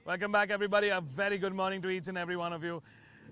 Welcome back, everybody. A very good morning to each and every one of you.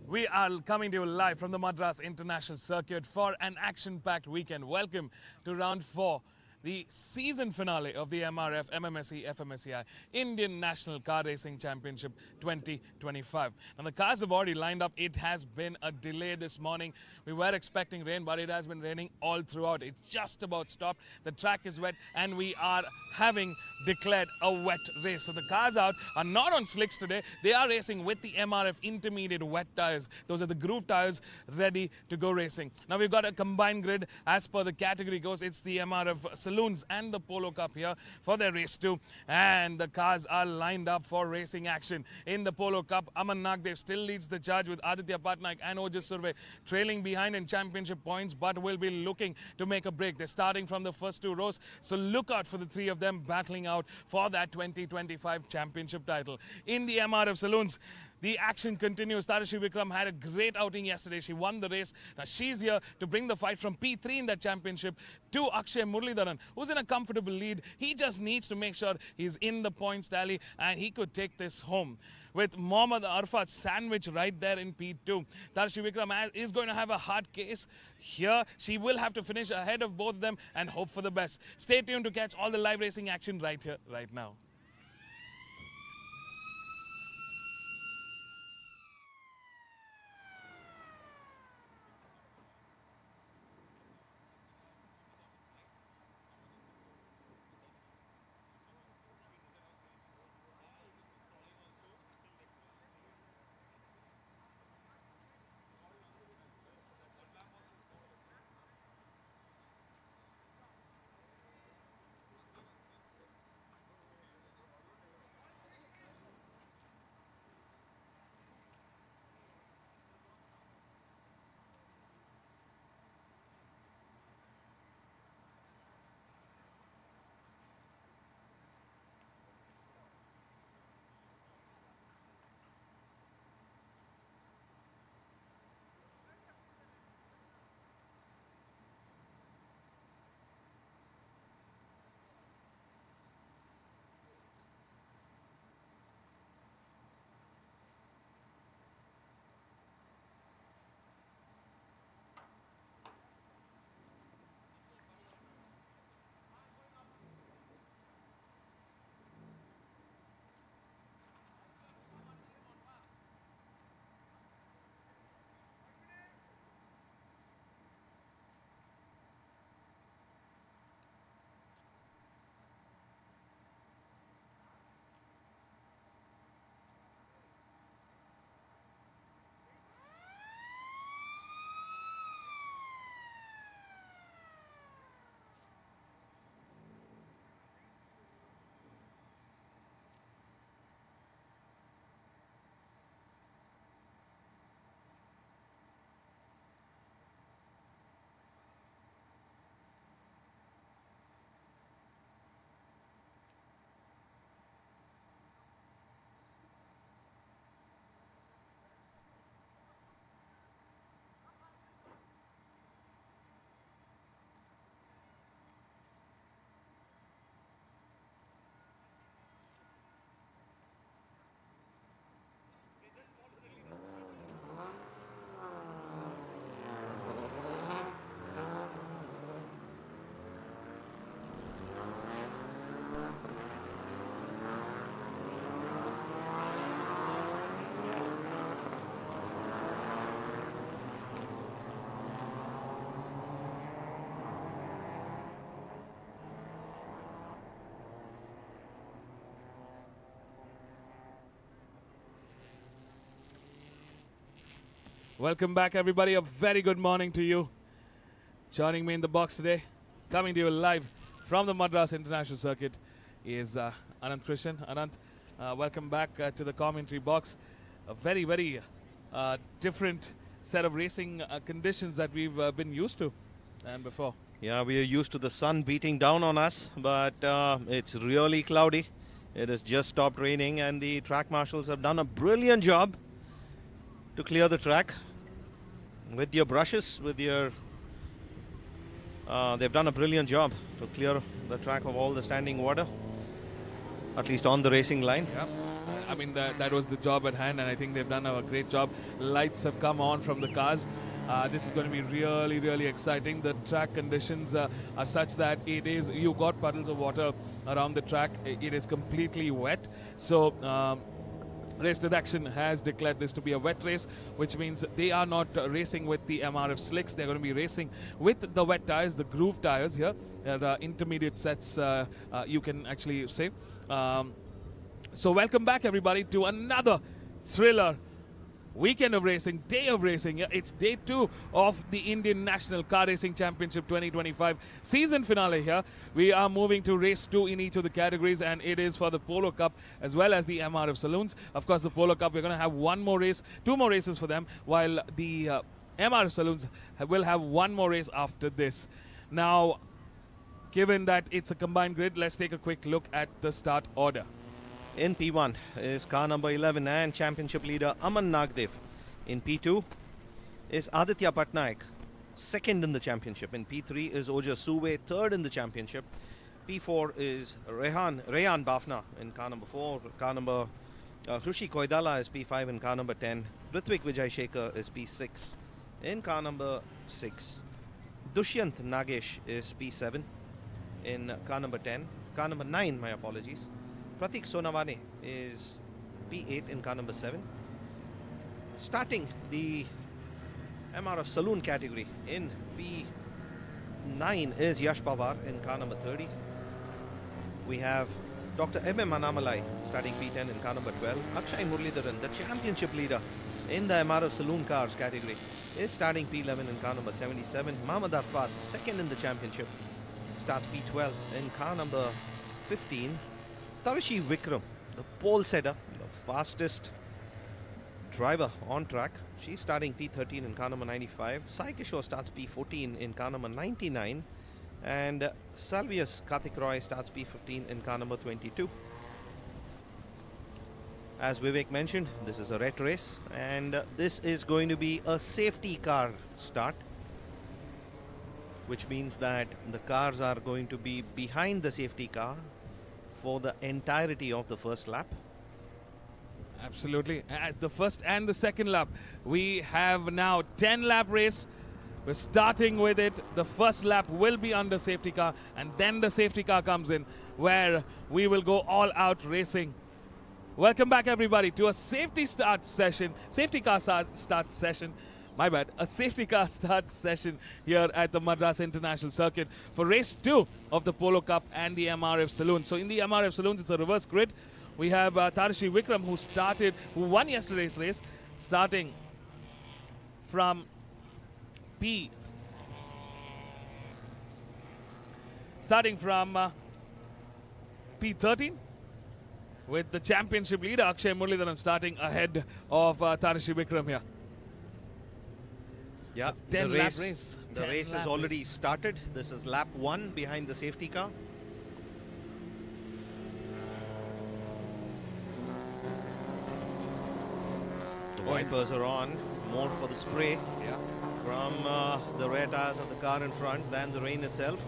We are coming to you live from the Madras International Circuit for an action-packed weekend. Welcome to round 4, the season finale of the MRF MMSC FMSCI Indian National Car Racing Championship 2025. Now, the cars have already lined up. It has been a delay this morning. We were expecting rain, but it has been raining all throughout. It's just about stopped. The track is wet, and we are having declared a wet race. So the cars out are not on slicks today. They are racing with the MRF intermediate wet tires. Those are the groove tires ready to go racing. Now we've got a combined grid as per the category goes. It's the MRF Saloons and the Polo Cup here for their race 2. And the cars are lined up for racing action. In the Polo Cup, Aman Nagdev still leads the charge with Aditya Patnaik and Ojas Surve trailing behind in championship points, but will be looking to make a break. They're starting from the first 2 rows, so look out for the 3 of them battling out for that 2025 championship title. In the MRF Saloons, the action continues. Tarashi Vikram had a great outing yesterday. She won the race. Now she's here to bring the fight from P3 in that championship to Akshay Muralidharan, who's in a comfortable lead. He just needs to make sure he's in the points tally and he could take this home. With Mohammad Arfat sandwich right there in P2. Tarashi Vikram is going to have a hard case here. She will have to finish ahead of both of them and hope for the best. Stay tuned to catch all the live racing action right here, right now. Welcome back, everybody. A very good morning to you. Joining me in the box today, coming to you live from the Madras International Circuit, is Anant Krishan. Anant, welcome back to the commentary box. A very, very different set of racing conditions that we've been used to and before. Yeah, we are used to the sun beating down on us, but it's really cloudy. It has just stopped raining, and the track marshals have done a brilliant job to clear the track with your brushes, with your they've done a brilliant job to clear the track of all the standing water. at least on the racing line. Yeah, I mean that was the job at hand, and I think they've done a great job. Lights have come on from the cars. This is going to be really, really exciting. The track conditions are such that you got puddles of water around the track. It is completely wet. So Race Direction has declared this to be a wet race, which means they are not racing with the MRF slicks. They're going to be racing with the wet tires, the groove tires here. They're intermediate sets, you can actually say. So welcome back, everybody, to another thriller weekend of racing, day of racing. It's day 2 of the Indian National Car Racing Championship 2025 season finale here. We are moving to race 2 in each of the categories, and it is for the Polo Cup as well as the MRF Saloons. Of course, the Polo Cup, we're going to have two more races for them, while the MRF Saloons will have one more race after this. Now, given that it's a combined grid, let's take a quick look at the start order. In P1 is car number 11 and championship leader Aman Nagdev. In P2 is Aditya Patnaik, second in the championship. In P3 is Oja Suve, third in the championship. P4 is Rayan Bafna in car number 4. Car number Hrushi Koidala is P5 in car number 10. Ritvik Vijay Shekhar is P6 in car number 6. Dushyant Nagesh is P7 in car number 10. Car number 9, my apologies. Pratik Sonavane is P8 in car number 7. Starting the MRF Saloon category in P9 is Yash Pawar in car number 30. We have Dr. M.M. Anamalai starting P10 in car number 12. Akshay Muralidharan, the championship leader in the MRF Saloon cars category, is starting P11 in car number 77. Mohammad Arfat, second in the championship, starts P12 in car number 15. Tarishi Vikram, the pole setter, the fastest driver on track. She's starting P13 in car number 95. Sai Kishore starts P14 in car number 99. And Salvius Karthik Roy starts P15 in car number 22. As Vivek mentioned, this is a ret race, and this is going to be a safety car start, which means that the cars are going to be behind the safety car for the entirety of the first lap. Absolutely. At the first and the second lap, we have now 10-lap race. We're starting with it. The first lap will be under safety car, and then the safety car comes in, where we will go all out racing. Welcome back, everybody, to a safety car start session. My bad, a safety car start session here at the Madras International Circuit for race 2 of the Polo Cup and the MRF Saloon. So in the MRF Saloons, it's a reverse grid. We have Tarishi Vikram, who won yesterday's race, starting from P13, with the championship leader Akshay Muralidharan starting ahead of Tarishi Vikram here. Yeah, the race has already started. This is lap 1 behind the safety car. The wipers are on, more for the spray from the rear tires of the car in front than the rain itself.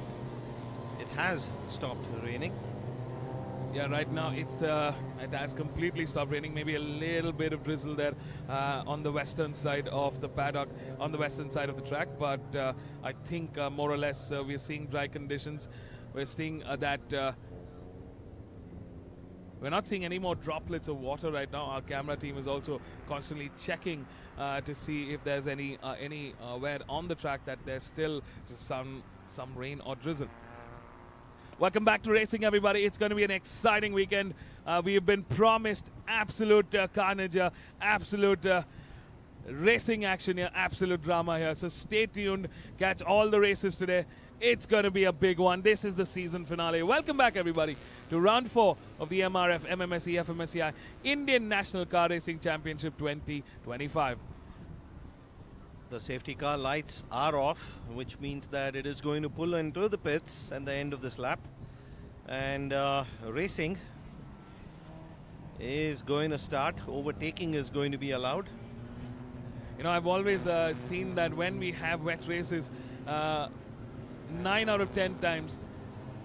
It has stopped raining. Yeah, right now it has completely stopped raining. Maybe a little bit of drizzle there on the western side of the paddock, on the western side of the track. But I think more or less we're seeing dry conditions. We're seeing that we're not seeing any more droplets of water right now. Our camera team is also constantly checking to see if there's anywhere on the track that there's still some rain or drizzle. Welcome back to racing, everybody. It's going to be an exciting weekend. We have been promised absolute carnage, absolute racing action here, absolute drama here. So stay tuned, catch all the races today. It's going to be a big one. This is the season finale. Welcome back, everybody, to round 4 of the MRF MMSC FMSCI Indian National Car Racing Championship 2025. The safety car lights are off, which means that it is going to pull into the pits at the end of this lap. And racing is going to start. Overtaking is going to be allowed. You know, I've always seen that when we have wet races, 9 out of 10 times,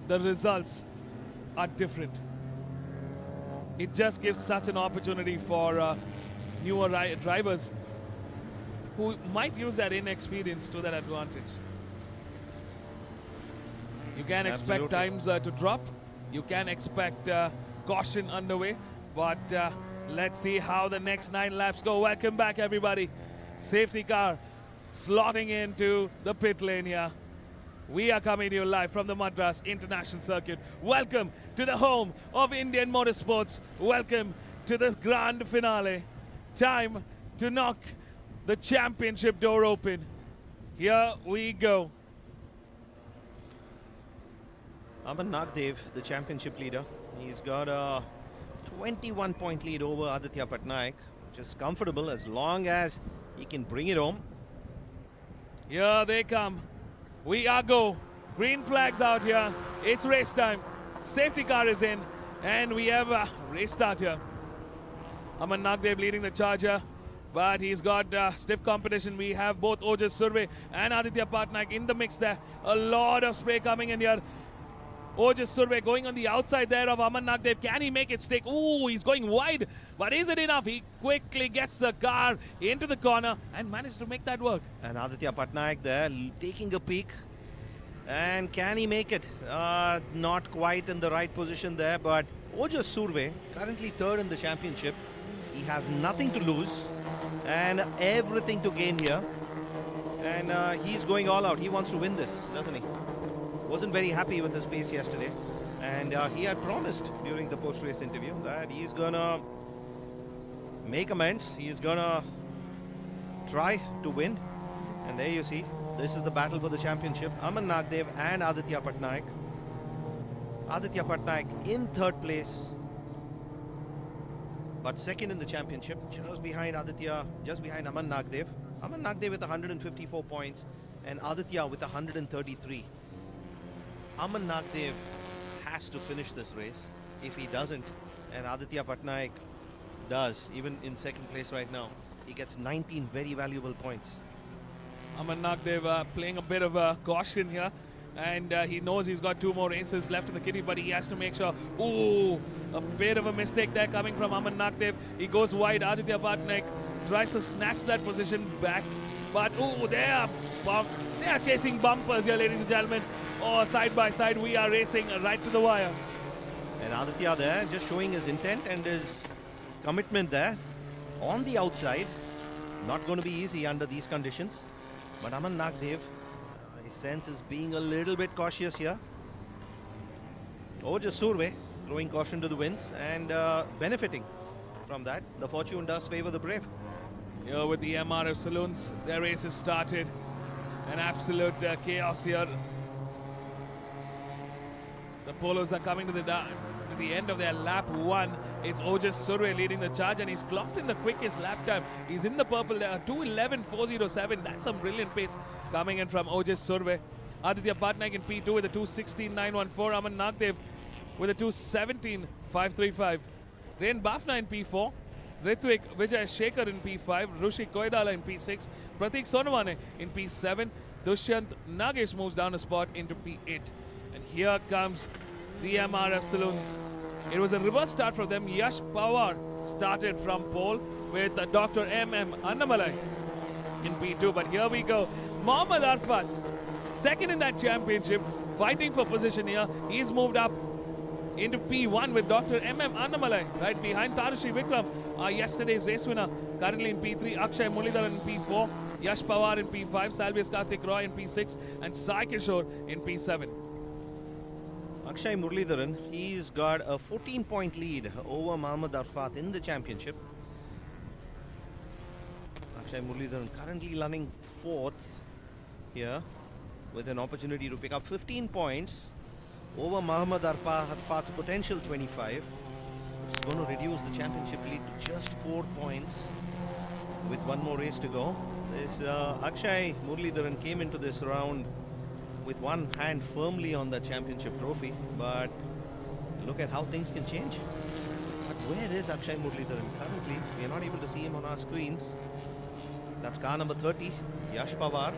the results are different. it just gives such an opportunity for newer drivers who might use that inexperience to their advantage. You can expect times to drop. You can expect caution underway. But let's see how the next 9 laps go. Welcome back, everybody. Safety car slotting into the pit lane here. We are coming to you live from the Madras International Circuit. Welcome to the home of Indian motorsports. Welcome to the grand finale. Time to knock the championship door open. Here we go. Aman Nagdev, the championship leader. He's got a 21-point lead over Aditya Patnaik, which is comfortable as long as he can bring it home. Here they come. We are go. Green flags out here. It's race time. Safety car is in. And we have a race start here. Aman Nagdev leading the charge here. But he's got stiff competition. We have both Ojas Surve and Aditya Patnaik in the mix there. A lot of spray coming in here. Ojas Surve going on the outside there of Aman Nagdev. Can he make it stick? Ooh, he's going wide. But is it enough? He quickly gets the car into the corner and managed to make that work. And Aditya Patnaik there taking a peek. And can he make it? Not quite in the right position there. But Ojas Surve, currently third in the championship. He has nothing to lose and everything to gain here. And he's going all out. He wants to win this, doesn't he? Wasn't very happy with his pace yesterday, and he had promised during the post-race interview that he's gonna make amends. He's gonna try to win, and there you see, this is the battle for the championship. Aman Nagdev and Aditya Patnaik. Aditya Patnaik in third place, but second in the championship, just behind Aditya, just behind Aman Nagdev. Aman Nagdev with 154 points, and Aditya with 133. Aman Nagdev has to finish this race. If he doesn't, and Aditya Patnaik does, even in second place right now, he gets 19 very valuable points. Aman Nagdev playing a bit of a caution here, and he knows he's got 2 more races left in the kitty, but he has to make sure. Ooh, a bit of a mistake there coming from Aman Nagdev. He goes wide. Aditya Patnaik tries to snatch that position back, but ooh, they are chasing bumpers here, ladies and gentlemen. Oh, side by side, we are racing right to the wire. And Aditya there just showing his intent and his commitment there on the outside. Not going to be easy under these conditions. But Aman Nagdev, his sense is being a little bit cautious here. Ojas Surve throwing caution to the winds and benefiting from that. The fortune does favor the brave. Here with the MRF Saloons, their race has started. An absolute chaos here. The Polos are coming to the end of their lap 1. It's Ojas Surve leading the charge, and he's clocked in the quickest lap time. He's in the purple there, 2:11.407. That's some brilliant pace coming in from Ojas Surve. Aditya Patnaik in P2 with a 2:16.914. Aman Nagdev with a 2:17.535. Rain Bafna in P4. Ritvik Vijay Shekhar in P5. Rushi Koidala in P6. Pratik Sonavane in P7. Dushyant Nagesh moves down a spot into P8. And here comes the MRF Saloons. It was a reverse start for them. Yash Pawar started from pole with Dr. M.M. Annamalai in P2. But here we go. Mohammad Arfat, second in that championship, fighting for position here. He's moved up into P1 with Dr. M.M. Annamalai right behind Tanushri Vikram, yesterday's race winner, currently in P3. Akshay Muralidharan in P4. Yash Pawar in P5. Salvius Karthik Roy in P6. And Sai Kishore in P7. Akshay Muralidharan, he's got a 14-point lead over Mohammad Arfat in the championship. Akshay Muralidharan currently running 4th here with an opportunity to pick up 15 points over Mohammad Arfat's potential 25, which is going to reduce the championship lead to just 4 points with 1 more race to go. This Akshay Muralidharan came into this round with one hand firmly on the championship trophy, but look at how things can change. But where is Akshay Muralidharan currently? We are not able to see him on our screens. That's car number 30, Yash Pawar,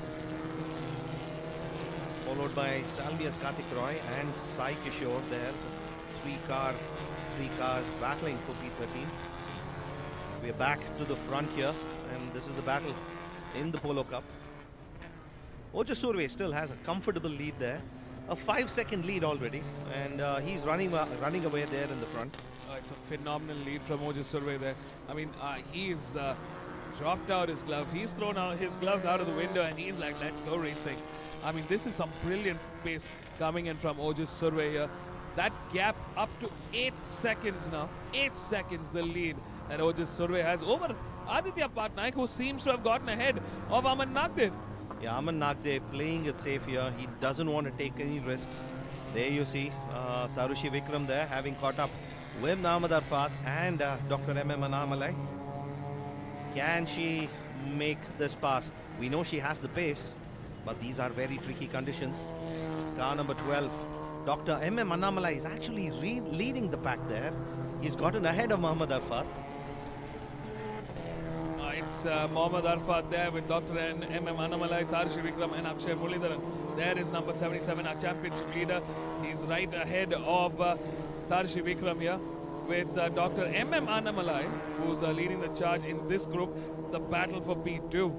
followed by Salvius Karthik Roy and Sai Kishore there. three cars battling for P13. We're back to the front here, and this is the battle in the Polo Cup. Ojas Surve still has a comfortable lead there, a 5-second lead already, and he's running away there in the front. It's a phenomenal lead from Ojas Surve there. I mean, he's dropped out his glove. He's thrown out his gloves out of the window, and he's like, let's go racing. I mean, this is some brilliant pace coming in from Ojas Surve here. That gap up to 8 seconds now. 8 seconds the lead that Ojas Surve has over Aditya Patnaik, who seems to have gotten ahead of Aman Nagdev. Yeah, Aman Nagdev playing it safe here. He doesn't want to take any risks. There you see Tarushi Vikram there having caught up with Mohammad Arfat and Dr. MM Annamalai. Can she make this pass? We know she has the pace, but these are very tricky conditions. Car number 12, Dr. MM Annamalai is actually leading the pack there. He's gotten ahead of Mohammad Arfat. It's Mohammad Arfat there with Dr. MM Annamalai, Tarushi Vikram and Akshay Muralidharan. There is number 77, our championship leader. He's right ahead of Tarushi Vikram here with Dr. MM Annamalai, who's leading the charge in this group, the battle for P2.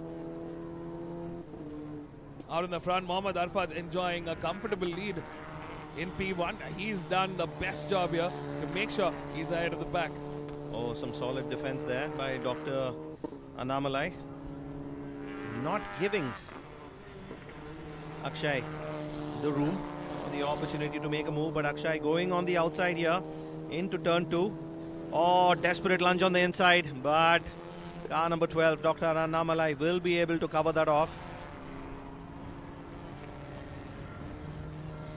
Out in the front, Mohammad Arfat enjoying a comfortable lead in P1. He's done the best job here to make sure he's ahead of the pack. Oh, some solid defense there by Dr. Annamalai. Not giving Akshay the room or the opportunity to make a move, but Akshay going on the outside here into turn 2. Oh, desperate lunge on the inside, but car number 12, Dr. Annamalai, will be able to cover that off.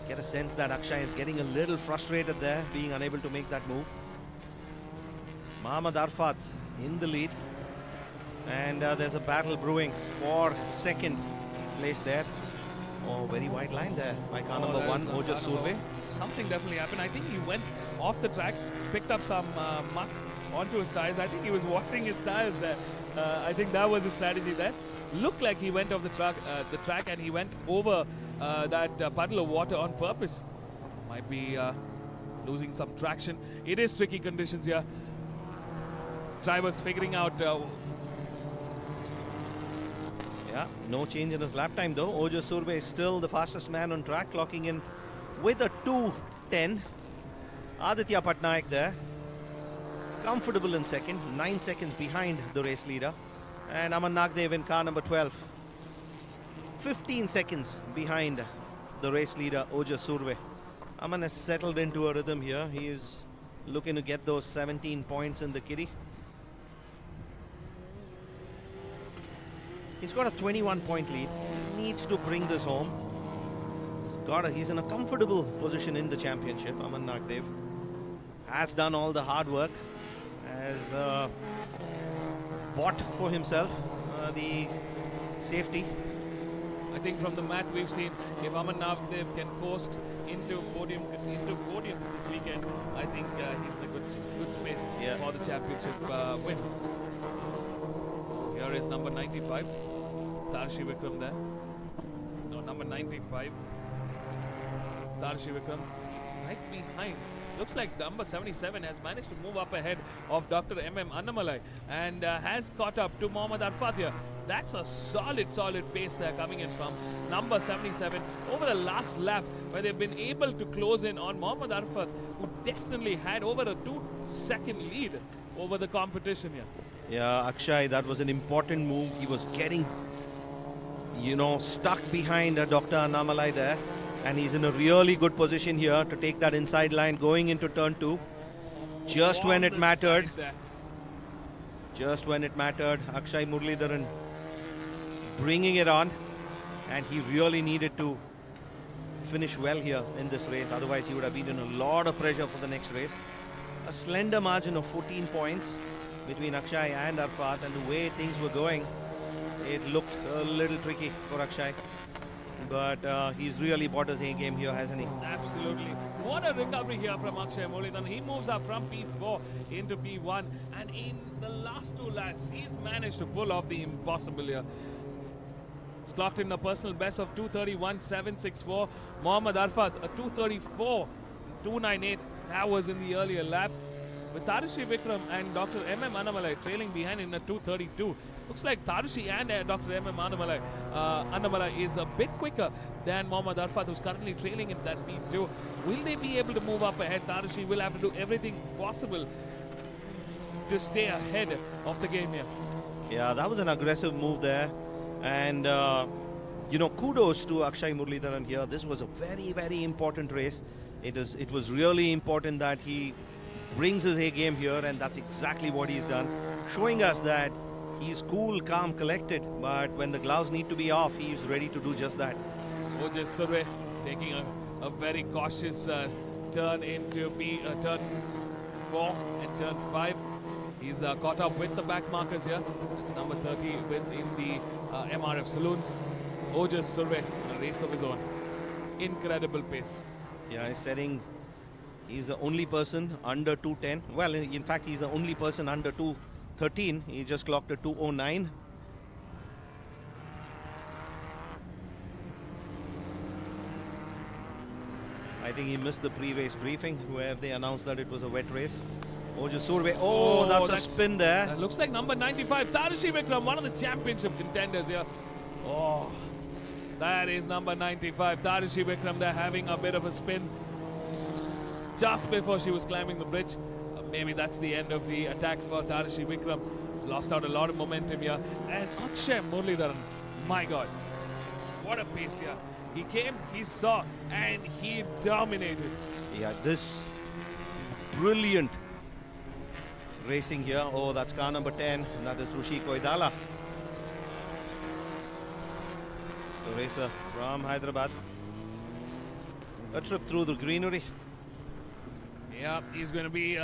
Get a sense that Akshay is getting a little frustrated there, being unable to make that move. Mohammad Arfat in the lead, and there's a battle brewing for second place there. Oh, very wide line there by car number 1, Ojas Surve. Something definitely happened. I think he went off the track, picked up some muck onto his tires. I think he was watering his tires there. I think that was his strategy there. Looked like he went off the track and he went over that puddle of water on purpose. Might be losing some traction. It is tricky conditions here. Drivers figuring out. Yeah, no change in his lap time though. Ojas Surve is still the fastest man on track, clocking in with a 2:10. Aditya Patnaik there, comfortable in second, 9 seconds behind the race leader. And Aman Nagdev in car number 12, 15 seconds behind the race leader, Ojas Surve. Aman has settled into a rhythm here. He is looking to get those 17 points in the kitty. He's got a 21-point lead. Needs to bring this home. He's in a comfortable position in the championship. Aman Nagdev has done all the hard work, has bought for himself the safety. I think from the math we've seen, if Aman Nagdev can coast into podiums this weekend, I think he's in a good space for the championship win. Here is number 95, Tarushi Vikram there. No, number 95, Tarushi Vikram right behind. Looks like number 77 has managed to move up ahead of Dr. MM Annamalai and has caught up to Mohammad Arfat here. That's a solid pace there coming in from number 77 over the last lap, where they've been able to close in on Mohammad Arfat, who definitely had over a 2-second lead over the competition here. Yeah, Akshay, that was an important move. He was getting, stuck behind Dr. Annamalai there. And he's in a really good position here to take that inside line going into turn 2. Just when it mattered. Just when it mattered. Akshay Muralidharan bringing it on. And he really needed to finish well here in this race. Otherwise, he would have been in a lot of pressure for the next race. A slender margin of 14 points between Akshay and Arfat. And the way things were going, it looked a little tricky for Akshay. But he's really bought his A-game here, hasn't he? Absolutely. What a recovery here from Akshay Muralidharan. He moves up from P4 into P1. And in the last 2 laps, he's managed to pull off the impossible here. He's clocked in a personal best of 2:31.764. Mohammad Arfat, a 2:34.298. That was in the earlier lap. with Tarushi Vikram and Dr. MM Annamalai trailing behind in a 2:32. Looks like Tarushi and Dr. MM Annamalai is a bit quicker than Mohammad Arfat, who's currently trailing in that P2. Will they be able to move up ahead? Tarushi will have to do everything possible to stay ahead of the game here. Yeah, that was an aggressive move there. And, kudos to Akshay Muralidharan here. This was a very, very important race. It was really important that he brings his A game here, and that's exactly what he's done, showing us that he's cool, calm, collected, but when the gloves need to be off, he's ready to do just that. Ojas Surve taking a very cautious turn into turn 4 and turn 5. He's caught up with the back markers here. It's number 30 in the MRF Saloons. Ojas Surve, a race of his own. Incredible pace. Yeah, he's the only person under 210. Well, in fact, he's the only person under 213. He just clocked a 209. I think he missed the pre-race briefing where they announced that it was a wet race. Ojas Surve. Oh, that's a spin there. That looks like number 95, Tarushi Vikram, one of the championship contenders here. Oh, that is number 95, Tarushi Vikram. They're having a bit of a spin just before she was climbing the bridge. Maybe that's the end of the attack for Tarushi Vikram. She's lost out a lot of momentum here. And Akshay Muralidharan, my God, what a pace here. He came, he saw, and he dominated. Yeah, this brilliant racing here. Oh, that's car number 10, and that is Rushi Koidala, the racer from Hyderabad. A trip through the greenery. Yeah, he's going to be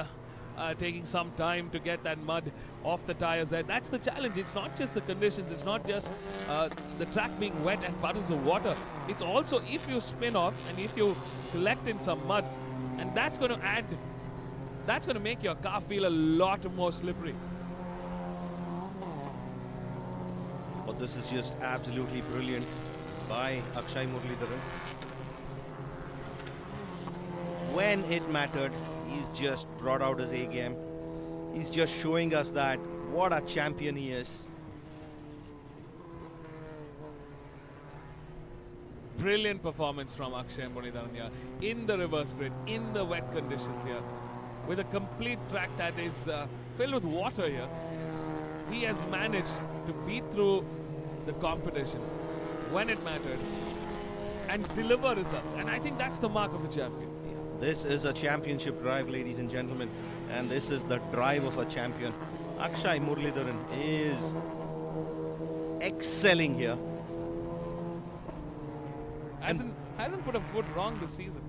taking some time to get that mud off the tires there. That's the challenge. It's not just the conditions. It's not just the track being wet and puddles of water. It's also if you spin off and if you collect in some mud, and that's going to make your car feel a lot more slippery. Oh, this is just absolutely brilliant by Akshay Muralidharan. When it mattered, he's just brought out his A game. He's just showing us that what a champion he is. Brilliant performance from Akshay Muralidharan here in the reverse grid, in the wet conditions here, with a complete track that is filled with water here. He has managed to beat through the competition when it mattered and deliver results, and I think that's the mark of a champion. This is a championship drive, ladies and gentlemen, and this is the drive of a champion. Akshay Muralidharan is excelling here. Hasn't put a foot wrong this season.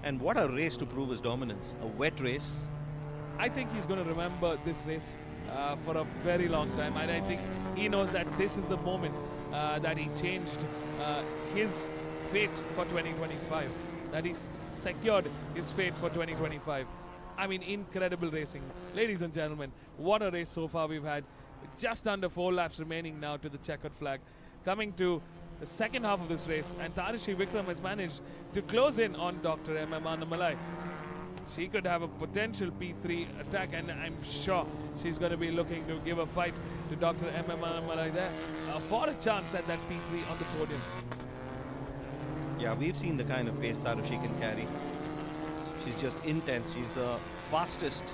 And what a race to prove his dominance. A wet race. I think he's going to remember this race for a very long time. And I think he knows that this is the moment that he changed his fate for 2025. That he secured his fate for 2025. I mean, incredible racing. Ladies and gentlemen, what a race so far we've had. Just under 4 laps remaining now to the checkered flag. Coming to the second half of this race, and Tarushi Vikram has managed to close in on Dr. MM Annamalai. She could have a potential P3 attack, and I'm sure she's going to be looking to give a fight to Dr. MM Annamalai there for a chance at that P3 on the podium. Yeah, we've seen the kind of pace Tarushi can carry. She's just intense. She's the fastest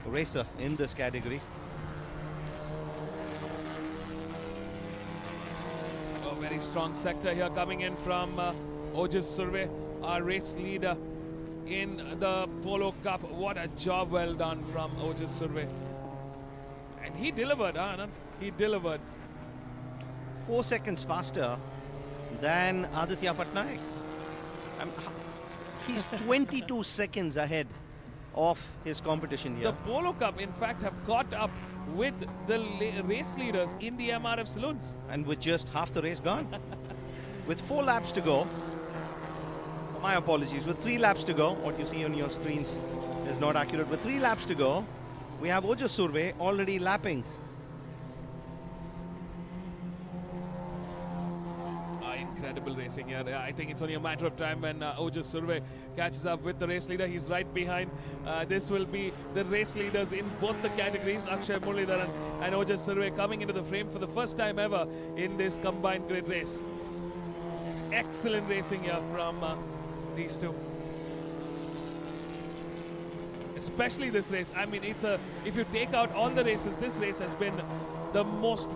racer in this category. A very strong sector here coming in from Ojas Surve, our race leader in the Polo Cup. What a job well done from Ojas Surve. And he delivered, Anand. He delivered. 4 seconds faster than Aditya Patnaik. He's 22 seconds ahead of his competition here. The Polo Cup, in fact, have caught up with the race leaders in the MRF Saloons. And with just half the race gone. With 4 laps to go. My apologies. With 3 laps to go. What you see on your screens is not accurate. With 3 laps to go, we have Ojas Surve already lapping. incredible racing here. I think it's only a matter of time when Ojas Surve catches up with the race leader. He's right behind. This will be the race leaders in both the categories. Akshay Muralidharan and Ojas Surve coming into the frame for the first time ever in this combined grid race. Excellent racing here from these two. Especially this race. I mean, if you take out all the races, this race has been the most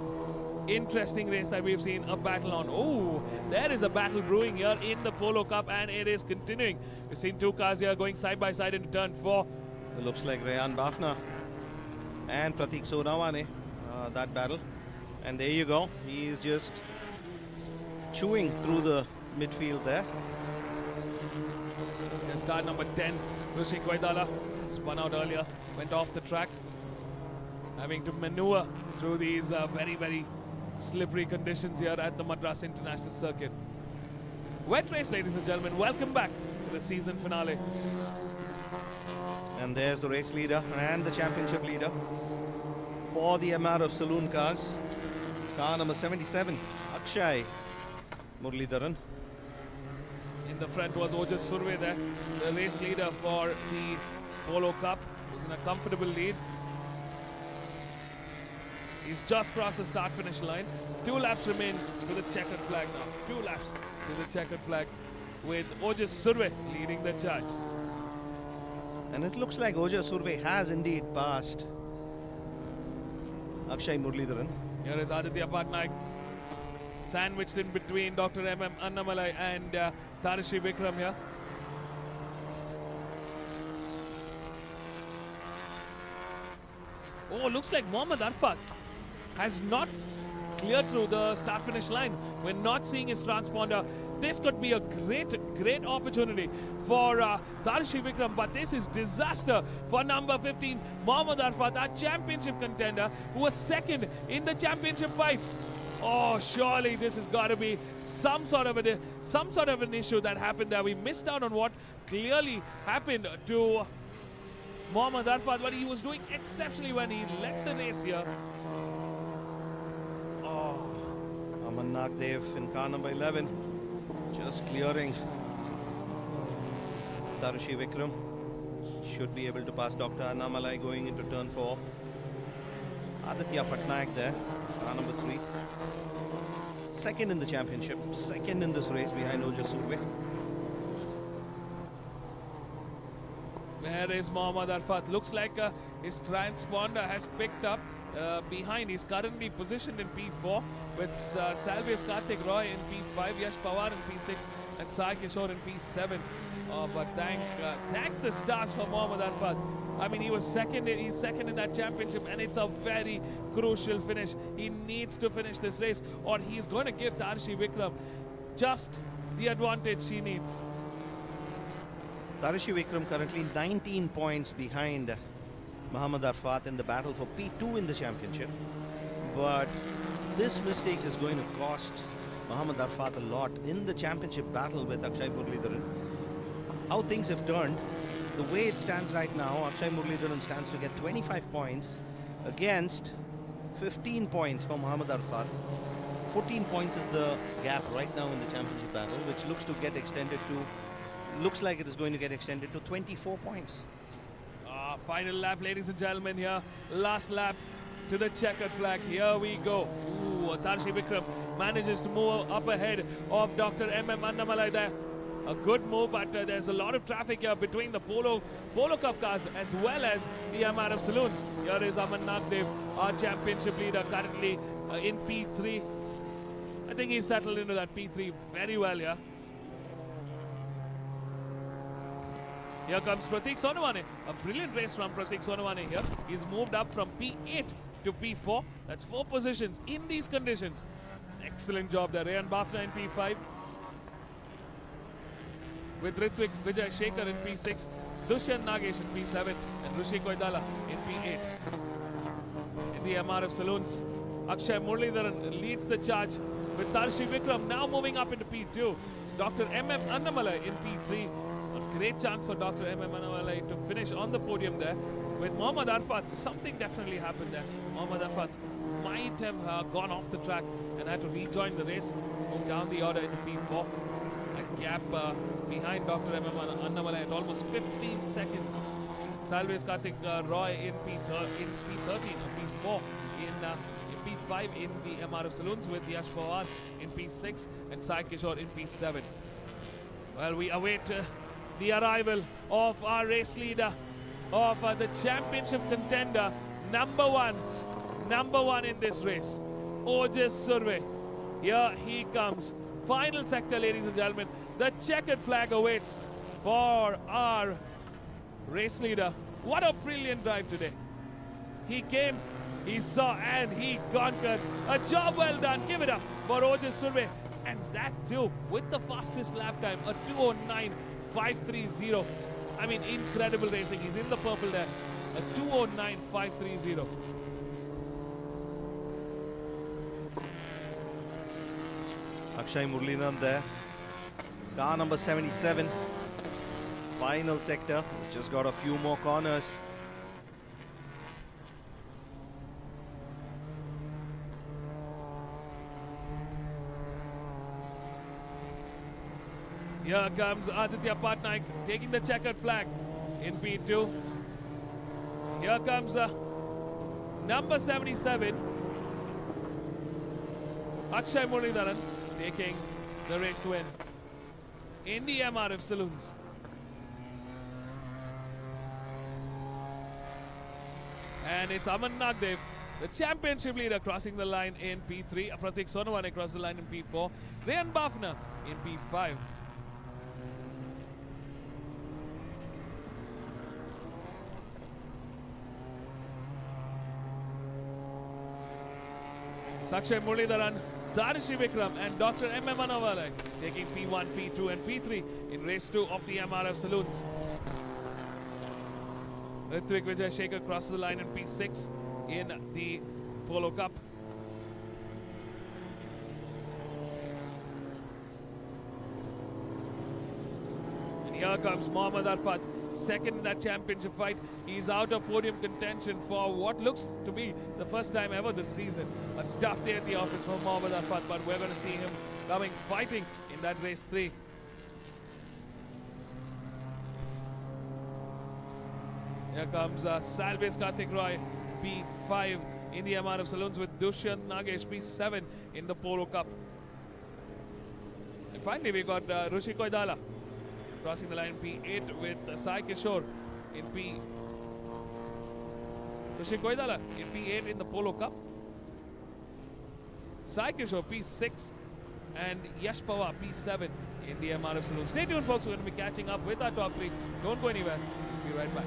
interesting race that we've seen a battle on. Oh, there is a battle brewing here in the Polo Cup, and it is continuing. We've seen two cars here going side by side into turn 4. It looks like Rayan Bafna and Pratik Sonawane, that battle. And there you go. He's just chewing through the midfield there. There's car number 10, Rishi Koidala, spun out earlier, went off the track, having to maneuver through these very, very slippery conditions here at the Madras International Circuit. Wet race, ladies and gentlemen. Welcome back to the season finale. And there's the race leader and the championship leader for the MRF Saloon cars. Car number 77, Akshay Muralidharan. In the front was Ojas Surve there, the race leader for the Polo Cup. Was in a comfortable lead. He's just crossed the start-finish line. 2 laps remain to the checkered flag now. 2 laps to the checkered flag with Ojas Surve leading the charge. And it looks like Ojas Surve has indeed passed Akshay Muralidharan. Here is Aditya Patnaik, sandwiched in between Dr. M.M. Annamalai and Tarishi Vikram here. Oh, looks like Mohammad Arfat has not cleared through the start-finish line. We're not seeing his transponder. This could be a great opportunity for Tarishi Vikram, but this is disaster for number 15, Mohammad Arfat, our championship contender, who was second in the championship fight. Oh, surely this has got to be some sort of an issue that happened there. We missed out on what clearly happened to Mohammad Arfat, but he was doing exceptionally when he led the race here. Oh. Aman Nagdev in car number 11, just clearing Tarishi Vikram. Should be able to pass Dr. Annamalai going into turn 4. Aditya Patnaik there, car number 3. Second in the championship, second in this race behind Ojas Surve. Where is Mohammad Arfat? Looks like his transponder has picked up behind. He's currently positioned in P4 with Salvius Karthik Roy in P5, Yash Pawar in P6, and Sai Kishore in P7. But thank the stars for Mohammad Arfat. I mean, he's second in that championship, and it's a very crucial finish. He needs to finish this race, or he's going to give Tarishi Vikram just the advantage he needs. Tarishi Vikram currently 19 points behind Mohammad Arfat in the battle for P2 in the championship. But this mistake is going to cost Mohammad Arfat a lot in the championship battle with Akshay Muralidharan. How things have turned, the way it stands right now, Akshay Muralidharan stands to get 25 points against 15 points for Mohammad Arfat. 14 points is the gap right now in the championship battle, which looks like it is going to get extended to 24 points. Final lap, ladies and gentlemen, here. Last lap to the checkered flag. Here we go. Ooh, Tarishi Vikram manages to move up ahead of Dr. M.M. Annamalai there. A good move, but there's a lot of traffic here between the Polo Cup cars as well as the MRF Saloons. Here is Aman Nagdev, our championship leader, currently in P3. I think he's settled into that P3 very well here. Here comes Pratik Sonawane. A brilliant race from Pratik Sonawane here. He's moved up from P8 to P4. That's 4 positions in these conditions. Excellent job there. Rayan Bafna in P5. With Ritvik Vijay Shekhar in P6. Dushyant Nagesh in P7. And Rishi Koidala in P8. In the MRF Saloons, Akshay Muralidharan leads the charge with Tarishi Vikram now moving up into P2. Dr. M.M. Annamalai in P3. A great chance for Dr. M.M. Annamalai to finish on the podium there. with Mohammad Arfat, something definitely happened there. Mohammad Arfat might have gone off the track and had to rejoin the race. He's moved down the order into P4. A gap behind Dr. M.M. Annamalai at almost 15 seconds. Salves Karthik Roy in P13, P4 in P5 in the MRF Saloons, with Yash Pawar in P6 and Sai Kishore in P7. Well, we await the arrival of our race leader, of the championship contender, number one in this race, Ojas Surve. Here he comes. Final sector, ladies and gentlemen. The checkered flag awaits for our race leader. What a brilliant drive today. He came, he saw, and he conquered. A job well done. Give it up for Ojas Surve. And that too, with the fastest lap time, a 2:09.530. I mean, incredible racing. He's in the purple there. A 2:09.530. Akshay Muralidharan there. Car number 77. Final sector. He's just got a few more corners. Here comes Aditya Patnaik taking the checkered flag in P2. Here comes number 77, Akshay Muralidharan, taking the race win in the MRF Saloons. And it's Aman Nagdev, the championship leader, crossing the line in P3. Pratik Sonawane across the line in P4. Rayan Bafna in P5. Akshay Muralidharan, Darshi Vikram and Dr. M.M. Annamalai taking P1, P2 and P3 in race 2 of the MRF Saloons. Ritwik Vijay Shekhar crosses the line in P6 in the Polo Cup. And here comes Mohammad Arfat, second in that championship fight. He's out of podium contention for what looks to be the first time ever this season. A tough day at the office for Mohammad Arfat, but we're going to see him coming fighting in that race 3. Here comes Salves Karthik Roy, P5 in the MRF Saloons, with Dushyant Nagesh, P7 in the Polo Cup. And finally we got Rushi Koidala crossing the line in P8 with Sai Kishore in Rushi Koidala in P8 in the Polo Cup. Sai Kishore P6 and Yash Pawar P7 in the MRF Saloon. Stay tuned, folks. We're going to be catching up with our top 3. Don't go anywhere. We'll be right back.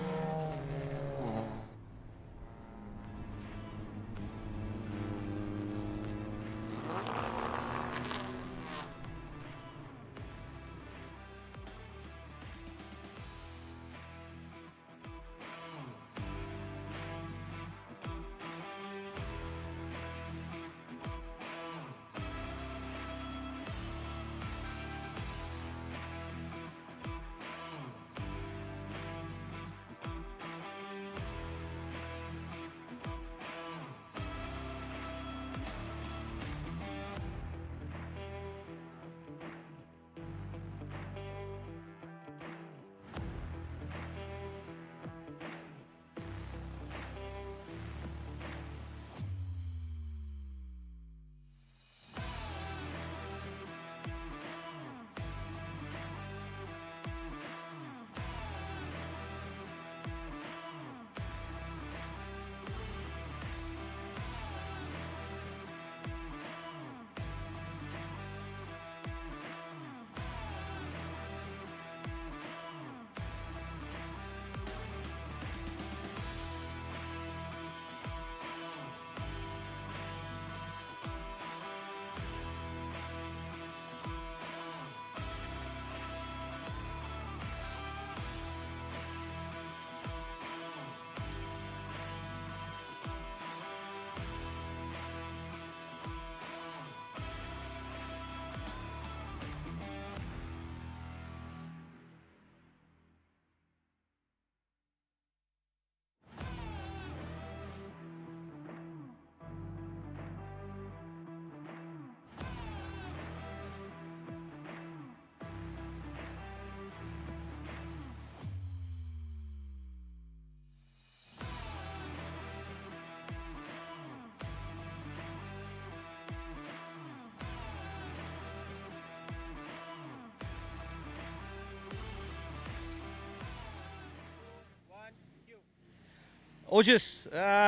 Ojis,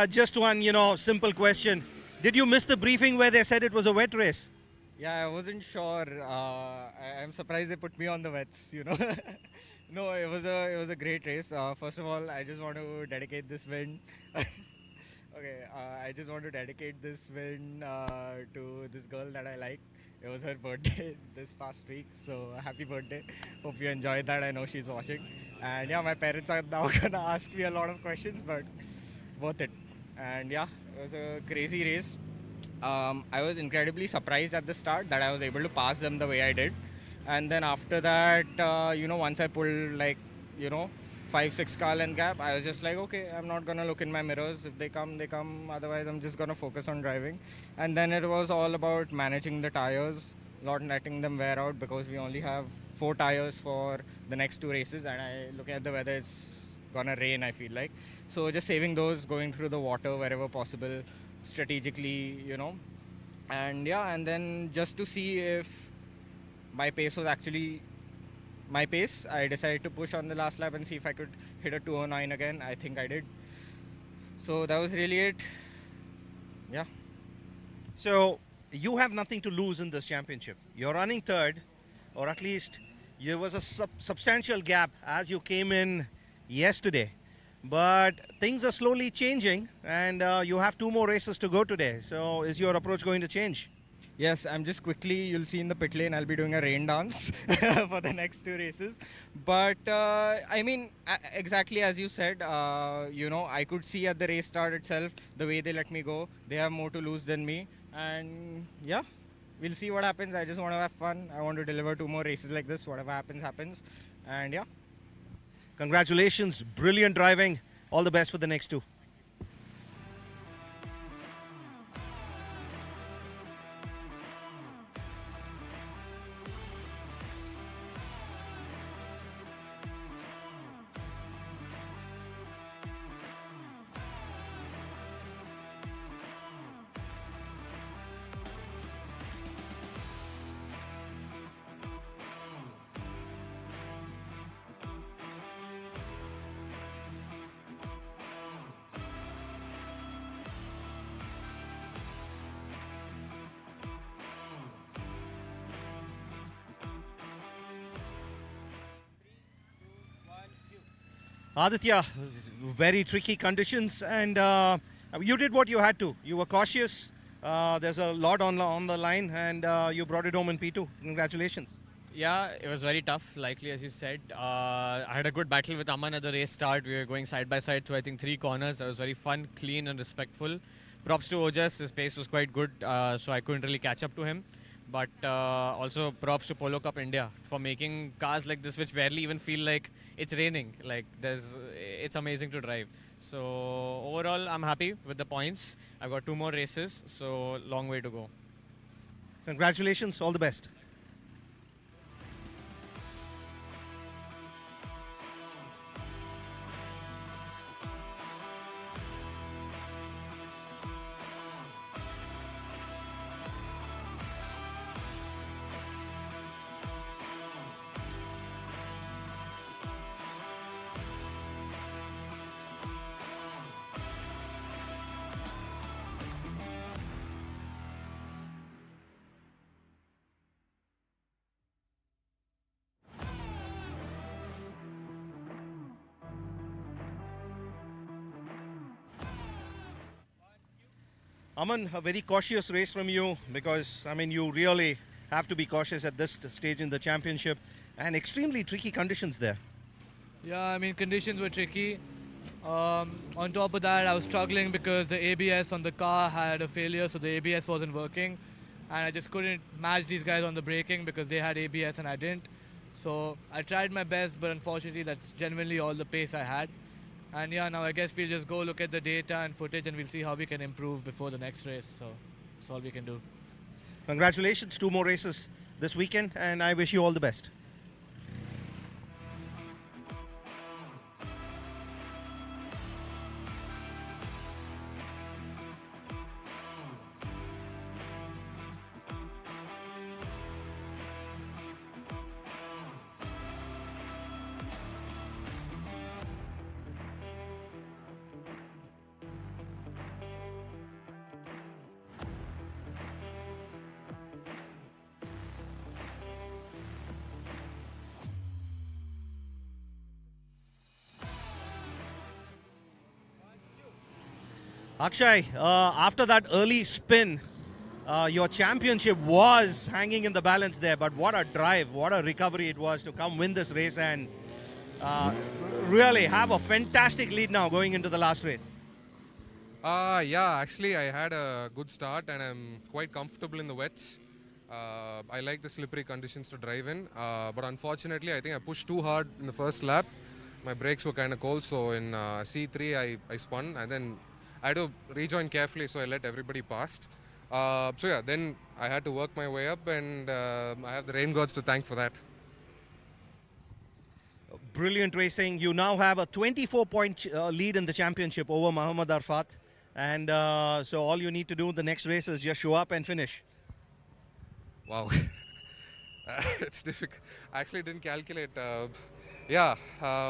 just one, simple question. Did you miss the briefing where they said it was a wet race? Yeah, I wasn't sure. I'm surprised they put me on the wets. No, it was a great race. First of all, I just want to dedicate this win. Okay, I just want to dedicate this win to this girl that I like. It was her birthday this past week, so happy birthday. Hope you enjoyed that. I know she's watching. And yeah, my parents are now gonna ask me a lot of questions, but worth it. And yeah, it was a crazy race. I was incredibly surprised at the start that I was able to pass them the way I did. And then after that, once I pulled like, 5-6 car length gap, I was just like, okay, I'm not gonna look in my mirrors. If they come, they come. Otherwise, I'm just gonna focus on driving. And then it was all about managing the tires, not letting them wear out because we only have 4 tires for the next 2 races. And I look at the weather, it's gonna rain, I feel like. So just saving those, going through the water wherever possible, strategically, and yeah, and then just to see if my pace was actually my pace, I decided to push on the last lap and see if I could hit a 209 again. I think I did. So that was really it. Yeah. So you have nothing to lose in this championship. You're running third, or at least there was a substantial gap as you came in yesterday. But things are slowly changing, and you have 2 more races to go today. So is your approach going to change? Yes, I'm just quickly, you'll see in the pit lane, I'll be doing a rain dance for the next 2 races. But exactly as you said, I could see at the race start itself, the way they let me go, they have more to lose than me. And yeah, we'll see what happens. I just want to have fun. I want to deliver 2 more races like this. Whatever happens, happens. And yeah. Congratulations, brilliant driving. All the best for the next 2. Aditya, very tricky conditions, and you did what you had to. You were cautious. There's a lot on the line, and you brought it home in P2. Congratulations. Yeah, it was very tough, likely as you said. I had a good battle with Aman at the race start. We were going side by side through, I think, 3 corners. That was very fun, clean and respectful. Props to Ojas. His pace was quite good, so I couldn't really catch up to him. But also props to Polo Cup India for making cars like this which barely even feel like it's raining. Like it's amazing to drive. So overall, I'm happy with the points. I've got 2 more races, so long way to go. Congratulations, all the best. Aman, a very cautious race from you because, you really have to be cautious at this stage in the championship and extremely tricky conditions there. Yeah, conditions were tricky. On top of that, I was struggling because the ABS on the car had a failure, so the ABS wasn't working. And I just couldn't match these guys on the braking because they had ABS and I didn't. So I tried my best, but unfortunately, that's genuinely all the pace I had. And yeah, now I guess we'll just go look at the data and footage and we'll see how we can improve before the next race. So that's all we can do. Congratulations, 2 more races this weekend, and I wish you all the best. Akshay, after that early spin, your championship was hanging in the balance there, but what a drive, what a recovery it was to come win this race and really have a fantastic lead now going into the last race. Yeah, actually I had a good start and I'm quite comfortable in the wets. I like the slippery conditions to drive in, but unfortunately I think I pushed too hard in the first lap. My brakes were kind of cold, so in C3 I spun and then I had to rejoin carefully, so I let everybody past. So yeah, then I had to work my way up and I have the rain gods to thank for that. Brilliant racing. You now have a 24-point lead in the championship over Mohammad Arfat. And so all you need to do the next race is just show up and finish. Wow. It's difficult. I actually didn't calculate. Yeah,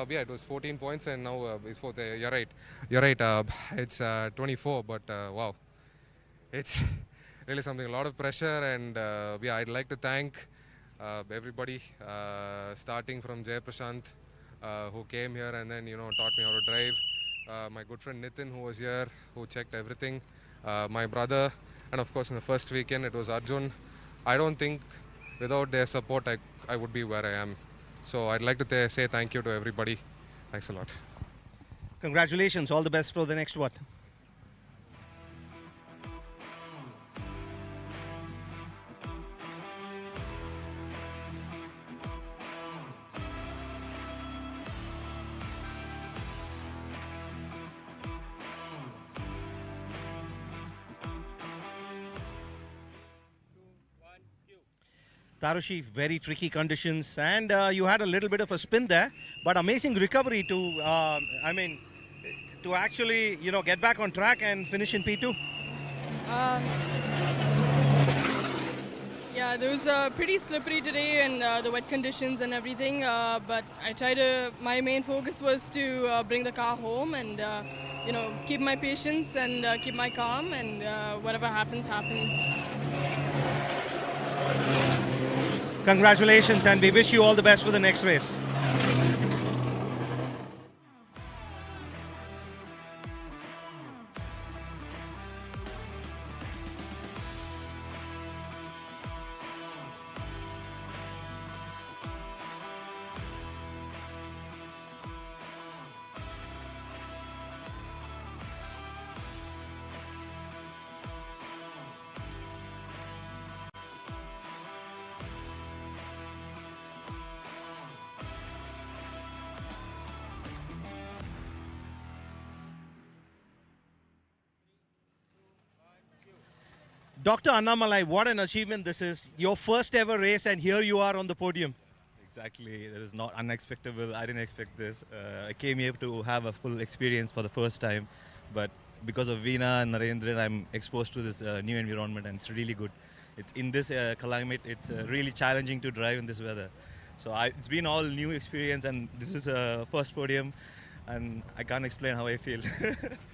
it was 14 points and now it's 4th. You're right. You're right. It's 24, but wow. It's really something, a lot of pressure, and yeah, I'd like to thank everybody, starting from Jay Prashant, who came here and then, taught me how to drive. My good friend Nitin, who was here, who checked everything. My brother, and of course in the first weekend it was Arjun. I don't think without their support I would be where I am. So I'd like to say thank you to everybody. Thanks a lot. Congratulations. All the best for the next one. Tarushi, very tricky conditions, and you had a little bit of a spin there, but amazing recovery to, to actually, get back on track and finish in P2. Yeah, there was pretty slippery today and the wet conditions and everything, but my main focus was to bring the car home and, keep my patience and keep my calm, and whatever happens, happens. Congratulations, and we wish you all the best for the next race. Dr. Annamalai, what an achievement this is. Your first ever race, and here you are on the podium. Exactly. It is not unexpected. I didn't expect this. I came here to have a full experience for the first time, but because of Veena and Narendran, I'm exposed to this new environment, and it's really good. It's in this climate, it's really challenging to drive in this weather. So it's been all new experience, and this is a first podium, and I can't explain how I feel.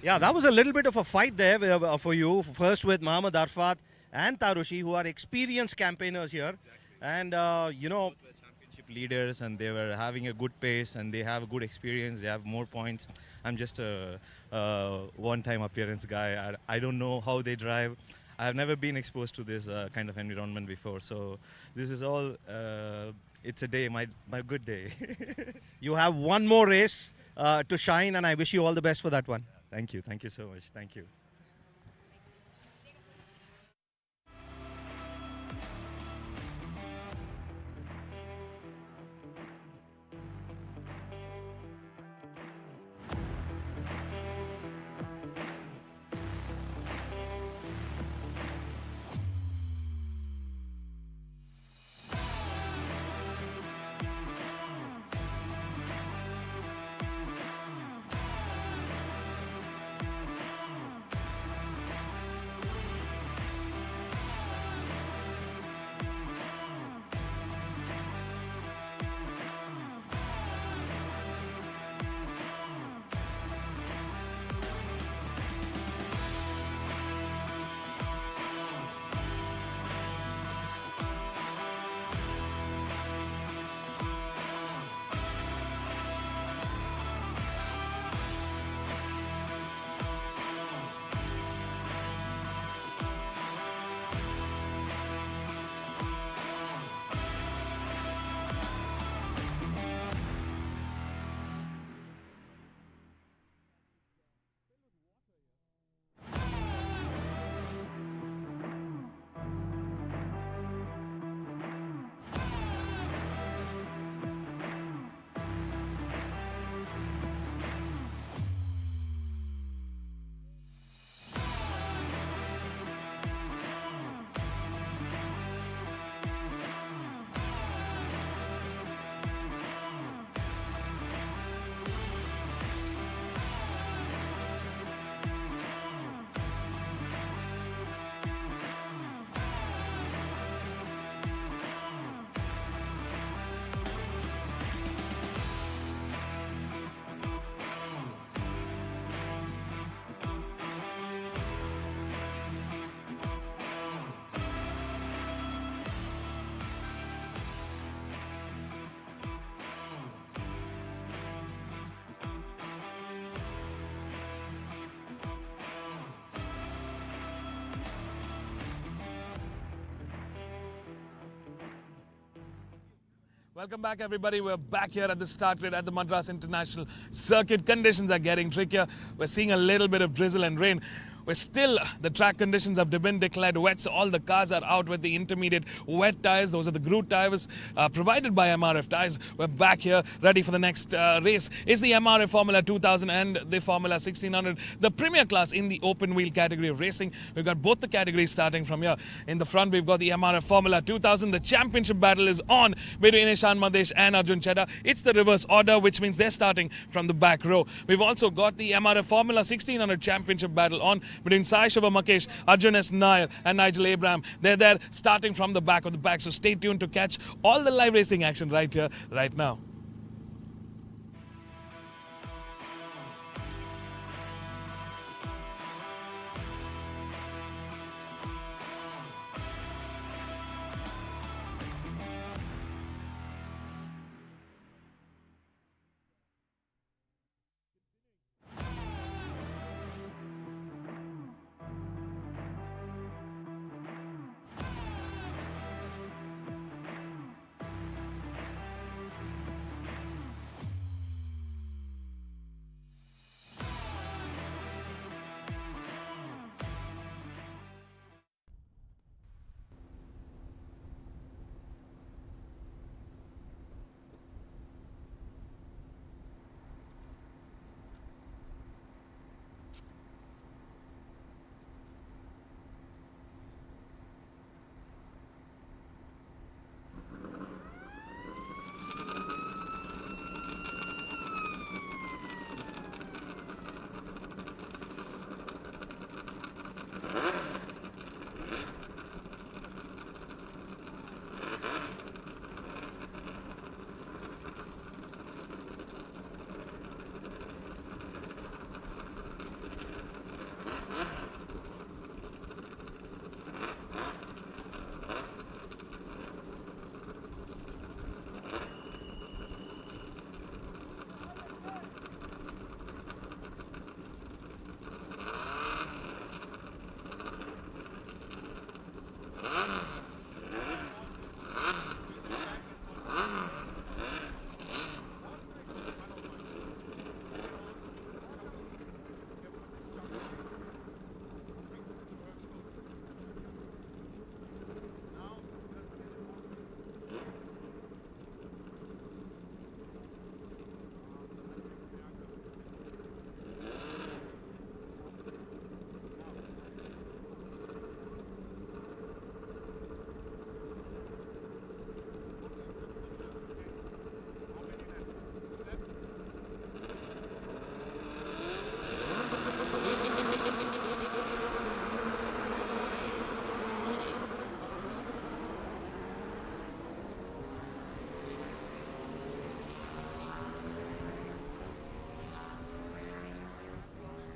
Yeah, that was a little bit of a fight there for you, first with Mohammad Arfat and Tarushi, who are experienced campaigners here. And, Championship leaders, and they were having a good pace, and they have a good experience, they have more points. I'm just a one-time appearance guy. I don't know how they drive. I have never been exposed to this kind of environment before. So this is all, it's a day, my good day. You have one more race to shine, and I wish you all the best for that one. Thank you so much, thank you. Welcome back, everybody. We're back here at the start grid at the Madras International Circuit. Conditions are getting trickier. We're seeing a little bit of drizzle and rain. The track conditions have been declared wet, so all the cars are out with the intermediate wet tires. Those are the Groot tires provided by MRF tires. We're back here ready for the next race. It's the MRF Formula 2000 and the Formula 1600, the premier class in the open wheel category of racing. We've got both the categories starting from here. In the front, we've got the MRF Formula 2000. The championship battle is on between Ishan Madesh and Arjun Chedda. It's the reverse order, which means they're starting from the back row. We've also got the MRF Formula 1600 championship battle on between Sai Shubha Makesh, Arjun S. Nair and Nigel Abraham. They're there starting from the back of the pack, so stay tuned to catch all the live racing action right here, right now.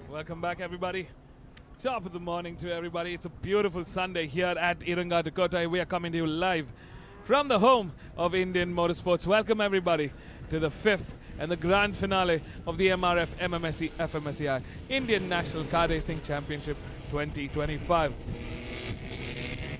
Welcome back, everybody. Top of the morning to everybody. It's a beautiful Sunday here at Iranga, Dakota. We are coming to you live from the home of Indian Motorsports. Welcome, everybody, to the fifth and the grand finale of the MRF MMSC FMSCI Indian National Car Racing Championship 2025.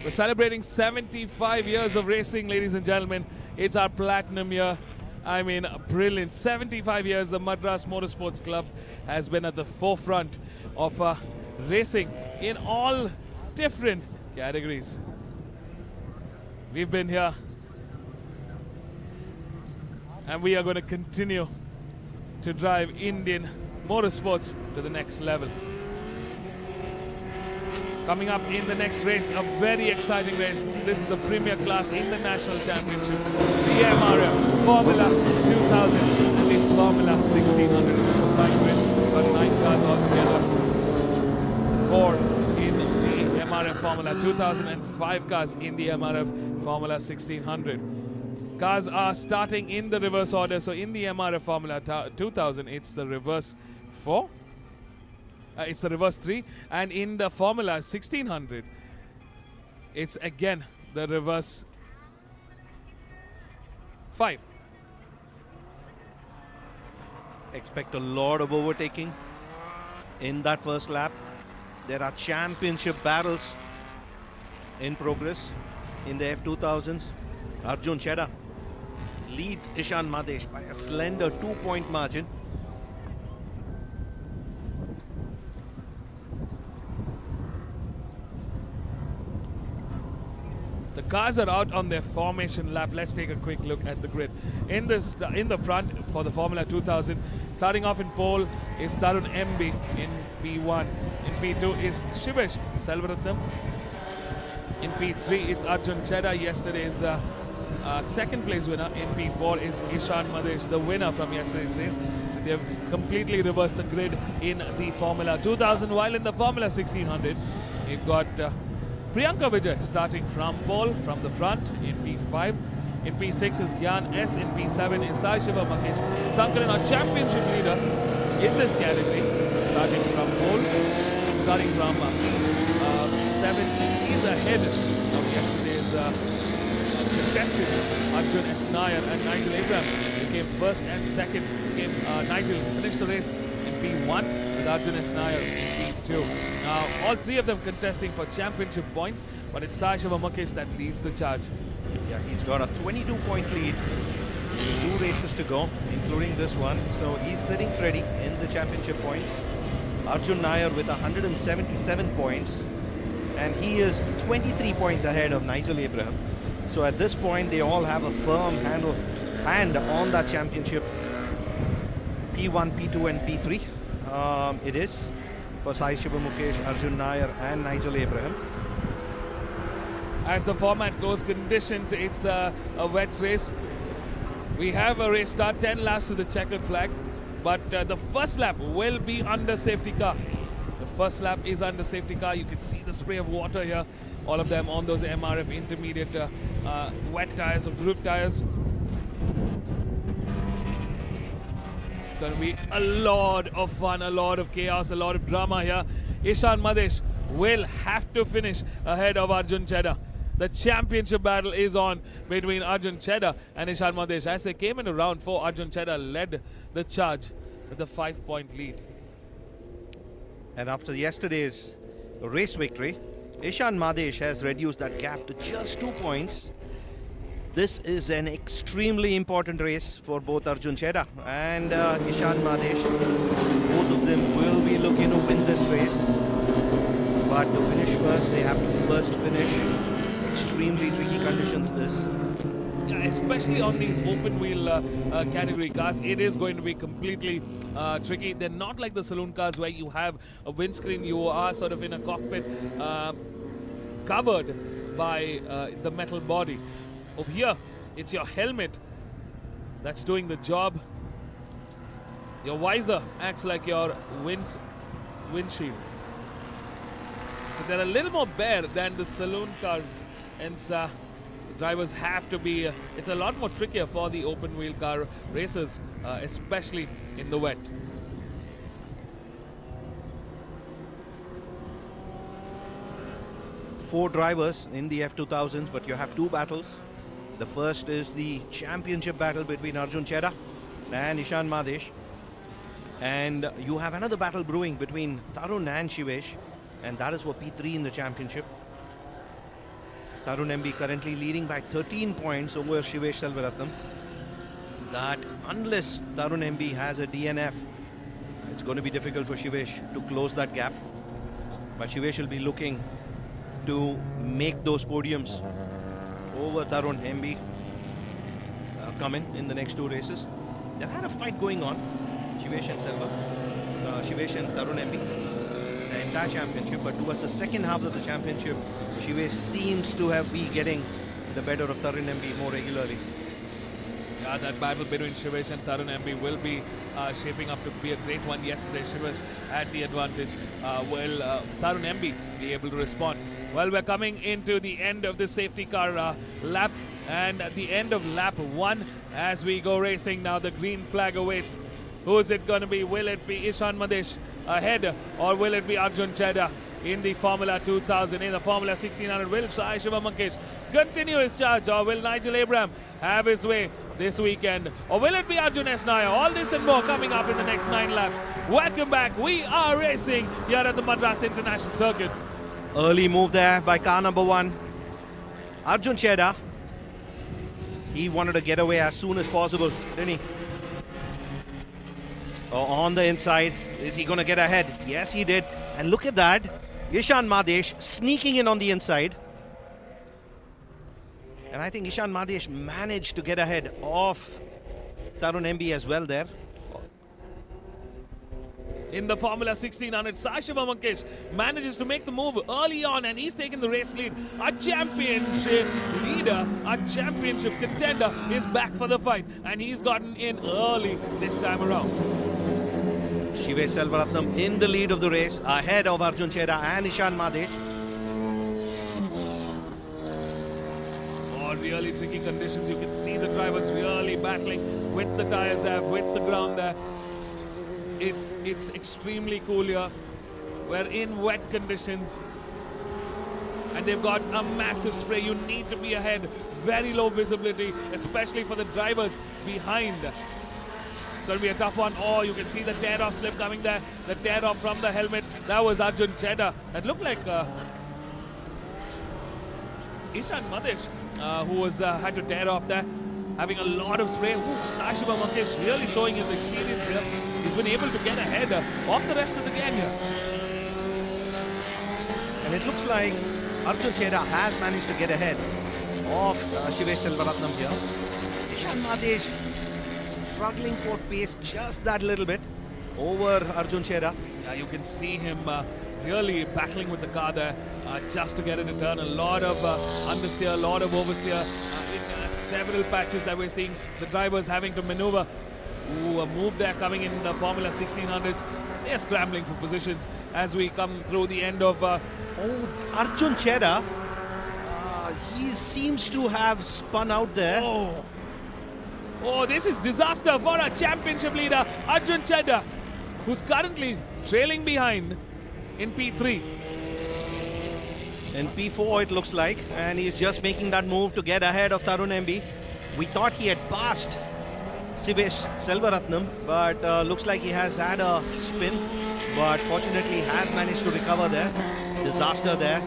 We're celebrating 75 years of racing, ladies and gentlemen. It's our platinum year. I mean, brilliant. 75 years, the Madras Motorsports Club has been at the forefront of racing in all different categories. We've been here and we are going to continue to drive Indian motorsports to the next level. Coming up in the next race, a very exciting race. This is the premier class in the National Championship. The MRF Formula 2000 and the Formula 1600. It's a combined win. We've got 9 cars altogether. 4 in the MRF Formula 2000 and 5 cars in the MRF Formula 1600. Cars are starting in the reverse order. So in the MRF Formula 2000, it's the reverse 4. It's the reverse 3, and in the Formula 1600, it's again the reverse 5. Expect a lot of overtaking in that first lap. There are championship battles in progress in the F2000s. Arjun Chedda leads Ishan Madesh by a slender 2-point margin. The cars are out on their formation lap. Let's take a quick look at the grid. In the front for the Formula 2000, starting off in pole is Tarun MB in P1. In P2 is Shivesh Selvaratnam. In P3 it's Arjun Chedda, yesterday's second place winner. In P4 is Ishan Madesh, the winner from yesterday's race. So they've completely reversed the grid in the Formula 2000. While in the Formula 1600, you've got Priyanka Vijay starting from pole from the front in P5. In P6 is Gyan S. In P7 is Sai Shiva Makesh Sankaran, our championship leader in this category, starting from pole, starting from P7. He's ahead of yesterday's contestants, Arjun S. Nair and Nigel Abraham. They came first and second. Nigel finished the race in P1 with Arjun S. Nair in P2. Now, all three of them contesting for championship points, but it's Sai Shiva Makesh that leads the charge. Yeah, he's got a 22-point lead. 2 races to go, including this one. So he's sitting pretty in the championship points. Arjun Nair with 177 points. And he is 23 points ahead of Nigel Abraham. So at this point, they all have a firm hand on that championship. P1, P2 and P3. It is for Sai Shiva Mukesh, Arjun Nair and Nigel Abraham. As the format goes, conditions, it's a wet race. We have a race start, 10 laps to the checkered flag, but the first lap will be under safety car. The first lap is under safety car. You can see the spray of water here, all of them on those MRF intermediate wet tires or group tires. It's going to be a lot of fun, a lot of chaos, a lot of drama here. Ishan Madesh will have to finish ahead of Arjun Chedda. The championship battle is on between Arjun Chedda and Ishan Madesh. As they came into round 4, Arjun Chedda led the charge with a 5-point lead. And after yesterday's race victory, Ishan Madesh has reduced that gap to just 2 points. This is an extremely important race for both Arjun Chedda and Ishan Madesh. Both of them will be looking to win this race. But to finish first, they have to first finish. Extremely tricky conditions this. Yeah, especially on these open wheel category cars, it is going to be completely tricky. They're not like the saloon cars where you have a windscreen, you are sort of in a cockpit covered by the metal body. Over here, it's your helmet that's doing the job. Your visor acts like your windshield. So they're a little more bare than the saloon cars, and the drivers have to be, it's a lot more trickier for the open wheel car racers, especially in the wet. Four drivers in the F2000s, but you have 2 battles. The first is the championship battle between Arjun Chedda and Ishan Madesh. And you have another battle brewing between Tarun and Shivesh, and that is for P3 in the championship. Tarun MB currently leading by 13 points over Shivesh Selvaratnam. That unless Tarun MB has a DNF, it's going to be difficult for Shivesh to close that gap. But Shivesh will be looking to make those podiums over Tarun MB coming in the next 2 races. They've had a fight going on, Shivesh and Tarun MB, the entire championship, but towards the second half of the championship, Shivesh seems to have been getting the better of Tarun MB more regularly. Yeah, that battle between Shivesh and Tarun MB will be shaping up to be a great one. Yesterday, Shivesh had the advantage. Will Tarun MB be able to respond? Well, we're coming into the end of the safety car lap, and at the end of lap 1 as we go racing now. The green flag awaits. Who is it going to be? Will it be Ishan Madesh ahead, or will it be Arjun Chedda in the Formula 2000? In the Formula 1600, will Sai Shiva Makesh continue his charge, or will Nigel Abraham have his way this weekend, or will it be Arjun S. Nair? All this and more coming up in the next 9 laps. Welcome back. We are racing here at the Madras International Circuit. Early move there by car number 1, Arjun Chedda. He wanted to get away as soon as possible, didn't he? Oh, on the inside. Is he going to get ahead? Yes, he did. And look at that. Ishan Madesh sneaking in on the inside. And I think Ishan Madesh managed to get ahead of Tarun MB as well there. In the Formula 1600, Sashiva Mankesh manages to make the move early on, and he's taken the race lead. Our championship leader, our championship contender is back for the fight, and he's gotten in early this time around. Shivesh Selvaratnam in the lead of the race, ahead of Arjun Chera and Ishan Madesh. Oh, really tricky conditions. You can see the drivers really battling with the tires there, with the ground there. It's extremely cool here. We're in wet conditions, and they've got a massive spray. You need to be ahead. Very low visibility, especially for the drivers behind. It's going to be a tough one. Oh, you can see the tear-off slip coming there. The tear-off from the helmet. That was Arjun Chedda. That looked like Ishan Madesh, who was had to tear off there, having a lot of spray. Sashiva Mankesh really showing his experience here. He's been able to get ahead of the rest of the gang here. And it looks like Arjun Chera has managed to get ahead of Shivesh Selvaratnam here. Ishan Madesh struggling for pace just that little bit over Arjun Chera. Yeah, you can see him really battling with the car there just to get it to turn. A lot of understeer, a lot of oversteer. In several patches that we're seeing the drivers having to maneuver. A move there coming in the Formula 1600s. They're scrambling for positions as we come through the end of... Arjun Chera, he seems to have spun out there. Oh, this is disaster for our championship leader, Arjun Chedda, who's currently trailing behind in P3. In P4 it looks like, and he's just making that move to get ahead of Tarun MB. We thought he had passed Shivesh Selvaratnam, but looks like he has had a spin, but fortunately has managed to recover there. Disaster there.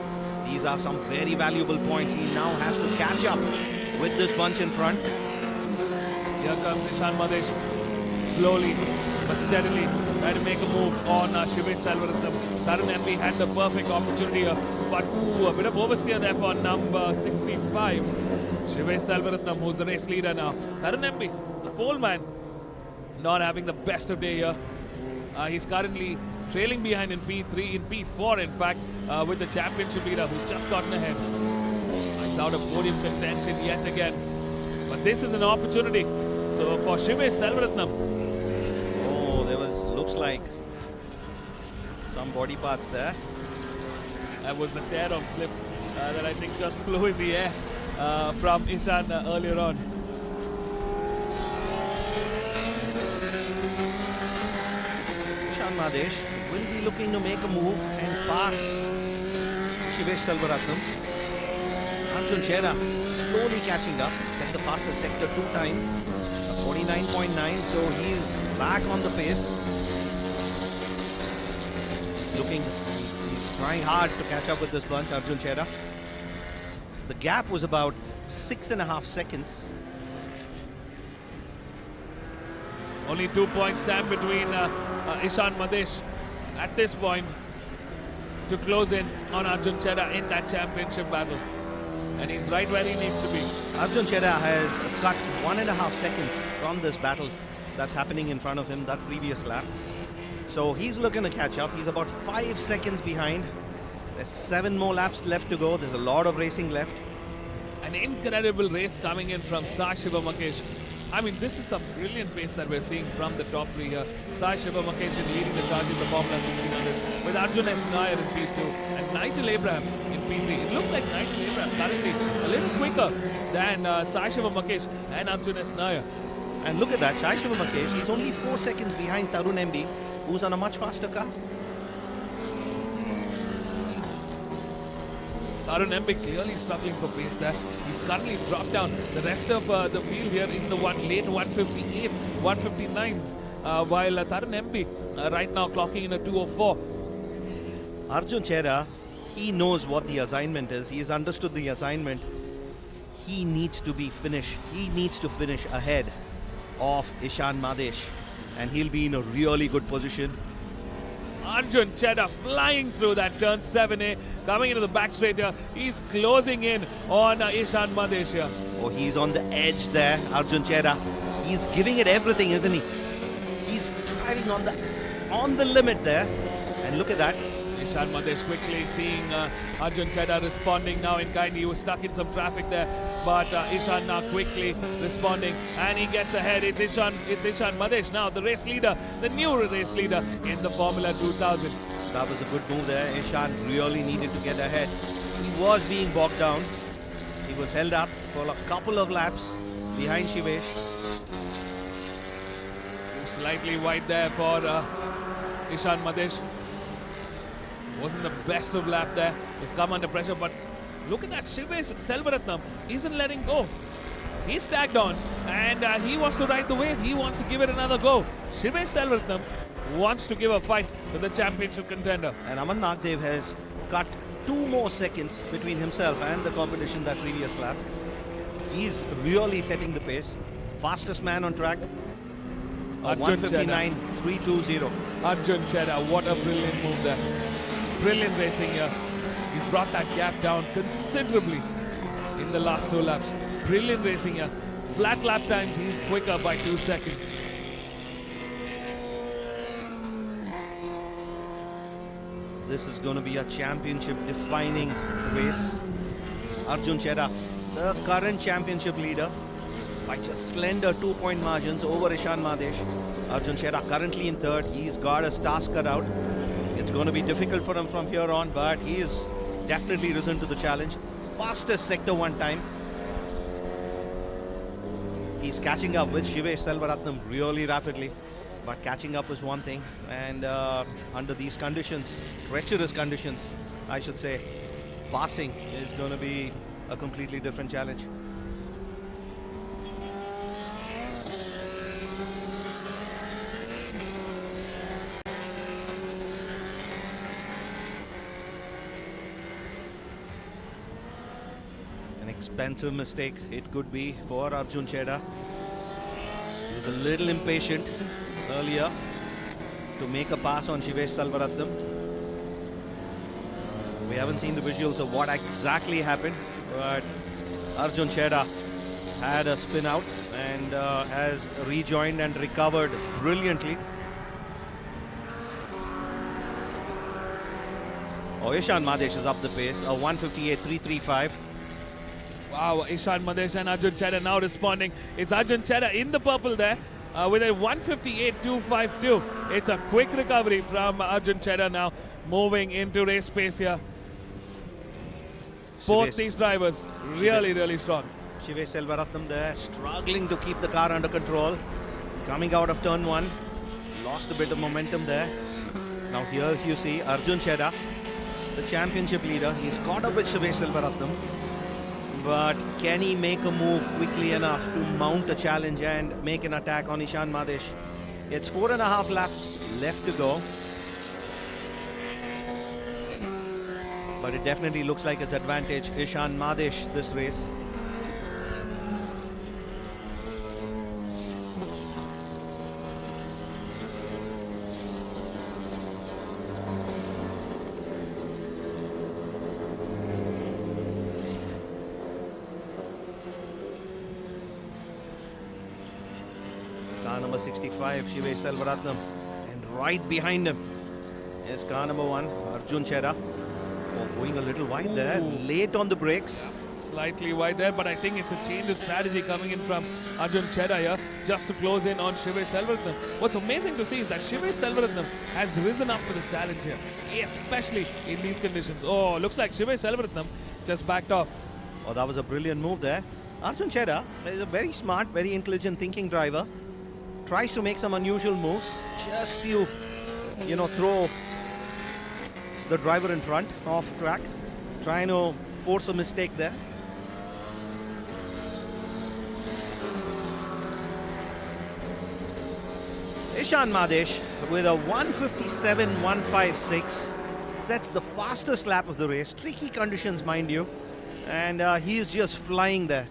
These are some very valuable points. He now has to catch up with this bunch in front. Here comes Ishan Madesh, slowly but steadily trying to make a move on Shivesh Selvaratnam. Tarun MB had the perfect opportunity here, but a bit of oversteer there for number 65. Shivesh Selvaratnam, who's the race leader now. Tarun MB, the pole man, not having the best of day here. He's currently trailing behind in P3, in P4 in fact, with the championship leader who's just gotten ahead. He's out of podium contention yet again. But this is an opportunity. So for Shivesh Selvaratnam. Oh, there looks like some body parts there. That was the tear-off slip that I think just flew in the air from Ishan earlier on. Ishan Madesh will be looking to make a move and pass Shivesh Selvaratnam. Arjun Chera slowly catching up, set the fastest sector 2 time, 49.9, so he's back on the pace. He's trying hard to catch up with this bunch, Arjun Chera. The gap was about 6.5 seconds. Only 2 points stand between Ishan Madesh at this point to close in on Arjun Chera in that championship battle. And he's right where he needs to be. Arjun Chera has cut 1.5 seconds from this battle that's happening in front of him, that previous lap. So he's looking to catch up. He's about 5 seconds behind. There's 7 more laps left to go. There's a lot of racing left. An incredible race coming in from Sashiva Mankesh. I mean, this is some brilliant pace that we're seeing from the top 3 here. Sashiva Mankesh leading the charge in the Formula 1600 with Arjun S. Nair in P2 and Nigel Abraham in P3. It looks like Nigel Abraham currently a little quicker than Sashiva Mankesh and Arjun S. Nair. And look at that, Sashiva Mankesh, he's only 4 seconds behind Tarun MB, who's on a much faster car. Tarun MB clearly struggling for pace there. He's currently dropped down the rest of the field here in the late 158, 159s, while Tarun MB right now clocking in a 204. Arjun Chera, he knows what the assignment is. He's understood the assignment. he needs to finish ahead of Ishan Madesh, and he'll be in a really good position. Arjun Chedda flying through that turn 7A, coming into the back straight here. He's closing in on Ishan Madesh here. Oh, he's on the edge there, Arjun Chedda. He's giving it everything, isn't he? He's driving on the limit there. And look at that. Ishan Madesh quickly seeing Arjun Chedda responding now in kind. He was stuck in some traffic there, but Ishan now quickly responding, and he gets ahead. It's Ishan Madesh now, the race leader, the new race leader in the Formula 2000. That was a good move there. Ishan really needed to get ahead. He was being bogged down. He was held up for a couple of laps behind Shivesh. Slightly wide there for Ishan Madesh. Wasn't the best of lap there. He's come under pressure, but look at that. Shivesh Selvaratnam isn't letting go. He's tagged on, and he wants to ride the wave. He wants to give it another go. Shivesh Selvaratnam wants to give a fight to the championship contender. And Aman Nagdev has cut 2 more seconds between himself and the competition that previous lap. He's really setting the pace. Fastest man on track. 159.320. Arjun Chedda, what a brilliant move there. Brilliant racing here. He's brought that gap down considerably in the last 2 laps. Brilliant racing here. Flat lap times, he's quicker by 2 seconds. This is going to be a championship defining race. Arjun Chedda, the current championship leader, by just slender 2-point margins over Ishan Madesh. Arjun Chedda currently in 3rd. He's got his task cut out. It's going to be difficult for him from here on, but he is definitely risen to the challenge. Fastest Sector 1 time. He's catching up with Shivesh Selvaratnam really rapidly, but catching up is one thing, and under these conditions, treacherous conditions, I should say, passing is going to be a completely different challenge. Expensive mistake it could be for Arjun Chedda. He was a little impatient earlier to make a pass on Shivesh Selvaratnam. We haven't seen the visuals of what exactly happened, but Arjun Chedda had a spin out and has rejoined and recovered brilliantly. Oh, Ishan Madesh is up the pace, a 158.335. Wow, Ishan Madesh and Arjun Chedda now responding. It's Arjun Chedda in the purple there with a 158.252. It's a quick recovery from Arjun Chedda now, moving into race pace here. Both these drivers really strong. Shivesh Selvaratnam there, struggling to keep the car under control. Coming out of turn 1, lost a bit of momentum there. Now here you see Arjun Chedda, the championship leader. He's caught up with Shivesh Selvaratnam. But can he make a move quickly enough to mount a challenge and make an attack on Ishan Madesh? It's 4.5 laps left to go. But it definitely looks like it's advantage Ishan Madesh this race. Car number 65, Shivesh Selvaratnam, and right behind him is car number 1, Arjun Chedda. Oh, going a little wide there, late on the brakes. Slightly wide there, but I think it's a change of strategy coming in from Arjun Chedda here, just to close in on Shivesh Selvaratnam. What's amazing to see is that Shivesh Selvaratnam has risen up to the challenge here, especially in these conditions. Oh, looks like Shivesh Selvaratnam just backed off. Oh, that was a brilliant move there. Arjun Chedda is a very smart, very intelligent thinking driver. Tries to make some unusual moves just to, throw the driver in front off track, trying to force a mistake there. Ishan Madesh with a 157.156 sets the fastest lap of the race. Tricky conditions, mind you. and he is just flying there.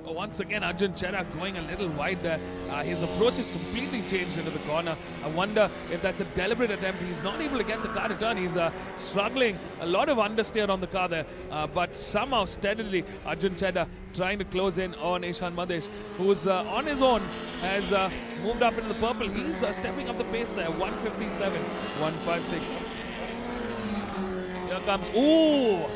Once again, Arjun Chera going a little wide there. His approach is completely changed into the corner. I wonder if that's a deliberate attempt. He's not able to get the car to turn. He's struggling. A lot of understeer on the car there. But somehow, steadily, Arjun Chera trying to close in on Ishan Madesh, who's on his own, has moved up into the purple. He's stepping up the pace there. 157, 156. Here comes. Ooh!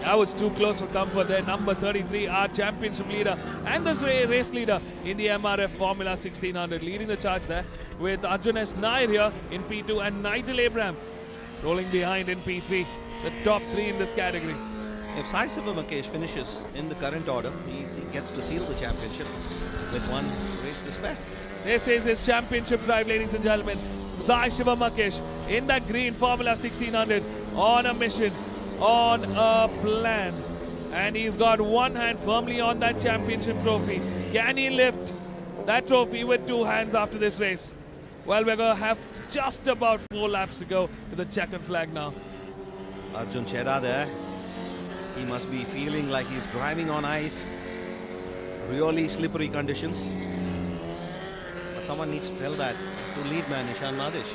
That was too close for comfort there. Number 33, our championship leader and this race leader in the MRF Formula 1600, leading the charge there with Arjun S. Nair here in P2 and Nigel Abraham rolling behind in P3, the top three in this category. If Sai Siva finishes in the current order, he gets to seal the championship with one race to spare. This is his championship drive, ladies and gentlemen. Sai Shiva Makesh in that green Formula 1600 on a mission, on a plan, and he's got one hand firmly on that championship trophy. Can he lift that trophy with two hands after this race? Well, we're going to have just about 4 laps to go to the checkered flag now. Arjun Chera there, he must be feeling like he's driving on ice, really slippery conditions, but someone needs to tell that to lead man Ishan Madesh.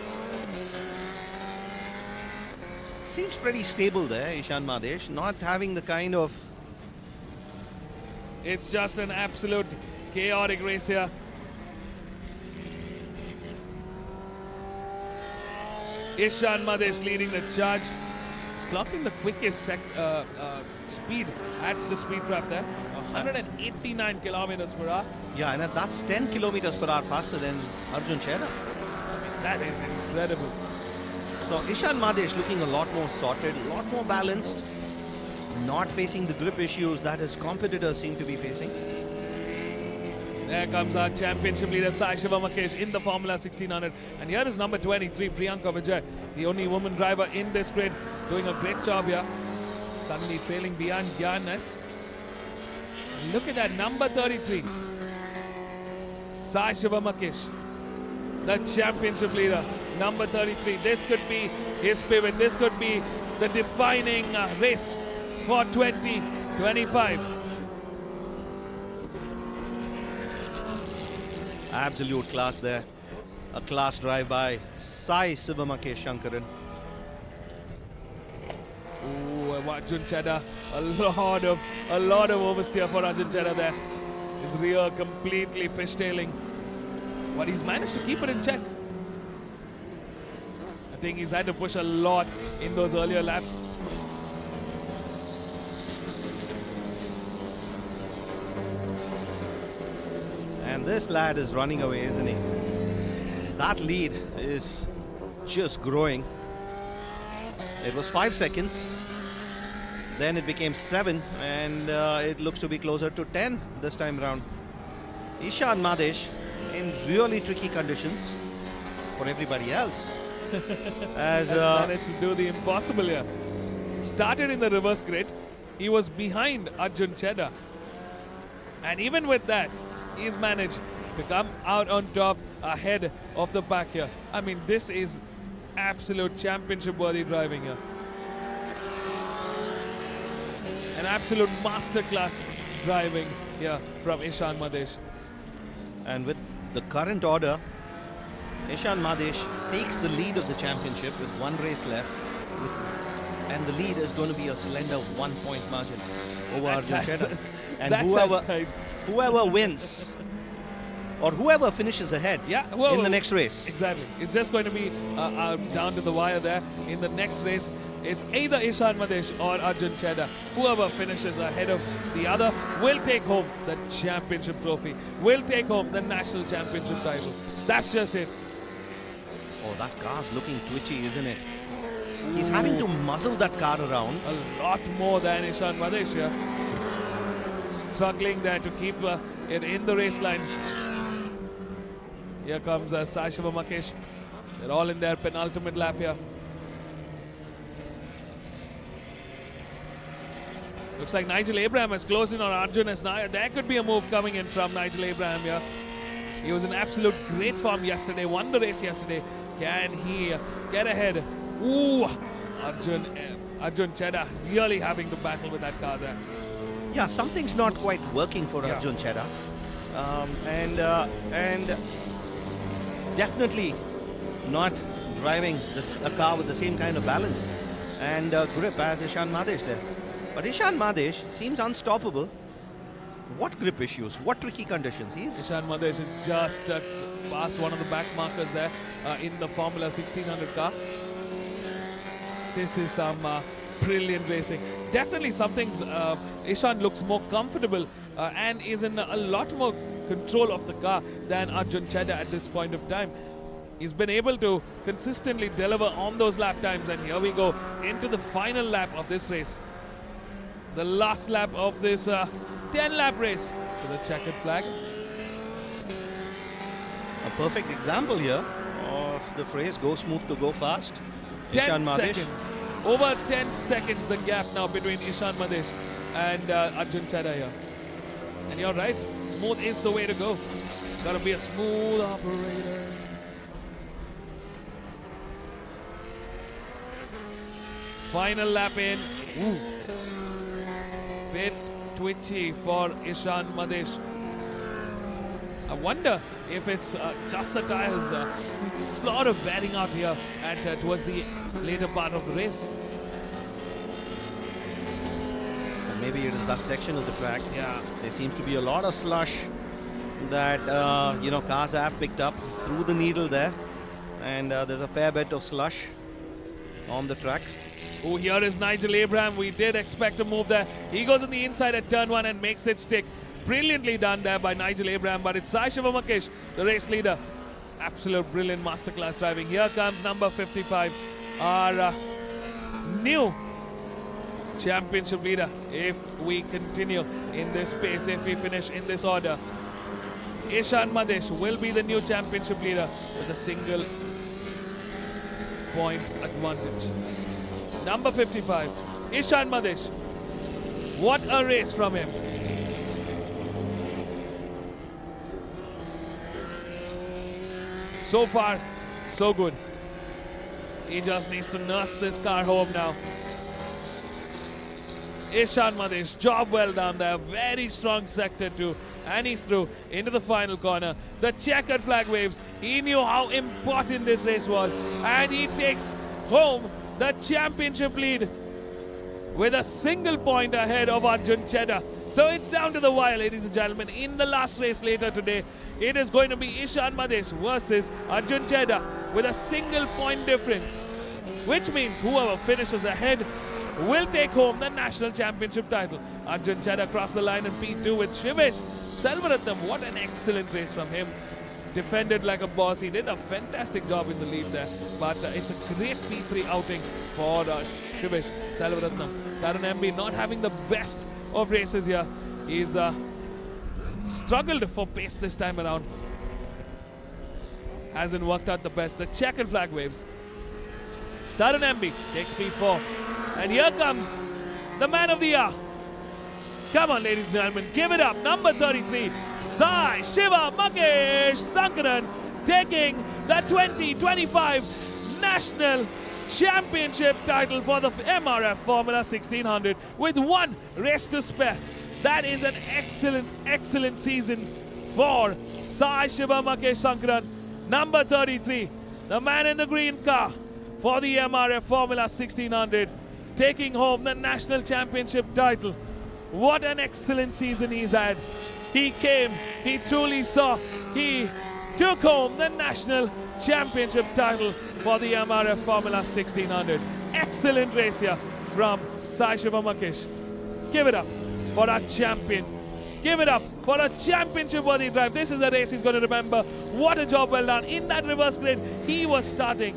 Seems pretty stable there, Ishan Madesh, not having the kind of... It's just an absolute chaotic race here. Ishan Madesh leading the charge. He's clocking the quickest speed at the speed trap there. 189 kilometers per hour. Yeah, and that's 10 kilometers per hour faster than Arjun Chera. That is incredible. So Ishan Madesh looking a lot more sorted, a lot more balanced, not facing the grip issues that his competitors seem to be facing. There comes our championship leader Sai Shiva Makesh in the Formula 1600. And here is number 23, Priyanka Vijay, the only woman driver in this grid, doing a great job here. Suddenly trailing behind Gyanes. Look at that, number 33, Sai Shiva Makesh, the championship leader. Number 33, this could be his pivot. This could be the defining race for 2025. Absolute class there. A class drive by Sai Sivamakesh Shankaran. Ooh, Arjun Chera, a lot of oversteer for Arjun Chera there. His rear completely fishtailing, but he's managed to keep it in check. I think he's had to push a lot in those earlier laps. And this lad is running away, isn't he? That lead is just growing. It was 5 seconds. Then it became 7, and it looks to be closer to 10 this time round. Ishan Madesh in really tricky conditions for everybody else. Has managed to do the impossible here. Started in the reverse grid. He was behind Arjun Chera. And even with that, he's managed to come out on top ahead of the pack here. I mean, this is absolute championship-worthy driving here. An absolute masterclass driving here from Ishan Madesh. And with the current order, Ishan Madesh takes the lead of the championship with 1 race left, and the lead is going to be a slender 1-point margin over Arjun Chera. And whoever wins, or whoever finishes ahead in the next race. Exactly. It's just going to be down to the wire there. In the next race, it's either Ishan Madesh or Arjun Chera. Whoever finishes ahead of the other will take home the championship trophy, will take home the national championship title. That's just it. Oh, that car's looking twitchy, isn't it? He's having to muzzle that car around. A lot more than Ishan Madesh here. Struggling there to keep it in the race line. Here comes Sai Shiva Makesh. They're all in their penultimate lap here. Looks like Nigel Abraham has closed in on Arjun S. Nair. There could be a move coming in from Nigel Abraham here. He was in absolute great form yesterday, won the race yesterday. Can he get ahead? Ooh, Arjun Chedda really having to battle with that car there. Yeah, something's not quite working for Arjun Chedda. And definitely not driving a car with the same kind of balance and grip as Ishan Madesh there. But Ishan Madesh seems unstoppable. What grip issues? What tricky conditions? Ishan Madesh is just past one of the back markers there in the Formula 1600 car. This is some brilliant racing. Definitely something's Ishan looks more comfortable and is in a lot more control of the car than Arjun Chedda at this point of time. He's been able to consistently deliver on those lap times, and here we go into the final lap of this race. The last lap of this 10-lap race to the checkered flag. A perfect example here of the phrase "go smooth to go fast." 10 Ishan Madesh. seconds. Over 10 seconds the gap now between Ishan Madesh and Arjun Chedda here. And you're right, smooth is the way to go. Gotta be a smooth operator. Final lap in. Ooh. Bit twitchy for Ishan Madesh. I wonder if it's just the tires. It's a lot of wearing out here at towards the later part of the race. And maybe it is that section of the track. Yeah. There seems to be a lot of slush that cars have picked up through the needle there, and there's a fair bit of slush on the track. Oh, here is Nigel Abraham. We did expect a move there. He goes on the inside at turn 1 and makes it stick. Brilliantly done there by Nigel Abraham, but it's Sai Shivamakesh, the race leader. Absolute brilliant masterclass driving. Here comes number 55, our new championship leader. If we continue in this pace, if we finish in this order, Ishan Madesh will be the new championship leader with a single point advantage. Number 55, Ishan Madesh. What a race from him. So far, so good. He just needs to nurse this car home now. Ishan Madesh, job well done there. Very strong sector 2. And he's through into the final corner. The checkered flag waves. He knew how important this race was. And he takes home the championship lead with a single point ahead of Arjun Chedda. So it's down to the wire, ladies and gentlemen. In the last race later today, it is going to be Ishan Madesh versus Arjun Chedda with a single point difference, which means whoever finishes ahead will take home the national championship title. Arjun Chedda crossed the line in P2 with Shivesh Selvaratnam. What an excellent race from him. Defended like a boss. He did a fantastic job in the lead there. But it's a great P3 outing for Shivesh Selvaratnam. Tarun MB not having the best of races here. He's struggled for pace this time around. Hasn't worked out the best. The checkered flag waves. Tarun MB takes P4. And here comes the man of the year. Come on, ladies and gentlemen, give it up. Number 33, Sai Shivamakesh Sankaran, taking the 2025 National Championship title for the MRF Formula 1600 with one race to spare. That is an excellent, excellent season for Sai Shivamakesh Sankaran. Number 33, the man in the green car for the MRF Formula 1600, taking home the National Championship title. What an excellent season he's had. He came, he truly saw, he took home the National Championship title for the MRF Formula 1600. Excellent race here from Sai Shivamakesh. Give it up for our champion. Give it up for a championship-worthy drive. This is a race he's going to remember. What a job well done. In that reverse grid, he was starting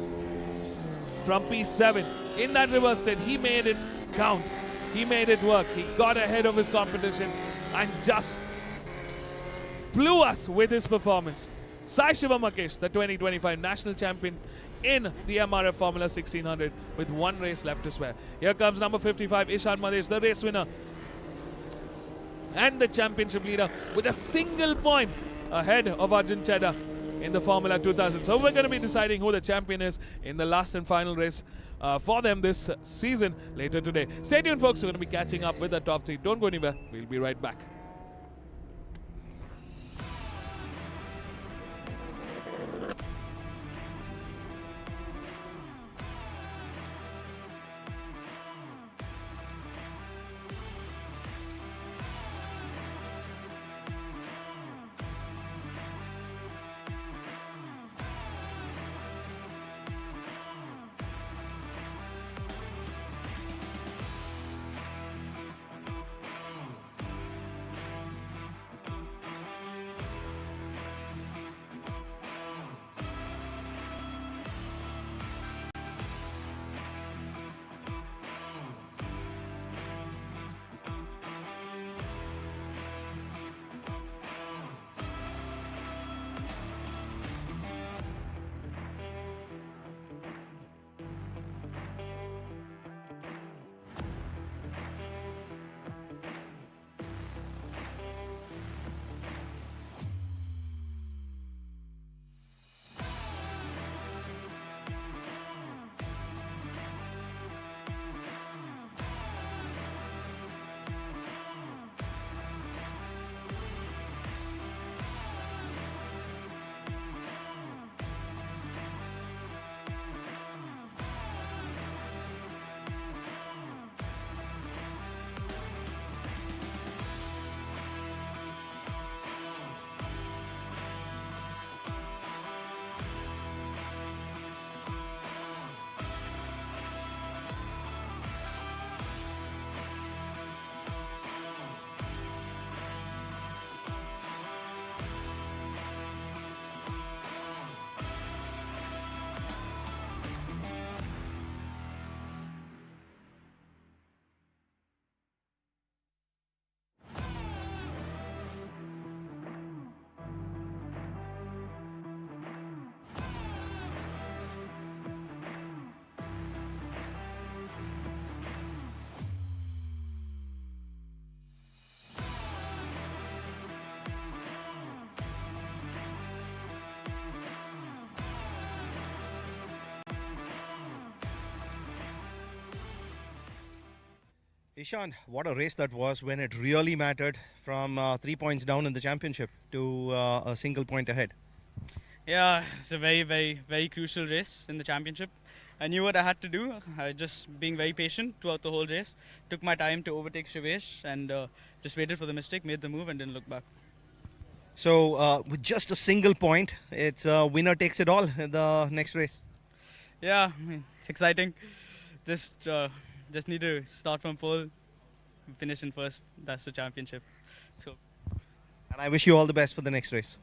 from P7. In that reverse grid, he made it count. He made it work. He got ahead of his competition and just blew us with his performance. Sai Shivamakesh, the 2025 national champion in the MRF Formula 1600 with one race left to spare. Here comes number 55, Ishan Madesh, the race winner and the championship leader with a single point ahead of Arjun Chedda. in the Formula 2000. So we're going to be deciding who the champion is in the last and final race for them this season later today. Stay tuned, folks. We're going to be catching up with the top three. Don't go anywhere. We'll be right back. Ishan, what a race that was when it really mattered, from 3 points down in the championship to a single point ahead. Yeah, it's a very, very crucial race in the championship. I knew what I had to do. I just being very patient throughout the whole race. Took my time to overtake Shivesh and just waited for the mistake, made the move and didn't look back. So with just a single point, it's winner takes it all in the next race. Yeah, I mean, it's exciting. Just need to start from pole, finish in first. That's the championship. So, and I wish you all the best for the next race.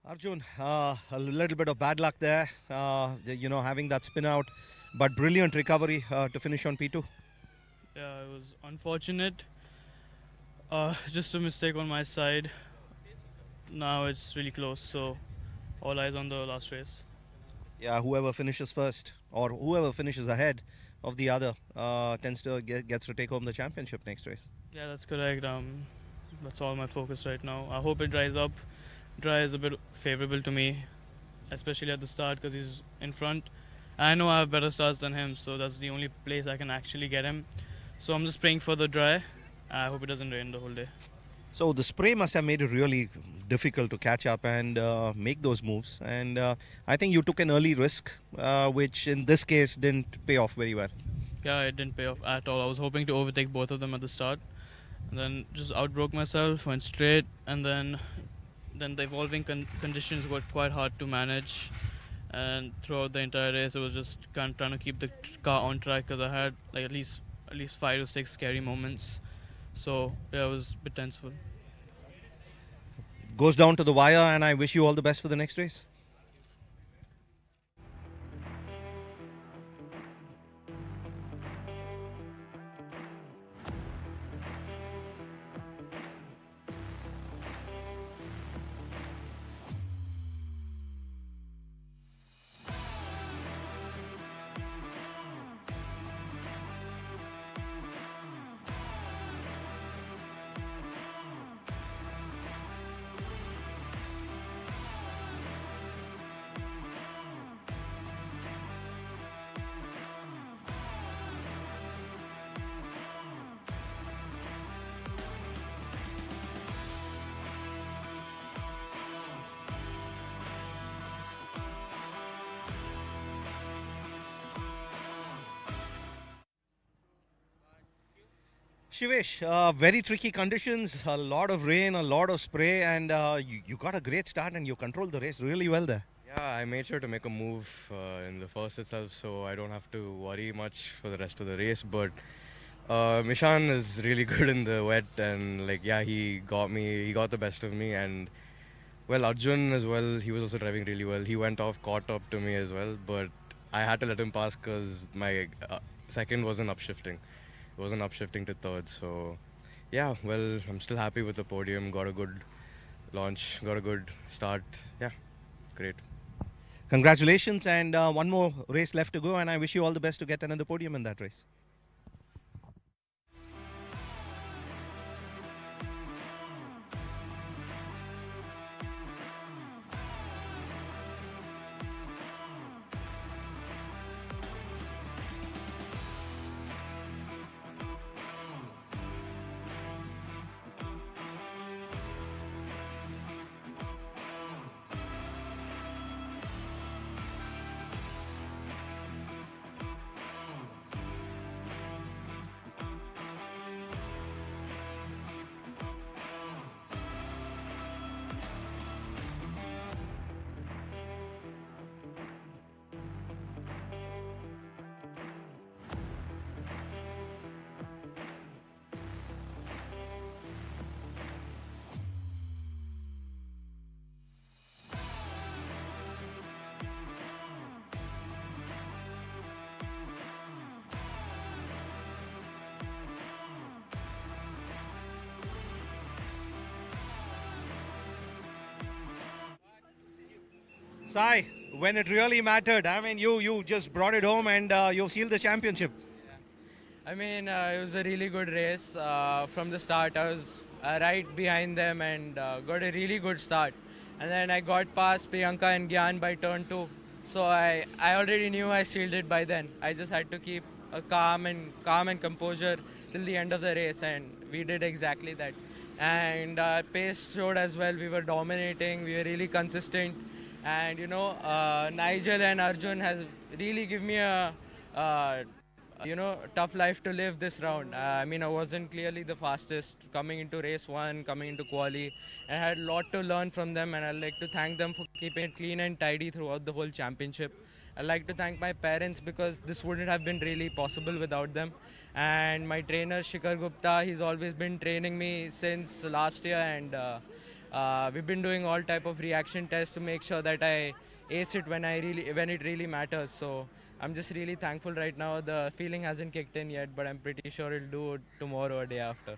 Arjun, a little bit of bad luck there, having that spin out, but brilliant recovery to finish on P2. yeah, it was unfortunate. Just a mistake on my side. Now it's really close, so all eyes on the last race. Yeah, whoever finishes first or whoever finishes ahead of the other gets to take home the championship next race. Yeah, that's correct. That's all my focus right now. I hope it dries up. Dry is a bit favorable to me, especially at the start because he's in front. I know I have better starts than him, so that's the only place I can actually get him. So I'm just praying for the dry. I hope it doesn't rain the whole day. So the spray must have made it really difficult to catch up and make those moves. And I think you took an early risk, which in this case didn't pay off very well. yeah, it didn't pay off at all. I was hoping to overtake both of them at the start, and then just outbroke myself, went straight, and then the evolving conditions were quite hard to manage. And throughout the entire race, I was just kind of trying to keep the car on track because I had like at least 5 or 6 scary moments. So yeah, it was a bit tenseful. Goes down to the wire, and I wish you all the best for the next race. Shivesh, very tricky conditions, a lot of rain, a lot of spray, and you got a great start and you controlled the race really well there. Yeah, I made sure to make a move in the first itself, so I don't have to worry much for the rest of the race. But Mishan is really good in the wet, and like yeah, he got the best of me, and well, Arjun as well. He was also driving really well. He went off, caught up to me as well, but I had to let him pass because my second wasn't upshifting. It wasn't upshifting to third, so yeah. Well, I'm still happy with the podium. Got a good launch, got a good start. Yeah, great. Congratulations, and one more race left to go, and I wish you all the best to get another podium in that race. Sai, when it really mattered, I mean, you just brought it home and you sealed the championship. I mean, it was a really good race. From the start, I was right behind them and got a really good start. And then I got past Priyanka and Gyan by turn 2. So I already knew I sealed it by then. I just had to keep a calm and composure till the end of the race, and we did exactly that. And pace showed as well. We were dominating. We were really consistent. And you know, Nigel and Arjun has really given me a tough life to live this round. I mean, I wasn't clearly the fastest coming into race 1, coming into quali. I had a lot to learn from them, and I'd like to thank them for keeping it clean and tidy throughout the whole championship. I'd like to thank my parents because this wouldn't have been really possible without them. And my trainer, Checkered Gupta, he's always been training me since last year, and we've been doing all type of reaction tests to make sure that I ace it when it really matters. So I'm just really thankful right now. The feeling hasn't kicked in yet, but I'm pretty sure it'll do tomorrow or day after.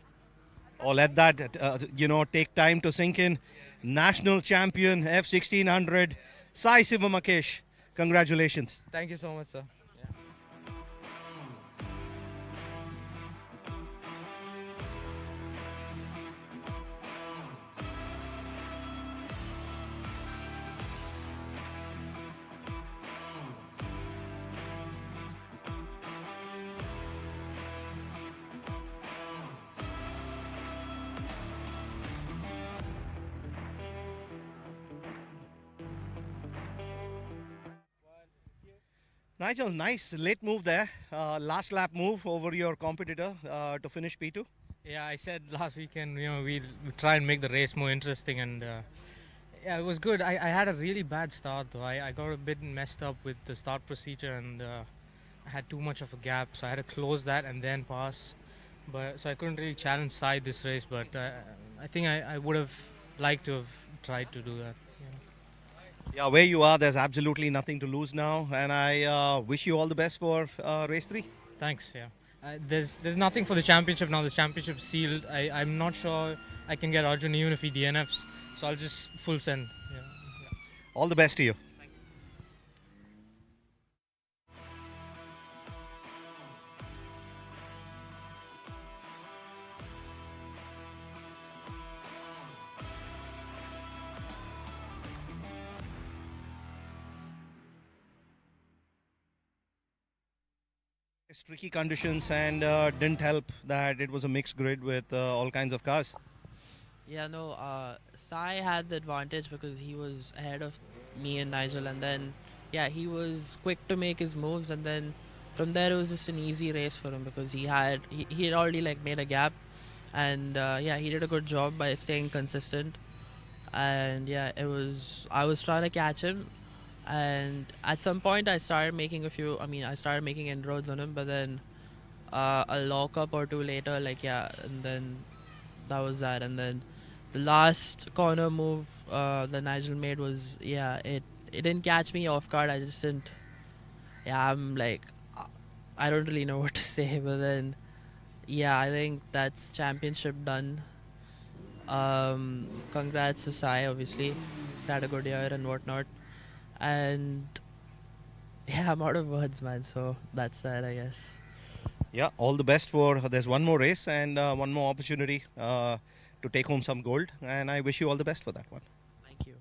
Or let that take time to sink in. National champion F1600 Sai Sivamakesh. Congratulations. Thank you so much, sir. Nigel, nice late move there. Last lap move over your competitor to finish P2. Yeah, I said last weekend, we'll try and make the race more interesting, and yeah, it was good. I had a really bad start though. I got a bit messed up with the start procedure, and I had too much of a gap, so I had to close that and then pass. But so I couldn't really challenge Sai this race, but I think I would have liked to have tried to do that. Yeah, where you are, there's absolutely nothing to lose now, and I wish you all the best for race 3. Thanks. Yeah. There's nothing for the championship now. This championship sealed. I'm not sure I can get Arjun even if he DNFs. So I'll just full send. Yeah. All the best to you. It's tricky conditions and didn't help that it was a mixed grid with all kinds of cars. Yeah, no, Sai had the advantage because he was ahead of me and Nigel, and then, yeah, he was quick to make his moves, and then from there it was just an easy race for him because he had already like made a gap, and yeah, he did a good job by staying consistent, and yeah, I was trying to catch him, and at some point I started making inroads on him, but then a lockup or two later, like, yeah, and then that was that, and then the last corner move that Nigel made was, yeah, it didn't catch me off guard. I just didn't, yeah, I'm like, I don't really know what to say, but then, yeah, I think that's championship done. Congrats to Sai, obviously. He's had a good year and whatnot, and yeah, I'm out of words, man, so that's that, I guess. Yeah, all the best there's one more race and one more opportunity to take home some gold, and I wish you all the best for that one. Thank you.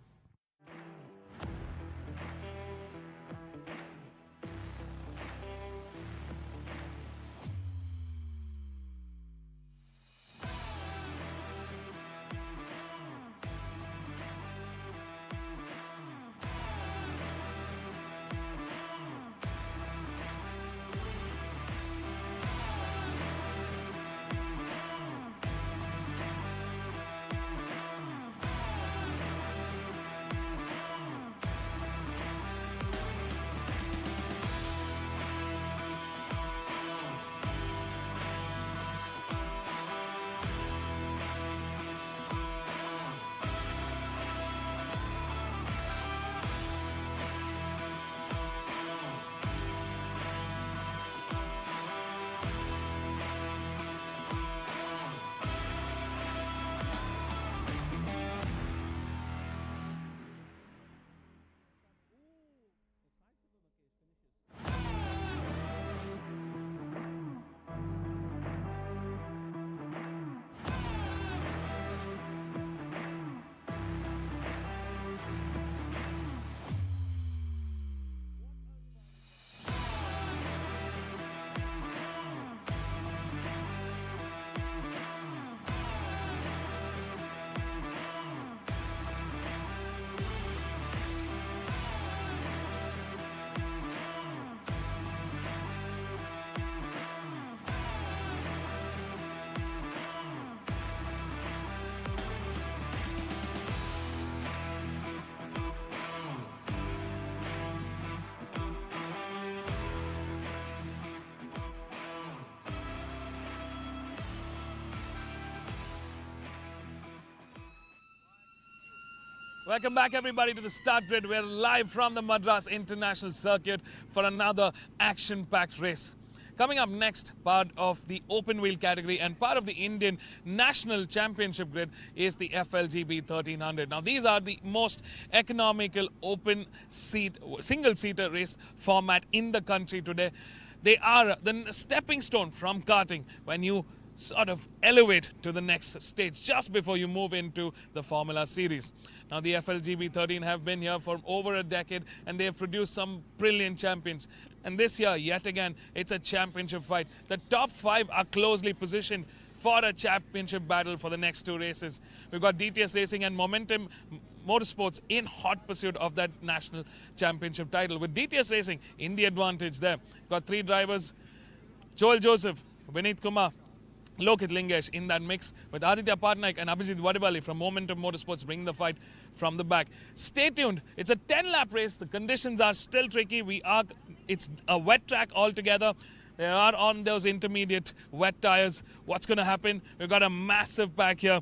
Welcome back, everybody, to the start grid. We're live from the Madras International Circuit for another action-packed race. Coming up next, part of the open wheel category and part of the Indian National Championship grid is the FLGB 1300. Now, these are the most economical open seat, single-seater race format in the country today. They are the stepping stone from karting when you sort of elevate to the next stage just before you move into the Formula Series. Now, the FLGB 13 have been here for over a decade, and they have produced some brilliant champions. And this year, yet again, it's a championship fight. The top 5 are closely positioned for a championship battle for the next 2 races. We've got DTS Racing and Momentum Motorsports in hot pursuit of that national championship title. With DTS Racing in the advantage there. Got 3 drivers, Joel Joseph, Vineet Kumar, Lokit Lingesh in that mix, with Aditya Patnaik and Abhijit Vadivali from Momentum Motorsports bringing the fight from the back. Stay tuned. It's a 10-lap race. The conditions are still tricky. It's a wet track altogether. They are on those intermediate wet tires. What's going to happen? We've got a massive pack here.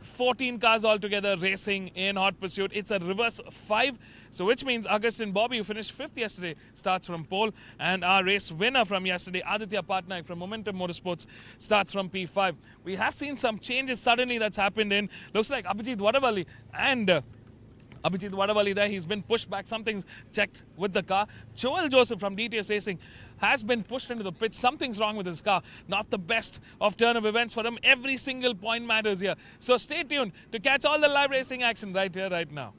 14 cars altogether racing in hot pursuit. It's a reverse 5, so which means Augustin Bobby, who finished 5th yesterday, starts from pole, and our race winner from yesterday, Aditya Patnaik from Momentum Motorsports, starts from P5. We have seen some changes suddenly that's happened in, looks like Abhijit Vadavali and Abhijit Vadavali there, he's been pushed back. Something's checked with the car. Joel Joseph from DTS Racing has been pushed into the pit. Something's wrong with his car. Not the best of turn of events for him. Every single point matters here. So stay tuned to catch all the live racing action right here, right now.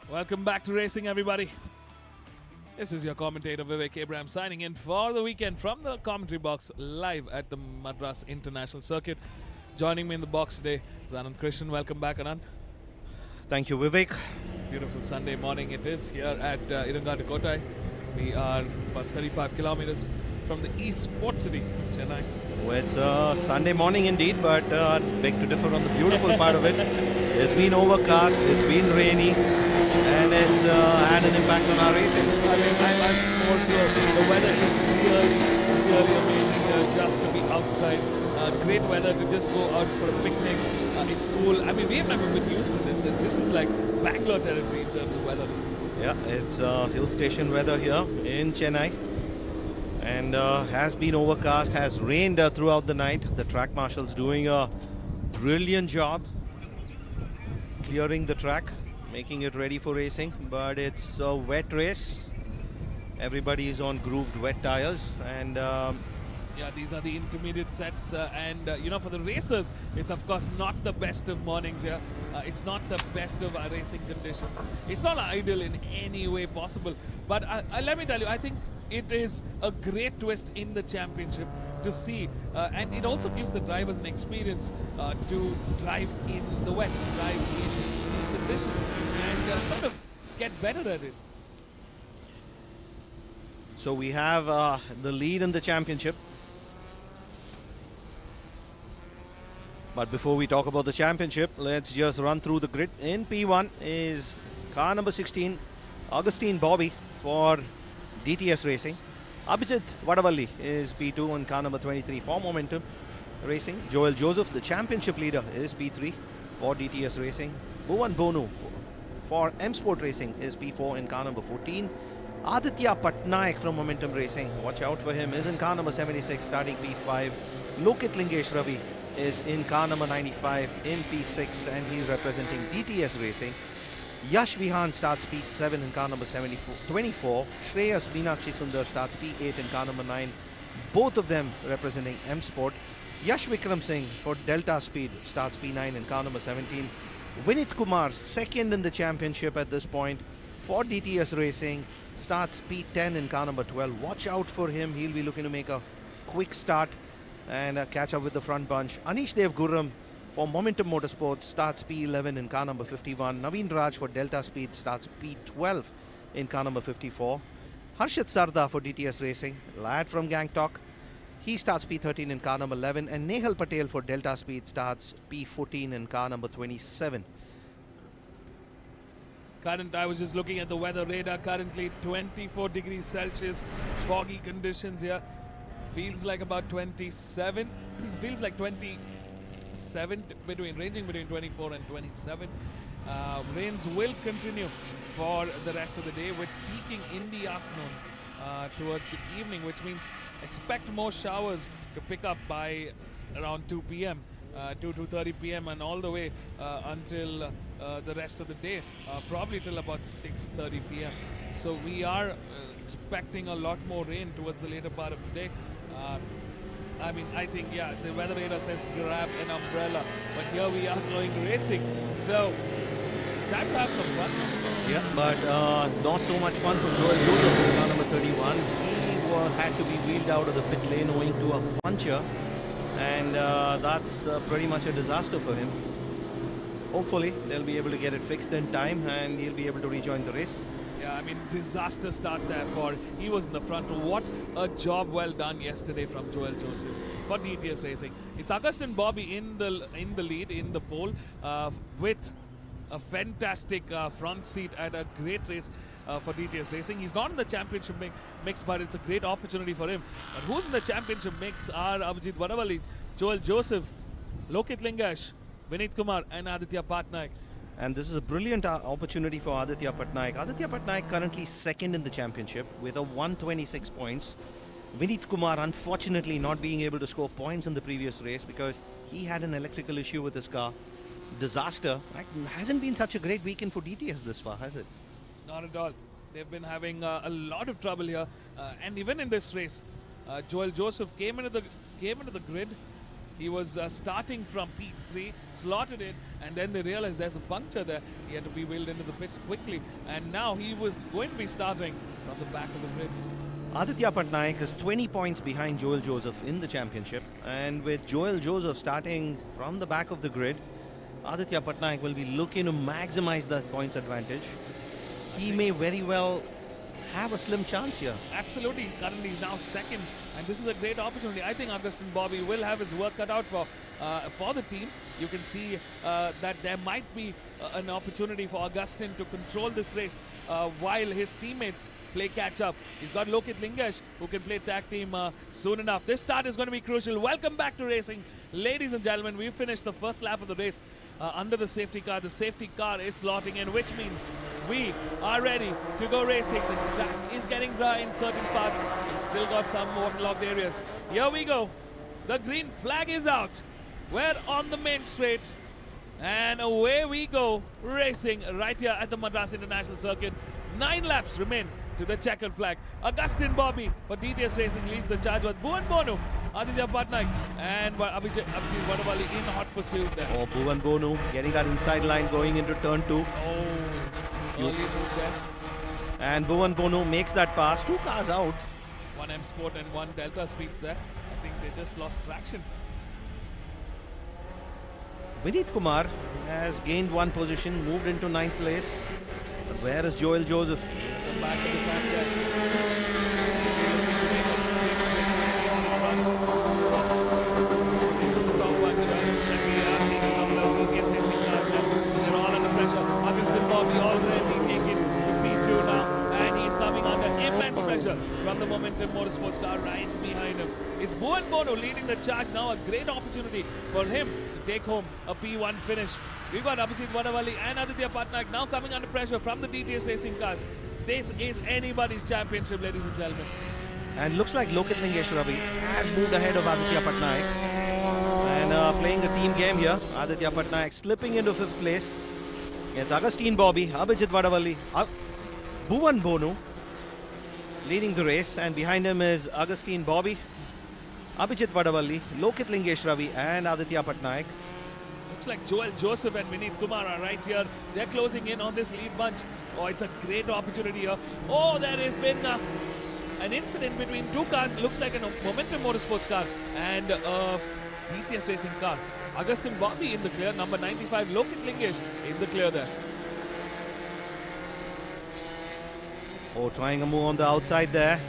Welcome back to racing, everybody. This is your commentator Vivek Abraham signing in for the weekend from the commentary box live at the Madras International Circuit. Joining me in the box today is Anand Krishnan. Welcome back, Anand. Thank you, Vivek. Beautiful Sunday morning it is here at Irangatukottai. We are about 35 kilometers from the East Port City, Chennai. Well, it's a Sunday morning indeed, but beg to differ on the beautiful part of it. It's been overcast, it's been rainy, and it's had an impact on our racing. I mean, I'm more so, the weather is really amazing here just to be outside. Great weather to just go out for a picnic. It's cool. I mean, we've never been used to this. This is like Bangalore territory in terms of weather. Yeah, it's hill station weather here in Chennai. And has been overcast, has rained throughout the night. The track marshals doing a brilliant job clearing the track, making it ready for racing. But it's a wet race. Everybody is on grooved wet tires, and yeah, these are the intermediate sets, and you know, for the racers, it's of course not the best of mornings here. It's not the best of racing conditions. It's not ideal in any way possible. But let me tell you, I think it is a great twist in the championship to see, and it also gives the drivers an experience to drive in the wet, drive in these conditions, and sort of get better at it. so we have the lead in the championship. But before we talk about the championship, let's just run through the grid. In P1 is car number 16, Augustine Bobby for DTS Racing. Abhijit Vadavalli is P2 on car number 23 for Momentum Racing. Joel Joseph, the championship leader, is P3 for DTS Racing. Bhuvan Bonu for M Sport Racing is P4 in car number 14. Aditya Patnaik from Momentum Racing, watch out for him, is in car number 76 starting P5. Lokit Lingesh Ravi is in car number 95 in P6, and he's representing DTS Racing. Yash Vihan starts P7 in car number 24. Shreyas Meenakshi Sundar starts P8 in car number 9. Both of them representing M Sport. Yash Vikram Singh for Delta Speed starts P9 in car number 17. Vinit Kumar, second in the championship at this point for DTS Racing, starts P10 in car number 12. Watch out for him. He'll be looking to make a quick start and catch up with the front bunch. Anish Dev Gurram for Momentum Motorsports starts P11 in car number 51. Naveen Raj for Delta Speed starts P12 in car number 54. Harshit Sarda for DTS Racing, lad from Gangtok, he starts P13 in car number 11. And Nehal Patel for Delta Speed starts P14 in car number 27. I was just looking at the weather radar. Currently 24 degrees Celsius, foggy conditions here. Feels like about 27. Feels like 27, ranging between 24 and 27. Rains will continue for the rest of the day, with peaking in the afternoon towards the evening, which means expect more showers to pick up by around 2 p.m. 2:30 p.m. and all the way until the rest of the day, probably till about 6:30 p.m. So we are expecting a lot more rain towards the later part of the day. I mean, I think, yeah, the weather radar says grab an umbrella, but here we are going racing, so time to have some fun. Yeah, but not so much fun for Joel Joseph in car number 31. He had to be wheeled out of the pit lane owing to a puncture, and that's pretty much a disaster for him. Hopefully they'll be able to get it fixed in time and he'll be able to rejoin the race. Yeah, I mean, disaster start there for, he was in the front. What a job well done yesterday from Joel Joseph for DTS Racing. It's Augustine Bobby in the lead, in the pole, with a fantastic front seat at a great race for DTS Racing. He's not in the championship mix, but it's a great opportunity for him. But who's in the championship mix are Abhijit Vadavalli, Joel Joseph, Lokit Lingesh, Vinit Kumar and Aditya Patnaik. And this is a brilliant opportunity for Aditya Patnaik. Aditya Patnaik currently second in the championship with a 126 points. Vinit Kumar unfortunately not being able to score points in the previous race because he had an electrical issue with his car. Disaster. Hasn't been such a great weekend for DTS this far, has it? Not at all. They've been having a lot of trouble here. And even in this race, Joel Joseph came into the grid. He was starting from P3, slotted in, and then they realized there's a puncture there. He had to be wheeled into the pits quickly, and now he was going to be starting from the back of the grid. Aditya Patnaik is 20 points behind Joel Joseph in the championship, and with Joel Joseph starting from the back of the grid, Aditya Patnaik will be looking to maximize that points advantage. He may very well have a slim chance here. Absolutely, he's currently now second, and this is a great opportunity. I think Augustin Bobby will have his work cut out for the team. You can see that there might be an opportunity for Augustin to control this race while his teammates play catch up. He's got Lokit Lingesh who can play tag team soon enough. This start is going to be crucial. Welcome back to racing, ladies and gentlemen. We finished the first lap of the race under the safety car. The safety car is slotting in, which means we are ready to go racing. The track is getting dry in certain parts. We've still got some waterlogged areas. Here we go. The green flag is out. We're on the main straight, and away we go racing right here at the Madras International Circuit. 9 laps remain to the checkered flag. Augustin Bobby for DTS Racing leads the charge with Bhuvan Bonu, Aditya Patnaik, and Abhijit Vadavali in hot pursuit there. Oh, Bhuvan Bonu getting that inside line going into turn 2. Early move there. And Bhuvan Bonu makes that pass. 2 cars out. 1 M Sport and 1 Delta Speeds there. I think they just lost traction. Vineet Kumar has gained 1 position, moved into 9th place. But where is Joel Joseph? The back of the pack there. This is the top bunch. Looks like we are seeing a couple of DTS Racing cars now. They're all under pressure. Augustin Bobby already taken to P2 now, and he's coming under immense pressure from the Momentum Motorsports car right behind him. It's Bhuvan Bonu leading the charge now. A great opportunity for him to take home a P1 finish. We've got Abhijit Vadavali and Aditya Patnaik now coming under pressure from the DTS Racing cars. This is anybody's championship, ladies and gentlemen. And looks like Lokit Lingesh Ravi has moved ahead of Aditya Patnaik. And playing the team game here. Aditya Patnaik slipping into 5th place. It's Augustine Bobby, Abhijit Vadavali, Bhuvan Bonu leading the race. And behind him is Augustine Bobby, Abhijit Vadavali, Lokit Lingesh Ravi, and Aditya Patnaik. Looks like Joel Joseph and Vineet Kumar are right here. They're closing in on this lead bunch. Oh, it's a great opportunity here. Oh, there has been an incident between 2 cars. Looks like a Momentum Motorsports car and a DTS Racing car. Augustin Bobby in the clear. Number 95, Lokit Lingesh in the clear there. Oh, trying a move on the outside there.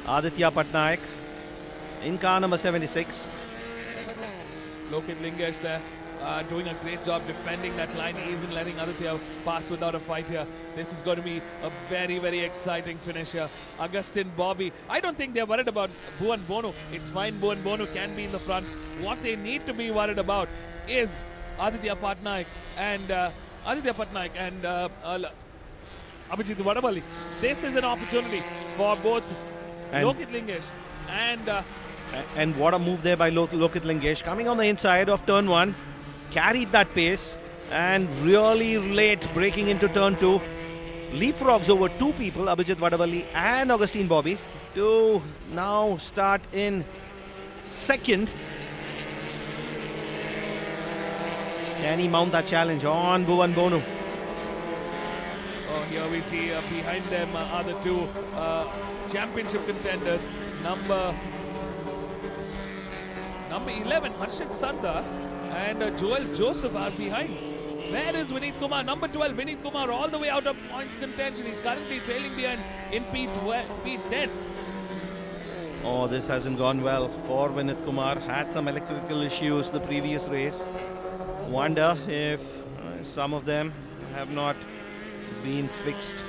Aditya Patnaik in car number 76. Lokit Lingesh there. Doing a great job defending that line. He isn't letting Aditya pass without a fight here. This is going to be a very, very exciting finish here. Augustin Bobby, I don't think they're worried about Bhuvan Bonu. It's fine, Bhuvan Bonu can be in the front. What they need to be worried about is Aditya Patnaik and Abhijit Vadavali. This is an opportunity for both Lokit Lingesh and what a move there by Lokit Lingesh, coming on the inside of turn 1. Carried that pace and really late breaking into turn 2. Leapfrogs over 2 people, Abhijit Vadavali and Augustine Bobby, to now start in 2nd. Can he mount that challenge on Bhuvan Bonu? Oh, here we see behind them are the 2 championship contenders. Number 11, Harshit Sanda, and Joel Joseph are behind. Where is Vineet Kumar? Number 12, Vineet Kumar, all the way out of points contention. He's currently trailing behind in P10. Oh, this hasn't gone well for Vineet Kumar. Had some electrical issues the previous race. Wonder if some of them have not been fixed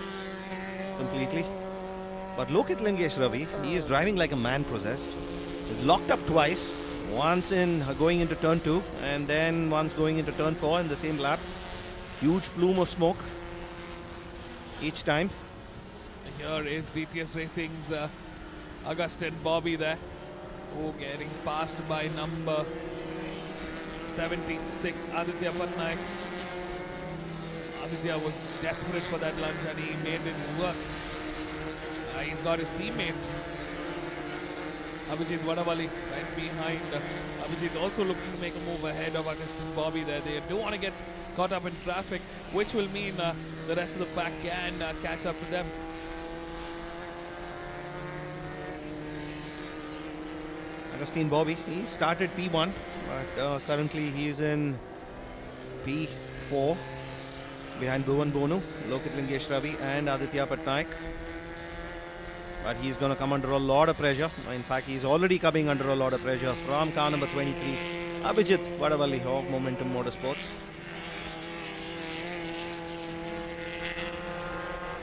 completely. But Lokit Lingesh Ravi, he is driving like a man possessed. He's locked up twice. Once in going into turn 2 and then once going into turn 4 in the same lap. Huge plume of smoke each time. Here is DTS Racing's Augustin Bobby there. Oh, getting passed by number 76, Aditya Patnaik. Aditya was desperate for that lunge and he made it work. He's got his teammate Abhijit Vadavali right behind. Abhijit also looking to make a move ahead of Augustin Bobby there. They don't want to get caught up in traffic, which will mean the rest of the pack can catch up to them. Augustine Bobby. He started P1, but currently he is in P4 behind Bhuvan Bonu, Lokit Lingesh Ravi and Aditya Patnaik. But he's going to come under a lot of pressure. In fact, he's already coming under a lot of pressure from car number 23, Abhijit Vadavalli of Momentum Motorsports.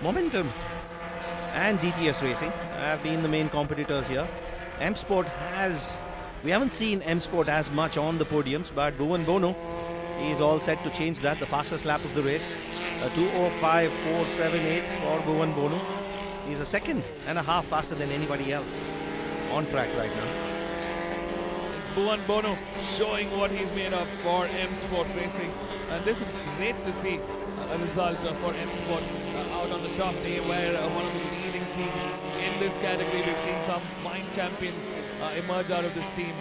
Momentum and DTS Racing have been the main competitors here. M Sport we haven't seen M Sport as much on the podiums, but Bhuvan Bonu is all set to change that. The fastest lap of the race, 2:05.478 for Bhuvan Bonu. He's a second and a half faster than anybody else on track right now. It's Bhuvan Bonu showing what he's made of for M Sport Racing, and this is great to see a result for M Sport out on the top. They were one of the leading teams in this category. We've seen some fine champions emerge out of this team,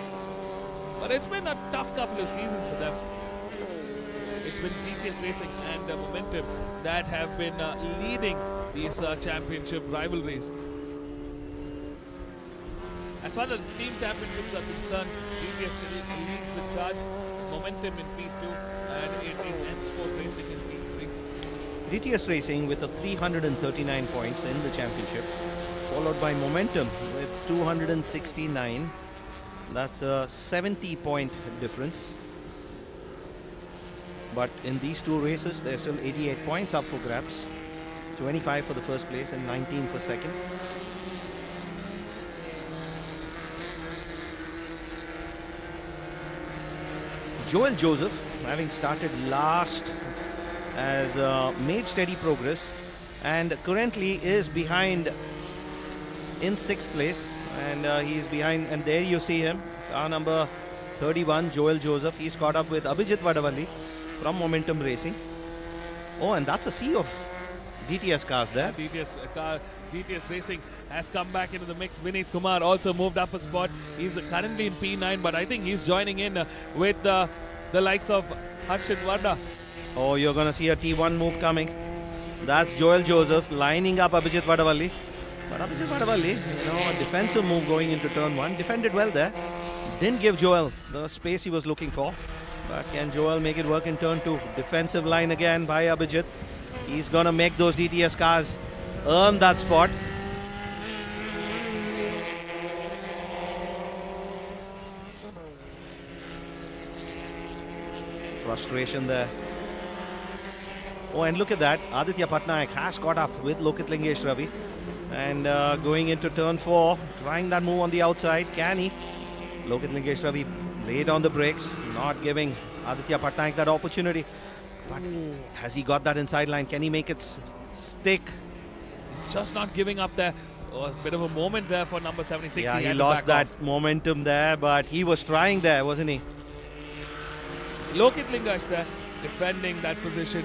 but it's been a tough couple of seasons for them. It's been DTS Racing and Momentum that have been leading these championship rivalries. As far as team championships are concerned, DTS leads the charge, Momentum in P2, and it is M Sport Racing in P3. DTS Racing with 339 points in the championship, followed by Momentum with 269. That's a 70-point difference. But in these two races, there's still 88 points up for grabs. 25 for the first place and 19 for second. Joel Joseph, having started last, has made steady progress and currently is behind in 6th place, and he is behind, and there you see him, car number 31, Joel Joseph. He's caught up with Abhijit Vadavalli from Momentum Racing. Oh, and that's a sea of DTS cars there. DTS Racing has come back into the mix. Vineet Kumar also moved up a spot. He's currently in P9, but I think he's joining in with the likes of Harshit Varda. Oh, you're going to see a T1 move coming. That's Joel Joseph lining up Abhijit Vadavalli. But Abhijit Vadavalli, a defensive move going into turn 1. Defended well there. Didn't give Joel the space he was looking for. But can Joel make it work in turn 2? Defensive line again by Abhijit. He's going to make those DTS cars earn that spot. Frustration there. Oh, and look at that. Aditya Patnaik has caught up with Lokit Lingesh Ravi. And going into turn 4, trying that move on the outside. Can he? Lokit Lingesh Ravi laid on the brakes, not giving Aditya Patnaik that opportunity. But has he got that inside line? Can he make it stick? He's just not giving up there. Oh, a bit of a moment there for number 76. Yeah, he lost that momentum there, but he was trying there, wasn't he? Lokit Lingesh there, defending that position.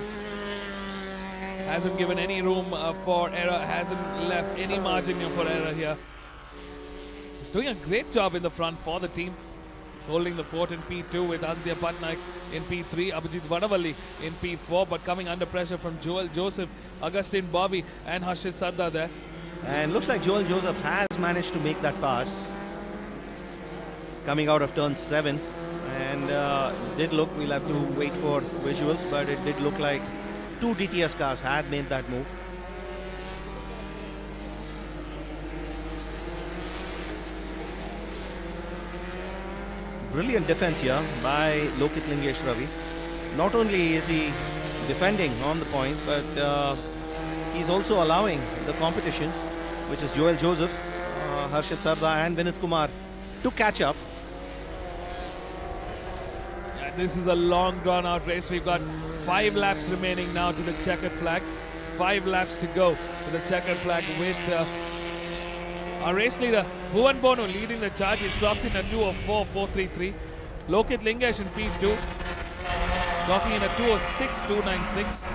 Hasn't given any room for error, hasn't left any margin for error here. He's doing a great job in the front for the team. He's holding the fort in P2 with Aditya Patnaik in P3, Abhijit Vadavalli in P4, but coming under pressure from Joel Joseph, Augustine Bobby and Harshit Sarda there. And looks like Joel Joseph has managed to make that pass coming out of turn 7. And did look, we'll have to wait for visuals, but it did look like 2 DTS cars had made that move. Brilliant defense here by Lokit Lingesh Ravi. Not only is he defending on the points, but he's also allowing the competition, which is Joel Joseph, Harshit Sarda and Vineet Kumar, to catch up. This is a long drawn out race. We've got 5 laps remaining now to the checkered flag. 5 laps to go to the checkered flag with our race leader Bhuvan Bonu leading the charge. He's clocked in a 2:04.433. Lokit Lingesh in P2 clocking in a 2:06.296.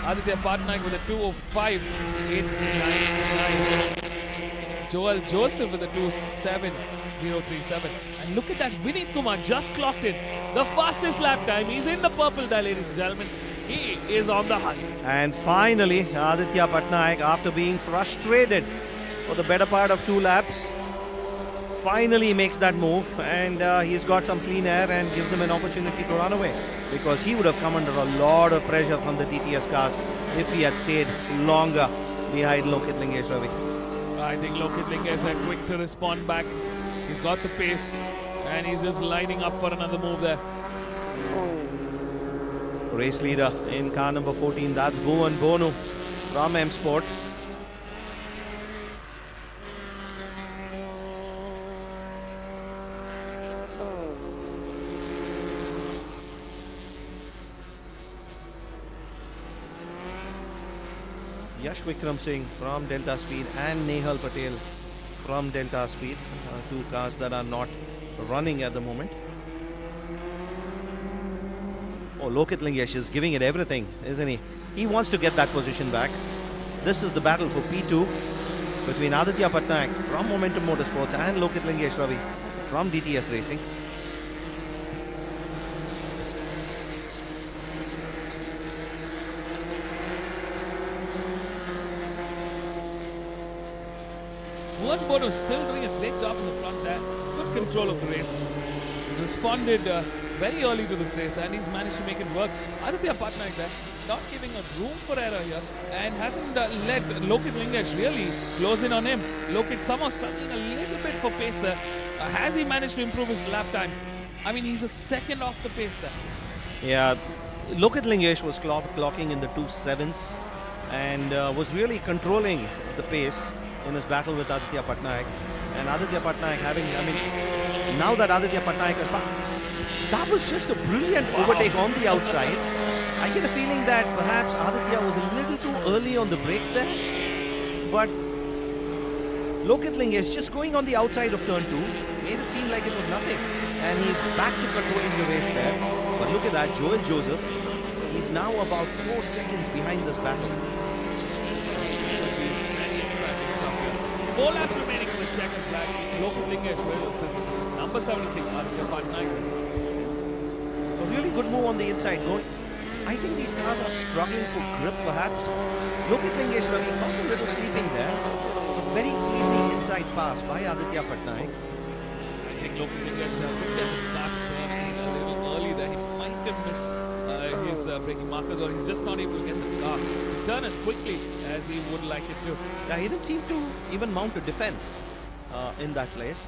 Aditya Patnaik with a 2:05.899. Joel Joseph with a 2:07.037. And look at that, Vineet Kumar just clocked in the fastest lap time. He's in the purple there, ladies and gentlemen. He is on the hunt. And finally, Aditya Patnaik, after being frustrated for the better part of 2 laps, finally makes that move, and he's got some clean air and gives him an opportunity to run away, because he would have come under a lot of pressure from the DTS cars if he had stayed longer behind Lokit Lingesh Ravi. I think Lokit Lingesh is quick to respond back. He's got the pace and he's just lining up for another move there. Race leader in car number 14, that's Bhuvan Bonu from M Sport. Yash Vikram Singh from Delta Speed and Nehal Patel from Delta Speed, two cars that are not running at the moment. Oh, Lokit Lingesh is giving it everything, isn't he? He wants to get that position back. This is the battle for P2 between Aditya Patnaik from Momentum Motorsports and Lokit Lingesh Ravi from DTS Racing. Bhuvan Bonu still doing a great job in the front there. Good control of the race. He's responded very early to this race and he's managed to make it work. Aditya Patnaik there, not giving a room for error here, and hasn't let Lokit Lingesh really close in on him. Lokit somehow struggling a little bit for pace there. Has he managed to improve his lap time? I mean, he's a second off the pace there. Yeah, Lokit Lingesh was clocking in the 2.7s and was really controlling the pace in his battle with Aditya Patnaik. And Aditya Patnaik having, now that Aditya Patnaik has, that was just a brilliant overtake on the outside. I get a feeling that perhaps Aditya was a little too early on the brakes there, but Lokit Lingesh just going on the outside of turn 2 made it seem like it was nothing, and he's back to controlling the race there. But look at that, Joel Joseph, he's now about 4 seconds behind this battle. It's going to be very exciting stuff here. 4 laps remaining in the checkered flag. It's Lokit Lingesh versus number 76, Aditya Patnaik. A really good move on the inside. I think these cars are struggling for grip perhaps. Lokit Lingesh Ravi got a little sleeping there. A very easy inside pass by Aditya Patnaik. I think Lokit Lingesh looked at the back turn a little early there. He might have missed his braking markers, or he's just not able to get the car to turn as quickly as he would like it to. Yeah, he didn't seem to even mount a defense in that place.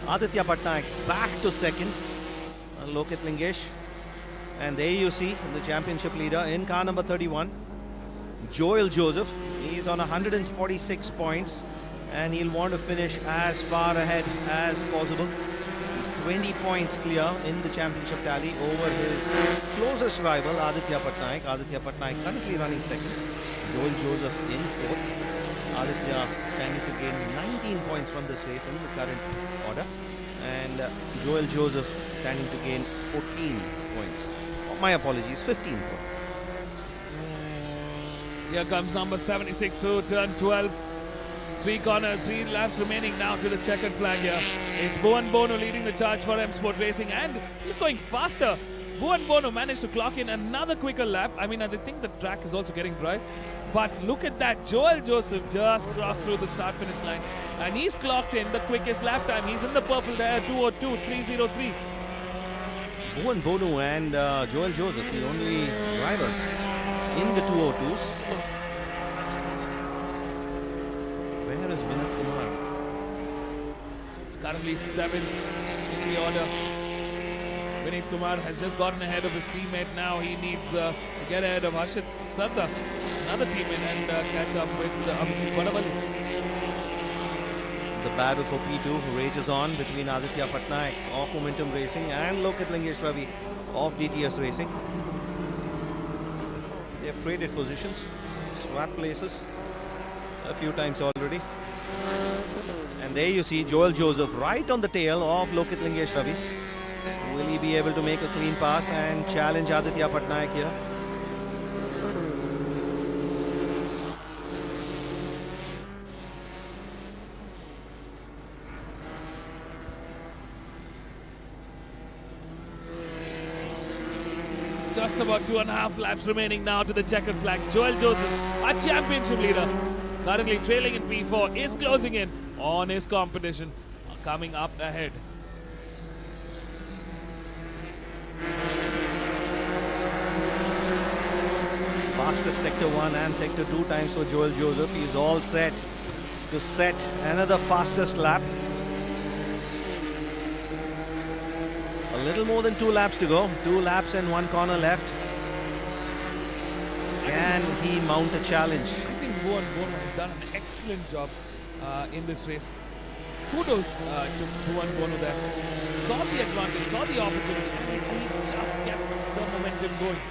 Aditya Patnaik back to second. Lokit Lingesh. And there you see the championship leader in car number 31, Joel Joseph. He's on 146 points and he'll want to finish as far ahead as possible. He's 20 points clear in the championship tally over his closest rival, Aditya Patnaik. Aditya Patnaik currently running second. Joel Joseph in fourth. Aditya standing to gain 19 points from this race in the current order. And Joel Joseph standing to gain 14 points. Oh, my apologies, 15 points. Here comes number 76 through turn 12. 3 corners, 3 laps remaining now to the checkered flag here. It's Bhuvan Bonu leading the charge for M Sport Racing, and he's going faster. Bhuvan Bonu managed to clock in another quicker lap. I mean, I think the track is also getting dry. But look at that, Joel Joseph just crossed through the start-finish line. And he's clocked in the quickest lap time. He's in the purple there, 2:02.303. Bhuvan Bonu and Joel Joseph, the only drivers in the 202s. Where is Vinit Kumar? He's currently 7th in the order. Vinit Kumar has just gotten ahead of his teammate now. He needs to get ahead of Harshit Sarda, another teammate, and catch up with Abhijit Vadavalli. The battle for P2 rages on between Aditya Patnaik of Momentum Racing and Lokit Lingesh Ravi of DTS Racing. They have traded positions, swapped places a few times already. And there you see Joel Joseph right on the tail of Lokit Lingesh Ravi. Will he be able to make a clean pass and challenge Aditya Patnaik here? Just about 2.5 laps remaining now to the checkered flag. Joel Joseph, our championship leader, currently trailing in P4, is closing in. on his competition coming up ahead. Fastest Sector 1 and Sector 2 times for Joel Joseph. He's all set to set another fastest lap. A little more than 2 laps to go. 2 laps and 1 corner left. Can he mount a challenge? I think Bhuvan Bono has done an excellent job in this race. Kudos to Bhuvan Bono there. Saw the advantage, saw the opportunity, and he just kept the momentum going.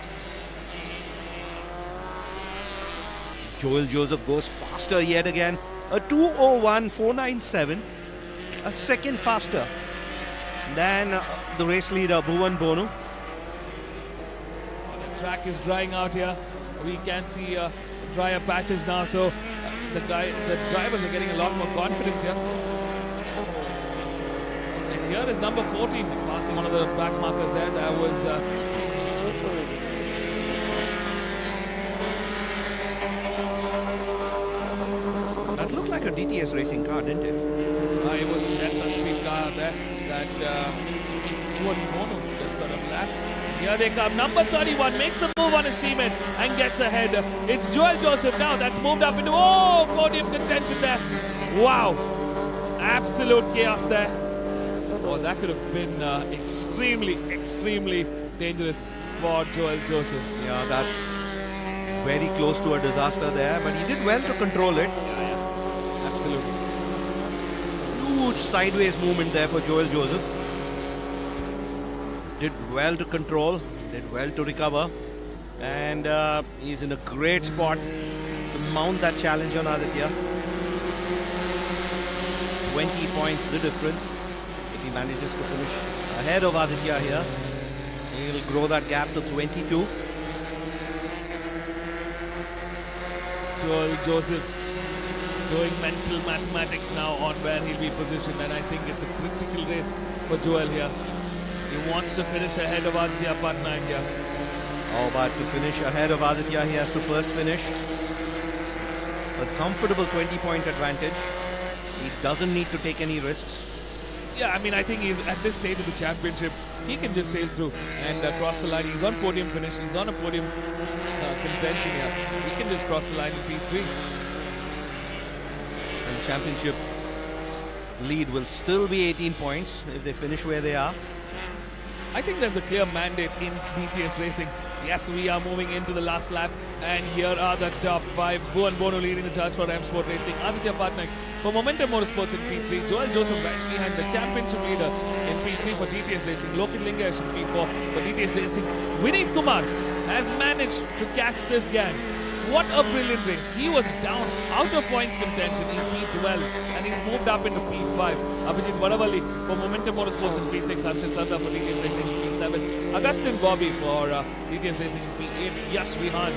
Joel Joseph goes faster yet again. A 2:01.497, a second faster than the race leader Bhuvan Bono. The track is drying out here. We can see drier patches now, so the drivers are getting a lot more confidence here. And here is number 14 passing one of the back markers there. That was that looked like a DTS racing car, didn't it? it was a Delta speed car there that Bhuvan Bono just sort of lapped. Here they come. Number 31 makes the move on his teammate and gets ahead. It's Joel Joseph now that's moved up into podium contention there. Wow. Absolute chaos there. Oh, that could have been extremely dangerous for Joel Joseph. Yeah, that's very close to a disaster there, but he did well to control it. Yeah. Absolutely. Huge sideways movement there for Joel Joseph. Did well to control, did well to recover, and he's in a great spot to mount that challenge on Aditya. 20 points the difference. If he manages to finish ahead of Aditya here, he'll grow that gap to 22. Joel Joseph doing mental mathematics now on where he'll be positioned, and I think it's a critical race for Joel here. He wants to finish ahead of Aditya Patnaik here. Oh, but to finish ahead of Aditya, he has to first finish. It's a comfortable 20-point advantage. He doesn't need to take any risks. Yeah, I mean, I think he's at this stage of the championship, he can just sail through and cross the line. He's on podium finish. He's on a podium contention here. He can just cross the line in P3. And the championship lead will still be 18 points if they finish where they are. I think there's a clear mandate in DTS racing. Yes, we are moving into the last lap, and here are the top 5. Bhuvan Bono leading the charge for M Sport Racing. Aditya Patnaik for Momentum Motorsports in P3. Joel Joseph right behind the championship leader in P3 for DTS Racing. Lokit Lingesh in P4 for DTS Racing. Vineet Kumar has managed to catch this gang. What a brilliant race. He was down out of points contention in P12 and he's moved up into P5. Abhijit Vadavalli for Momentum Motorsports in P6. Harshit Sarda for DTS Racing in P7. Augustin Bobby for DTS Racing in P8. Yash Vihan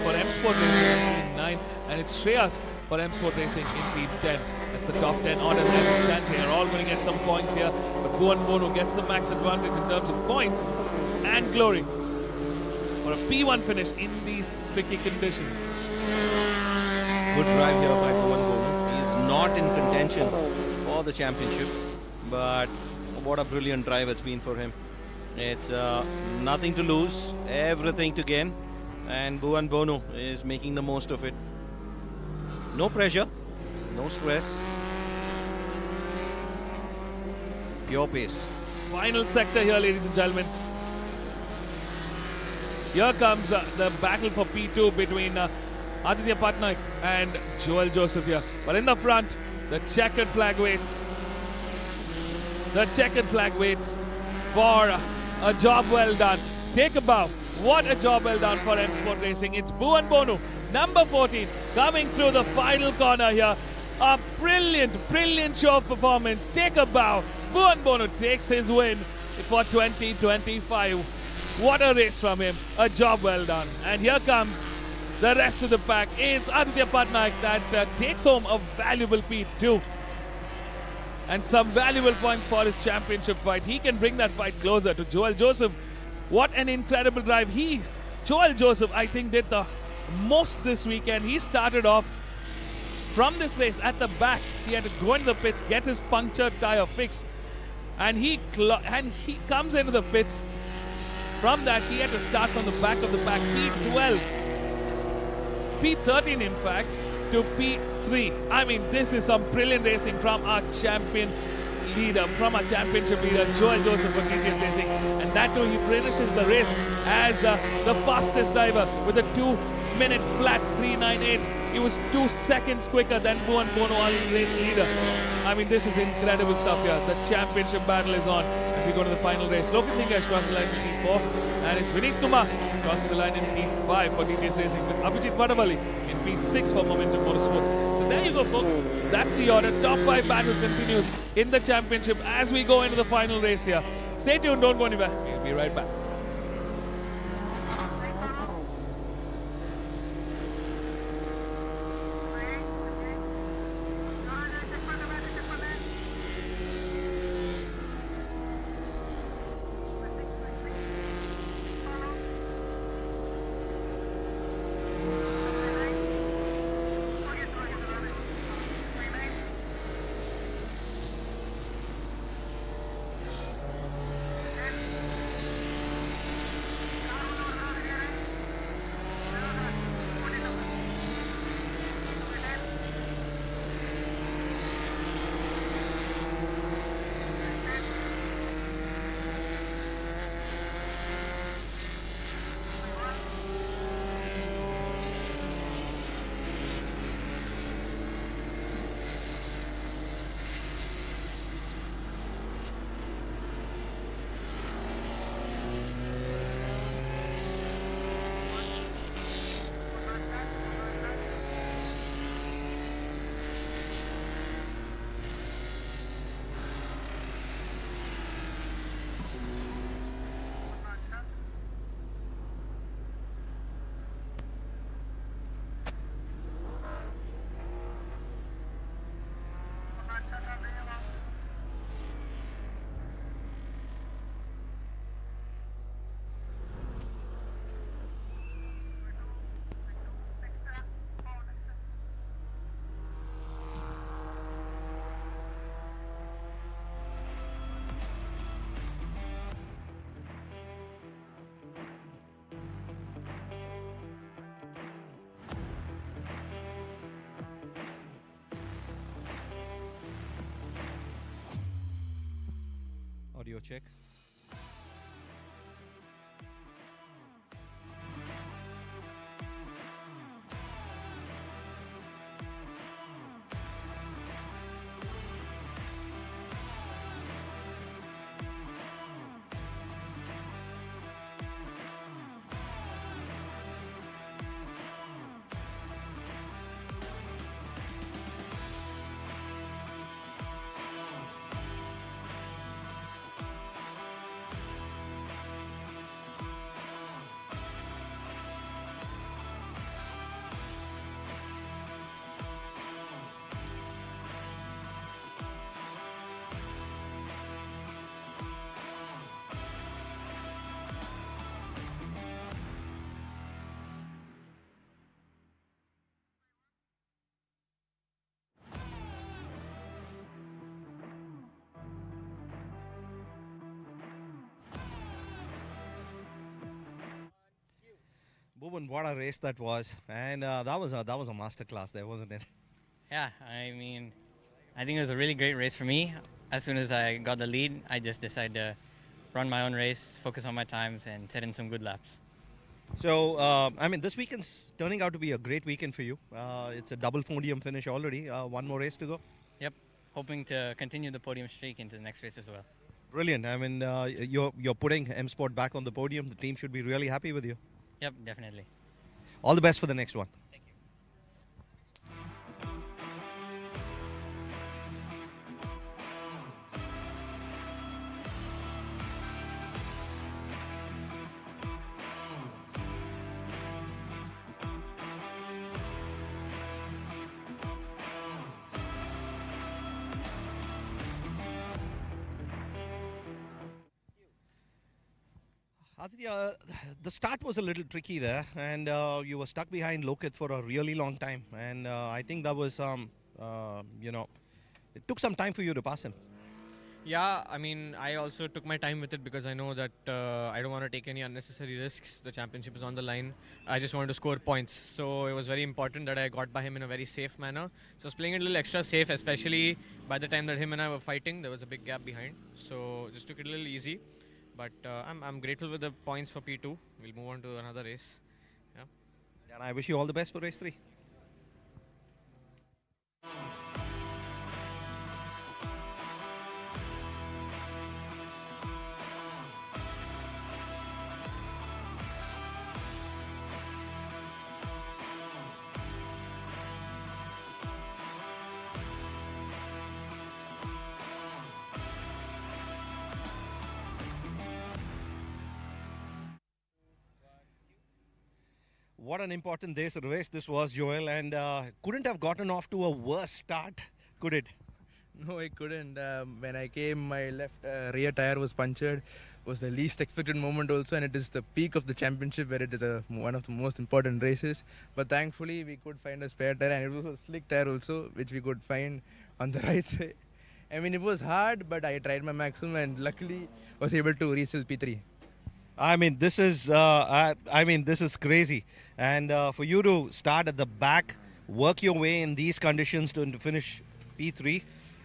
for M Sport Racing in P9. And it's Shreyas for M Sport Racing in P10. That's the top 10 order as it stands here. All going to get some points here. But Bhuvan Bono gets the max advantage in terms of points and glory for a P1 finish in these tricky conditions. Good drive here by Bhuvan Bono. He is not in contention for the championship, but what a brilliant drive it's been for him. It's nothing to lose, everything to gain, and Bhuvan Bono is making the most of it. No pressure, no stress, pure pace. Final sector here, ladies and gentlemen. Here comes the battle for P2 between Aditya Patnaik and Joel Joseph here. But in the front, the checkered flag waits. The checkered flag waits for a job well done. Take a bow. What a job well done for M Sport Racing. It's Bhuvan Bono, number 14, coming through the final corner here. A brilliant show of performance. Take a bow. Bhuvan Bono takes his win for 2025. What a race from him. A job well done. And here comes the rest of the pack. It's Aditya Patnaik that takes home a valuable P2. And some valuable points for his championship fight. He can bring that fight closer to Joel Joseph. What an incredible drive. Joel Joseph, I think, did the most this weekend. He started off from this race at the back. He had to go into the pits, get his punctured tire fixed, and he comes into the pits. From that, he had to start from the back of the pack, P12, P13 in fact, to P3. I mean, this is some brilliant racing from our championship leader, Joel Joseph of TTS Racing. And that too, he finishes the race as the fastest driver with a 2-minute flat 3:98. He was 2 seconds quicker than Bhuvan Bono, our race leader. I mean, this is incredible stuff here. The championship battle is on as we go to the final race. Logan Thingash crossing the line in P4, and it's Vineet Kumar crossing the line in P5 for TTS Racing, with Abhijit Vadavalli in P6 for Momentum Motorsports. So there you go, folks. That's the order. Top 5 battle continues in the championship as we go into the final race here. Stay tuned, don't go anywhere. We'll be right back. Audio check. Bhuvan, what a race that was, and that was a masterclass there, wasn't it? Yeah, I mean, I think it was a really great race for me. As soon as I got the lead, I just decided to run my own race, focus on my times, and set in some good laps. So, I mean, this weekend's turning out to be a great weekend for you. It's a double podium finish already. One more race to go. Yep, hoping to continue the podium streak into the next race as well. Brilliant. I mean, you're putting M Sport back on the podium. The team should be really happy with you. Yep, definitely. All the best for the next one. Thank you. Aditya, the start was a little tricky there, and you were stuck behind Lokit for a really long time. And I think that was, it took some time for you to pass him. Yeah, I mean, I also took my time with it because I know that I don't want to take any unnecessary risks. The championship is on the line. I just wanted to score points. So it was very important that I got by him in a very safe manner. So I was playing it a little extra safe, especially by the time that him and I were fighting. There was a big gap behind. So just took it a little easy. But I'm grateful with the points for P2. We'll move on to another race. Yeah. And I wish you all the best for race 3. What an important race this was, Joel, and couldn't have gotten off to a worse start, could it? No, I couldn't. When I came, my left rear tire was punctured. Was the least expected moment also, and it is the peak of the championship where it is one of the most important races. But thankfully, we could find a spare tire, and it was a slick tire also, which we could find on the right side. I mean, it was hard, but I tried my maximum, and luckily was able to refill P3. I mean, this is this is crazy, and for you to start at the back, work your way in these conditions to finish P3,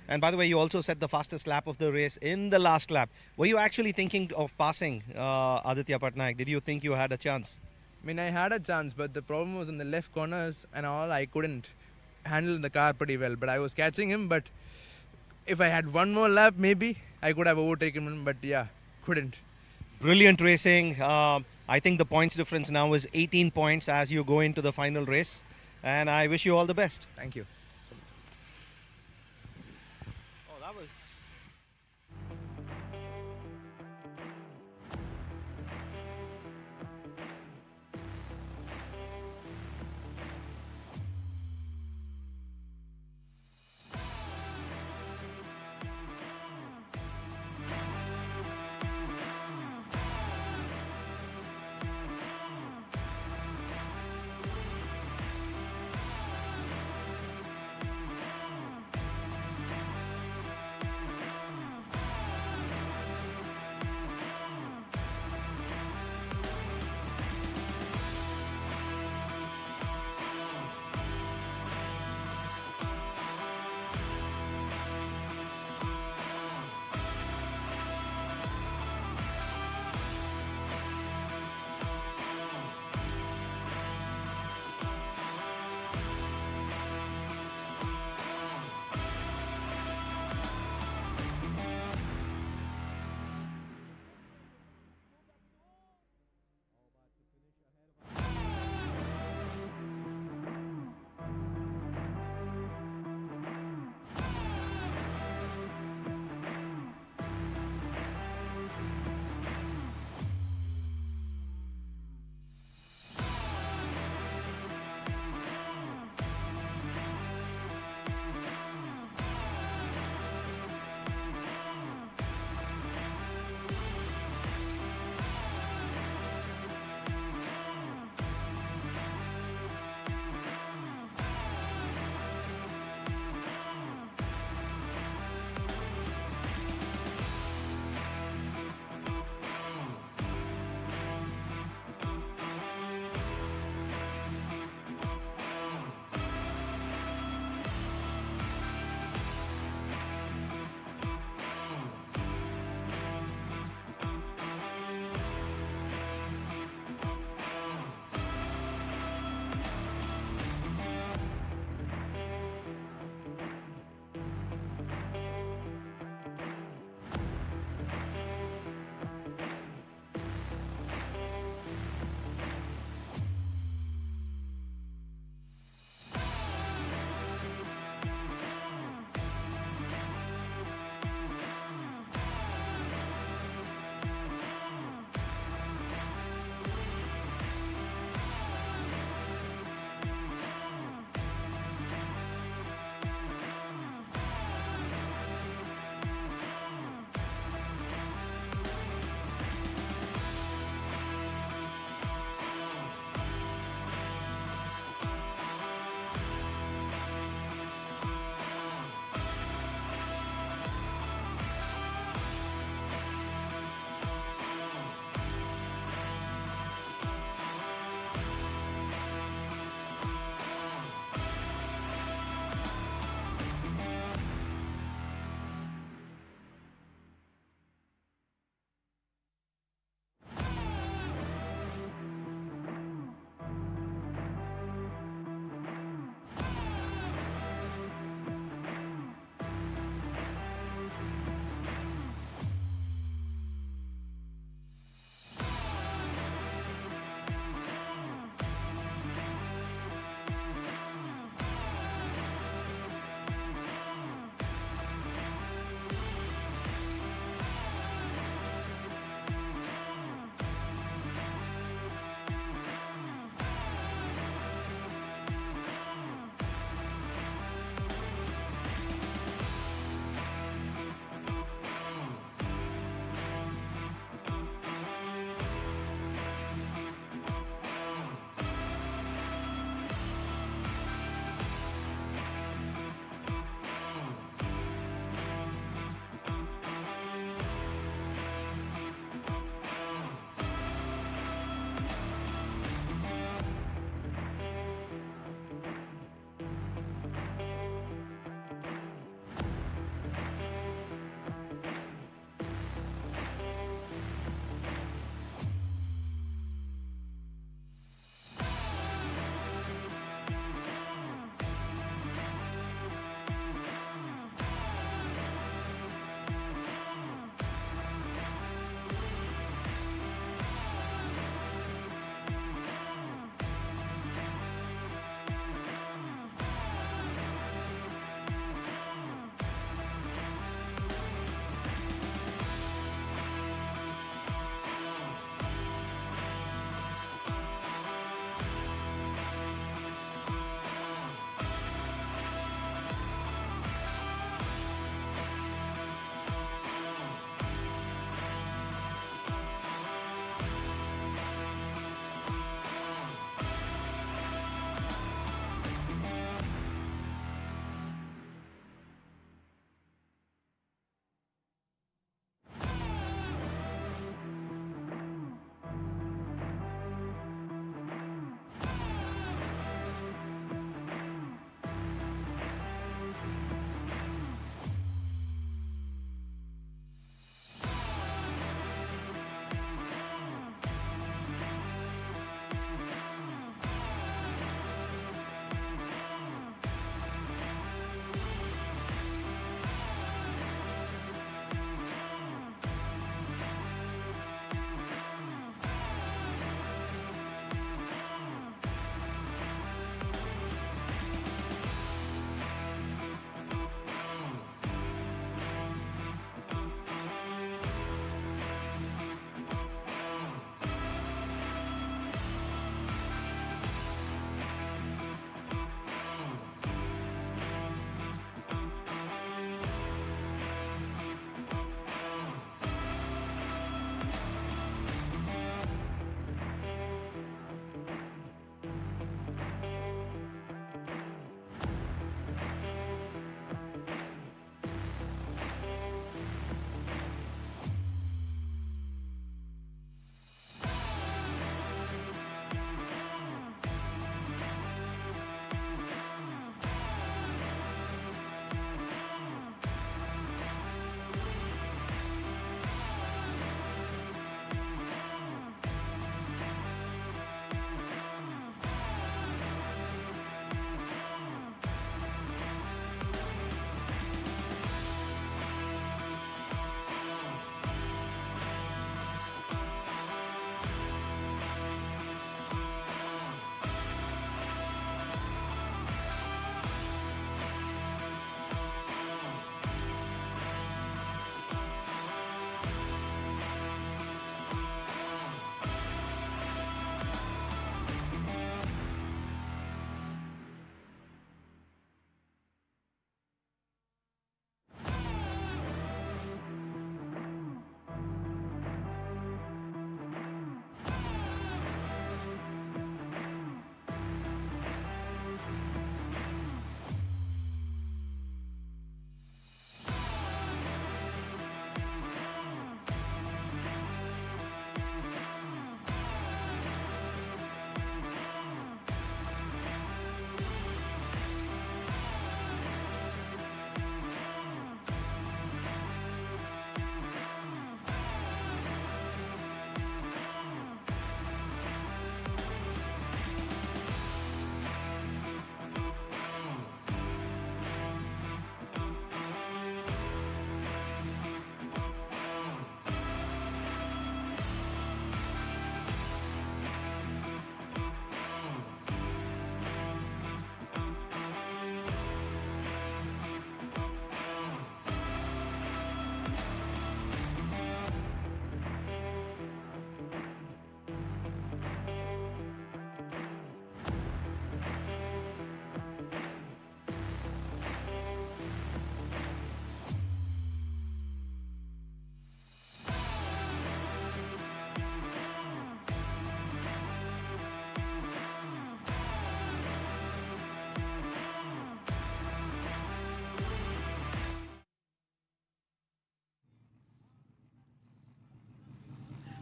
and by the way, you also set the fastest lap of the race in the last lap. Were you actually thinking of passing Aditya Patnaik? Did you think you had a chance? I mean, I had a chance, but the problem was in the left corners and all. I couldn't handle the car pretty well, but I was catching him. But if I had one more lap, maybe I could have overtaken him. But yeah, couldn't. Brilliant racing. I think the points difference now is 18 points as you go into the final race. And I wish you all the best. Thank you. Oh, that was...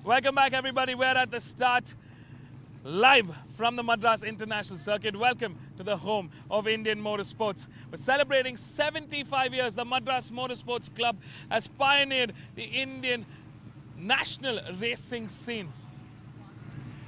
Welcome back, everybody. We're at the start, live from the Madras International Circuit. Welcome to the home of Indian motorsports. We're celebrating 75 years. The Madras Motorsports Club has pioneered the Indian national racing scene.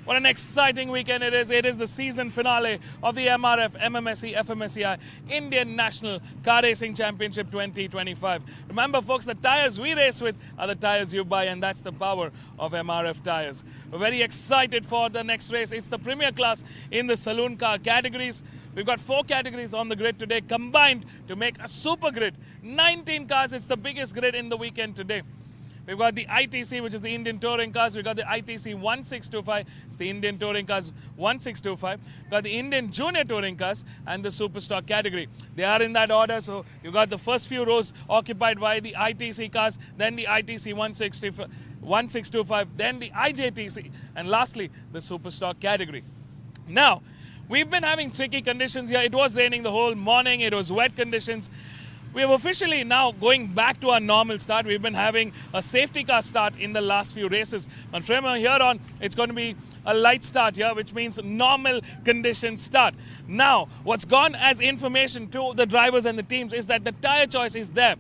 What an exciting weekend it is. It is the season finale of the MRF MMSC FMSCI Indian National Car Racing Championship 2025. Remember, folks, the tires we race with are the tires you buy, and that's the power of MRF tires. We're very excited for the next race. It's the premier class in the saloon car categories. We've got 4 categories on the grid today, combined to make a super grid. 19 cars. It's the biggest grid in the weekend today. We've got the ITC, which is the Indian Touring Cars. We've got the ITC 1625. It's the Indian Touring Cars 1625. We've got the Indian Junior Touring Cars and the Superstock category. They are in that order. So you've got the first few rows occupied by the ITC cars, then the ITC 1625, then the IJTC, and lastly, the Superstock category. Now, we've been having tricky conditions here. It was raining the whole morning. It was wet conditions. We have officially now going back to our normal start. We've been having a safety car start in the last few races. And from here on, it's going to be a light start here, which means normal condition start. Now, what's gone as information to the drivers and the teams is that the tire choice is there.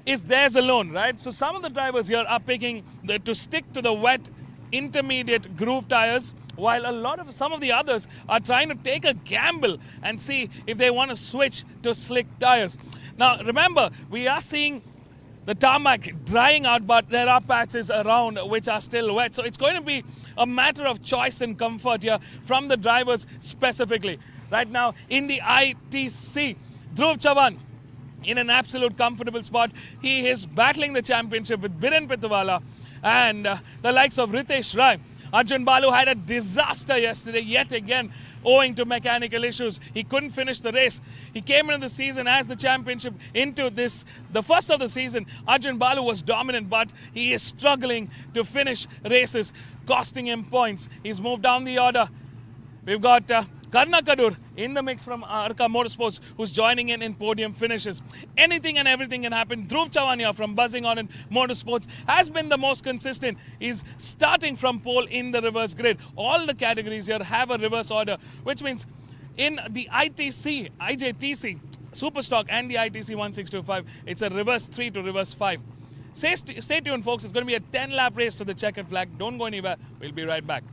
Is theirs alone, right? So some of the drivers here are picking to stick to the wet intermediate groove tires, while some of the others are trying to take a gamble and see if they want to switch to slick tires. Now, remember, we are seeing the tarmac drying out, but there are patches around which are still wet. So it's going to be a matter of choice and comfort here from the drivers specifically. Right now, in the ITC, Dhruv Chavan in an absolute comfortable spot. He is battling the championship with Biren Pitwala and the likes of Ritesh Rai. Arjun Balu had a disaster yesterday yet again, owing to mechanical issues. He couldn't finish the race. He came into the season as the championship into this, the first of the season. Arjun Balu was dominant, but he is struggling to finish races, costing him points. He's moved down the order. We've got Karna Kadur in the mix from Arka Motorsports, who's joining in podium finishes. Anything and everything can happen. Dhruv Chavania from Buzzing On in Motorsports has been the most consistent. He's starting from pole in the reverse grid. All the categories here have a reverse order, which means in the ITC, IJTC, Superstock and the ITC 1625, it's a reverse 3 to reverse 5. Stay tuned, folks. It's going to be a 10-lap race to the checkered flag. Don't go anywhere. We'll be right back.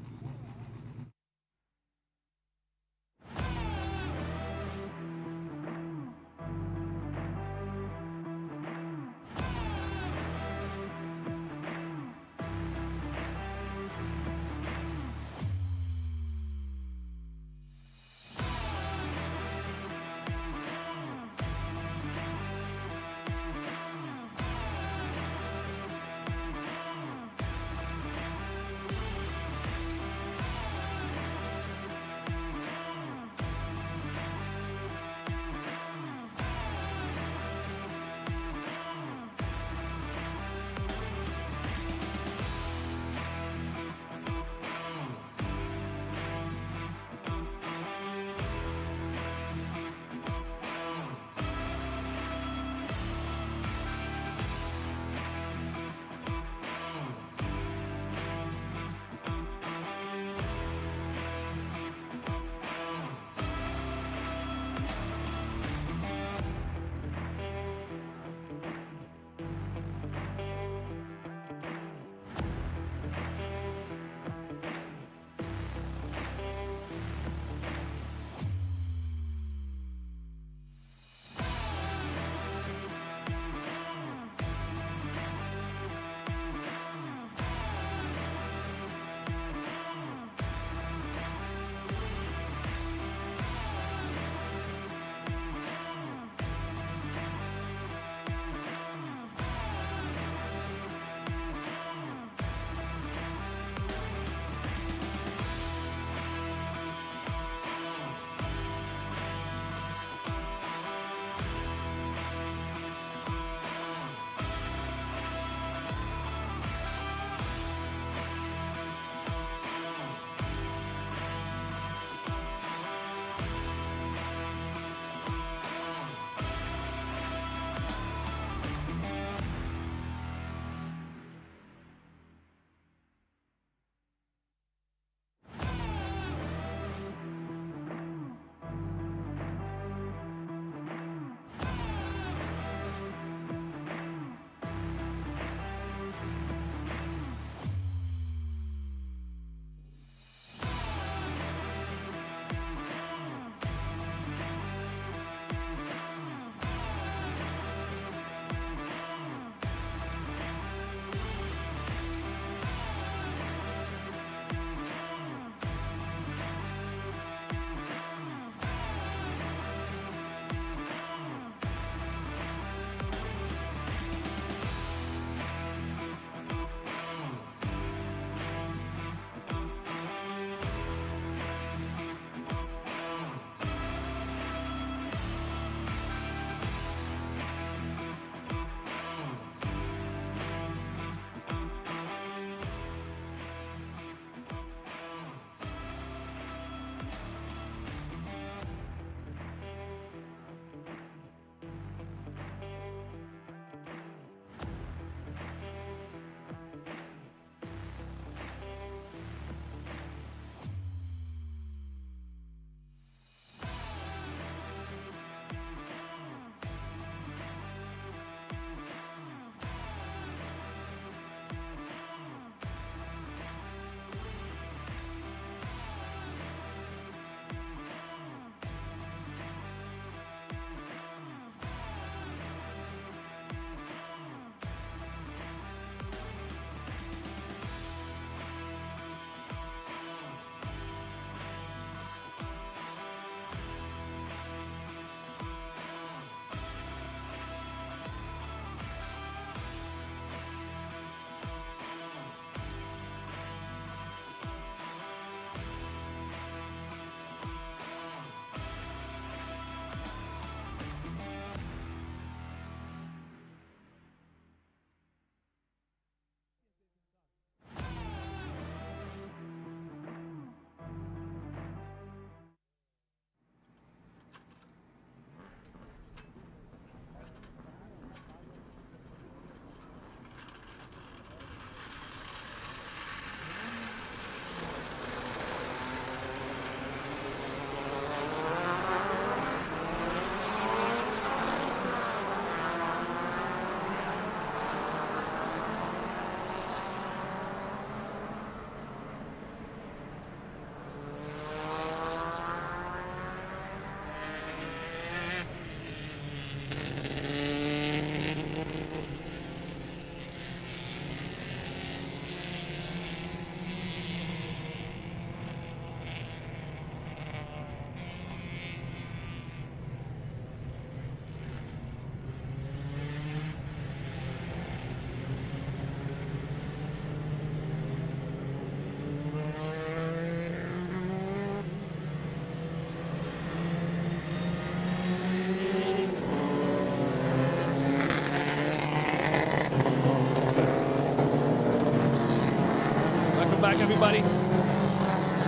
back, everybody.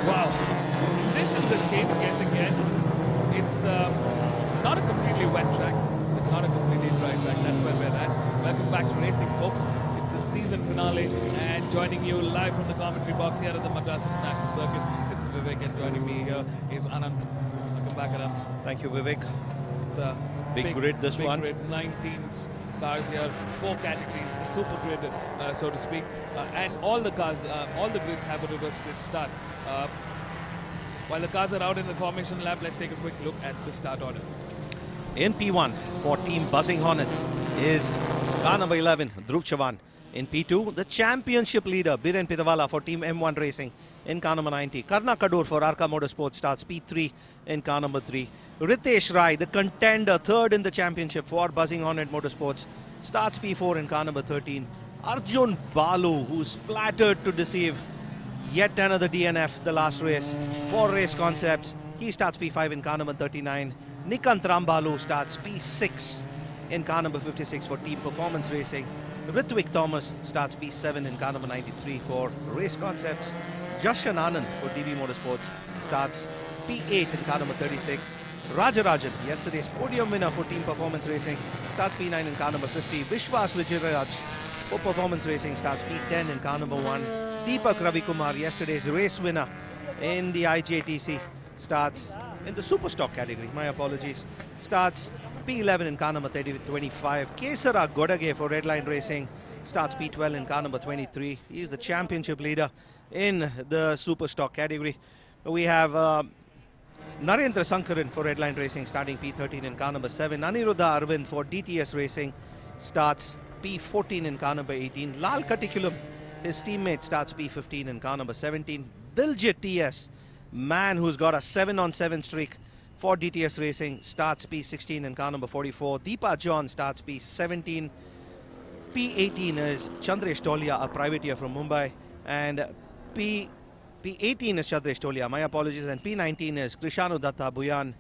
Wow, conditions have changed yet again. It's not a completely wet track. It's not a completely dry track. That's where we're at. Welcome back to racing, folks. It's the season finale, and joining you live from the commentary box here at the Madras International Circuit. This is Vivek, and joining me here is Anant. Welcome back, Anant. Thank you, Vivek. It's a big grid, this one. Big grid, 19 cars here, 4 categories, the super grid, so to speak. And all the cars, all the grids have a reverse grid start. While the cars are out in the formation lap, let's take a quick look at the start order. In P1 for Team Buzzing Hornets is car number 11, Dhruv Chavan. In P2, the championship leader, Biren Pitawala for Team M1 Racing in car number 90. Karna Kadur for Arka Motorsports starts P3 in car number 3. Ritesh Rai, the contender, third in the championship for Buzzing Hornet Motorsports, starts P4 in car number 13. Arjun Balu, who's flattered to deceive yet another DNF the last race for Race Concepts. He starts P5 in car number 39. Nikant Rambalu starts P6 in car number 56 for Team Performance Racing. Ritwik Thomas starts P7 in car number 93 for Race Concepts. Jashan Anand for DB Motorsports starts P8 in car number 36. Rajarajan, yesterday's podium winner for Team Performance Racing, starts P9 in car number 50. Vishwas Vijayaraj for Performance Racing starts P10 in car number 1. Deepak Ravikumar, yesterday's race winner in the IJTC, starts in the super stock category, my apologies, starts P11 in car number 25. Kesara Godage for Redline Racing starts P12 in car number 23. He is the championship leader in the super stock category. We have Narendra Sankaran for Redline Racing starting P13 in car number 7. Aniruddha Arvind for DTS Racing starts P14 in car number 18. Lal Katikulam, his teammate, starts P15 in car number 17. Diljit TS, man who's got a 7-on-7 streak for DTS Racing, starts P16 in car number 44. Deepa John starts P17. P18 is Chandresh Tolia, a privateer from Mumbai, and P18 is Chandresh Tolia, my apologies, and P19 is Krishanu Datta Buyan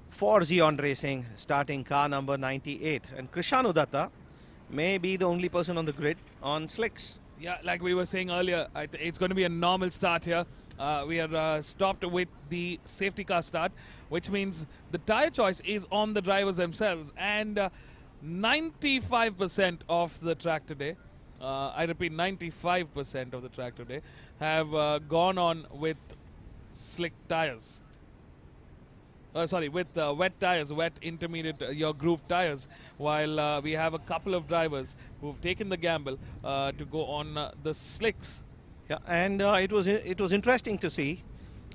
for Xeon Racing, starting car number 98. And Krishanu Datta may be the only person on the grid on slicks. Yeah, like we were saying earlier, it's going to be a normal start here. We are stopped with the safety car start, which means the tire choice is on the drivers themselves. And 95% of the track today, I repeat, 95% of the track today have gone on with slick tires. With wet tires, wet intermediate, your groove tires, while we have a couple of drivers who've taken the gamble to go on the slicks. Yeah, and it was interesting to see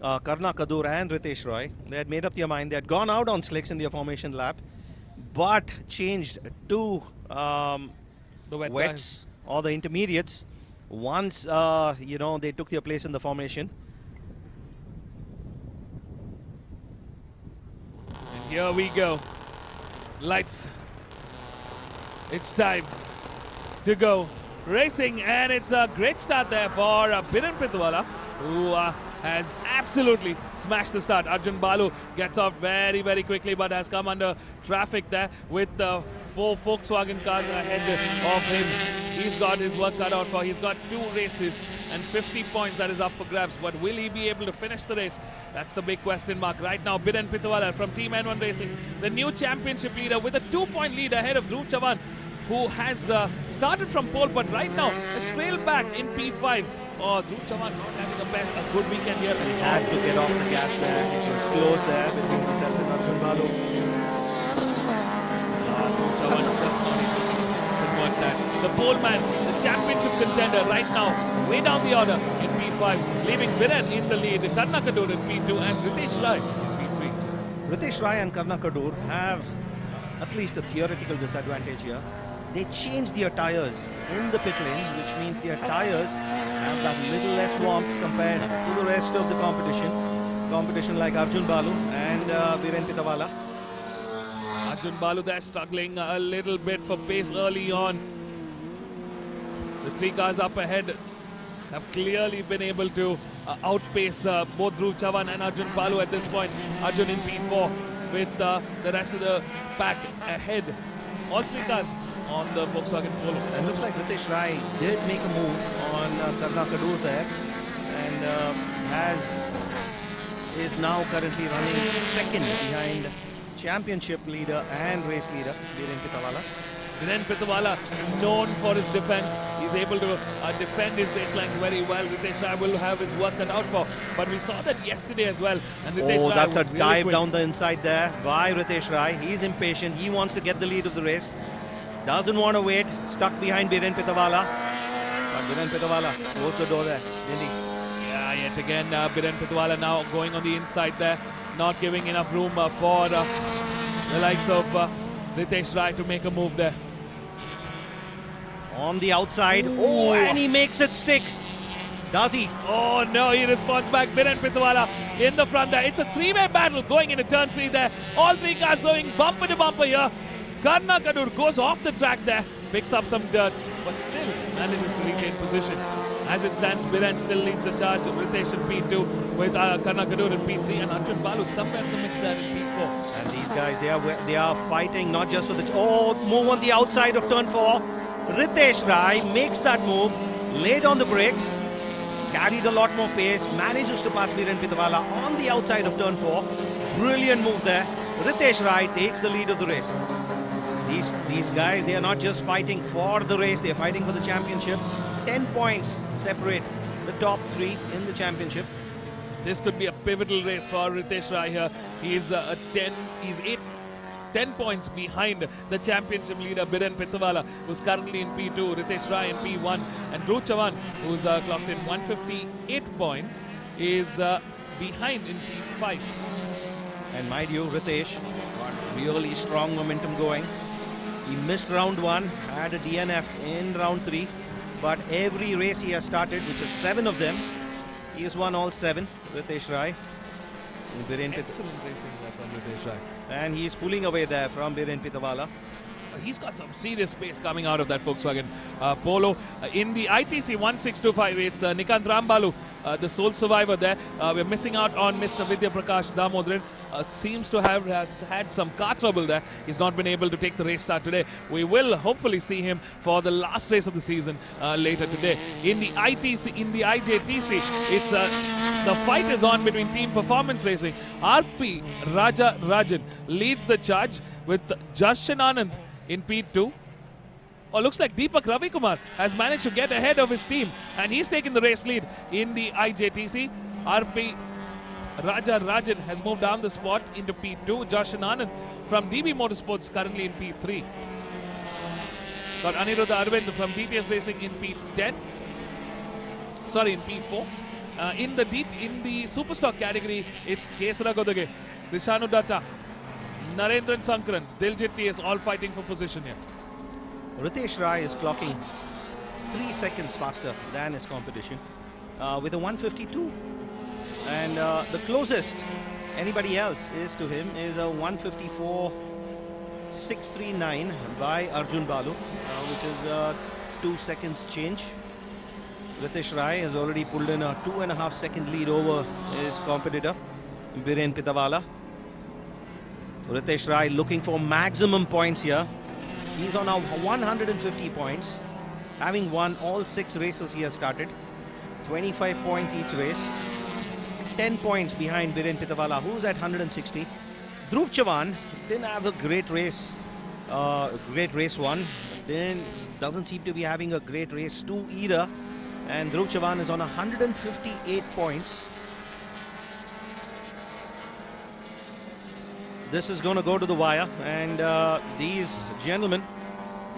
Karna Kadur and Ritesh Roy. They had made up their mind. They had gone out on slicks in their formation lap, but changed to the wets or the intermediates once they took their place in the formation. And here we go. Lights. It's time to go racing, and it's a great start there for Biren Pitawala, who has absolutely smashed the start. Arjun Balu gets off very, very quickly, but has come under traffic there with the 4 Volkswagen cars ahead of him. He's got his work cut out for. He's got 2 races and 50 points that is up for grabs, but will he be able to finish the race? That's the big question mark. Right now, Biren Pitawala from Team N1 Racing, the new championship leader, with a 2-point lead ahead of Dhruv Chavan, who has started from pole, but right now is trailed back in P5. Oh, Dhruv Chavan not having a good weekend here. He had to get off the gas there. It was close there between himself and Arjun Balu. Dhruv Chavan just not able to convert that. The pole man, the championship contender right now, way down the order in P5, leaving Biren in the lead. Karna Kadur in P2 and Ritesh Rai in P3. Ritesh Rai and Karna Kadur have at least a theoretical disadvantage here. They changed their tires in the pit lane, which means their tires have that little less warmth compared to the rest of the competition. Competition like Arjun Balu and Biren Pitawala. Arjun Balu there struggling a little bit for pace early on. The 3 cars up ahead have clearly been able to outpace both Dhruv Chavan and Arjun Balu at this point. Arjun in P4 with the rest of the pack ahead. All 3 cars on the Volkswagen Polo. And looks like Ritesh Rai did make a move on Karna Kadur there. and is now currently running second behind championship leader and race leader Viren Pitawala. Viren Pitawala, known for his defense, he's able to defend his race lines very well. Ritesh Rai will have his work cut out for, but we saw that yesterday as well. And Ritesh Rai That's a was really dive quick. down the inside there by Ritesh Rai. He's impatient. He wants to get the lead of the race. Doesn't want to wait. Stuck behind Viren Pitawala. But Viren Pitawala closed the door there, didn't he? Yeah, yet again, Viren Pitawala now going on the inside there, not giving enough room for the likes of Ritesh Rai to make a move there. On the outside. Oh, and he makes it stick. Does he? Oh no, he responds back. Viren Pitawala in the front there. It's a three-way battle going into turn 3 there. All three cars going bumper to bumper here. Karna Kadur goes off the track there, picks up some dirt, but still manages to retain position. As it stands, Viren still leads the charge. Ritesh in P2 with Karna Kadur in P3 and Arjun Balu somewhere in the mix there in P4. And these guys, they are fighting not just for the... Oh, move on the outside of turn 4. Ritesh Rai makes that move, laid on the brakes, carried a lot more pace, manages to pass Viren Pitawala on the outside of turn 4. Brilliant move there. Ritesh Rai takes the lead of the race. These guys, they are not just fighting for the race, they are fighting for the championship. 10 points separate the top 3 in the championship. This could be a pivotal race for Ritesh Rai here. He's 10 points behind the championship leader Viren Pitawala, who's currently in P2, Ritesh Rai in P1, and Dhruv Chavan, who's clocked in 158 points, is behind in P5. And mind you, Ritesh has got really strong momentum going. He missed round 1, had a DNF in round 3, but every race he has started, which is 7 of them, he has won all 7, Ritesh Rai. Excellent racing from Ritesh Rai. And he's pulling away there from Viren Pitawala. He's got some serious pace coming out of that Volkswagen Polo. In the ITC 1625, it's Nikant Rambalu, the sole survivor there. We're missing out on Mr. Vidya Prakash Damodran. Seems to have had some car trouble there. He's not been able to take the race start today. We will hopefully see him for the last race of the season later today. In the IJTC, it's the fight is on between Team Performance Racing. RP Raja Rajan leads the charge with Jarshan Anand in P2. Oh, looks like Deepak Ravikumar has managed to get ahead of his team, and he's taken the race lead in the IJTC. RP Raja Rajan has moved down the spot into P2. Jarshan Anand from DB Motorsports currently in P3. Got Aniruddha Arvind from DTS Racing in P10. Sorry, in P4. In the Superstock category, it's Kesara Godage, Rishanu Datta, Narendran Sankaran, Diljit TS all fighting for position here. Ritesh Rai is clocking 3 seconds faster than his competition with a 152. And the closest anybody else is to him is a 154.639 by Arjun Balu, which is 2 seconds change. Ritesh Rai has already pulled in a 2.5 second lead over his competitor, Viren Pitawala. Ritesh Rai looking for maximum points here. He's on 150 points, having won all 6 races he has started. 25 points each race. 10 points behind Viren Pitawala, who's at 160. Dhruv Chavan didn't have a great race 1. Then doesn't seem to be having a great race 2 either. And Dhruv Chavan is on 158 points. This is going to go to the wire, and these gentlemen,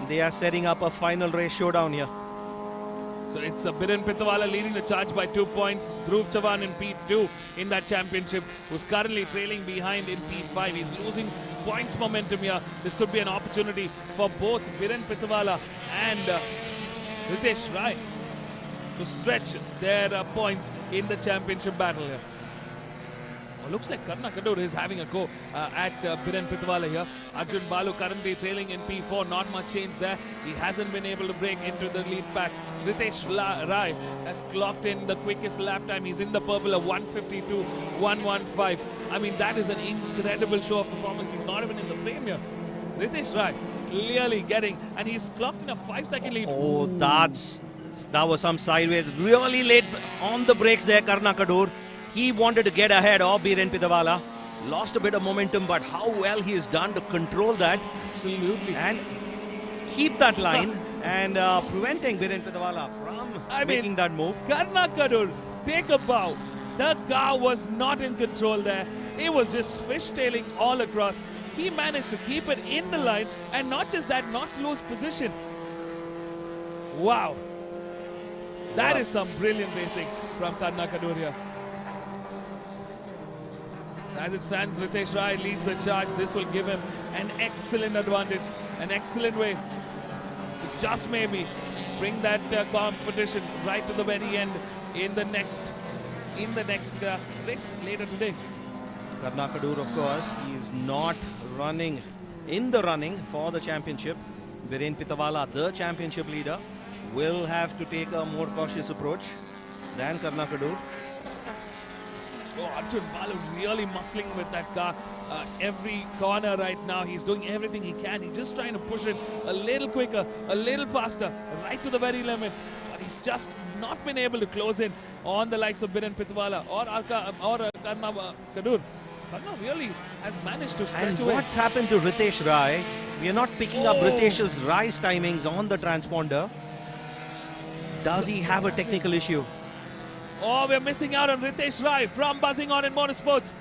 they are setting up a final race showdown here. So it's Viren Pitawala leading the charge by 2 points. Dhruv Chavan in P2 in that championship, who's currently trailing behind in P5. He's losing points momentum here. This could be an opportunity for both Viren Pitawala and Ritesh Rai to stretch their points in the championship battle here. Oh, looks like Karna Kadur is having a go at Viren Pitawala here. Arjun Balu currently trailing in P4. Not much change there. He hasn't been able to break into the lead pack. Ritesh Rai has clocked in the quickest lap time. He's in the purple of 152.115. I mean, that is an incredible show of performance. He's not even in the frame here. Ritesh Rai clearly getting, and he's clocked in a 5 second lead. Oh, that's That was some sideways. Really late on the brakes there, Karna Kadur. He wanted to get ahead of Biren Pitawala. Lost a bit of momentum, but how well he has done to control that. Absolutely. And keep that line and preventing Biren Pitawala from making that move. Karna Kadur, take a bow. The car was not in control there. It was just fishtailing all across. He managed to keep it in the line, and not just that, not lose position. Wow. That is some brilliant racing from Karna Kadur here. As it stands, Ritesh Rai leads the charge. This will give him an excellent advantage, an excellent way to just maybe bring that competition right to the very end in the next race later today. Karna Kadur, of course, he's not running in the running for the championship. Biren Pitawala, the championship leader, will have to take a more cautious approach than Karna Kadur. Oh, Arjun Balu really muscling with that car. Every corner right now, he's doing everything he can. He's just trying to push it a little quicker, a little faster, right to the very limit. But he's just not been able to close in on the likes of Biren Pitawala or Karna Kadur. Karna really has managed to stretch And away. what's happened to Ritesh Rai? We are not picking up Ritesh's rise timings on the transponder. Does he have a technical issue? Oh, we're missing out on Ritesh Rai from Buzzing On in Motorsports.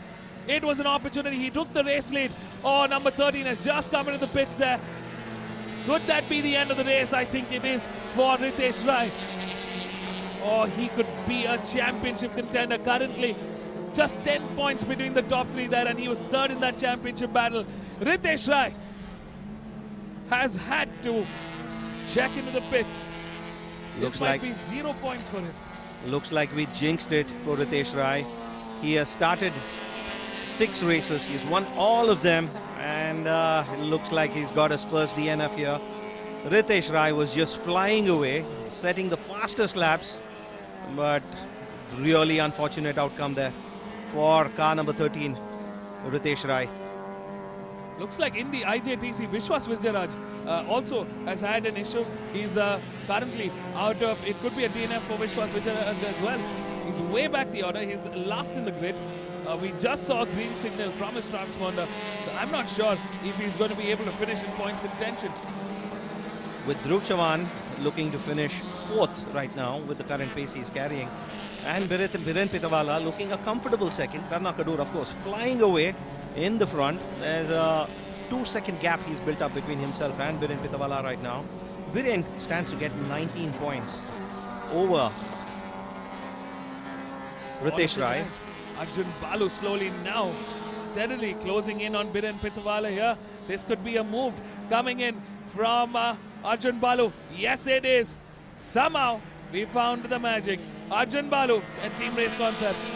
It was an opportunity. He took the race lead. Oh, number 13 has just come into the pits there. Could that be the end of the race? I think it is for Ritesh Rai. Oh, he could be a championship contender currently. Just 10 points between the top three there, and he was third in that championship battle. Ritesh Rai has had to check into the pits. Looks This might like be 0 points for him. Looks like we jinxed it for Ritesh Rai. He has started 6 races. He's won all of them, and it looks like he's got his first DNF here. Ritesh Rai was just flying away, setting the fastest laps, but really unfortunate outcome there for car number 13, Ritesh Rai. Looks like in the IJTC, Vishwas Vijayaraj also has had an issue. He's currently out of, it could be a DNF for Vishwas Vijayaraj as well. He's way back the order. He's last in the grid. We just saw a green signal from his transponder, so I'm not sure if he's going to be able to finish in points contention. With Dhruv Chavan looking to finish 4th right now with the current pace he's carrying. And Biren Pitawala looking a comfortable 2nd. Karna Kadur, of course, flying away in the front. There's a 2-second gap he's built up between himself and Biren Pitawala right now. Biren stands to get 19 points over Ritesh Rai. Arjun Balu slowly now, steadily closing in on Biren Pitawala here. This could be a move coming in from Arjun Balu. Yes, it is. Somehow, we found the magic. Arjun Balu and Team Race Concepts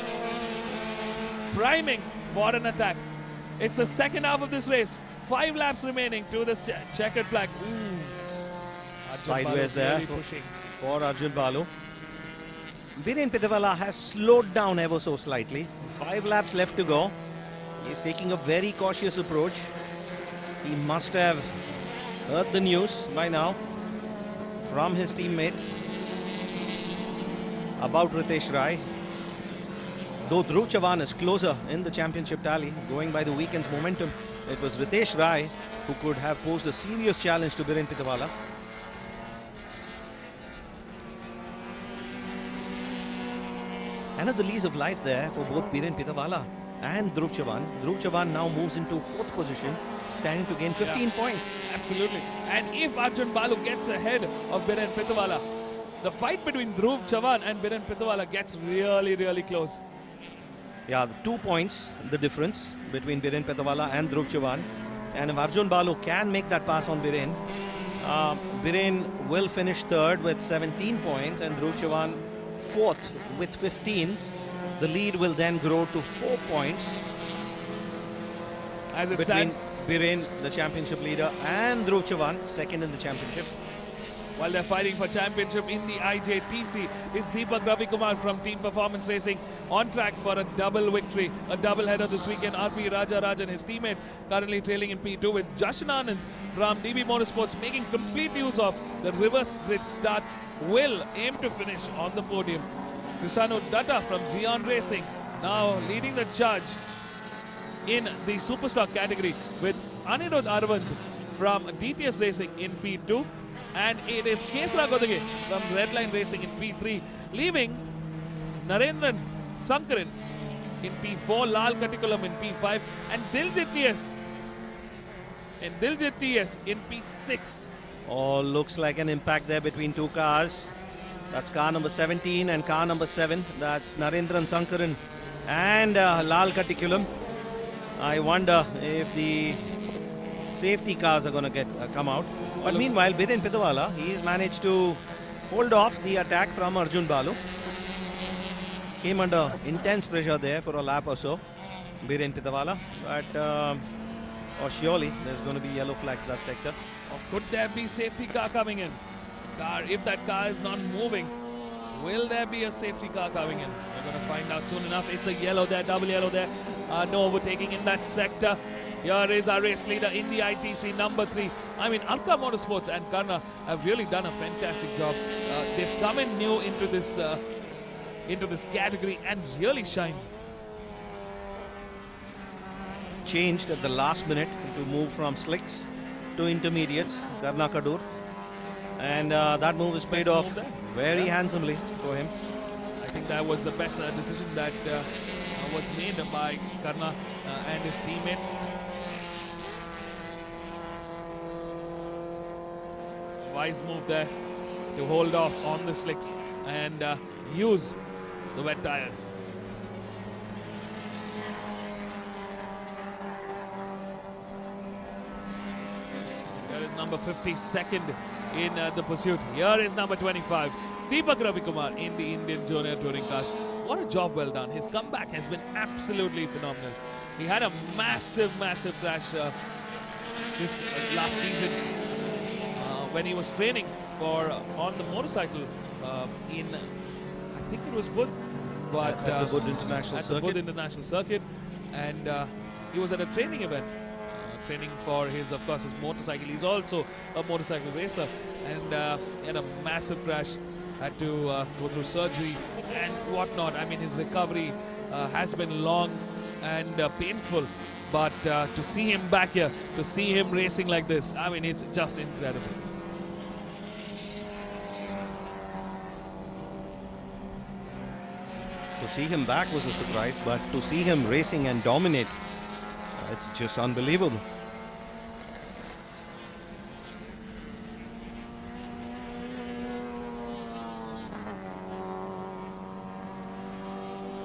priming for an attack. It's the second half of this race. 5 laps remaining to this checkered flag. Sideways there for Arjun Balu. Biren Pitawala has slowed down ever so slightly. 5 laps left to go. He's taking a very cautious approach. He must have heard the news by now from his teammates about Ritesh Rai. Though Dhruv Chavan is closer in the championship tally, going by the weekend's momentum, it was Ritesh Rai who could have posed a serious challenge to Biren Pitawala. Another lease of life there for both Biren Pitawala and Dhruv Chavan. Dhruv Chavan now moves into 4th position, standing to gain 15 points. Absolutely. And if Arjun Balu gets ahead of Biren Pitawala, the fight between Dhruv Chavan and Biren Pitawala gets really, really close. Yeah, the 2 points, the difference between Biren Pitawala and Dhruv Chavan. And if Arjun Balu can make that pass on Biren, Biren will finish 3rd with 17 points and Dhruv Chavan 4th with 15. The lead will then grow to 4 points as it between stands. Biren, the championship leader, and Dhruv Chavan, 2nd in the championship. While they're fighting for championship in the IJTC, it's Deepak Ravikumar from Team Performance Racing on track for a double victory, a double header this weekend. RP Rajaraj and his teammate currently trailing in P2, with Jashan Anand from DB Motorsports making complete use of the reverse grid start will aim to finish on the podium. Krishanu Datta from Xeon Racing now leading the charge in the Superstock category with Anirudh Arvind from DTS Racing in P2, and it is Kesara Godage from Redline Racing in P3, leaving Narendran Sankaran in P4, Lal Katikulam in P5, and Diljit TS in P6. Oh, looks like an impact there between two cars. That's car number 17 and car number 7. That's Narendran Sankaran and Lal Katikulam. I wonder if the safety cars are going to come out. But meanwhile, Biren Pitawala, he's managed to hold off the attack from Arjun Balu. Came under intense pressure there for a lap or so, Biren Pitawala. But surely there's going to be yellow flags that sector. Or could there be safety car coming in? If that car is not moving, will there be a safety car coming in? We're going to find out soon enough. It's a yellow there, double yellow there. No overtaking in that sector. Here is our race leader in the ITC, number 3. I mean, Alka Motorsports and Karna have really done a fantastic job. They've come in new into this category and really shined. Changed at the last minute to move from slicks to intermediates, Karna Kadur. And that move is paid off very handsomely for him. I think that was the best decision that was made by Karna and his teammates. Wise move there to hold off on the slicks and use the wet tires. Here is number 52nd in the pursuit. Here is number 25, Deepak Ravikumar in the Indian Junior Touring Cars. What a job well done. His comeback has been absolutely phenomenal. He had a massive crash this last season when he was training for on the motorcycle in, I think it was Budh, but at the Budh International Circuit. The Budh International Circuit, and he was at a training event. Training for his motorcycle. He's also a motorcycle racer, and he had a massive crash, had to go through surgery and whatnot. I mean, his recovery has been long and painful, but to see him back here, to see him racing like this, I mean, it's just incredible. To see him back was a surprise, but to see him racing and dominate, it's just unbelievable.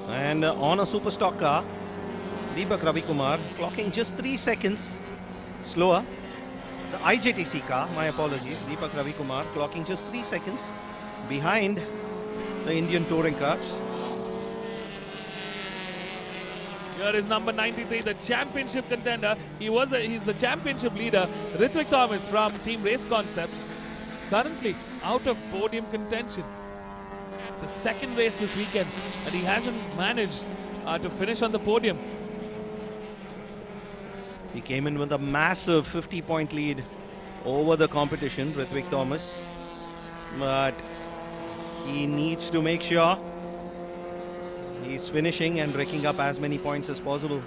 And on a super stock car, Deepak Ravikumar clocking just 3 seconds slower. The IJTC car, my apologies, Deepak Ravikumar clocking just 3 seconds behind the Indian touring cars. Here is number 93, the championship contender. He's the championship leader, Ritwik Thomas from Team Race Concepts. He's currently out of podium contention. It's his second race this weekend, and he hasn't managed to finish on the podium. He came in with a massive 50-point lead over the competition, Ritwik Thomas. But he needs to make sure he's finishing and raking up as many points as possible.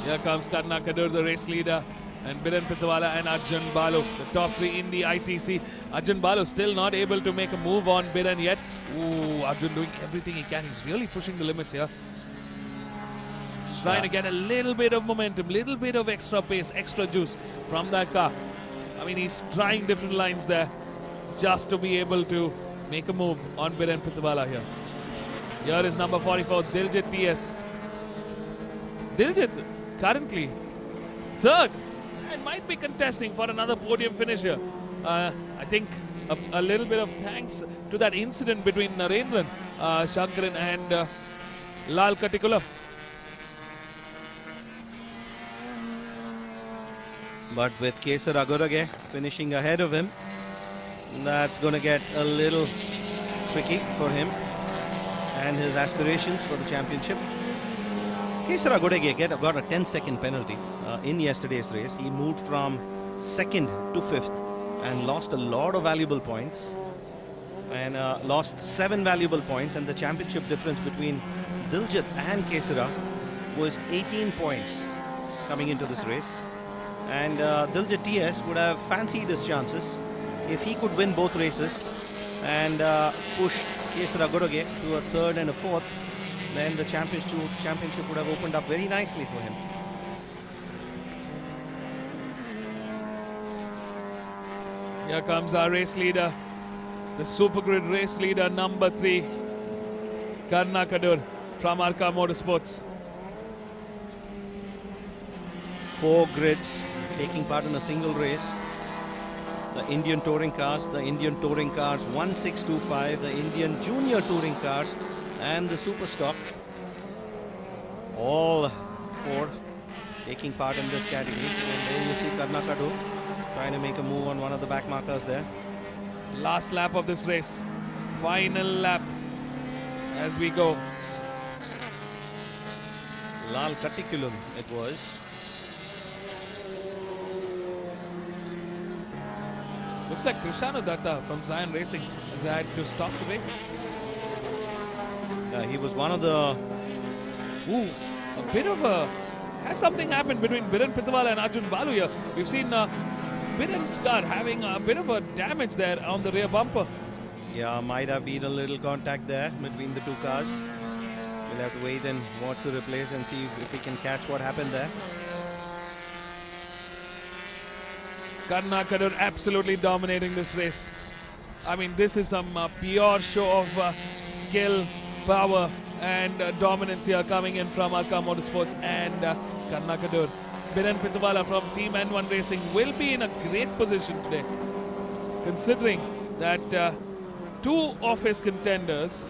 Here comes Karna Kadur, the race leader, and Biren Pitawala and Arjun Balu, the top 3 in the ITC. Arjun Balu still not able to make a move on Biren yet. Ooh, Arjun doing everything he can. He's really pushing the limits here. He's trying to get a little bit of momentum, little bit of extra pace, extra juice from that car. I mean, he's trying different lines there just to be able to make a move on Biren Pitawala here. Here is number 44, Diljit TS. Diljit currently 3rd and might be contesting for another podium finish here. I think a little bit of thanks to that incident between Narendran Sankaran and Lal Katikulam. But with Kesar Agurage finishing ahead of him, that's going to get a little tricky for him and his aspirations for the championship. Kesara Godege got a 10-second penalty in yesterday's race. He moved from 2nd to 5th and lost a lot of valuable points. And lost 7 valuable points, and the championship difference between Diljit and Kesara was 18 points coming into this race. And Diljit TS would have fancied his chances if he could win both races and pushed Kesara Godege to a 3rd and a 4th. Then the championship would have opened up very nicely for him. Here comes our race leader, the Super Grid race leader number 3, Karnakadur from Arka Motorsports. 4 grids taking part in a single race. The Indian touring cars, the Indian touring cars 1625, the Indian junior touring cars, and the super stock. All 4 taking part in this category. And there you see Karnakadur trying to make a move on one of the back markers there. Last lap of this race, final lap as we go. Lal Katikulum it was. Looks like Krishanu Datta from Zion Racing has had to stop the race. He was one of the... Ooh, a bit of a... Has something happened between Biren Pitawala and Arjun Balu here? We've seen Biren's car having a bit of a damage there on the rear bumper. Yeah, might have been a little contact there between the 2 cars. We'll have to wait and watch the replays and see if we can catch what happened there. Karnakadur absolutely dominating this race. I mean, this is some pure show of skill, power and dominance here coming in from Arka Motorsports and Karnakadur. Biren Pitawala from Team N1 Racing will be in a great position today, considering that 2 of his contenders,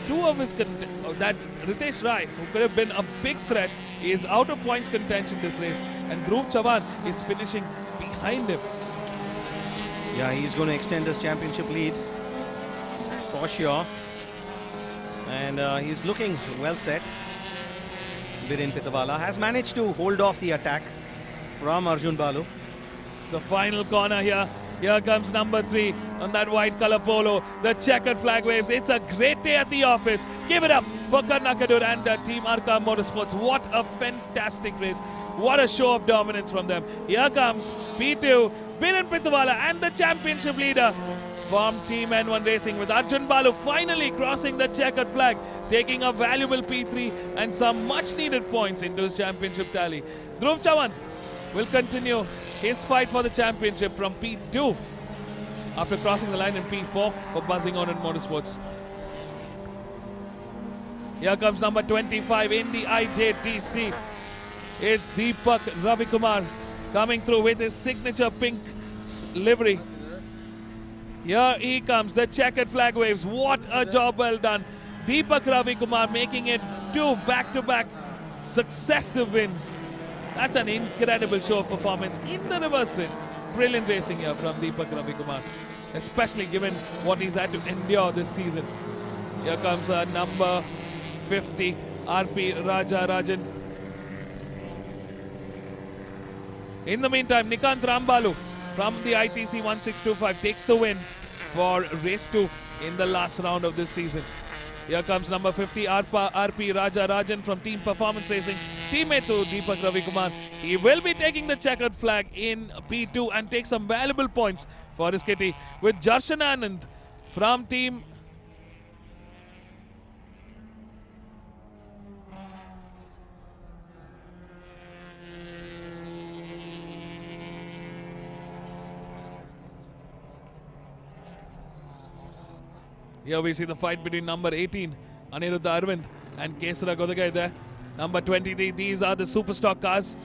that Ritesh Rai, who could have been a big threat, is out of points contention this race, and Dhruv Chavan is finishing behind him. Yeah, he's going to extend his championship lead for sure. And he's looking well set. Biren Pitawala has managed to hold off the attack from Arjun Balu. It's the final corner here. Here comes number 3 on that white color polo. The checkered flag waves. It's a great day at the office. Give it up for Karnakadur and Team Arka Motorsports. What a fantastic race. What a show of dominance from them. Here comes P2, Biren Pitawala and the championship leader from Team N1 Racing, with Arjun Balu finally crossing the checkered flag, taking a valuable P3 and some much needed points into his championship tally. Dhruv Chavan will continue his fight for the championship from P2 after crossing the line in P4 for buzzing on in motorsports. Here comes number 25 in the IJTC. It's Deepak Ravikumar coming through with his signature pink livery. Here he comes, the checkered flag waves. What a job well done. Deepak Ravikumar making it 2 back-to-back successive wins. That's an incredible show of performance in the reverse grid. Brilliant racing here from Deepak Ravikumar, especially given what he's had to endure this season. Here comes number 50, RP Rajarajan. In the meantime, Nikant Rambalu from the ITC 1625 takes the win for race 2 in the last round of this season. Here comes number 50, RP Rajarajan from Team Performance Racing, teammate to Deepak Ravikumar. He will be taking the checkered flag in P2 and take some valuable points for his kitty, with Jarshan Anand from Team Here we see the fight between number 18, Aniruddha Arvind, and Kesara Godagai there. Number 23, these are the Superstock cars.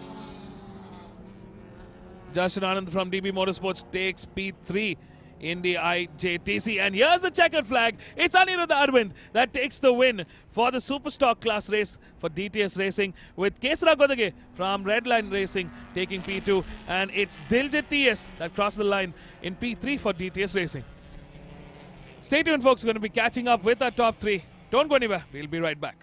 Jarshan Anand from DB Motorsports takes P3 in the IJTC. And here's the checkered flag. It's Aniruddha Arvind that takes the win for the Superstock class race for DTS Racing, with Kesara Godagai from Redline Racing taking P2. And it's Diljit TS that crossed the line in P3 for DTS Racing. Stay tuned, folks. We're going to be catching up with our top 3. Don't go anywhere. We'll be right back.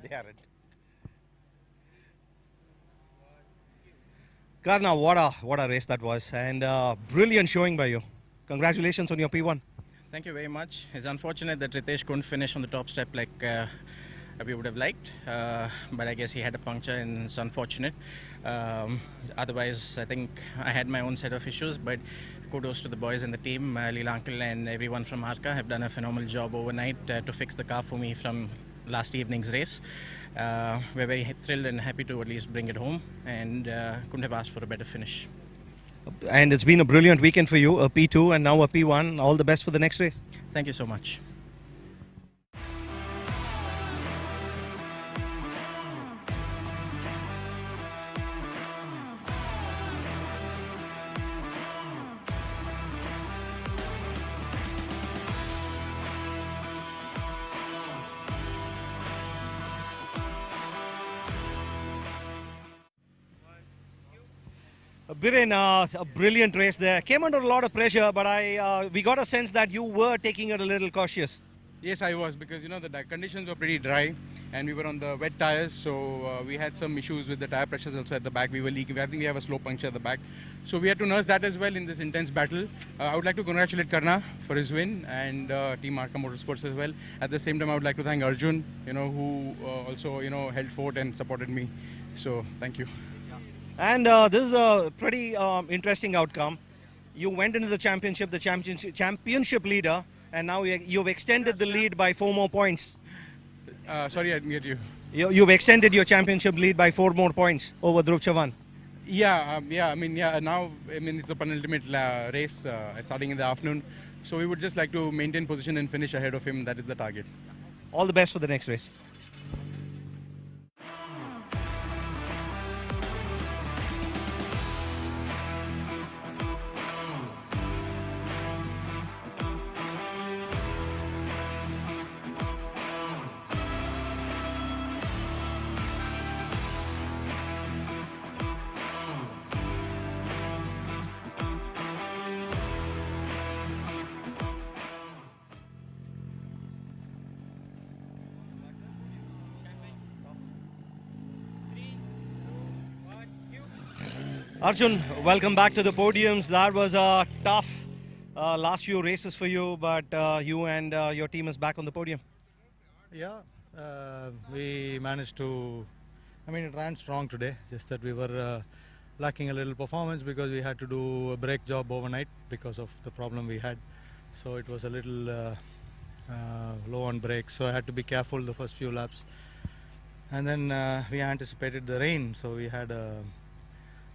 They aren't. Karna, what a race that was, and brilliant showing by you. Congratulations on your P1. Thank you very much. It's unfortunate that Ritesh couldn't finish on the top step like we would have liked, but I guess he had a puncture and it's unfortunate. Otherwise, I think I had my own set of issues, but kudos to the boys in the team. Leela Uncle and everyone from Arca have done a phenomenal job overnight to fix the car for me from last evening's race. We're very thrilled and happy to at least bring it home, and couldn't have asked for a better finish. And it's been a brilliant weekend for you, a P2 and now a P1. All the best for the next race. Thank you so much. Biren, a brilliant race there. Came under a lot of pressure, but we got a sense that you were taking it a little cautious. Yes, I was, because the conditions were pretty dry and we were on the wet tires, so we had some issues with the tire pressures also at the back. We were leaking. I think we have a slow puncture at the back. So we had to nurse that as well in this intense battle. I would like to congratulate Karna for his win, and Team Arca Motorsports as well. At the same time, I would like to thank Arjun, who also, held fort and supported me. So thank you. And this is a pretty interesting outcome. You went into the championship leader, and now you've extended the lead by 4 more points. Sorry, I didn't get you. You've extended your championship lead by 4 more points over Dhruv Chavan. Yeah, now, it's a penultimate race starting in the afternoon. So we would just like to maintain position and finish ahead of him. That is the target. All the best for the next race. Arjun, welcome back to the podiums. That was a tough last few races for you, but you and your team is back on the podium. Yeah, we managed to, it ran strong today, just that we were lacking a little performance because we had to do a brake job overnight because of the problem we had. So it was a little low on brakes, so I had to be careful the first few laps. And then we anticipated the rain, so we had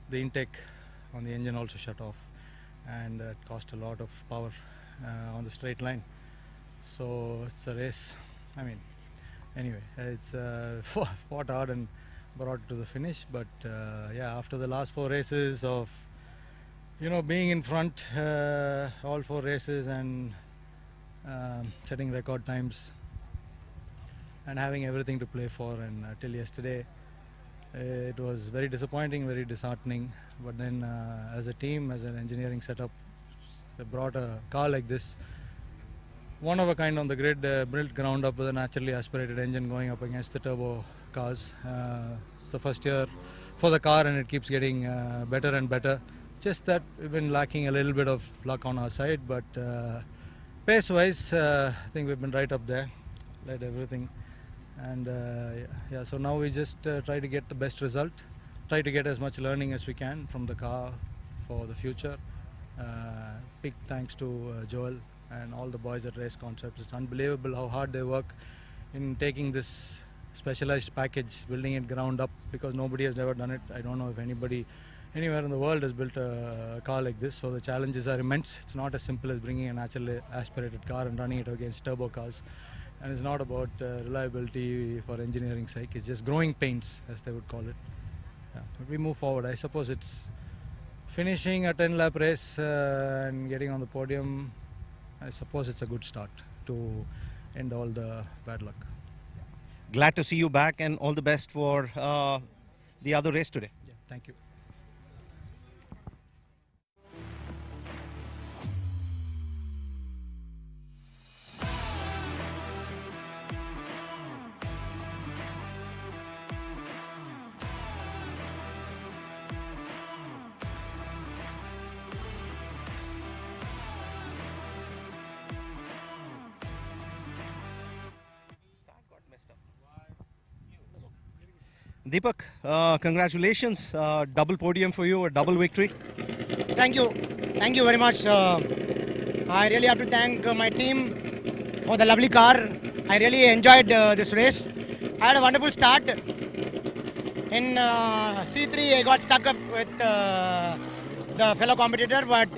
the intake on the engine also shut off, and it cost a lot of power on the straight line. So it's a race. Anyway, it's fought hard and brought to the finish. But yeah, after the last 4 races of being in front all 4 races and setting record times and having everything to play for, and till yesterday, it was very disappointing, very disheartening. But then as a team, as an engineering setup, they brought a car like this, one of a kind on the grid, built ground up with a naturally aspirated engine going up against the turbo cars. It's the first year for the car, and it keeps getting better and better. Just that we've been lacking a little bit of luck on our side, but pace-wise, I think we've been right up there, led everything. And yeah, so now we just try to get the best result, try to get as much learning as we can from the car for the future. Big thanks to Joel and all the boys at Race Concepts. It's unbelievable how hard they work in taking this specialized package, building it ground up, because nobody has ever done it. I don't know if anybody anywhere in the world has built a car like this, so the challenges are immense. It's not as simple as bringing a naturally aspirated car and running it against turbo cars. And it's not about reliability for engineering sake, it's just growing pains, as they would call it. Yeah, but we move forward. I suppose it's finishing a 10-lap race and getting on the podium. I suppose it's a good start to end all the bad luck. Glad to see you back, and all the best for the other race today. Yeah, thank you. Deepak, congratulations. Double podium for you, a double victory. Thank you. Thank you very much. I really have to thank my team for the lovely car. I really enjoyed this race. I had a wonderful start. In C3, I got stuck up with the fellow competitor, but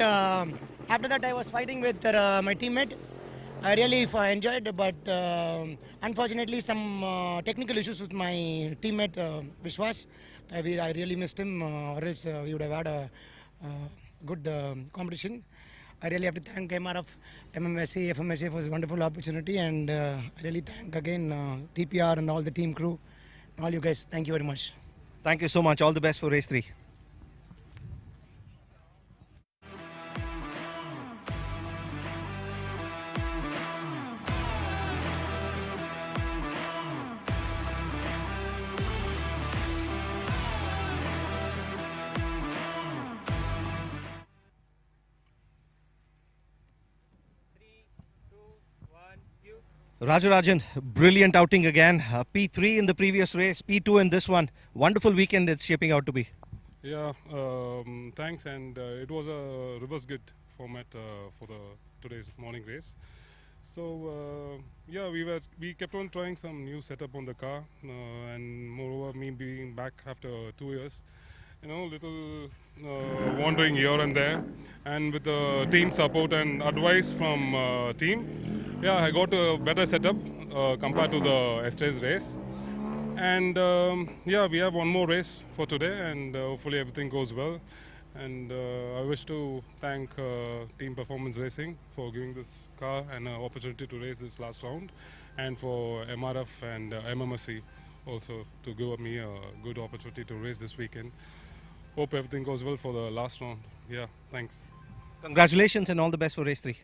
after that, I was fighting with my teammate. I really enjoyed, but unfortunately, some technical issues with my teammate Vishwas. I really missed him, or else we would have had a good competition. I really have to thank MRF MMSC FMSCI for this wonderful opportunity, and I really thank again TPR and all the team crew, all you guys. Thank you very much. Thank you so much. All the best for race 3. Rajarajan, brilliant outing again. P3 in the previous race, P2 in this one. Wonderful weekend it's shaping out to be. Yeah, thanks. And it was a reverse grid format for today's morning race. So yeah, we kept on trying some new setup on the car, and moreover, me being back after 2 years, little wandering here and there, and with the team support and advice from team, yeah, I got a better setup compared to the yesterday's race. And yeah, we have one more race for today, and hopefully everything goes well. And I wish to thank Team Performance Racing for giving this car an opportunity to race this last round, and for MRF and MMSC also to give me a good opportunity to race this weekend. Hope everything goes well for the last round. Yeah, thanks. Congratulations and all the best for race 3.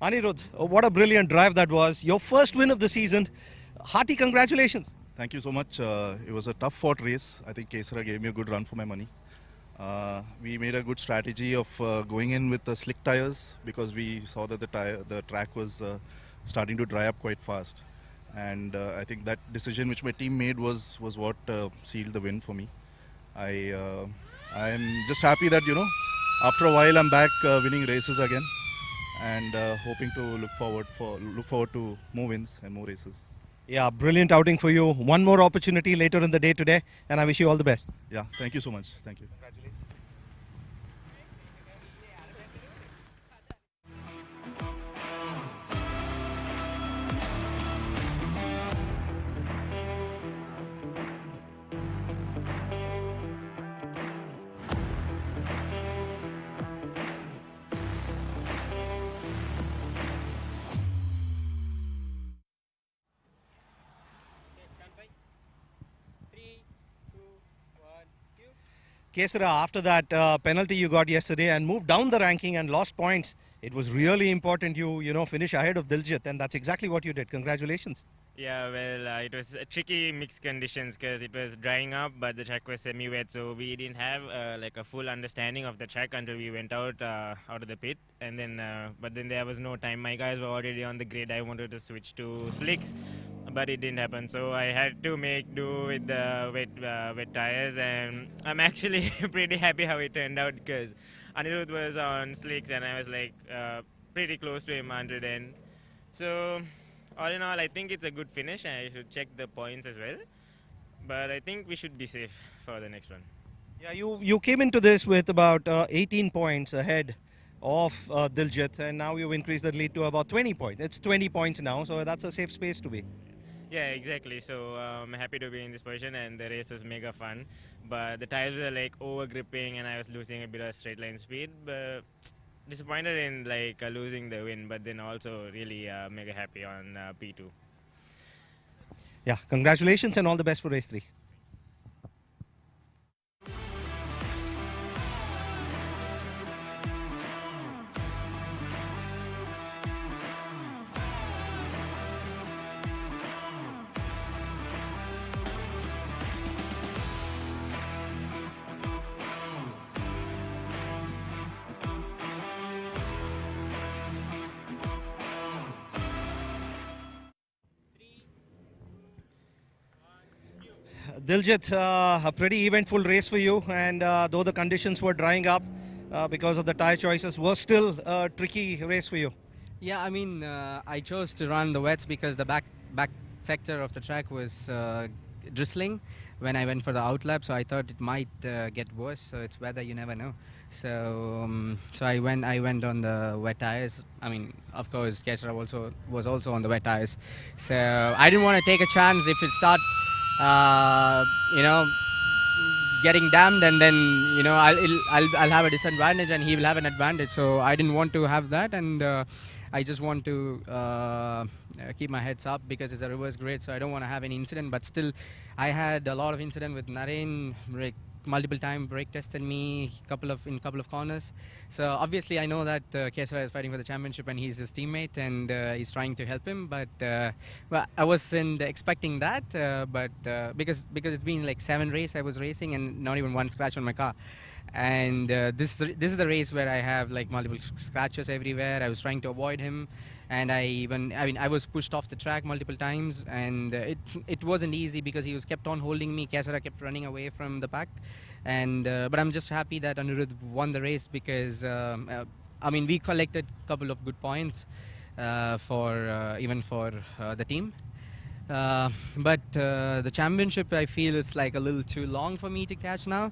Anirudh, what a brilliant drive that was. Your first win of the season. Hearty congratulations. Thank you so much. It was a tough fought race. I think Kesara gave me a good run for my money. We made a good strategy of going in with the slick tires because we saw that the track was starting to dry up quite fast. And I think that decision which my team made was what sealed the win for me. I am just happy that, after a while I'm back winning races again, and hoping to look forward to more wins and more races. Yeah, brilliant outing for you. One more opportunity later in the day today, and I wish you all the best. Yeah, thank you so much. Thank you. Kesara, after that penalty you got yesterday and moved down the ranking and lost points, it was really important you finish ahead of Diljit, and that's exactly what you did. Congratulations. Yeah, well, it was tricky mixed conditions because it was drying up, but the track was semi-wet, so we didn't have like a full understanding of the track until we went out of the pit. And then, but then there was no time. My guys were already on the grid. I wanted to switch to slicks, but it didn't happen. So I had to make do with the wet tires, and I'm actually pretty happy how it turned out because Anirudh was on slicks, and I was like pretty close to him until then. So all in all, I think it's a good finish, and I should check the points as well. But I think we should be safe for the next one. Yeah, you came into this with about 18 points ahead of Diljit, and now you've increased the lead to about 20 points. It's 20 points now, so that's a safe space to be. Yeah, exactly. So I'm happy to be in this position, and the race was mega fun. But the tires were like over gripping, and I was losing a bit of straight line speed. But disappointed in like losing the win, but then also really mega happy on P2. Yeah, congratulations and all the best for race 3. Diljit, a pretty eventful race for you, and though the conditions were drying up because of the tyre choices, was still a tricky race for you. Yeah, I mean, I chose to run the wets because the back sector of the track was drizzling when I went for the outlap, so I thought it might get worse. So it's weather, you never know. So so I went on the wet tires. I mean, of course, Kesara was also on the wet tires. So I didn't want to take a chance if it start, getting damned, and then I'll have a disadvantage and he will have an advantage. So I didn't want to have that, and I just want to keep my heads up because it's a reverse grade, so I don't want to have any incident. But still, I had a lot of incident with Naren. Multiple time brake tested me in couple of corners. So obviously I know that Kesara is fighting for the championship and he's his teammate, and he's trying to help him. But well, I wasn't expecting that. But because it's been like 7 races I was racing and not even one scratch on my car. And this is the race where I have like multiple scratches everywhere. I was trying to avoid him, and I was pushed off the track multiple times, and it wasn't easy because he was kept on holding me. Kesara kept running away from the pack, and but I'm just happy that Anirudh won the race because we collected a couple of good points for the team. But the championship, I feel it's like a little too long for me to catch now.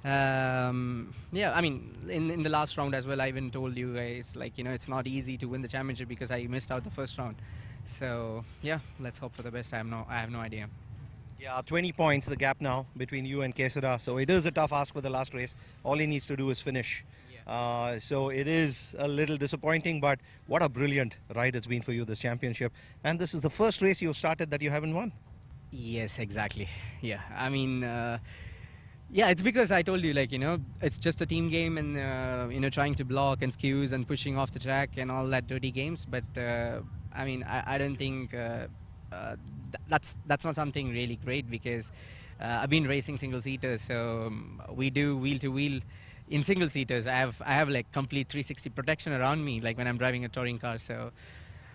Yeah, I mean, in the last round as well, I even told you guys, like, it's not easy to win the championship because I missed out the first round. So yeah, let's hope for the best. I have no idea. Yeah, 20 points the gap now between you and Kesara. So it is a tough ask for the last race. All he needs to do is finish. So it is a little disappointing, but what a brilliant ride it's been for you, this championship. And this is the first race you've started that you haven't won. Yes, exactly. Yeah, I mean, yeah, it's because I told you, like, it's just a team game, and trying to block and skews and pushing off the track and all that dirty games. But I mean, I don't think that's not something really great because I've been racing single seaters, so we do wheel to wheel. In single seaters, I have like complete 360 protection around me, like when I'm driving a touring car. So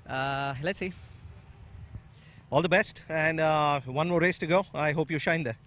let's see. All the best, and one more race to go. I hope you shine there.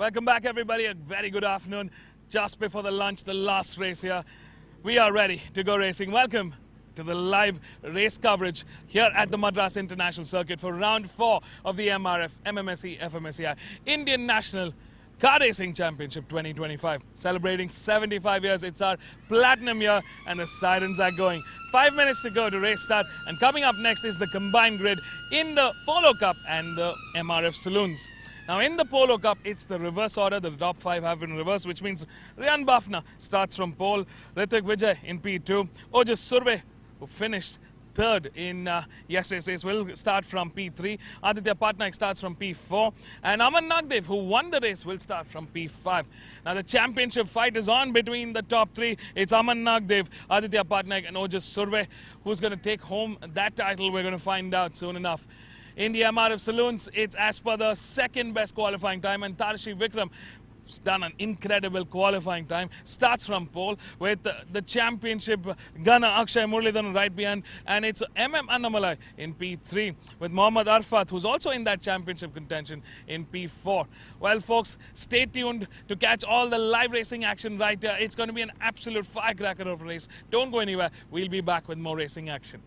Welcome back, everybody. A very good afternoon. Just before the lunch, the last race here. We are ready to go racing. Welcome to the live race coverage here at the Madras International Circuit for round 4 of the MRF MMSC FMSCI Indian National Car Racing Championship 2025. Celebrating 75 years. It's our platinum year and the sirens are going. 5 minutes to go to race start, and coming up next is the combined grid in the Polo Cup and the MRF Saloons. Now in the Polo Cup, it's the reverse order. The top 5 have been reversed, which means Rian Bafna starts from pole, Ritik Vijay in P2, Ojas Surve, who finished third in yesterday's race, will start from P3. Aditya Patnaik starts from P4. And Aman Nagdev, who won the race, will start from P5. Now the championship fight is on between the top 3. It's Aman Nagdev, Aditya Patnaik and Ojas Surve. Who's going to take home that title? We're going to find out soon enough. In the MRF Saloons, it's as per the second best qualifying time, and Tarshi Vikram has done an incredible qualifying time. Starts from pole with the championship gunner Akshay Muralidharan right behind, and it's Annamalai in P3 with Mohammad Arfat, who's also in that championship contention, in P4. Well, folks, stay tuned to catch all the live racing action right here. It's going to be an absolute firecracker of a race. Don't go anywhere. We'll be back with more racing action.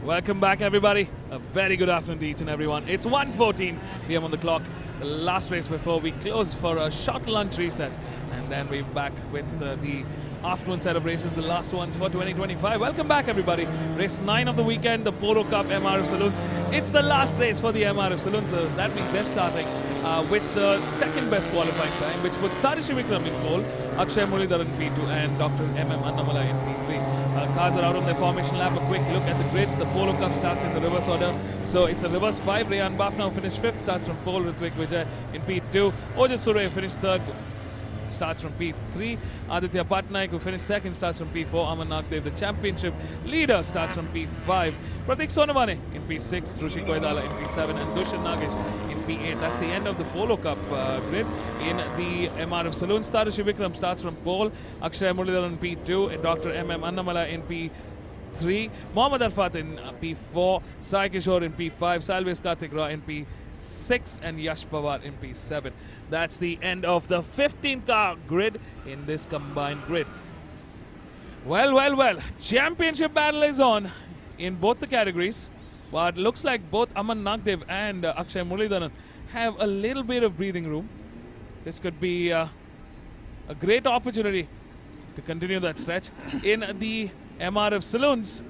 Welcome back, everybody. A very good afternoon to each and everyone. It's 1:14 p.m. on the clock. The last race before we close for a short lunch recess. And then we're back with the afternoon set of races, the last ones for 2025. Welcome back, everybody. Race 9 of the weekend, the Polo Cup MRF Saloons. It's the last race for the MRF Saloons. That means they're starting with the second best qualifying time, which puts Tarishi Vikram in pole, Akshay Muralidharan in P2 and Dr. MM Annamala in P3. Cars are out on their formation lap. A quick look at the grid. The Polo Cup starts in the reverse order. So it's a reverse 5. Rayan Bafna finished 5th, starts from pole. Ritvik Vijay in P2. Ojas Surya finished 3rd, starts from P3. Aditya Patnaik, who finished 2nd, starts from P4. Aman Nagdev, the championship leader, starts from P5. Pratik Sonavane in P6. Rushi Koidala in P7 and Dushan Nagesh in P8. That's the end of the Polo Cup grid. In the MRF Saloon, Tarishi Vikram starts from pole. Akshay Muralidharan in P2. And Dr. MM Annamala in P3. Mohammad Arfat in P4. Sai Kishore in P5. Salves Karthik Roy in P6 and Yash Pawar in P7. That's the end of the 15-car grid in this combined grid. Well. Championship battle is on in both the categories. But looks like both Aman Nagdev and Akshay Muralidharan have a little bit of breathing room. This could be a great opportunity to continue that stretch. In the MRF Saloons,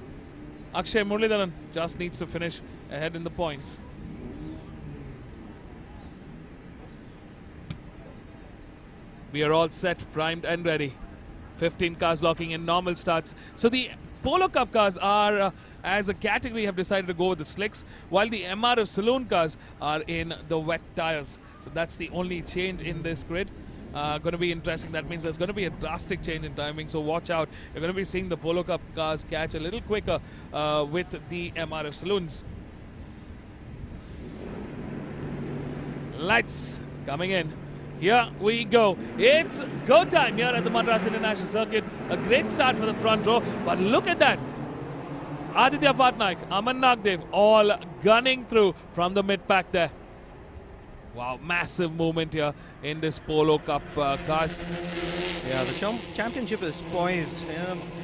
Akshay Muralidharan just needs to finish ahead in the points. We are all set, primed and ready. 15 cars locking in, normal starts. So the Polo Cup cars are, as a category, have decided to go with the slicks, while the MRF Saloon cars are in the wet tires. So that's the only change in this grid. Going to be interesting. That means there's going to be a drastic change in timing. So watch out. You're going to be seeing the Polo Cup cars catch a little quicker with the MRF Saloons. Lights coming in. Here we go. It's go time here at the Madras International Circuit. A great start for the front row. But look at that. Aditya Patnaik, Aman Nagdev, all gunning through from the mid-pack there. Wow, massive movement here in this Polo Cup cars. Yeah, the championship is poised.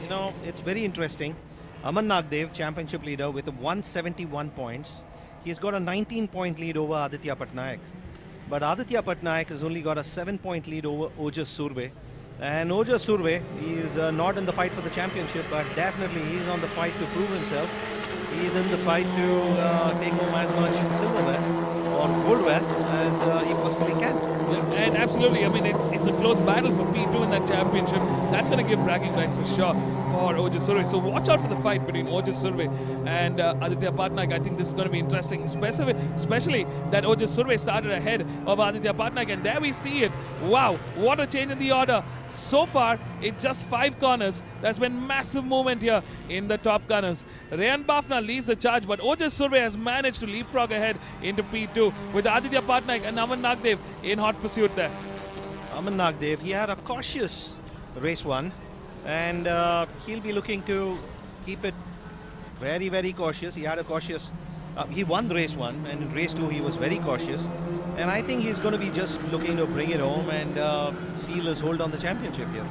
You know, it's very interesting. Aman Nagdev, championship leader with 171 points. He's got a 19-point lead over Aditya Patnaik. But Aditya Patnaik has only got a 7-point lead over Ojas Surve. And Ojas Surve, he is not in the fight for the championship, but definitely he's on the fight to prove himself. He's in the fight to take home as much silverware or goldware as he possibly can. Yeah, and absolutely, I mean, it's a close battle for P2 in that championship. That's going to give bragging rights for sure for Ojas Surve. So watch out for the fight between Ojas Surve and Aditya Patnaik. I think this is going to be interesting, especially that Ojas Surve started ahead of Aditya Patnaik. And there we see it. Wow, what a change in the order. So far, it's just 5 corners. There's been massive movement here in the top corners. Rayan Bafna leads the charge, but Ojas Surve has managed to leapfrog ahead into P2 with Aditya Patnaik and Aman Nagdev in hot pursuit there. Aman Nagdev, he had a cautious race 1, and he'll be looking to keep it very, very cautious. He had a cautious, he won race 1, and in race 2 he was very cautious. And I think he's going to be just looking to bring it home and seal his hold on the championship here.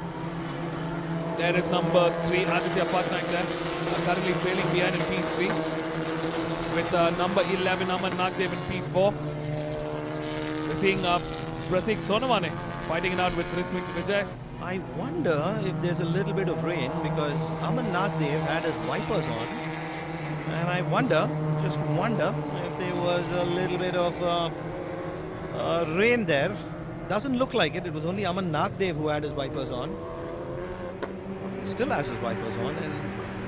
There is number 3, Aditya Patnaik there, currently trailing behind in P3. With number 11, Aman Nagdev in P4. We're seeing Pratik Sonavane fighting it out with Ritvik Vijay. I wonder if there's a little bit of rain, because Aman Nagdev had his wipers on. And I just wonder if there was a little bit of rain there. Doesn't look like it. It was only Aman Nagdev who had his wipers on. He still has his wipers on, and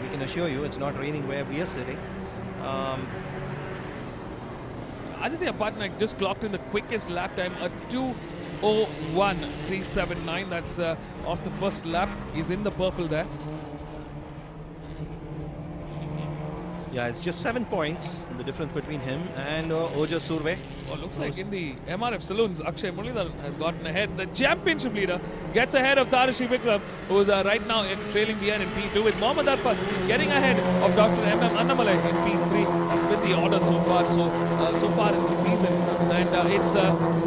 we can assure you it's not raining where we are sitting. Aditya Patnaik just clocked in the quickest lap time, a 2:01.379. That's off the first lap. He's in the purple there. Yeah, it's just 7 points, the difference between him and Ojas Surve. Well, looks like in the MRF Saloons, Akshay Muralidharan has gotten ahead. The championship leader gets ahead of Tarishi Vikram, who is right now trailing behind in P2, with Mohammad Arfat getting ahead of Dr. MM Annamala in P3. That's been the order so far in the season. And it's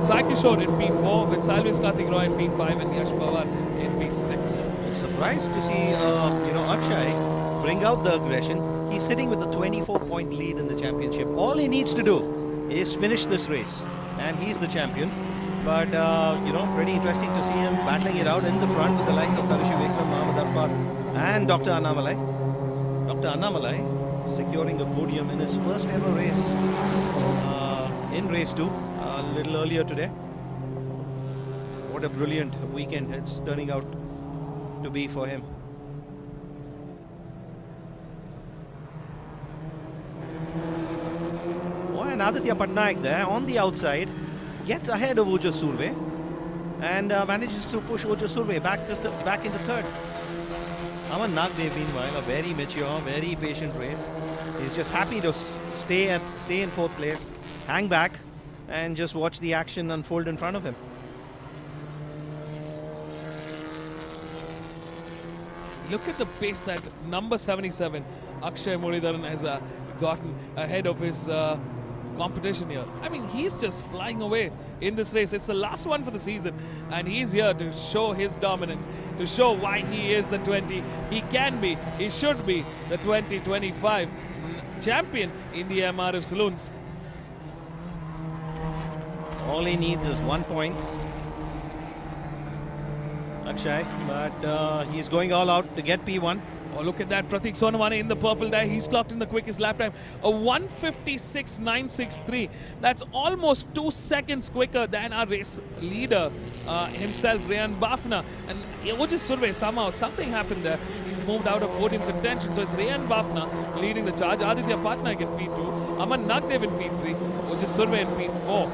Sai Kishore in P4, with Salves Karthik Roy in P5 and Yash Pawar in P6. Surprised to see Akshay bring out the aggression. He's sitting with a 24-point lead in the championship. All he needs to do is finish this race, and he's the champion. But, pretty interesting to see him battling it out in the front with the likes of Tarushi Vikram, Mohammad Arfat, and Dr. Annamalai. Dr. Annamalai securing a podium in his first ever race in race 2 a little earlier today. What a brilliant weekend it's turning out to be for him. Oh, and Aditya Patnaik there on the outside gets ahead of Ojas Surve and manages to push Ojas Surve back into third. Aman Nagdev, meanwhile, a very mature, very patient race. He's just happy to stay in fourth place, hang back, and just watch the action unfold in front of him. Look at the pace that number 77, Akshay Muralidharan, has gotten ahead of his competition here. I mean, he's just flying away in this race. It's the last one for the season, and he's here to show his dominance, to show why he is the 20. He can be, he should be the 2025 champion in the MRF saloons. All he needs is 1 point, Akshay, but he's going all out to get P1. Oh, look at that, Pratik Sonawane in the purple there. He's clocked in the quickest lap time, a 1:56.963. That's almost 2 seconds quicker than our race leader himself, Rayan Bafna. And Ojas Surve, somehow, something happened there. He's moved out of podium contention. So it's Rayan Bafna leading the charge. Aditya Patnaik in P2, Aman Nagdev in P3, Ojas Surve in P4.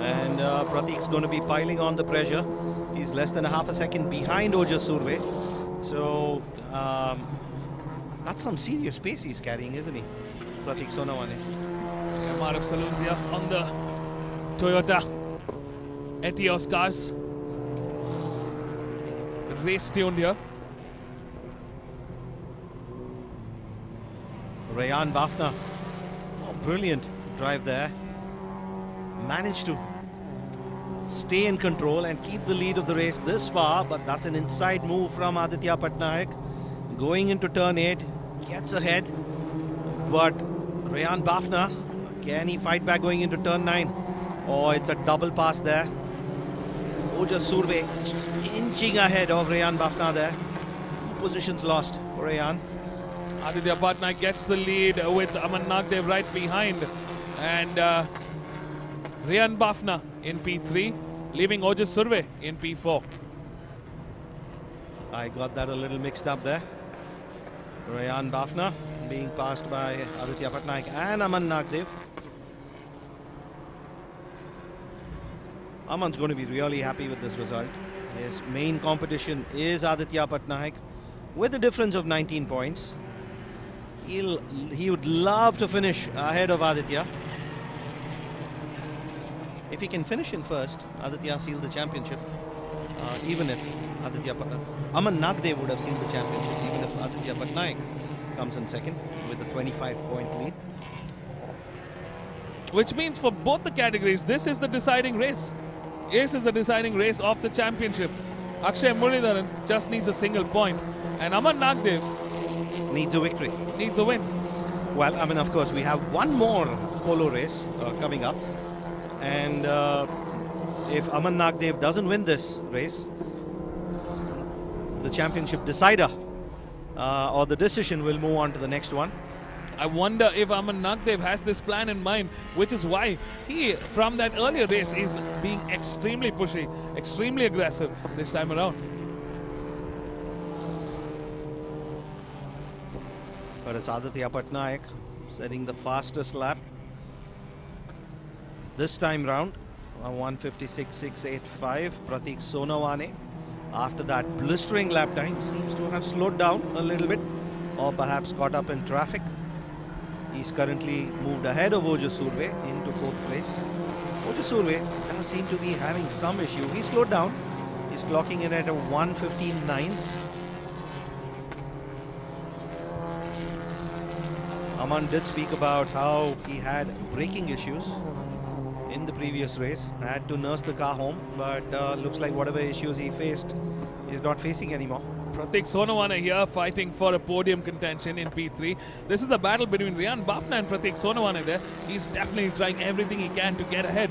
And Pratik's going to be piling on the pressure. He's less than a half a second behind Ojas Surve. So that's some serious pace he's carrying, isn't he, Pratik Sonawane? MRF Saloons here on the Toyota Etios cars. Race tuned here. Rayan Bafna, brilliant drive there. Managed to stay in control and keep the lead of the race this far, but that's an inside move from Aditya Patnaik. Going into turn 8, gets ahead, but Rayan Bafna, can he fight back going into turn 9? Oh, it's a double pass there. Ojas Surve just inching ahead of Rayan Bafna there. 2 positions lost for Rayan. Aditya Patnaik gets the lead with Aman Nagdev right behind, and Rayan Bafna in P3, leaving Ojas Surve in P4. I got that a little mixed up there. Rayan Bafna being passed by Aditya Patnaik and Aman Nagdev. Aman's going to be really happy with this result. His main competition is Aditya Patnaik with a difference of 19 points. He would love to finish ahead of Aditya. If he can finish in first, Aditya sealed the championship. Even if Aman Nagdev would have sealed the championship, even if Aditya Patnaik comes in second with a 25-point lead. Which means for both the categories, this is the deciding race. This is the deciding race of the championship. Akshay Muralidharan just needs a single point, and Aman Nagdev needs a victory. Needs a win. Well, I mean, of course, we have one more polo race coming up. And if Aman Nagdev doesn't win this race, the championship decider or the decision will move on to the next one. I wonder if Aman Nagdev has this plan in mind, which is why he, from that earlier race, is being extremely pushy, extremely aggressive this time around. But it's Aditya Patnaik setting the fastest lap this time round, 1:56.685. Pratik Sonawane, after that blistering lap time, seems to have slowed down a little bit, or perhaps caught up in traffic. He's currently moved ahead of Ojas Surve into 4th place. Ojas Surve does seem to be having some issue. He slowed down. He's clocking in at a 1:15.9. Aman did speak about how he had braking issues in the previous race, had to nurse the car home, but looks like whatever issues he faced, he's not facing anymore. Pratik Sonawane here fighting for a podium contention in P3. This is the battle between Riyan Bafna and Pratik Sonawane there. He's definitely trying everything he can to get ahead.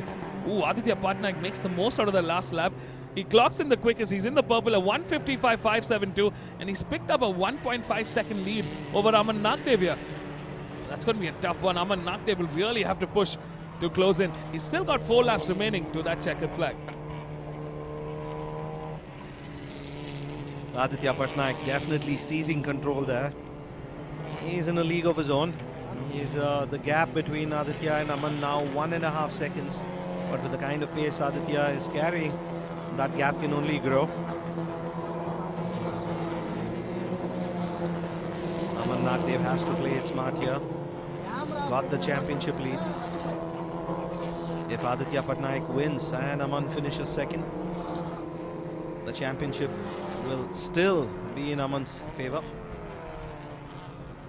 Ooh, Aditya Patnaik makes the most out of the last lap. He clocks in the quickest. He's in the purple, a 1:55.572, and he's picked up a 1.5 second lead over Aman Nagdev here. That's going to be a tough one. Aman Nagdev will really have to push to close in. He's still got 4 laps remaining to that checkered flag. Aditya Patnaik definitely seizing control there. He's in a league of his own. He's the gap between Aditya and Aman now 1.5 seconds. But with the kind of pace Aditya is carrying, that gap can only grow. Aman Nagdev has to play it smart here. He's got the championship lead. If Aditya Patnaik wins and Aman finishes second, the championship will still be in Aman's favor,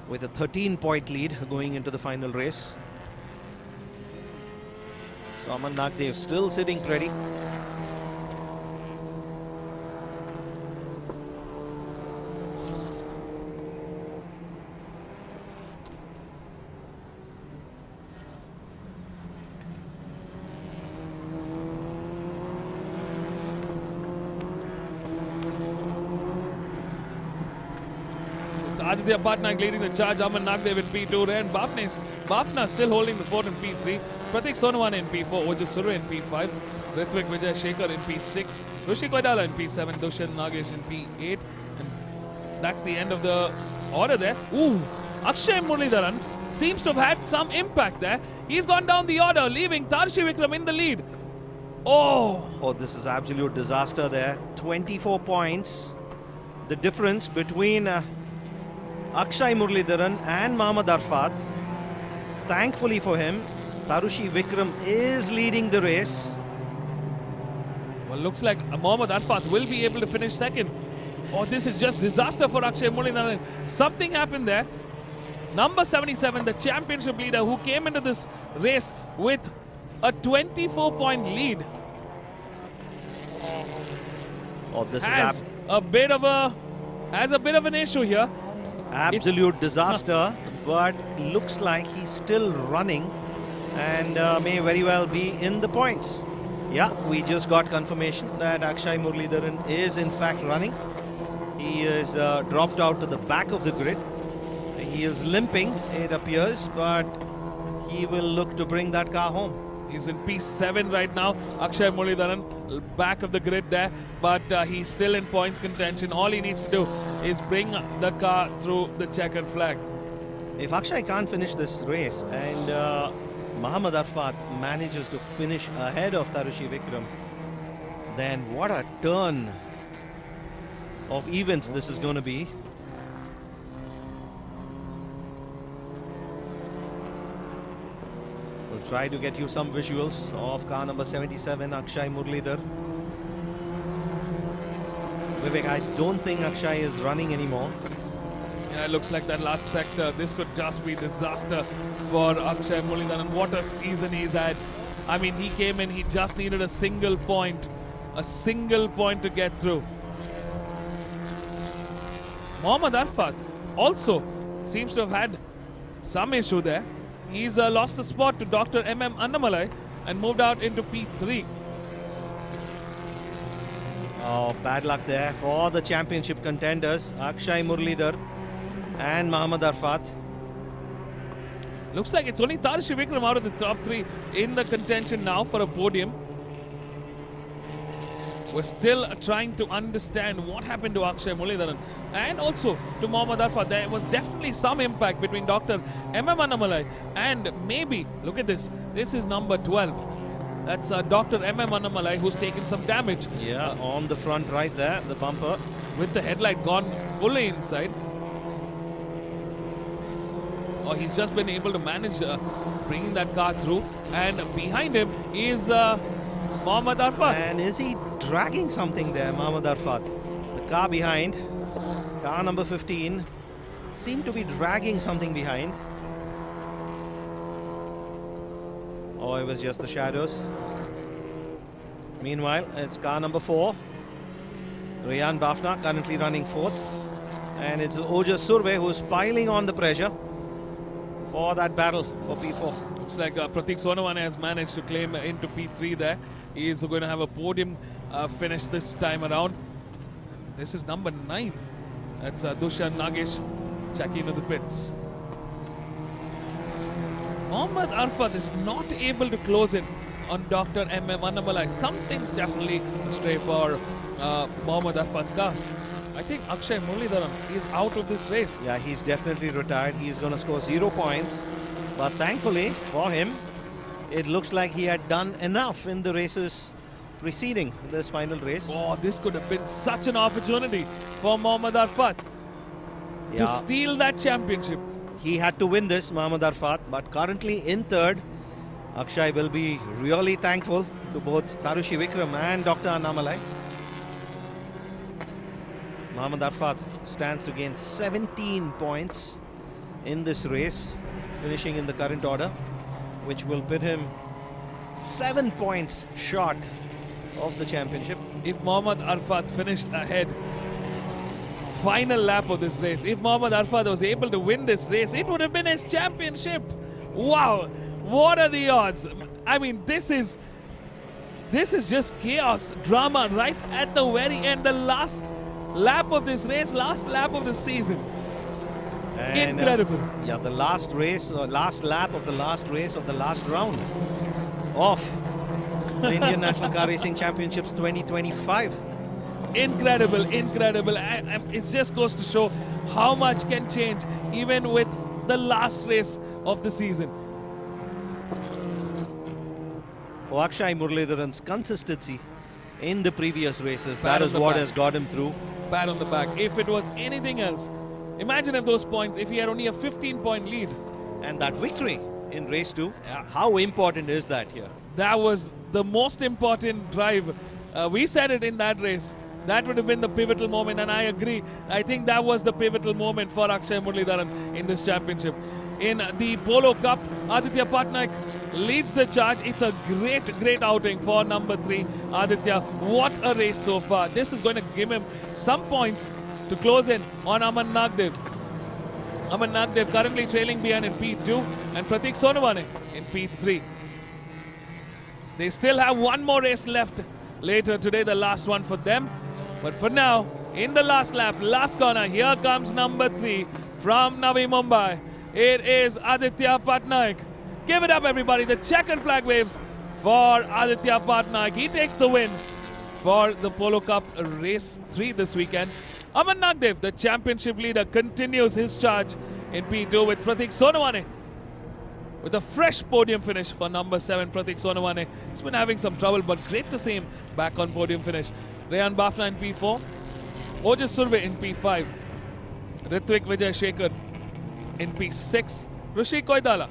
with a 13-point lead going into the final race. So Aman Nagdev still sitting pretty. Aditya Patnaik leading the charge. Aman Nagdev in P2. And Bafna still holding the fort in P3. Pratik Sonawane in P4. Ojas Suru in P5. Ritvik Vijay Shekhar in P6. Rishi Koidala in P7. Dushan Nagesh in P8. And that's the end of the order there. Ooh, Akshay Muralidharan seems to have had some impact there. He's gone down the order, leaving Tarshi Vikram in the lead. Oh, this is absolute disaster there. 24 points. The difference between Akshay Muralidharan and Mohammad Arfat. Thankfully for him, Tarushi Vikram is leading the race. Well, looks like Mohammad Arfat will be able to finish second. Oh, this is just disaster for Akshay Muralidharan. Something happened there. Number 77, the championship leader, who came into this race with a 24-point lead, this has a bit of an issue here. Absolute disaster, but looks like he's still running and may very well be in the points. Yeah, we just got confirmation that Akshay Muralidharan is in fact running. He is dropped out to the back of the grid. He is limping, it appears, but he will look to bring that car home. He's in P7 right now. Akshay Muralidharan, back of the grid there, but he's still in points contention. All he needs to do is bring the car through the checkered flag. If Akshay can't finish this race and Mohammad Arfat manages to finish ahead of Tarushi Vikram, then what a turn of events this is going to be. We'll try to get you some visuals of car number 77, Akshay Muralidhar. Vivek, I don't think Akshay is running anymore. Yeah, it looks like that last sector, this could just be disaster for Akshay Muralidharan. What a season he's had. I mean, he came in, he just needed a single point to get through. Mohammad Arfat also seems to have had some issue there. He's lost the spot to Dr. MM Annamalai and moved out into P3. Oh, bad luck there for the championship contenders, Akshay Muralidhar and Mohammad Arfat. Looks like it's only Tarshi Vikram out of the top 3 in the contention now for a podium. We're still trying to understand what happened to Akshay Muralidharan and also to Mohammad Arfat. There was definitely some impact between Dr. MM Annamalai and maybe, look at this, this is number 12. That's Dr. MM Annamalai who's taken some damage. Yeah, on the front right there, the bumper. With the headlight gone fully inside. Oh, he's just been able to manage bringing that car through. And behind him is Mohammad Arfat. And is he dragging something there, Mohammad Arfat? The car behind, car number 15, seemed to be dragging something behind. Oh, it was just the shadows. Meanwhile, it's car number 4, Rayan Bafna currently running 4th. And it's Ojas Surve who's piling on the pressure for that battle for P4. Looks like Pratik Sonawane has managed to claim into P3 there. He is going to have a podium finish this time around. This is number 9. That's Dushan Nagesh checking into the pits. Mohammad Arfat is not able to close in on Dr. M.M. Annamalai. Something's definitely astray for Mohammad Arfat's car. I think Akshay Muralidharan is out of this race. Yeah, he's definitely retired. He's going to score 0 points. But thankfully for him, it looks like he had done enough in the races preceding this final race. Oh, this could have been such an opportunity for Mohammad Arfat to steal that championship. He had to win this, Mohammad Arfat, but currently in 3rd. Akshay will be really thankful to both Tarushi Vikram and Dr. Annamalai. Mohammad Arfat stands to gain 17 points in this race, finishing in the current order, which will put him 7 points short of the championship. If Mohammad Arfat finished ahead, final lap of this race, if Mohammad Arfat was able to win this race, it would have been his championship. Wow, what are the odds? I mean, this is just chaos, drama right at the very end, the last lap of this race, last lap of the season. And, incredible. Yeah, the last race, last lap of the last race of the last round of the Indian National Car Racing Championships 2025. Incredible, incredible. It just goes to show how much can change even with the last race of the season. Akshay Muralidharan's consistency in the previous races, Pat that is on the what back. has got him through. Pat on the back. If it was anything else, imagine if those points, if he had only a 15-point lead. And that victory in race 2, how important is that here? That was the most important drive. We said it in that race. That would have been the pivotal moment, and I agree. I think that was the pivotal moment for Akshay Muralidharan in this championship. In the Polo Cup, Aditya Patnaik leads the charge. It's a great outing for number 3, Aditya. What a race so far. This is going to give him some points to close in on Aman Nagdev. Aman Nagdev currently trailing behind in P2 and Pratik Sonawane in P3. They still have one more race left later today, the last one for them. But for now, in the last lap, last corner, here comes number 3 from Navi Mumbai. It is Aditya Patnaik. Give it up, everybody. The checkered flag waves for Aditya Patnaik. He takes the win for the Polo Cup Race 3 this weekend. Aman Nagdev, the championship leader, continues his charge in P2 with Pratik Sonawane with a fresh podium finish for number 7, Pratik Sonawane. He's been having some trouble, but great to see him back on podium finish. Rayan Bafna in P4, Ojas Surve in P5, Ritvik Vijay Shekhar in P6, Rishi Koidala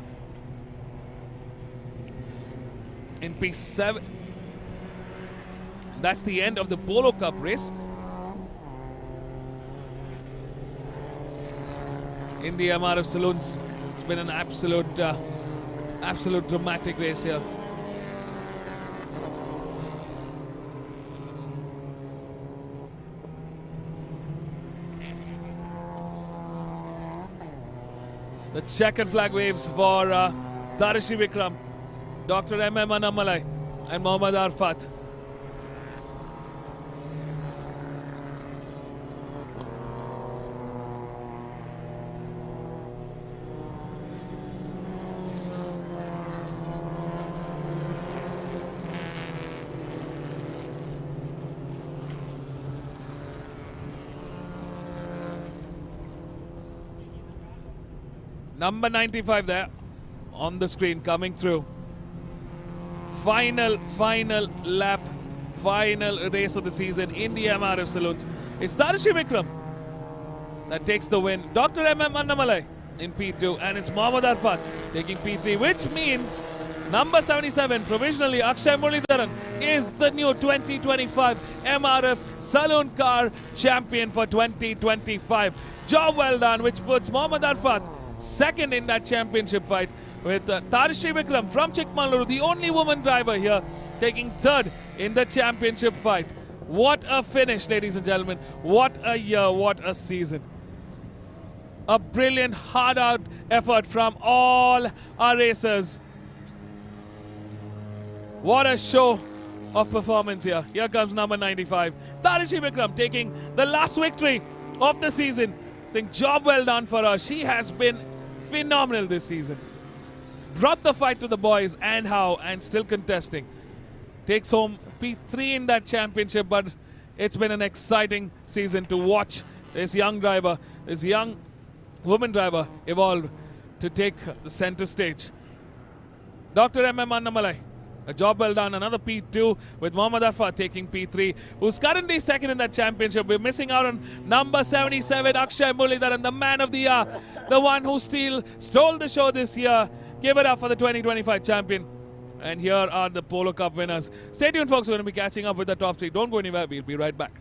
in P7. That's the end of the Polo Cup race. In the MRF Saloons, it's been an absolute dramatic race here. The checkered flag waves for Tarushi Vikram, Dr. M.M. Annamalai and Mohammad Arfat. Number 95 there on the screen coming through. Final lap, final race of the season in the MRF Saloons. It's Tarushi Vikram that takes the win. Dr. M.M. Annamalai in P2, and it's Mohammad Arfat taking P3, which means number 77, provisionally Akshay Muralidharan, is the new 2025 MRF Saloon Car Champion for 2025. Job well done, which puts Mohammad Arfat second in that championship fight, with Tarushi Vikram from Chikmagaluru, the only woman driver here, taking third in the championship fight. What a finish, ladies and gentlemen. What a year, what a season. A brilliant, hard-out effort from all our racers. What a show of performance here. Here comes number 95, Tarishi Vikram, taking the last victory of the season. I think job well done for her. She has been phenomenal this season. Brought the fight to the boys and still contesting. Takes home P3 in that championship, but it's been an exciting season to watch this young driver, this young woman driver evolve to take the center stage. Dr. M.M. Annamalai, a job well done. Another P2 with Mohammad Afar taking P3, who's currently second in that championship. We're missing out on number 77, Akshay Muralidharan, the man of the year, the one who stole the show this year. Give it up for the 2025 champion. And here are the Polo Cup winners. Stay tuned, folks. We're going to be catching up with the top three. Don't go anywhere. We'll be right back.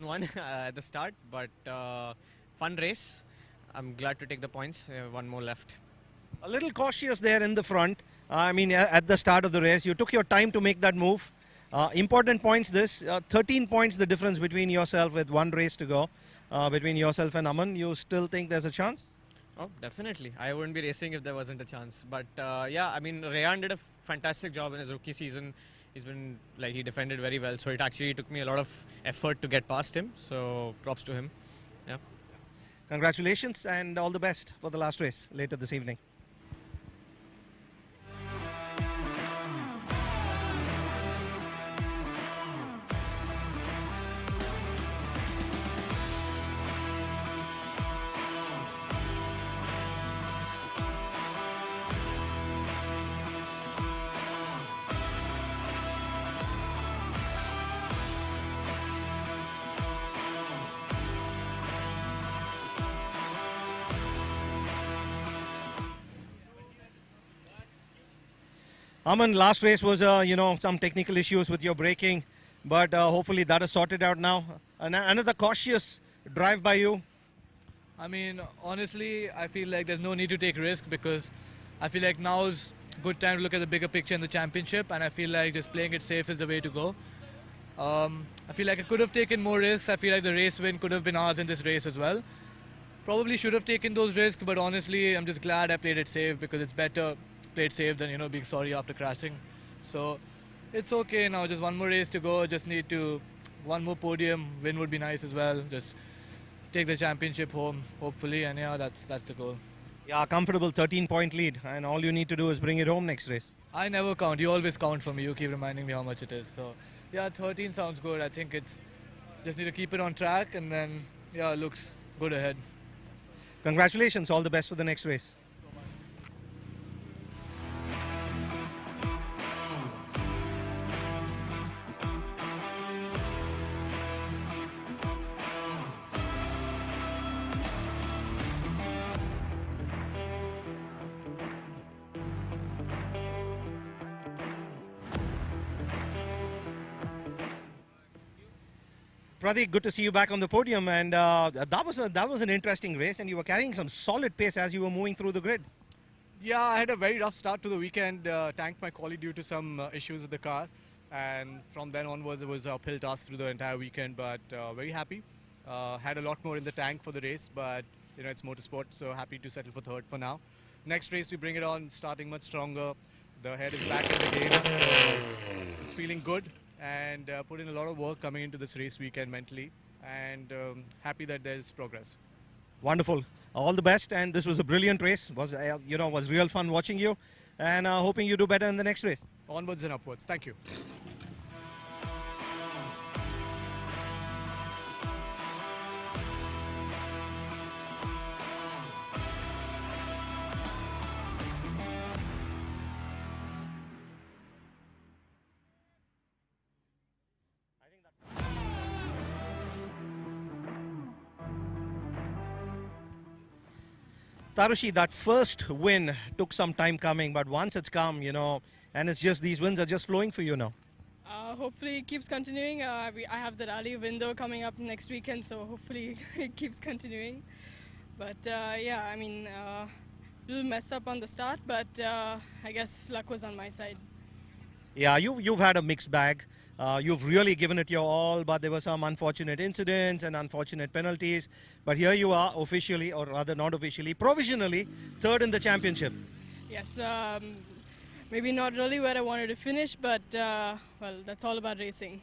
One at the start, but fun race. I'm glad to take the points. One more left. A little cautious there in the front. I mean, at the start of the race, you took your time to make that move. Important points this, 13 points the difference between yourself with one race to go, between yourself and Aman. You still think there's a chance? Oh, definitely. I wouldn't be racing if there wasn't a chance. But yeah, I mean, Rayan did a fantastic job in his rookie season. He's been, like, he defended very well. So it actually took me a lot of effort to get past him. So props to him. Yeah. Congratulations and all the best for the last race later this evening. Aman, last race was, some technical issues with your braking, but hopefully that is sorted out now. Another cautious drive by you. I mean, honestly, I feel like there's no need to take risk because I feel like now is a good time to look at the bigger picture in the championship, and I feel like just playing it safe is the way to go. I feel like I could have taken more risks. I feel like the race win could have been ours in this race as well. Probably should have taken those risks, but honestly, I'm just glad I played it safe because it's better played safe than, being sorry after crashing. So it's okay now, just one more race to go. Just need to, one more podium, win would be nice as well. Just take the championship home, hopefully, and yeah, that's the goal. Yeah, comfortable 13-point lead, and all you need to do is bring it home next race. I never count. You always count for me. You keep reminding me how much it is. So yeah, 13 sounds good. I think it's just need to keep it on track, and then yeah, it looks good ahead. Congratulations, all the best for the next race. Pradeep, good to see you back on the podium, and that was an interesting race, and you were carrying some solid pace as you were moving through the grid. Yeah, I had a very rough start to the weekend, tanked my quali due to some issues with the car, and from then onwards it was a uphill task through the entire weekend, but very happy. Had a lot more in the tank for the race, but it's motorsport, so happy to settle for third for now. Next race we bring it on, starting much stronger. The head is back in the game, so it's feeling good. And put in a lot of work coming into this race weekend mentally, and happy that there's progress. Wonderful. All the best, and this was a brilliant race. Was real fun watching you, and hoping you do better in the next race. Onwards and upwards. Thank you. Tarushi, that first win took some time coming, but once it's come, and it's just these wins are just flowing for you now. Hopefully it keeps continuing. I have the rally window coming up next weekend, so hopefully it keeps continuing. But yeah, I mean, a little messed up on the start, but I guess luck was on my side. Yeah, you've had a mixed bag. You've really given it your all, but there were some unfortunate incidents and unfortunate penalties. But here you are officially, or rather not officially, provisionally, third in the championship. Yes, maybe not really where I wanted to finish, but well, that's all about racing.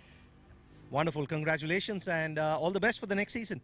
Wonderful, congratulations, and all the best for the next season.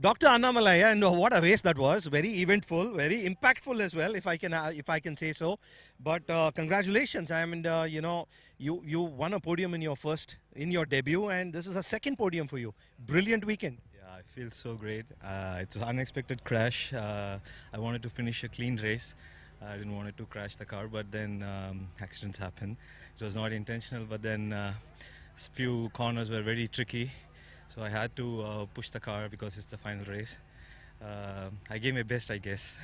Dr. Annamalaya, and what a race that was! Very eventful, very impactful as well, if I can say so. But congratulations! I mean, you won a podium in your debut, and this is a second podium for you. Brilliant weekend. Yeah, I feel so great. It was an unexpected crash. I wanted to finish a clean race. I didn't want it to crash the car, but then accidents happen. It was not intentional, but then few corners were very tricky. So I had to push the car because it's the final race. I gave my best, I guess.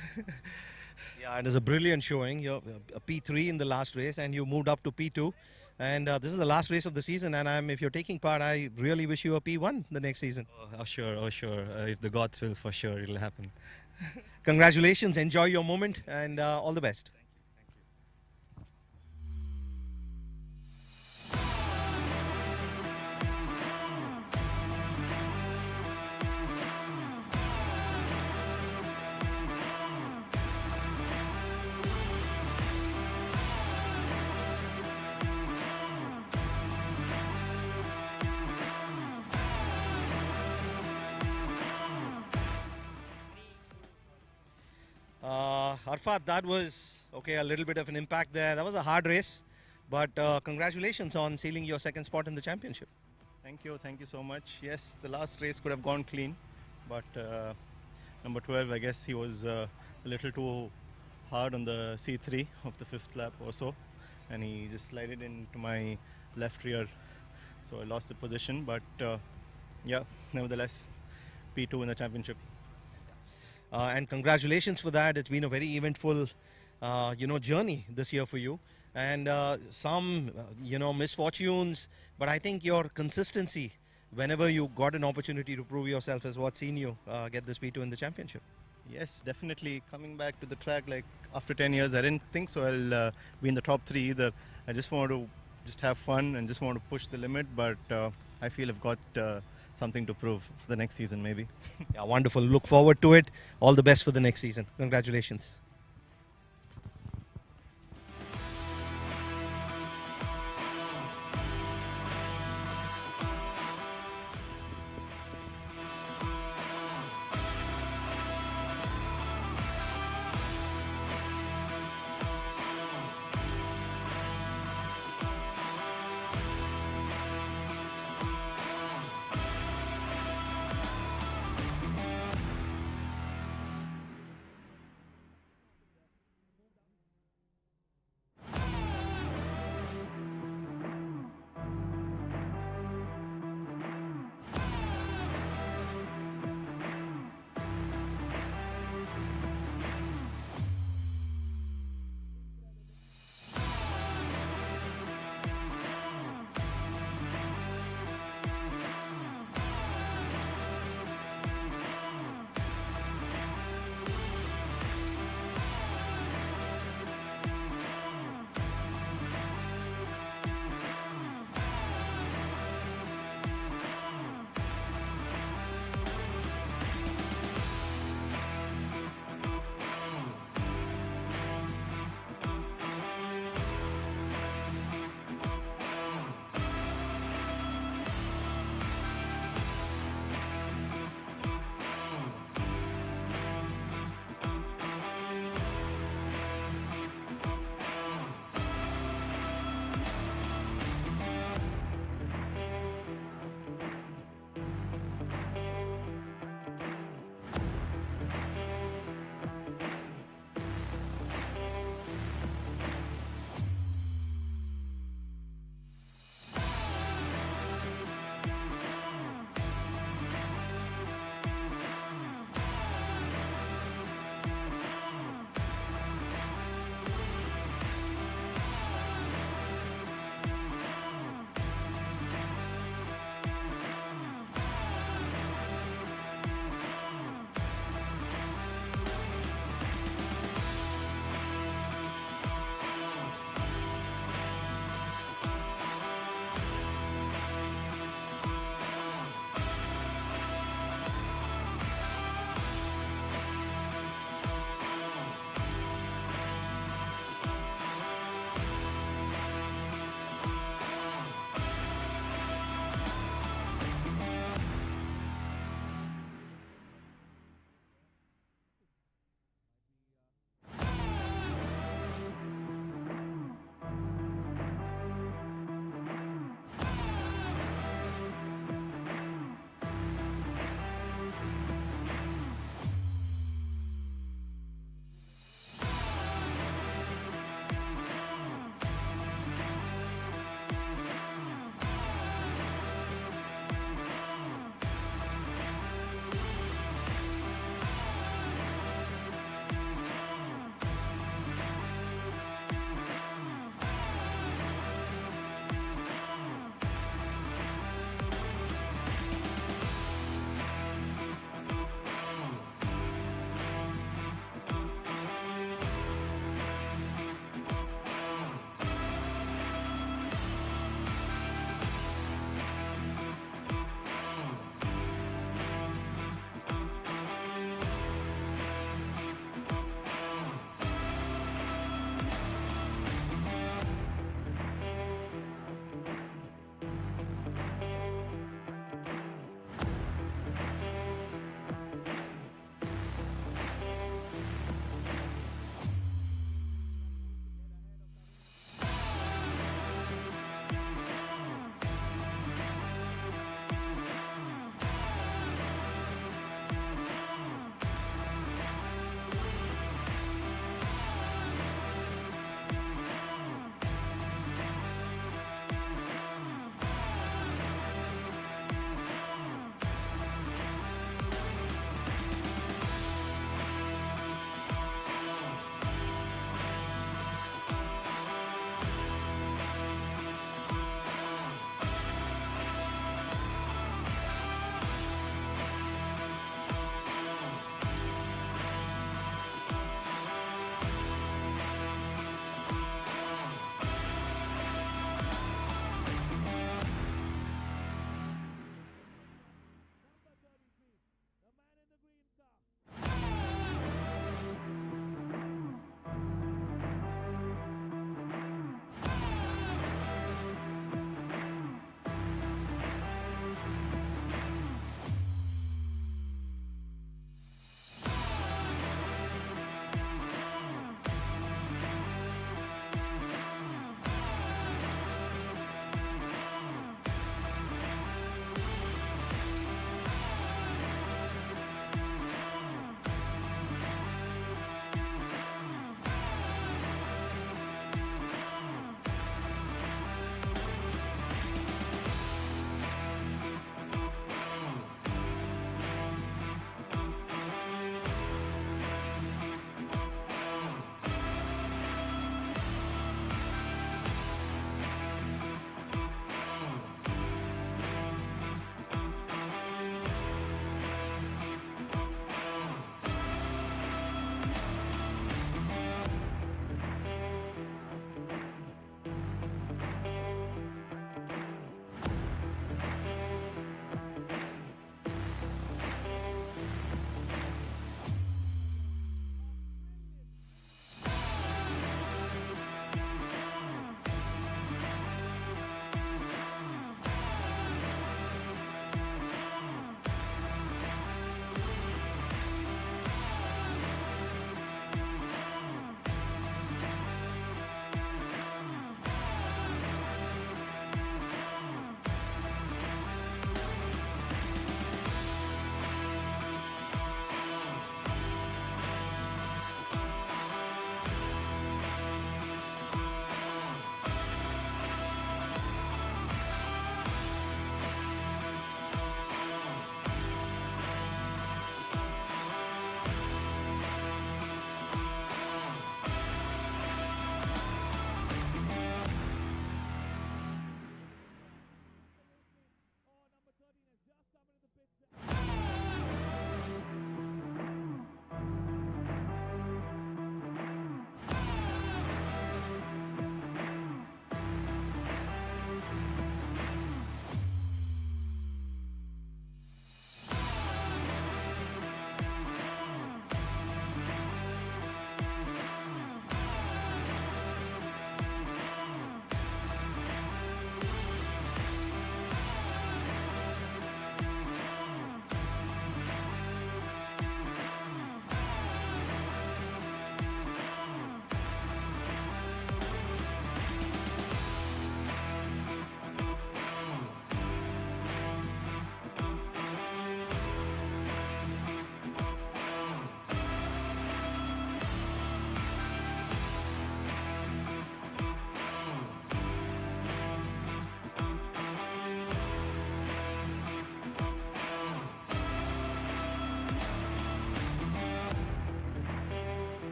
Yeah, it is a brilliant showing. You're a P3 in the last race, and you moved up to P2. And this is the last race of the season. And if you're taking part, I really wish you a P1 the next season. Oh, sure, oh, sure. If the gods will, for sure, it'll happen. Congratulations. Enjoy your moment, and all the best. Arfat, that was a little bit of an impact there. That was a hard race, but congratulations on sealing your second spot in the championship. Thank you so much. Yes, the last race could have gone clean, but number 12, I guess he was a little too hard on the C3 of the fifth lap or so, and he just slided into my left rear, so I lost the position. But yeah, nevertheless, P2 in the championship. And congratulations for that. It's been a very eventful, journey this year for you. And some, misfortunes. But I think your consistency, whenever you got an opportunity to prove yourself, is what's seen you get this P2 in the championship. Yes, definitely. Coming back to the track, like after 10 years, I didn't think so I'll be in the top 3 either. I just wanted to just have fun and just want to push the limit. But I feel I've got something to prove for the next season, maybe. Yeah, wonderful. Look forward to it. All the best for the next season. Congratulations.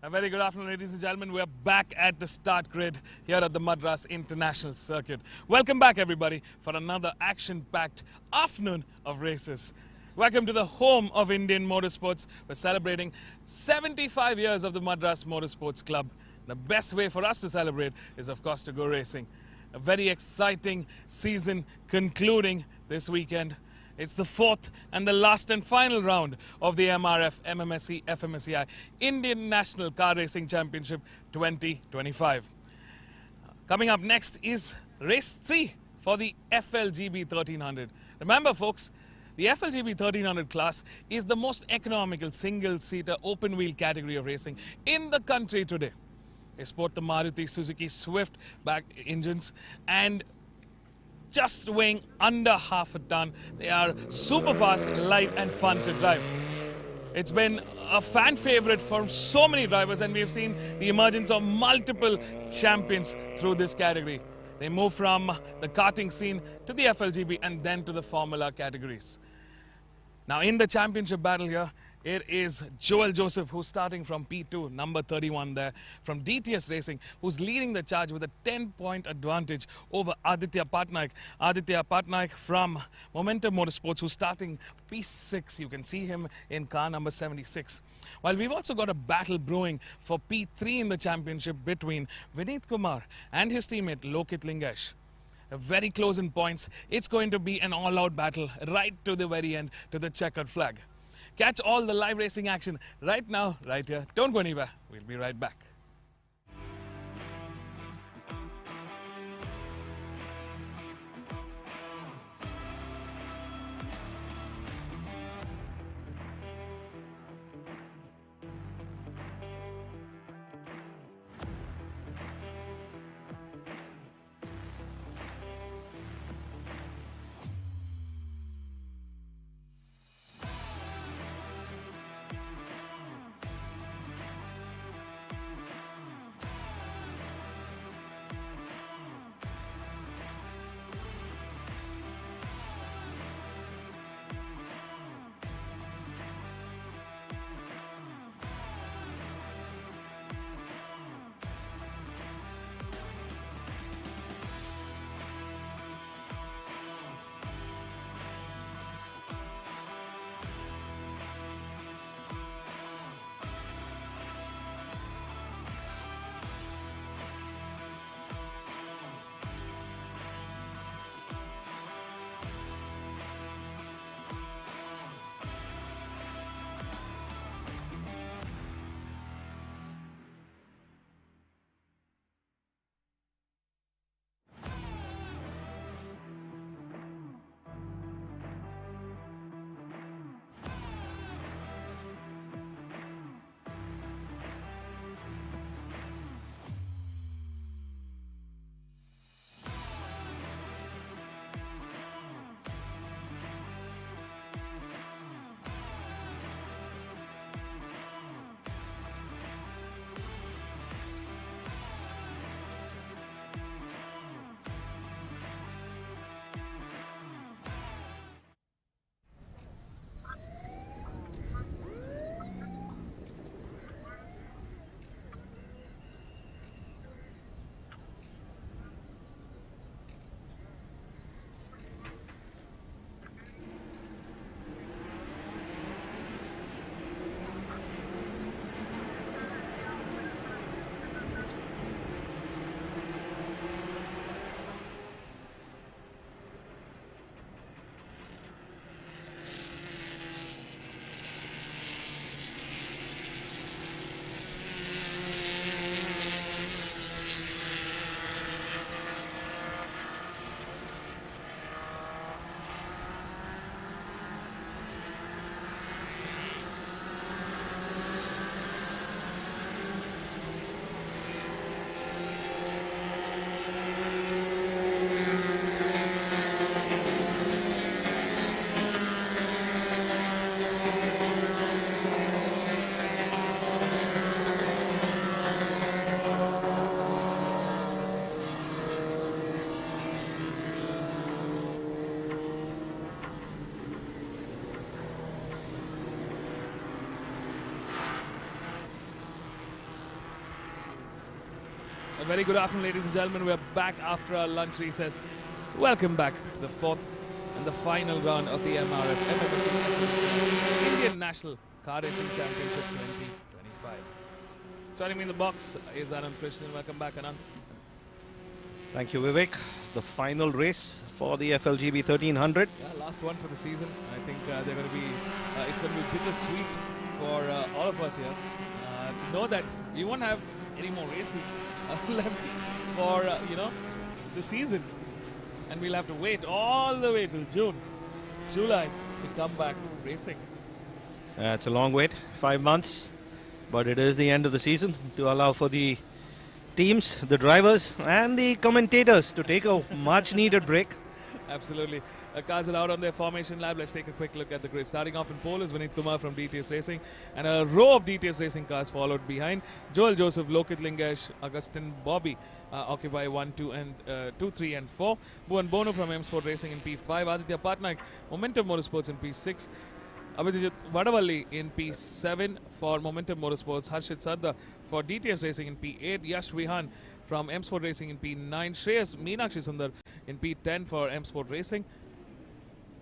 A very good afternoon, ladies and gentlemen. We are back at the start grid here at the Madras International Circuit. Welcome back, everybody, for another action-packed afternoon of races. Welcome to the home of Indian motorsports. We're celebrating 75 years of the Madras Motorsports Club. The best way for us to celebrate is, of course, to go racing. A very exciting season concluding this weekend. It's the fourth and the last and final round of the MRF MMSC FMSCI Indian National Car Racing Championship 2025. Coming up next is race 3 for the FLGB 1300. Remember, folks, the FLGB 1300 class is the most economical single-seater open-wheel category of racing in the country today. They sport the Maruti Suzuki Swift back engines and just weighing under half a ton. They are super fast, light and fun to drive. It's been a fan favorite for so many drivers, and we've seen the emergence of multiple champions through this category. They move from the karting scene to the FLGB and then to the Formula categories. Now in the championship battle here, it is Joel Joseph, who's starting from P2, number 31 there, from DTS Racing, who's leading the charge with a 10-point advantage over Aditya Patnaik. Aditya Patnaik from Momentum Motorsports, who's starting P6. You can see him in car number 76. While we've also got a battle brewing for P3 in the championship between Vineet Kumar and his teammate Lokit Lingesh. Very close in points. It's going to be an all-out battle right to the very end, to the checkered flag. Catch all the live racing action right now, right here. Don't go anywhere. We'll be right back. A very good afternoon, ladies and gentlemen. We're back after our lunch recess. Welcome back to the fourth and the final round of the MRF MMSC Indian National Car Racing Championship 2025. Joining me in the box is Anand Krishnan. Welcome back, Anand. Thank you, Vivek. The final race for the FLGB 1300. Yeah, last one for the season. I think they're going to be. It's going to be bittersweet for all of us here to know that we won't have any more races left for the season, and we'll have to wait all the way till July to come back racing. It's a long wait, 5 months, but it is the end of the season to allow for the teams, the drivers and the commentators to take a much needed break. Absolutely. Cars are out on their formation lap. Let's take a quick look at the grid. Starting off in pole is Vineet Kumar from DTS Racing, and a row of DTS Racing cars followed behind. Joel Joseph, Lokit Lingesh, Augustin Bobby occupy 1, 2, 3 and 4. Bhuvan Bono from M Sport Racing in P5. Aditya Patnaik, Momentum Motorsports in P6. Abhijit Vadavalli in P7 for Momentum Motorsports. Harshit Sarda for DTS Racing in P8. Yash Vihan from M Sport Racing in P9. Shreyas Meenakshi Sundar in P10 for M Sport Racing.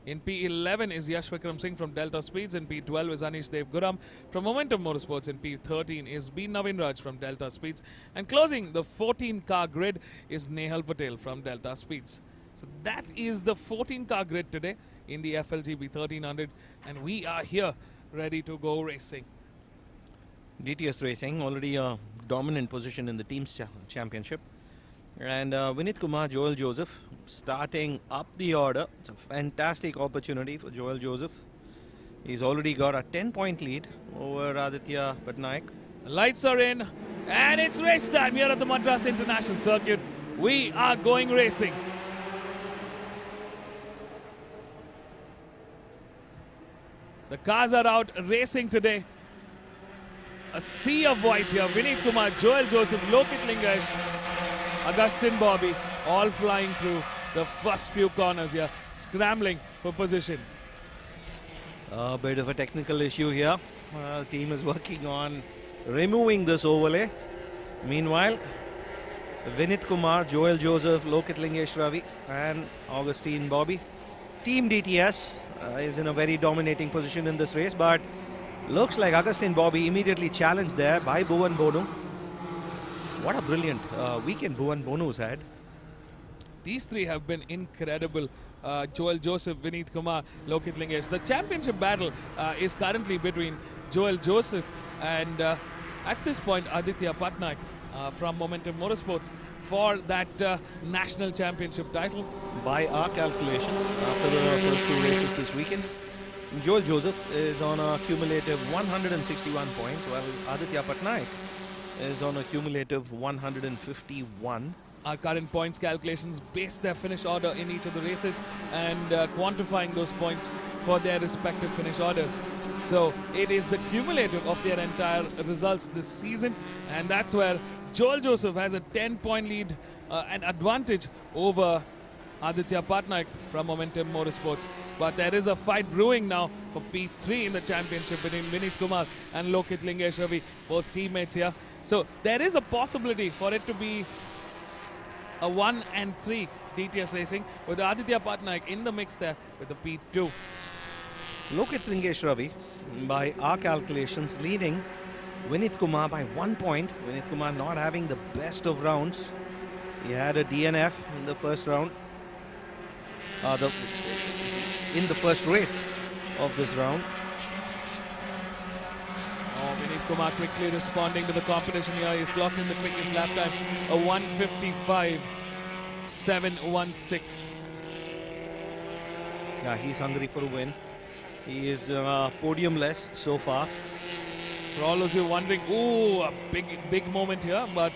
In P11 is Yash Vikram Singh from Delta Speeds. In P12 is Anish Dev Guram from Momentum Motorsports. In P13 is B. Navin Raj from Delta Speeds. And closing the 14-car grid is Nehal Patel from Delta Speeds. So that is the 14-car grid today in the FLGB 1300, and we are here ready to go racing. DTS Racing already a dominant position in the teams championship. And Vineet Kumar, Joel Joseph starting up the order. It's a fantastic opportunity for Joel Joseph. He's already got a 10-point lead over Aditya Patnaik. The lights are in, and it's race time here at the Madras International Circuit. We are going racing. The cars are out racing today. A sea of white here. Vineet Kumar, Joel Joseph, Lokit Lingesh, Augustin Bobby, all flying through the first few corners here, scrambling for position. A bit of a technical issue here. Team is working on removing this overlay. Meanwhile, Vineet Kumar, Joel Joseph, Lokit Lingesh Ravi and Augustine Bobby. Team DTS is in a very dominating position in this race, but looks like Augustine Bobby immediately challenged there by Bhuvan Bono. What a brilliant weekend Bhuvan Bono's had. These three have been incredible. Joel Joseph, Vineet Kumar, Lokit Lingesh. The championship battle is currently between Joel Joseph and at this point Aditya Patnaik from Momentum Motorsports for that national championship title. By our calculation, after the first two races this weekend, Joel Joseph is on a cumulative 161 points, while Aditya Patnaik is on a cumulative 151. Our current points calculations base their finish order in each of the races and quantifying those points for their respective finish orders. So it is the cumulative of their entire results this season, and that's where Joel Joseph has a 10-point lead and advantage over Aditya Patnaik from Momentum Motorsports. But there is a fight brewing now for P3 in the championship between Vineet Kumar and Lokit Lingesh Ravi, both teammates here. So there is a possibility for it to be a 1 and 3 DTS Racing with Aditya Patnaik in the mix there with the P2. Lokit Lingesh Ravi, by our calculations, leading Vineet Kumar by 1 point. Vineet Kumar not having the best of rounds. He had a DNF in the first round. In the first race of this round. Oh, Vineet Kumar quickly responding to the competition here. He's clocked in the quickest lap time, a 1:55.716. Yeah, he's hungry for a win. He is podium-less so far. For all those who are wondering, ooh, a big moment here, but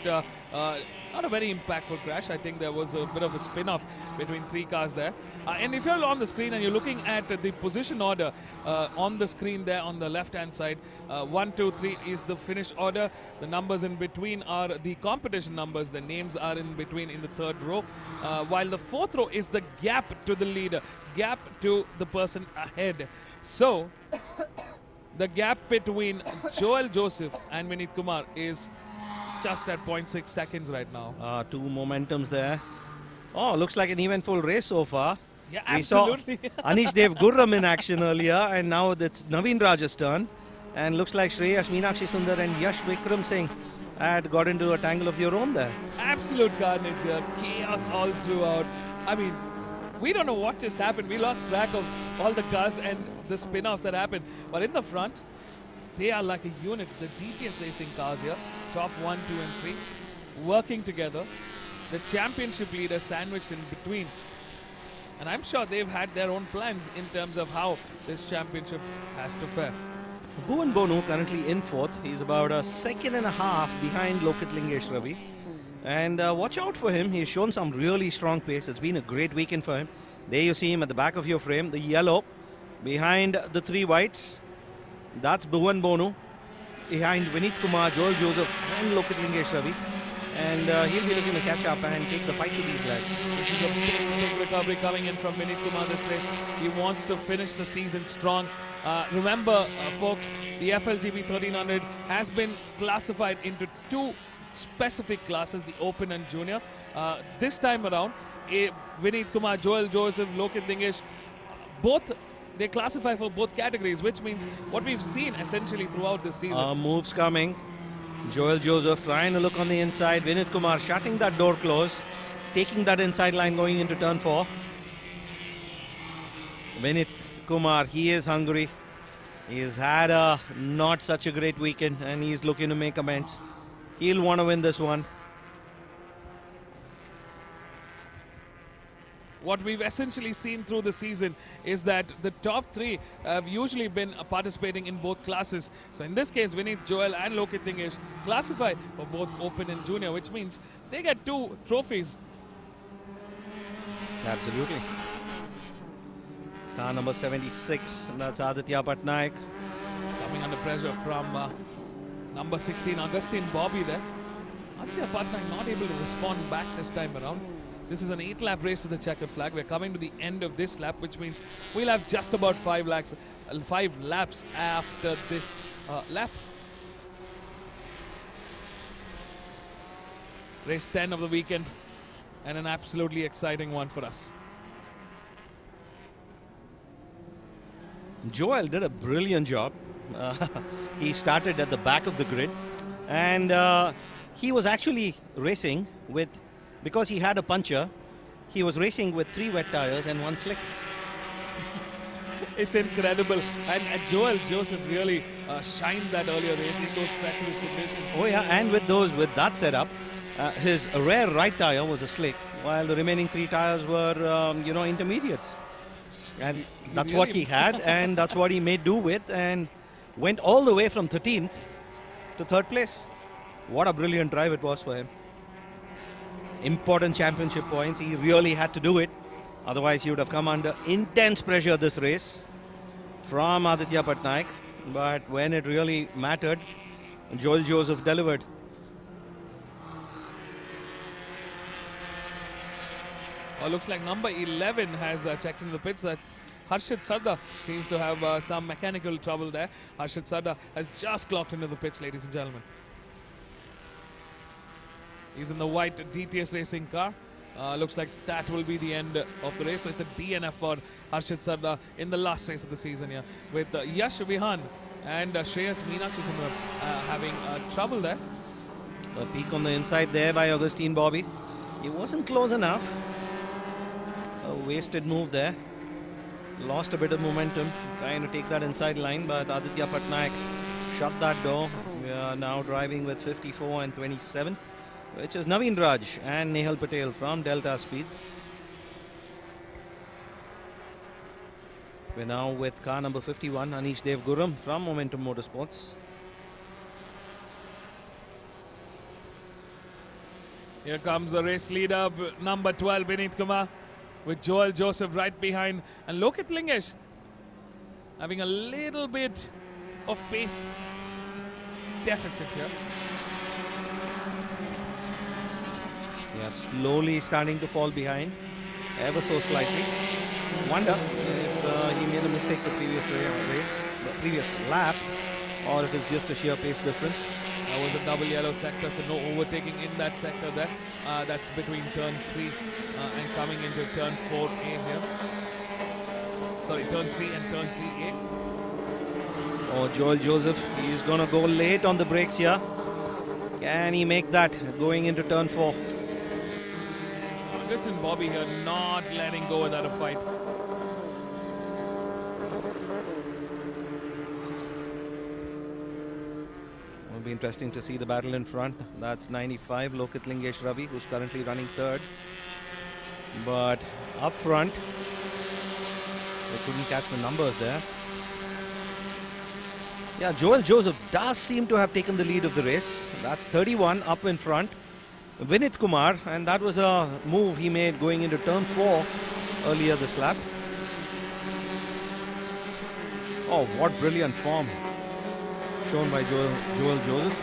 not a very impactful crash. I think there was a bit of a spin-off between three cars there. And if you're on the screen and you're looking at the position order on the screen there on the left-hand side, 1, 2, 3 is the finish order. The numbers in between are the competition numbers. The names are in between in the third row, while the fourth row is the gap to the leader, gap to the person ahead. So the gap between Joel Joseph and Vineet Kumar is just at 0.6 seconds right now. Two momentums there. Oh, looks like an eventful race so far. Yeah, we absolutely. saw Anish Dev Gurram in action earlier, and now it's Naveen Raj's turn. And looks like Shreyas, Meenakshi Sundar and Yash Vikram Singh had got into a tangle of their own there. Absolute carnage here. Chaos all throughout. I mean, we don't know what just happened. We lost track of all the cars and the spin-offs that happened. But in the front, they are like a unit. The DTS Racing cars here, top 1, 2 and 3, working together. The championship leader sandwiched in between. And I'm sure they've had their own plans in terms of how this championship has to fare. Bhuvan Bonu currently in 4th. He's about a second and a half behind Lokit Lingesh Ravi. And watch out for him. He's shown some really strong pace. It's been a great weekend for him. There you see him at the back of your frame, the yellow behind the 3 whites. That's Bhuvan Bonu behind Vineet Kumar, Joel Joseph and Lokit Lingesh Ravi. And he'll be looking to catch up and take the fight to these lads. This is a big recovery coming in from Vineet Kumar this race. He wants to finish the season strong. Remember, folks, the FLGB 1300 has been classified into 2 specific classes, the Open and Junior. This time around, Vineet Kumar, Joel Joseph, Lokit Lingesh, both they classify for both categories, which means what we've seen essentially throughout this season. Moves coming. Joel Joseph trying to look on the inside. Vineet Kumar shutting that door close, taking that inside line going into turn 4. Vineet Kumar, he is hungry. He's had a not such a great weekend and he's looking to make amends. He'll want to win this one. What we've essentially seen through the season is that the top 3 have usually been participating in both classes. So in this case, Vineet, Joel and Lokit Lingesh classify for both Open and Junior, which means they get 2 trophies. Absolutely. Car number 76, and that's Aditya Patnaik. It's coming under pressure from number 16, Augustine Bobby there. Aditya Patnaik not able to respond back this time around. This is an 8-lap race to the checkered flag. We're coming to the end of this lap, which means we'll have just about 5 laps after this lap. Race 10 of the weekend, and an absolutely exciting one for us. Joel did a brilliant job. He started at the back of the grid, and he was actually racing with, because he had a puncture, he was racing with 3 wet tires and 1 slick. It's incredible. And Joel Joseph really shined that earlier race in those treacherous conditions. Oh yeah, and with that setup, his rear right tire was a slick, while the remaining 3 tires were, intermediates. And that's what he had, and that's what he made do with, and went all the way from 13th to 3rd place. What a brilliant drive it was for him. Important championship points. He really had to do it. Otherwise, he would have come under intense pressure this race from Aditya Patnaik. But when it really mattered, Joel Joseph delivered. Oh, looks like number 11 has checked into the pits. That's Harshit Sarda. Seems to have some mechanical trouble there. Harshit Sarda has just clocked into the pits, ladies and gentlemen. He's in the white DTS Racing car. Looks like that will be the end of the race. So it's a DNF for Harshit Sarda in the last race of the season here, with Yash Vihan and Shreyas Meenakshi Sundar having trouble there. A peek on the inside there by Augustine Bobby. He wasn't close enough. A wasted move there. Lost a bit of momentum trying to take that inside line, but Aditya Patnaik shut that door. We are now driving with 54 and 27. Which is Naveen Raj and Nehal Patel from Delta Speed. We're now with car number 51, Anish Dev Gurram from Momentum Motorsports. Here comes the race leader, number 12, Vineet Kumar, with Joel Joseph right behind, and Lokit Lingesh having a little bit of pace deficit here. Yeah, slowly starting to fall behind, ever so slightly. Wonder if he made a mistake the previous lap, or if it's just a sheer pace difference. That was a double yellow sector, so no overtaking in that sector there. That's between turn 3 and coming into turn 4A here. Sorry, turn 3 and turn 3A. Oh, Joel Joseph, he's going to go late on the brakes here. Can he make that going into turn 4? Listen, Bobby here not letting go without a fight. Will be interesting to see the battle in front. That's 95, Lokit Lingesh Ravi, who's currently running 3rd. But up front, they couldn't catch the numbers there. Yeah, Joel Joseph does seem to have taken the lead of the race. That's 31 up in front. Vinit Kumar, and that was a move he made going into turn 4 earlier this lap. Oh, what brilliant form shown by Joel Joseph.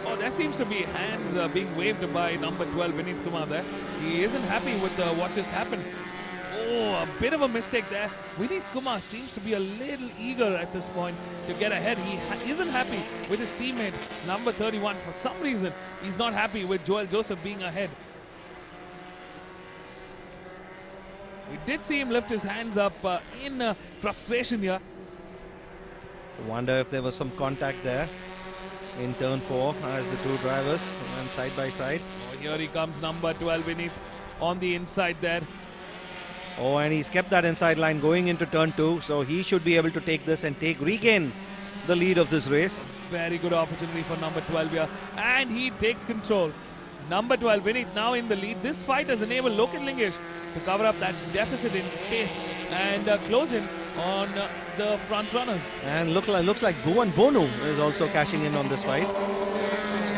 Oh, there seems to be hands being waved by number 12, Vinit Kumar there. He isn't happy with what just happened. Oh, a bit of a mistake there. Vinit Kumar seems to be a little eager at this point to get ahead. He isn't happy with his teammate, number 31. For some reason, he's not happy with Joel Joseph being ahead. We did see him lift his hands up in frustration here. Wonder if there was some contact there in turn 4 as the two drivers went side by side. Oh, here he comes, number 12, Vinit, on the inside there. Oh, and he's kept that inside line going into turn 2, so he should be able to take this and regain the lead of this race. Very good opportunity for number 12 here, and he takes control. Number 12, Vinit, now in the lead. This fight has enabled Lokit Lingesh to cover up that deficit in pace and close in on the front runners. And looks like Bhuvan Bonu is also cashing in on this fight.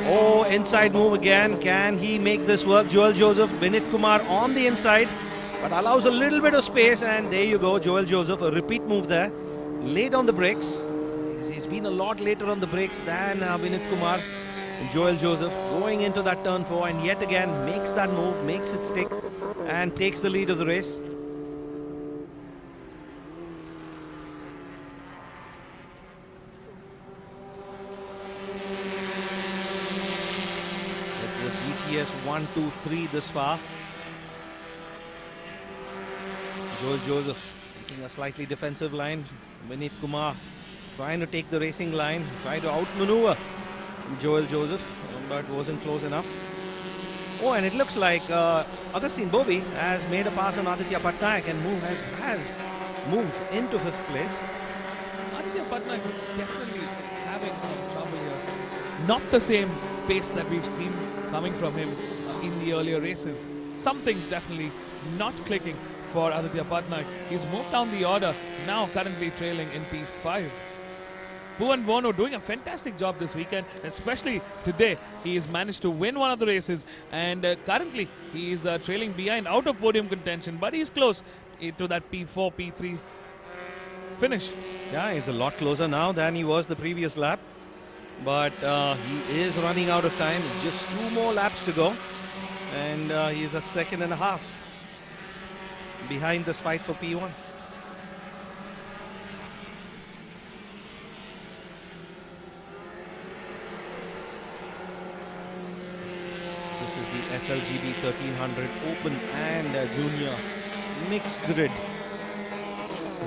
Oh, inside move again. Can he make this work? Joel Joseph, Vinit Kumar on the inside, but allows a little bit of space, and there you go, Joel Joseph, a repeat move there. Late on the brakes. He's been a lot later on the brakes than Vinit Kumar. Joel Joseph going into that turn 4 and yet again makes that move, makes it stick and takes the lead of the race. It's the DTS 1, 2, 3 this far. Joel Joseph taking a slightly defensive line. Vinit Kumar trying to take the racing line, try to outmaneuver Joel Joseph, but wasn't close enough. Oh, and it looks like Augustine Bobby has made a pass on Aditya Patnaik and has moved into 5th place. Aditya Patnaik definitely having some trouble here. Not the same pace that we've seen coming from him in the earlier races. Something's definitely not clicking for Aditya Patnaik. He's moved down the order, now currently trailing in P5. Bhuvan Bonu doing a fantastic job this weekend, especially today. He has managed to win one of the races, and currently he is trailing behind, out of podium contention, but he's close to that P4, P3 finish. Yeah, he's a lot closer now than he was the previous lap, but he is running out of time. Just 2 more laps to go, and he's a second and a half behind this fight for P1. This is the FLGB 1300 Open and Junior Mixed Grid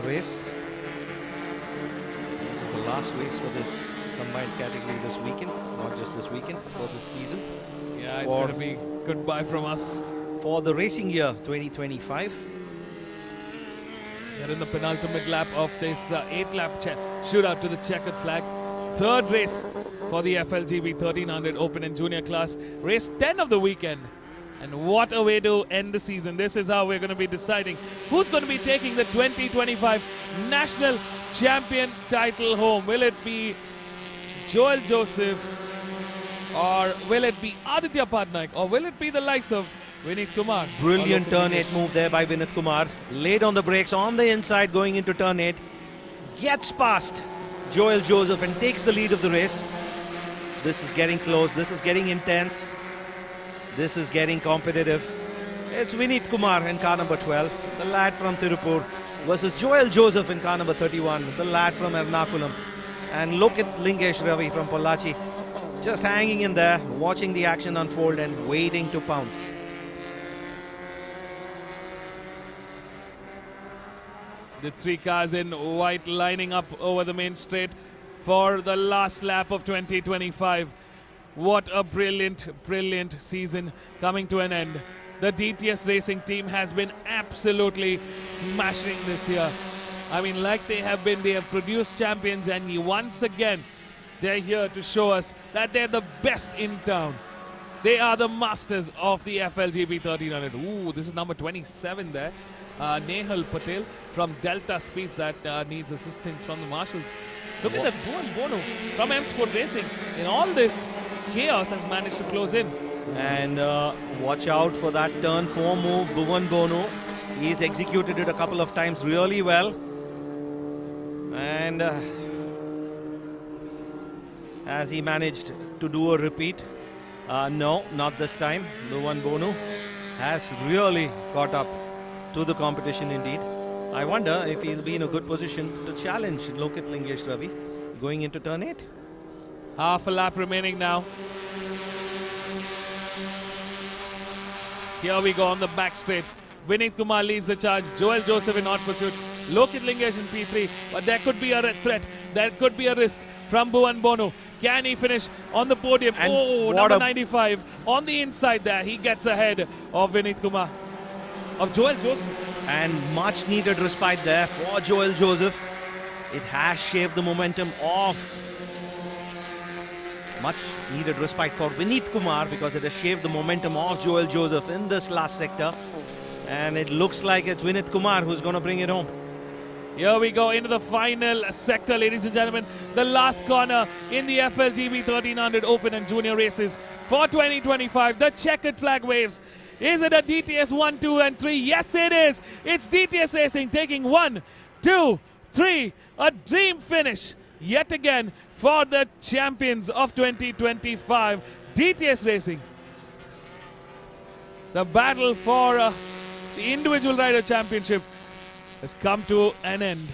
race. This is the last race for this combined category this weekend, not just this weekend, for this season. Yeah, it's going to be goodbye from us. For the racing year 2025. We're in the penultimate lap of this 8-lap shootout to the checkered flag. 3rd race for the FLGB 1300 Open and Junior class. Race 10 of the weekend. And what a way to end the season. This is how we're going to be deciding who's going to be taking the 2025 National Champion title home. Will it be Joel Joseph, or will it be Aditya Patnaik, or will it be the likes of Vinit Kumar? Brilliant turn 8 move there by Vinit Kumar. Late on the brakes on the inside going into turn 8. Gets past Joel Joseph and takes the lead of the race. This is getting close. This is getting intense. This is getting competitive. It's Vinit Kumar in car number 12, the lad from Tirupur, versus Joel Joseph in car number 31, the lad from Ernakulam. And look at Lingesh Ravi from Pollachi, just hanging in there, watching the action unfold and waiting to pounce. The three cars in white lining up over the main straight for the last lap of 2025. What a brilliant, brilliant season coming to an end. The DTS Racing team has been absolutely smashing this year. I mean, like they have produced champions, and once again, they're here to show us that they're the best in town. They are the masters of the FLGB 1300. Ooh, this is number 27 there. Nehal Patel from Delta Speeds that needs assistance from the marshals. Look at that, Bhuvan Bonu from M Sport Racing. In all this chaos has managed to close in. And watch out for that turn 4 move, Bhuvan Bonu. He's executed it a couple of times really well. And has he managed to do a repeat? No, not this time. Bhuvan Bonu has really caught up to the competition indeed. I wonder if he'll be in a good position to challenge Lokit Lingesh Ravi going into turn 8. Half a lap remaining now. Here we go on the back straight. Vineet Kumar leads the charge. Joel Joseph in hot pursuit. Lokit Lingesh in P3. But there could be a threat. There could be a risk from Bhuvan Bonu. Can he finish on the podium? And oh, number 95 on the inside there. He gets ahead of Vineet Kumar. Of Joel Joseph. And much needed respite there for Joel Joseph. It has shaved the momentum off. Much needed respite for Vineet Kumar because it has shaved the momentum of Joel Joseph in this last sector. And it looks like it's Vineet Kumar who's going to bring it home. Here we go into the final sector, ladies and gentlemen. The last corner in the FLGB 1300 Open and Junior races for 2025. The checkered flag waves. Is it a DTS 1, 2 and 3? Yes, it is. It's DTS Racing taking 1, 2, 3. A dream finish yet again for the champions of 2025. DTS Racing. The battle for the individual rider championship has come to an end.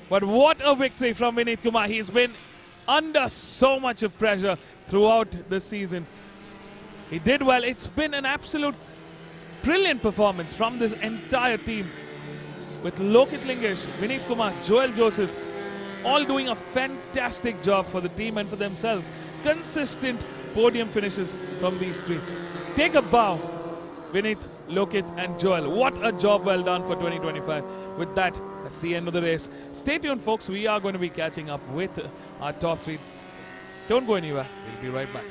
But what a victory from Vineet Kumar. He's been under so much of pressure throughout the season. He did well. It's been an absolute brilliant performance from this entire team with Lokit Lingesh, Vineet Kumar, Joel Joseph, all doing a fantastic job for the team and for themselves. Consistent podium finishes from these three. Take a bow, Vineet, Lokit and Joel. What a job well done for 2025. With that, that's the end of the race. Stay tuned, folks. We are going to be catching up with our top three. Don't go anywhere. We'll be right back.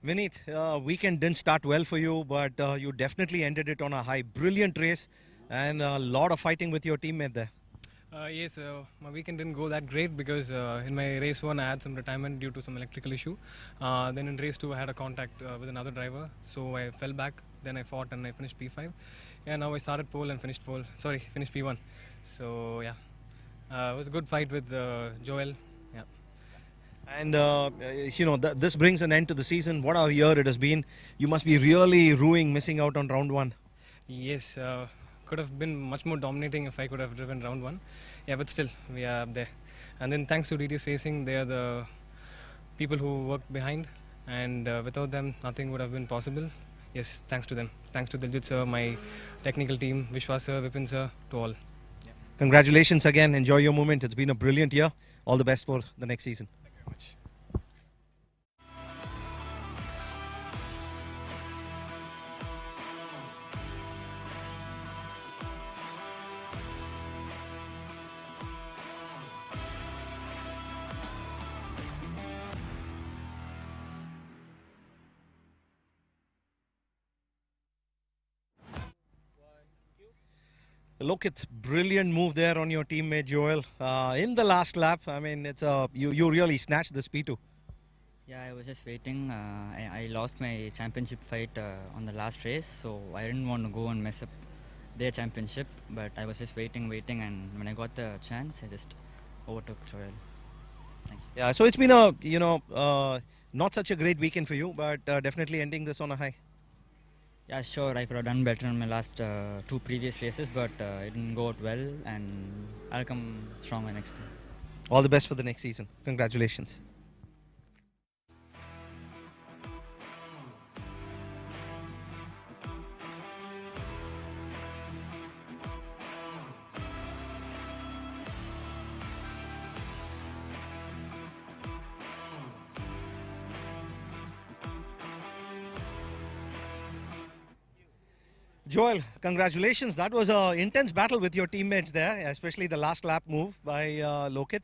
Vineet, weekend didn't start well for you, but you definitely ended it on a high. Brilliant race and a lot of fighting with your teammate there. Yes, my weekend didn't go that great because in my race 1 I had some retirement due to some electrical issue. Then in race 2 I had a contact with another driver, so I fell back. Then I fought and I finished P5. Yeah, now I started pole and finished P1. So yeah, it was a good fight with Joel. Yeah. And this brings an end to the season. What a year it has been. You must be really ruining missing out on round 1. Yes, could have been much more dominating if I could have driven round 1. Yeah, but still, we are up there. And then thanks to DTS Racing, they are the people who work behind, and without them, nothing would have been possible. Yes, thanks to them. Thanks to Diljit sir, my technical team, Vishwas sir, Vipin sir, to all. Congratulations again. Enjoy your moment. It's been a brilliant year. All the best for the next season. Thank you very much. Look, it's brilliant move there on your teammate Joel. In the last lap, I mean, it's you really snatched this P2. Yeah, I was just waiting. I lost my championship fight on the last race, so I didn't want to go and mess up their championship. But I was just waiting, and when I got the chance, I just overtook Joel. Thank you. Yeah, so it's been a not such a great weekend for you, but definitely ending this on a high. Yeah, sure, I could have done better in my last 2 previous races, but it didn't go out well, and I'll come stronger next time. All the best for the next season. Congratulations. Joel, congratulations. That was an intense battle with your teammates there, especially the last lap move by Lokit.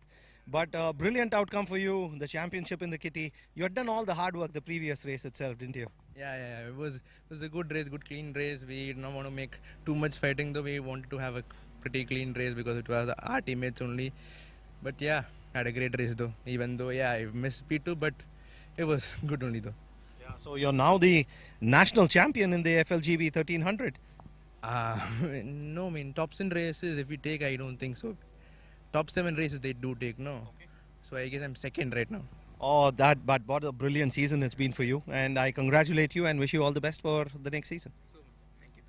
But brilliant outcome for you, the championship in the kitty. You had done all the hard work the previous race itself, didn't you? Yeah. It was a good race, good clean race. We did not want to make too much fighting though. We wanted to have a pretty clean race because it was our teammates only. But yeah, had a great race though. Even though I missed P2, but it was good only though. Yeah, so you're now the national champion in the FLGB 1300. No, I mean top 10 races if we take, I don't think so. Top 7 races they do take, no. Okay. So I guess I'm second right now. Oh, but what a brilliant season it's been for you. And I congratulate you and wish you all the best for the next season. Thank you.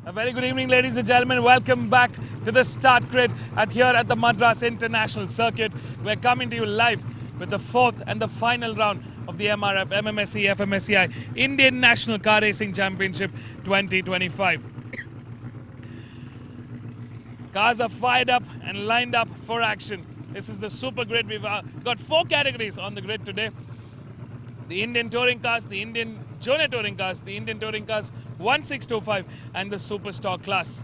A very good evening, ladies and gentlemen. Welcome back to the start grid here at the Madras International Circuit. We're coming to you live with the fourth and the final round of the MRF MMSC FMSCI Indian National Car Racing Championship 2025. Cars are fired up and lined up for action. This is the super grid. We've got 4 categories on the grid today. The Indian Touring Cars, the Indian Junior Touring Cars, the Indian Touring Cars 1625 and the Superstock class.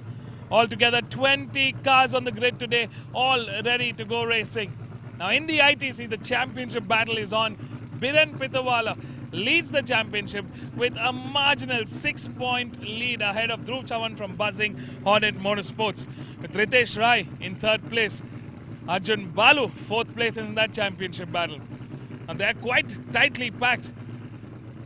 Altogether 20 cars on the grid today, all ready to go racing. Now in the ITC, the championship battle is on. Biren Pitawala leads the championship with a marginal 6-point lead ahead of Dhruv Chavan from Buzzing Hornet Motorsports, with Ritesh Rai in 3rd place. Arjun Balu 4th place in that championship battle. And they're quite tightly packed.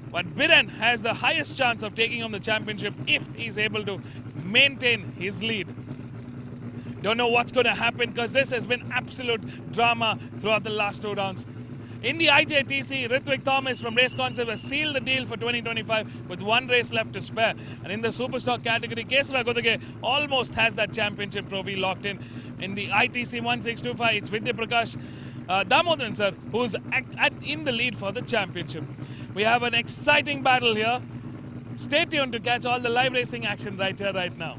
But Biren has the highest chance of taking on the championship if he's able to maintain his lead. Don't know what's going to happen because this has been absolute drama throughout the last 2 rounds. In the IJTC, Ritwik Thomas from Race Concept has sealed the deal for 2025 with 1 race left to spare. And in the Superstock category, Kesara Godage almost has that championship trophy locked in. In the ITC 1625, it's Vidya Prakash Damodaran sir, who's in the lead for the championship. We have an exciting battle here. Stay tuned to catch all the live racing action right here, right now.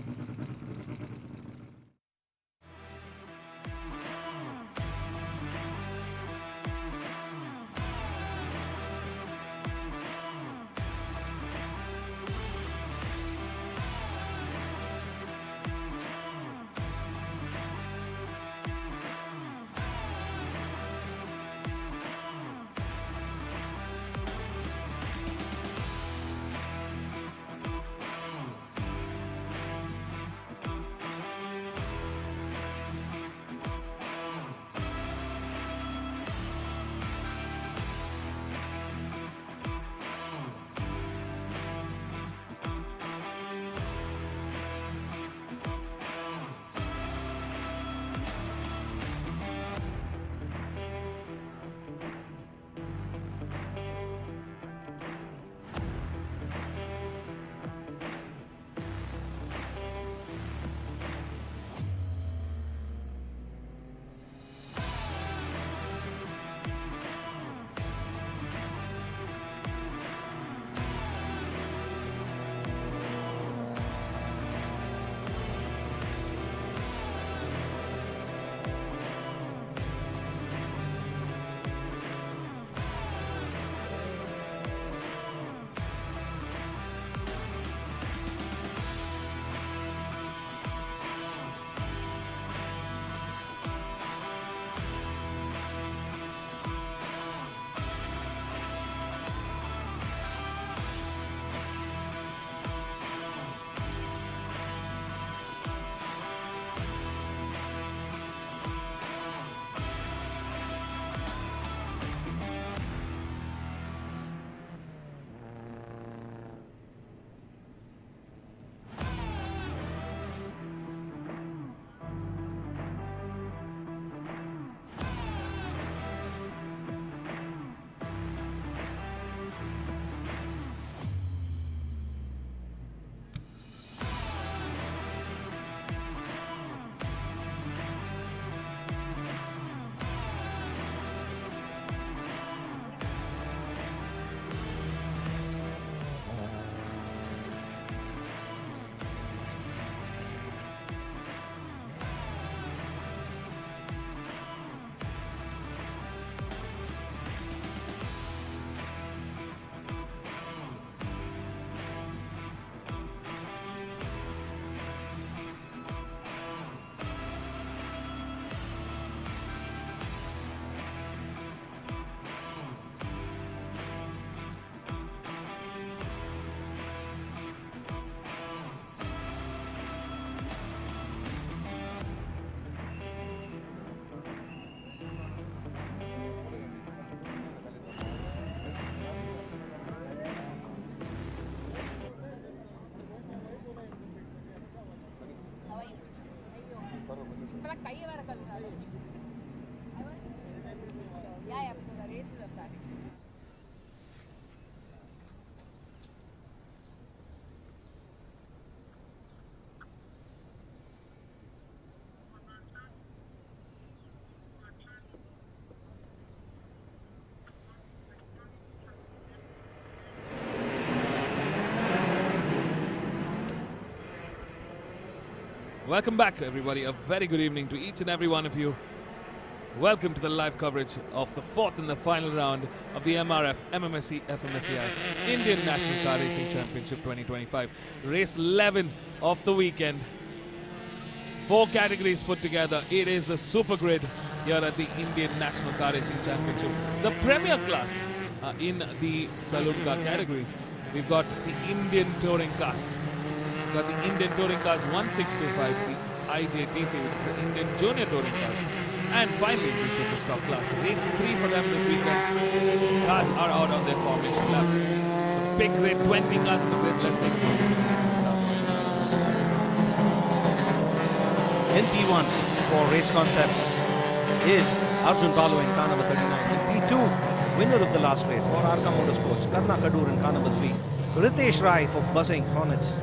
Welcome back, everybody. A very good evening to each and every one of you. Welcome to the live coverage of the fourth and the final round of the MRF MMSC FMSCI Indian National Car Racing Championship 2025. Race 11 of the weekend. 4 categories put together. It is the Super Grid here at the Indian National Car Racing Championship. The premier class in the saloon car categories. We've got the Indian Touring Class. We've got the Indian Touring Class 1625, the IJTC, which is the Indian Junior Touring Class. And finally, the Super Stock Class. Race 3 for them this weekend. Cars are out on their formation lap. So big grid, 20 cars in the grid. Let's take a look at the start. In P1 for Race Concepts is Arjun Balu in car number 39. In P2, winner of the last race for Arka Motorsports, Karna Kadur in car number 3. Ritesh Rai for Buzzing Hornets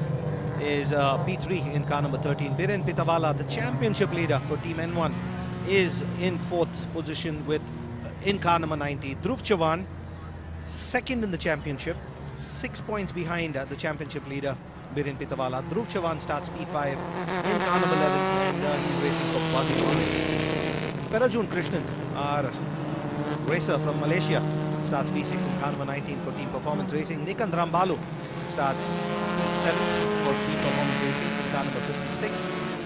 is P3 in car number 13. Biren Pitawala, the championship leader for Team N1, is in 4th position with in car number 90. Dhruv Chavan, second in the championship, 6 points behind the championship leader Biren Pitawala. Dhruv Chavan starts P5 in car number 11 and he's racing for Buzzing. Perajun Krishnan, our racer from Malaysia, starts P6 in car number 19 for Team Performance Racing. Nikand Rambalu starts P7 for Team Performance Racing, car number 56.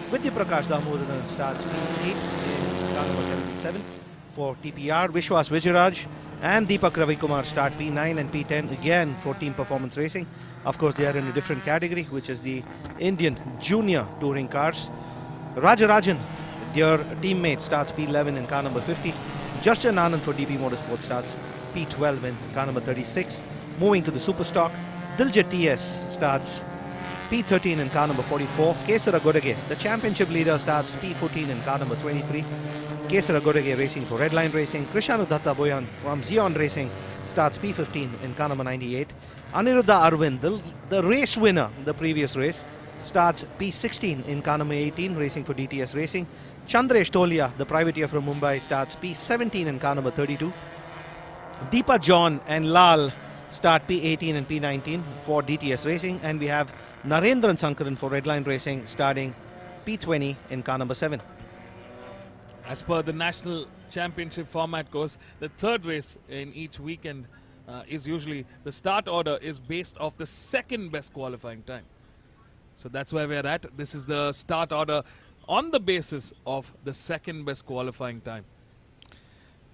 Vidya Prakash Damodaran starts P8 in car number 77 for TPR. Vishwas Vijayaraj and Deepak Ravikumar start P9 and P10 again for Team Performance Racing. Of course, they are in a different category, which is the Indian Junior Touring Cars. Rajarajan, their teammate, starts P11 in car number 50. Justin Anand for DB Motorsport starts P12 in car number 36. Moving to the Super Stock, Diljit TS starts P13 in car number 44. Kesara Godage, the championship leader, starts P14 in car number 23. Kesara Godage racing for Redline Racing. Krishanu Datta Boyan from Xeon Racing starts P15 in car number 98. Aniruddha Arvind, the race winner the previous race, starts P16 in car number 18 racing for DTS Racing. Chandresh Tolia, the privateer from Mumbai, starts P17 in car number 32. Deepa John and Lal start P18 and P19 for DTS Racing, and we have Narendran Sankaran for Redline Racing starting P20 in car number 7. As per the national championship format goes, the third race in each weekend is usually, the start order is based off the second best qualifying time. So that's where we're at. This is the start order on the basis of the second best qualifying time.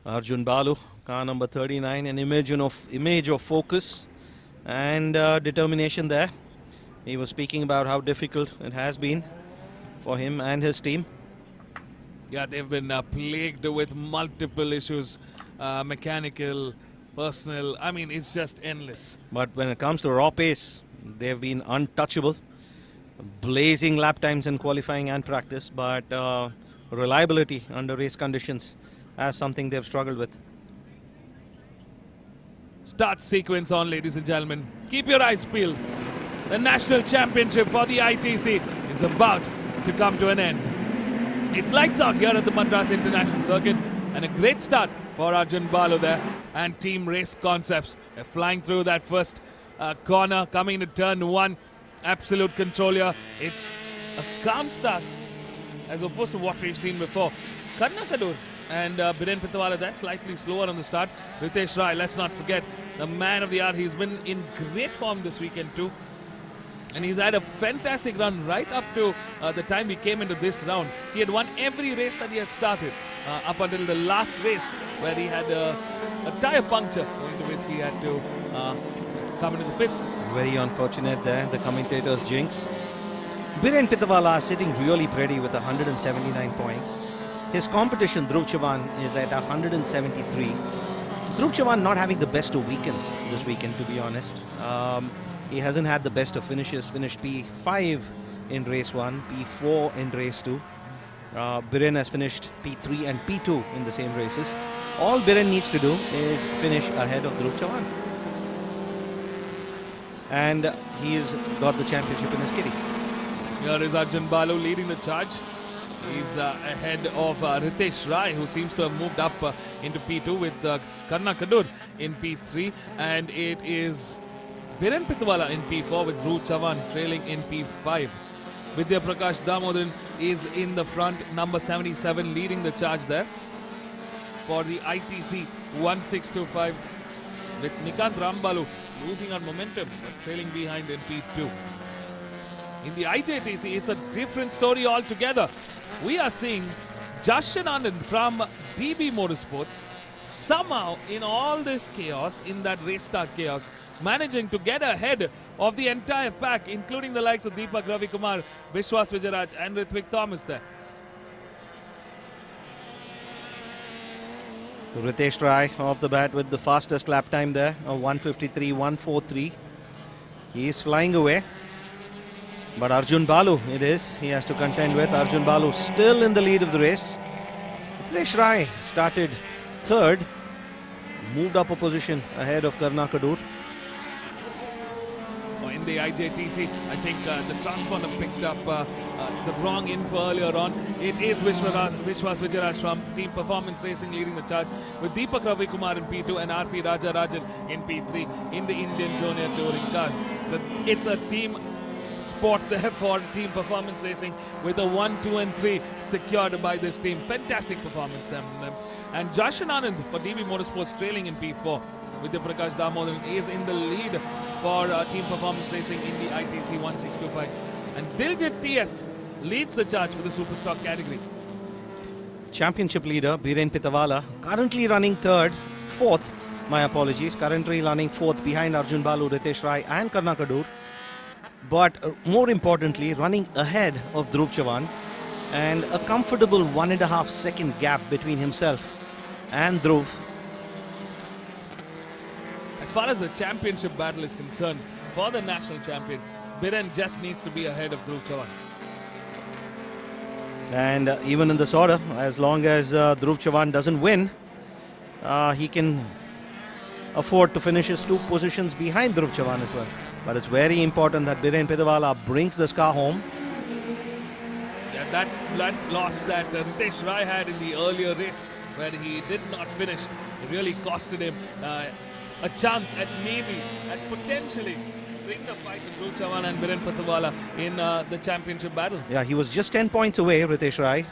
Arjun Balu, car number 39, an image of focus and determination there. He was speaking about how difficult it has been for him and his team. Yeah, they've been plagued with multiple issues, mechanical, personal. I mean, it's just endless. But when it comes to raw pace, they've been untouchable. Blazing lap times in qualifying and practice, but reliability under race conditions as something they've struggled with. Start sequence on, ladies and gentlemen. Keep your eyes peeled. The national championship for the ITC is about to come to an end. It's lights out here at the Madras International Circuit, and a great start for Arjun Balu there and Team Race Concepts. They're flying through that first corner, coming to turn 1. Absolute control here. It's a calm start as opposed to what we've seen before. Karna Kadur and Biren Pitawala, they're slightly slower on the start. Ritesh Rai, let's not forget, the man of the hour. He's been in great form this weekend too. And he's had a fantastic run right up to the time he came into this round. He had won every race that he had started up until the last race where he had a tyre puncture, going to which he had to come into the pits. Very unfortunate there, the commentator's jinx. Biren Pitawala sitting really pretty with 179 points. His competition, Dhruv Chavan, is at 173. Dhruv Chavan not having the best of weekends this weekend, to be honest. He hasn't had the best of finishes. Finished P5 in race 1, P4 in race 2. Biren has finished P3 and P2 in the same races. All Biren needs to do is finish ahead of Dhruv Chavan. And he's got the championship in his kitty. Here is Arjun Balu leading the charge. He's ahead of Ritesh Rai, who seems to have moved up into P2 with Karna Kadur in P3. And it is Biren Pitawala in P4 with Dhruv Chavan trailing in P5. Vidya Prakash Damodaran is in the front, number 77, leading the charge there for the ITC 1625, with Nikant Rambalu losing on momentum but trailing behind in P2. In the IJTC, it's a different story altogether. We are seeing Jashan Anand from DB Motorsports somehow in all this chaos, in that race start chaos, managing to get ahead of the entire pack, including the likes of Deepak Ravikumar, Vishwas Vijayaraj and Ritwik Thomas there. Ritesh Rai off the bat with the fastest lap time there, 1:53.143. He is flying away. But Arjun Balu it is, he has to contend with. Arjun Balu still in the lead of the race. Ritesh Rai started third, moved up a position ahead of Karna Kadur. In the IJTC, I think the transponder picked up the wrong info earlier on. It is Vishwas Vijayaraj from Team Performance Racing leading the charge, with Deepak Ravikumar in P2 and RP Rajarajan in P3 in the Indian Junior Touring cars. So it's a team sport there for Team Performance Racing, with a 1, 2 and 3 secured by this team. Fantastic performance from them. And Jashan Anand for DB Motorsports trailing in P4. Vidya Prakash Damodaran is in the lead for Team Performance Racing in the ITC 1625. And Diljit TS leads the charge for the Superstock category. Championship leader Biren Pitawala currently running fourth, my apologies, currently running fourth behind Arjun Balu, Ritesh Rai and Karna Kadur. But more importantly, running ahead of Dhruv Chavan, and a comfortable 1.5 second gap between himself and Dhruv. As far as the championship battle is concerned, for the national champion, Biren just needs to be ahead of Dhruv Chavan. And even in this order, as long as Dhruv Chavan doesn't win, he can afford to finish his 2 positions behind Dhruv Chavan as well. But it's very important that Biren Pitawala brings this car home. Yeah, that blood loss that Ritesh Rai had in the earlier race, where he did not finish, it really costed him a chance at maybe, at potentially bring the fight to Dhruv Chavan and Biren Pitawala in the championship battle. Yeah, he was just 10 points away, Ritesh Rai,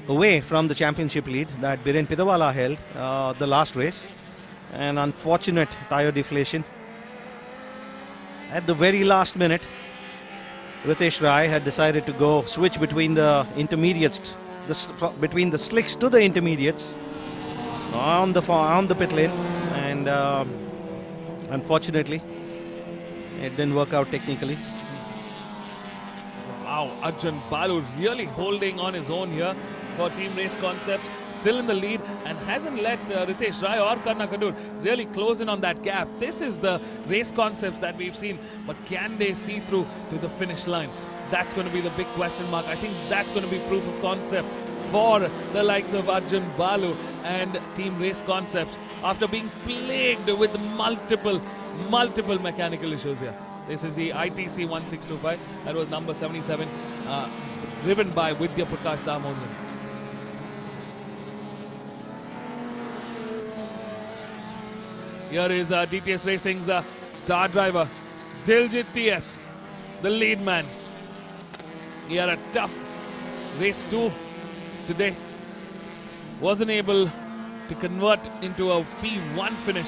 away from the championship lead that Biren Pitawala held the last race. An unfortunate tyre deflation. At the very last minute, Ritesh Rai had decided to switch between the intermediates, between the slicks to the intermediates on the pit lane, and unfortunately, it didn't work out technically. Wow, Arjun Balu really holding on his own here for Team Race Concepts, still in the lead and hasn't let Ritesh Rai or Karna Kadur really close in on that gap. This is the Race Concepts that we've seen, but can they see through to the finish line? That's going to be the big question mark. I think that's going to be proof of concept for the likes of Arjun Balu and Team Race Concepts after being plagued with multiple mechanical issues here. This is the ITC 1625. That was number 77, driven by Vidya Prakash Damodaran. Here is DTS Racing's star driver, Diljit TS, the lead man. He had a tough race 2 today. Wasn't able to convert into a P1 finish,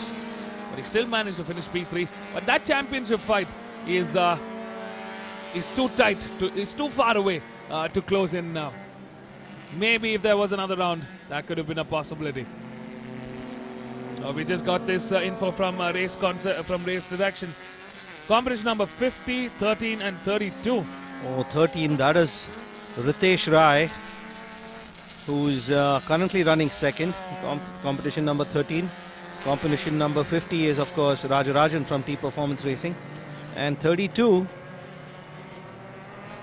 but he still managed to finish P3. But that championship fight is too tight, is too far away to close in now. Maybe if there was another round, that could have been a possibility. We just got this info from race direction. Competition number 50, 13 and 32. Oh, 13, that is Ritesh Rai, who is currently running second. Competition number 13. Competition number 50 is, of course, Rajarajan from Team Performance Racing. And 32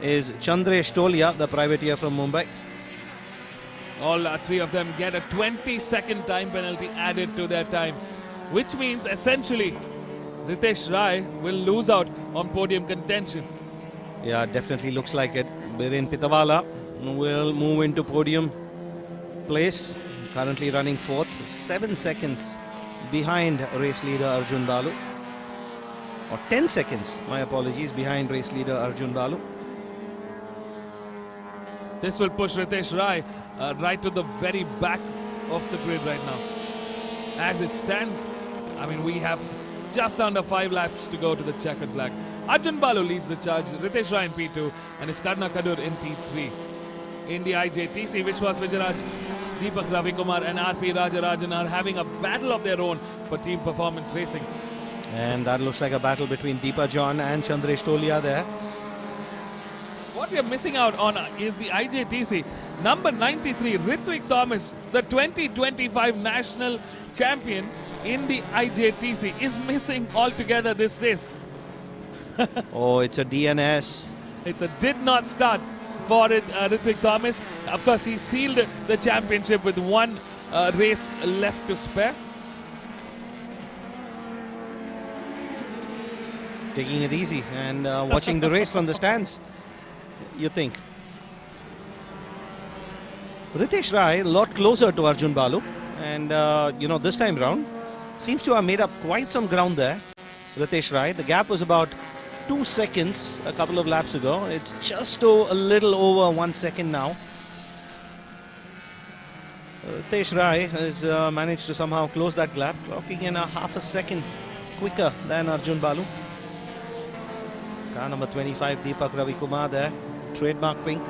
is Chandresh Tolia, the privateer from Mumbai. All 3 of them get a 20-second time penalty added to their time, which means essentially Ritesh Rai will lose out on podium contention. Yeah, definitely looks like it. Biren Pitawala will move into podium place, currently running 4th, 7 seconds behind race leader Arjun Balu, or 10 seconds, my apologies, behind race leader Arjun Balu. This will push Ritesh Rai right to the very back of the grid right now. As it stands, I mean, we have just under 5 laps to go to the checkered flag. Arjun Balu leads the charge, Ritesh Rai in P2, and it's Karna Kadur in P3. In the IJTC, Vishwas Vijayaraj, Deepak Ravikumar and RP Rajarajan are having a battle of their own for team performance racing. And that looks like a battle between Deepa John and Chandresh Tolia there. What we are missing out on is the IJTC. Number 93, Ritwik Thomas, the 2025 national champion in the IJTC, is missing altogether this race. Oh, it's a DNS. It's a did not start for Ritwik Thomas. Of course, he sealed the championship with one race left to spare. Taking it easy and watching the race from the stands, you think. Ritesh Rai a lot closer to Arjun Balu, and you know, this time round seems to have made up quite some ground there. Ritesh Rai, the gap was about 2 seconds a couple of laps ago. It's just a little over 1 second now. Ritesh Rai has managed to somehow close that gap, clocking in a half a second quicker than Arjun Balu. Car number 25, Deepak Ravikumar there, trademark pink.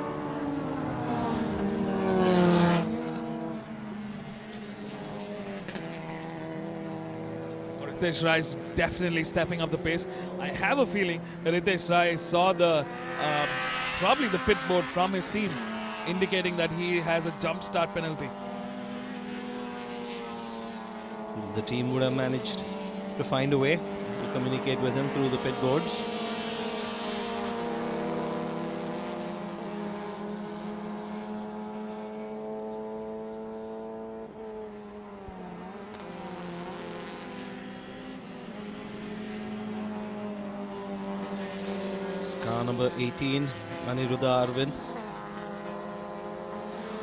Ritesh Rai is definitely stepping up the pace. I have a feeling that Ritesh Rai saw the probably the pit board from his team, indicating that he has a jump start penalty. The team would have managed to find a way to communicate with him through the pit boards. Car number 18, Aniruddha Arvind,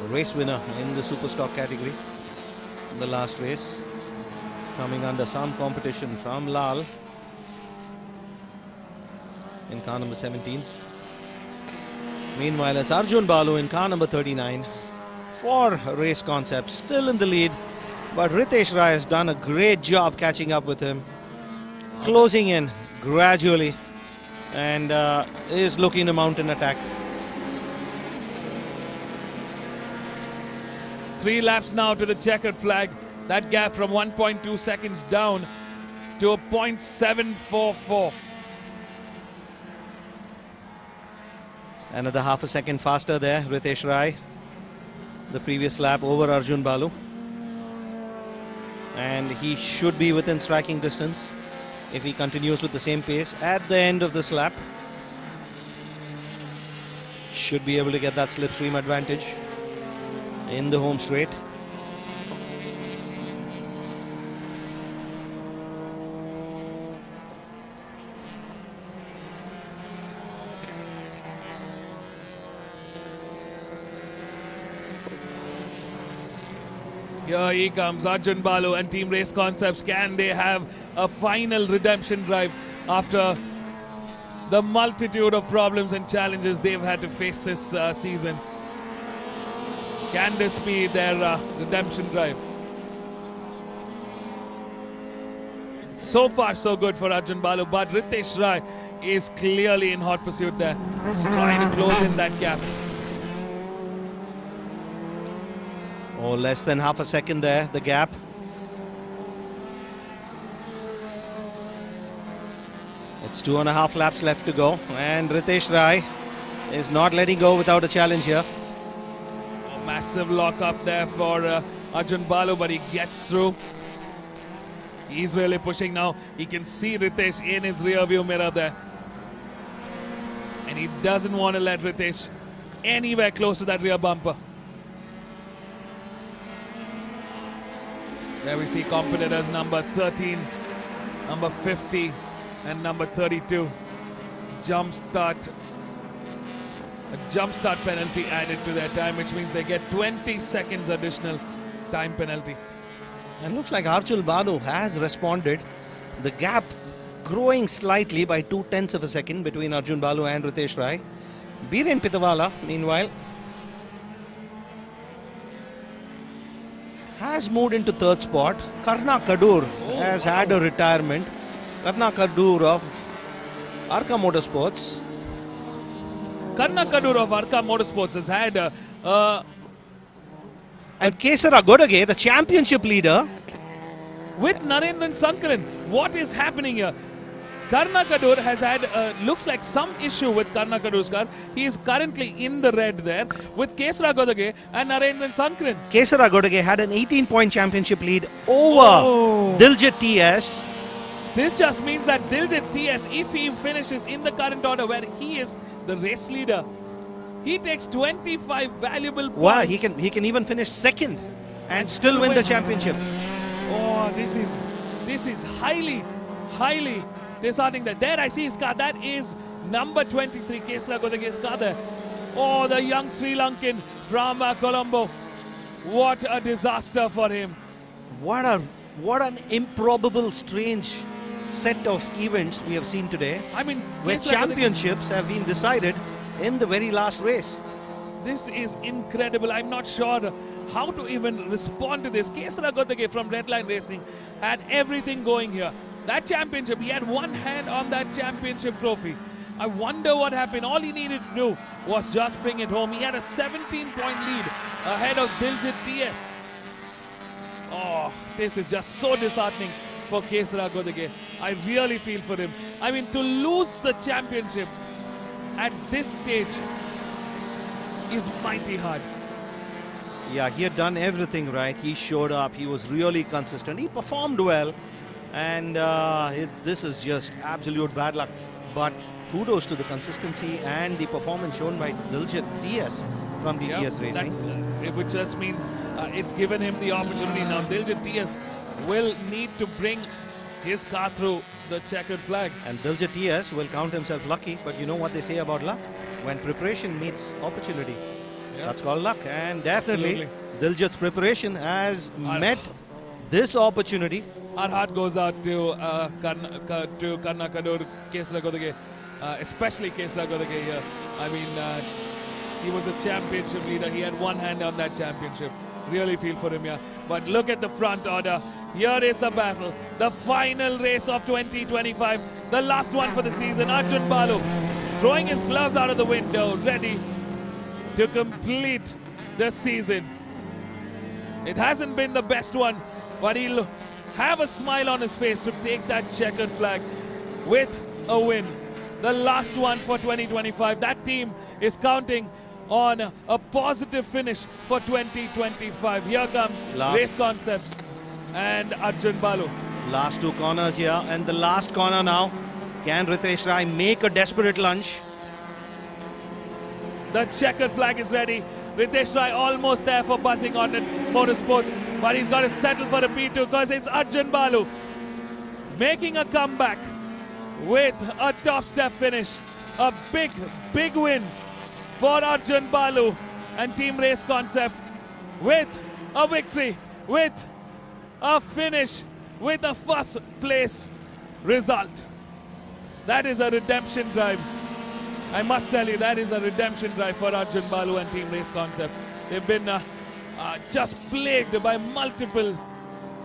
race winner in the super stock category in the last race, coming under some competition from Lal in car number 17. Meanwhile, it's Arjun Balu in car number 39 for Race Concept, still in the lead, but Ritesh Rai has done a great job catching up with him, closing in gradually, and is looking to mount an attack. 3 laps now to the checkered flag. That gap from 1.2 seconds down to a 0.744. Another half a second faster there, Ritesh Rai. The previous lap over Arjun Balu. And he should be within striking distance if he continues with the same pace at the end of this lap. Should be able to get that slipstream advantage in the home straight. Here he comes, Arjun Balu and Team Race Concepts. Can they have a final redemption drive after the multitude of problems and challenges they've had to face this season? Can this be their redemption drive? So far so good for Arjun Balu, but Ritesh Rai is clearly in hot pursuit there. He's trying to close in that gap. Oh, less than half a second there, the gap. It's 2.5 laps left to go, and Ritesh Rai is not letting go without a challenge here. A massive lock up there for Arjun Balu, but he gets through. He's really pushing now. He can see Ritesh in his rear view mirror there. And he doesn't want to let Ritesh anywhere close to that rear bumper. There we see competitors number 13, number 50 and number 32. A jump start penalty added to their time, which means they get 20 seconds additional time penalty. And looks like Arjun Balu has responded. The gap growing slightly by 0.2 of a second between Arjun Balu and Ritesh Rai. Biren Pitawala, meanwhile, has moved into third spot. Karna Kadur has had a retirement. Karna Kadur of Arka Motorsports. Karna Kadur of Arka Motorsports has had and Kesara Godage, the championship leader, with Narendran Sankaran. What is happening here? Karna Kadur has had, looks like some issue with Karna Kadur's car. He is currently in the red there with Kesara Godage and Narendran Sankaran. Kesara Godage had an 18-point championship lead over Diljit TS. This just means that Diljit TS, if he finishes in the current order where he is the race leader, he takes 25 valuable points. Wow, he can even finish second and still win the championship. Oh, this is highly disheartening. That there I see his car. That is number 23, Kesara Godage's car there. Oh, the young Sri Lankan from Colombo. What a disaster for him. What an improbable, strange set of events we have seen today. I mean, where championships have been decided in the very last race. This is incredible. I'm not sure how to even respond to this. Kesara Godage from Redline Racing had everything going here. That championship, he had one hand on that championship trophy. I wonder what happened. All he needed to do was just bring it home. He had a 17-point lead ahead of Diljit TS. Oh, this is just so disheartening for Kesara Godage. I really feel for him. I mean, to lose the championship at this stage is mighty hard. Yeah, he had done everything right. He showed up. He was really consistent. He performed well. And this is just absolute bad luck. But kudos to the consistency and the performance shown by Diljit TS from DTS Racing. Which just means it's given him the opportunity. Now Diljit TS will need to bring his car through the checkered flag. And Diljit TS will count himself lucky. But you know what they say about luck? When preparation meets opportunity. That's called luck. And definitely Diljit's preparation has met this opportunity. Our heart goes out to Karna Kadur, Kesara Godage, especially Kesara Godage here. I mean, he was a championship leader. He had one hand on that championship. Really feel for him here. But look at the front order. Here is the battle. The final race of 2025. The last one for the season. Arjun Balu throwing his gloves out of the window, ready to complete the season. It hasn't been the best one, but he'll have a smile on his face to take that checkered flag with a win. The last one for 2025. That team is counting on a positive finish for 2025. Here comes Race Concepts and Arjun Balu. Last two corners here, and the last corner now. Can Ritesh Rai make a desperate lunge? The checkered flag is ready. Ritesh Rai almost there for buzzing on Motorsports, but he's got to settle for a P2 because it's Arjun Balu making a comeback with a top step finish. A big win for Arjun Balu and Team Race Concept with a victory, with a finish, with a first place result. That is a redemption drive. I must tell you, that is a redemption drive for Arjun Balu and Team Race Concept. They've been just plagued by multiple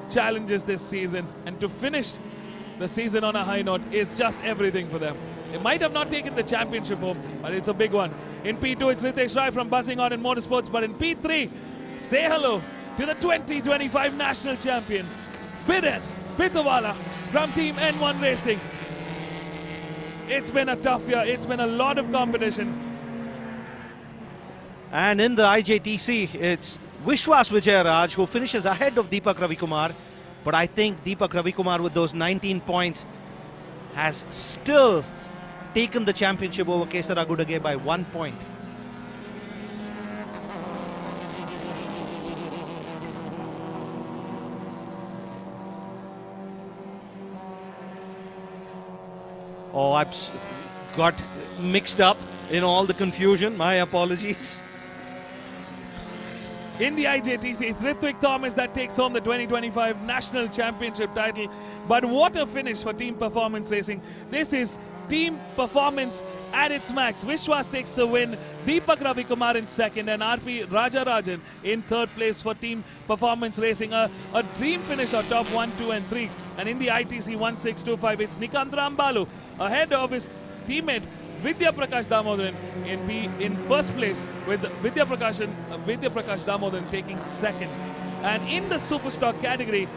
challenges this season, and to finish the season on a high note is just everything for them. They might have not taken the championship home, but it's a big one. In P2, it's Ritesh Rai from Buzzing On in Motorsports, but in P3, say hello to the 2025 national champion, Biren Pitawala from Team N1 Racing. It's been a tough year. It's been a lot of competition. And in the IJTC, it's Vishwas Vijayaraj who finishes ahead of Deepak Ravikumar. But I think Deepak Ravikumar with those 19 points has still taken the championship over Kesara Godage by 1 point. Oh, I've got mixed up in all the confusion. My apologies. In the IJTC, it's Ritwik Thomas that takes home the 2025 National Championship title. But what a finish for Team Performance Racing. This is team performance at its max. Vishwas takes the win, Deepak Ravi Kumar in second, and RP Rajarajan in third place for team performance racing. A dream finish on top 1, 2 and 3. And in the ITC 1625, it's Nikant Rambalu ahead of his teammate Vidya Prakash Damodaran in first place, with Vidya Prakash Damodaran taking second. And in the Superstock category,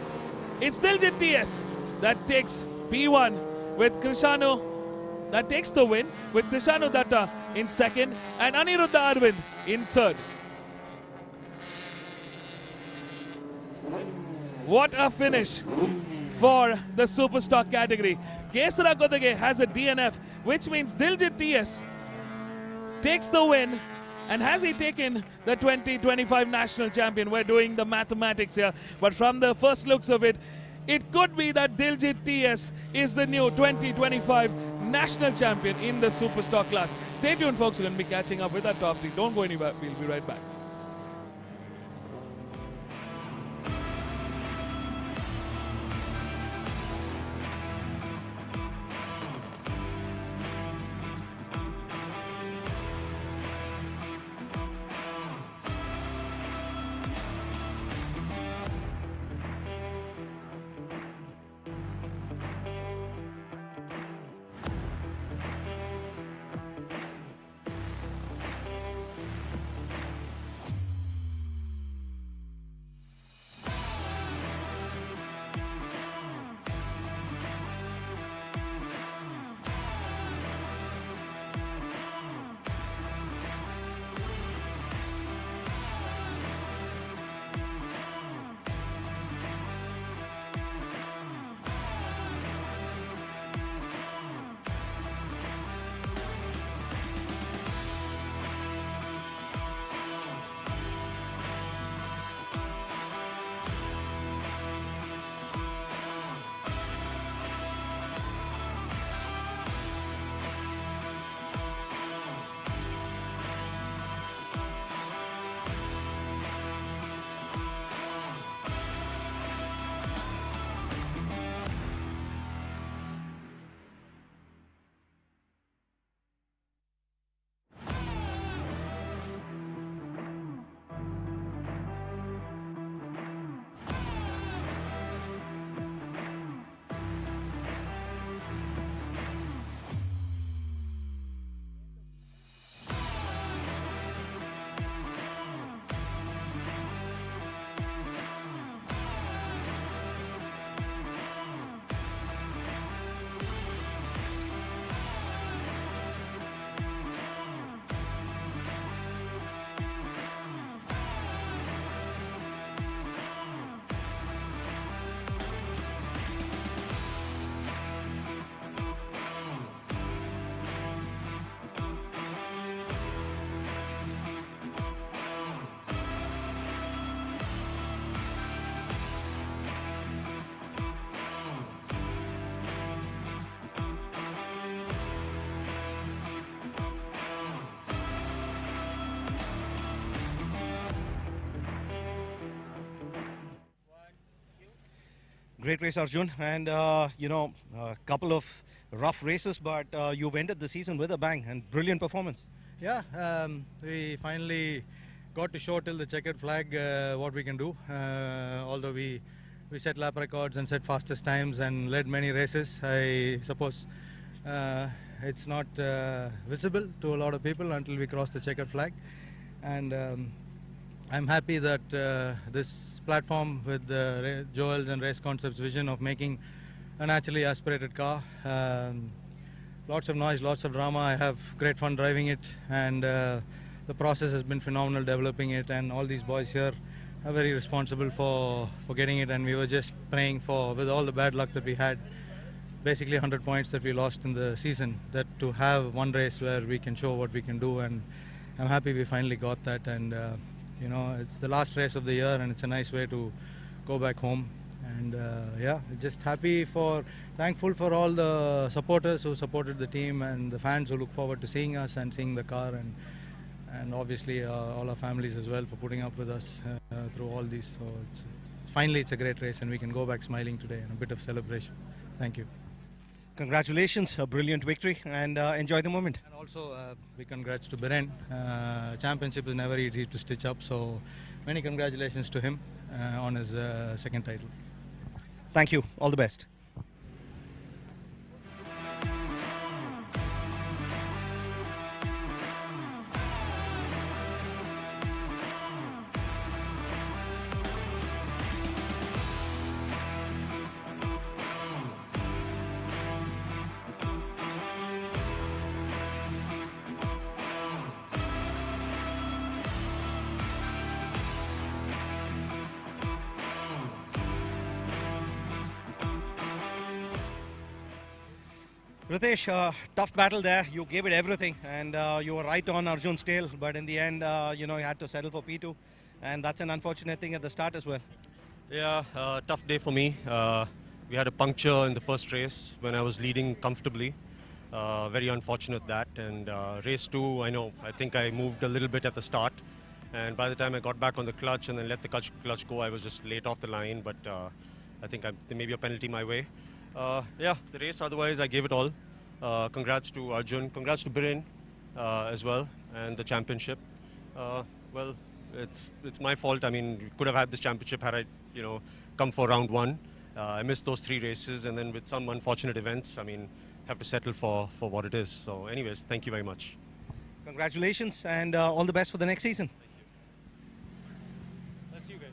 it's Diljit TS that takes P1 with Krishanu, that takes the win, with Krishanu Datta in second and Aniruddha Arvind in third. What a finish for the Superstock category. Kesara Kodage has a DNF, which means Diljit TS takes the win. And has he taken the 2025 national champion? We're doing the mathematics here, but from the first looks of it, it could be that Diljit TS is the new 2025 national champion in the Superstock class. Stay tuned, folks. We're going to be catching up with our top three. Don't go anywhere. We'll be right back. Great race, Arjun, and a couple of rough races, but you've ended the season with a bang and brilliant performance. Yeah, we finally got to show till the checkered flag what we can do. Although we set lap records and set fastest times and led many races, I suppose it's not visible to a lot of people until we cross the checkered flag. And I'm happy that this platform with Joel's and Race Concepts' vision of making a naturally aspirated car, lots of noise, lots of drama. I have great fun driving it, and the process has been phenomenal developing it, and all these boys here are very responsible for getting it, and we were just praying for, with all the bad luck that we had, basically 100 points that we lost in the season, that to have one race where we can show what we can do, and I'm happy we finally got that. And it's the last race of the year, and it's a nice way to go back home. And yeah, just thankful for all the supporters who supported the team, and the fans who look forward to seeing us and seeing the car, and obviously all our families as well for putting up with us through all these. So finally it's a great race, and we can go back smiling today and a bit of celebration. Thank you. Congratulations, a brilliant victory, and enjoy the moment. And also, big congrats to Beren. Championship is never easy to stitch up, so many congratulations to him on his second title. Thank you. All the best. Ritesh, tough battle there. You gave it everything, and you were right on Arjun's tail. But in the end, you had to settle for P2, and that's an unfortunate thing at the start as well. Yeah, tough day for me. We had a puncture in the first race when I was leading comfortably. Very unfortunate that. And race 2, I think I moved a little bit at the start. And by the time I got back on the clutch and then let the clutch go, I was just late off the line. But I think there may be a penalty my way. Yeah, the race, otherwise I gave it all. Congrats to Arjun, congrats to Biren as well, and the championship. Well, it's my fault. I mean, we could have had this championship had I, come for round 1. I missed those 3 races, and then with some unfortunate events, I mean, have to settle for what it is. So anyways, thank you very much. Congratulations, and all the best for the next season. That's you guys.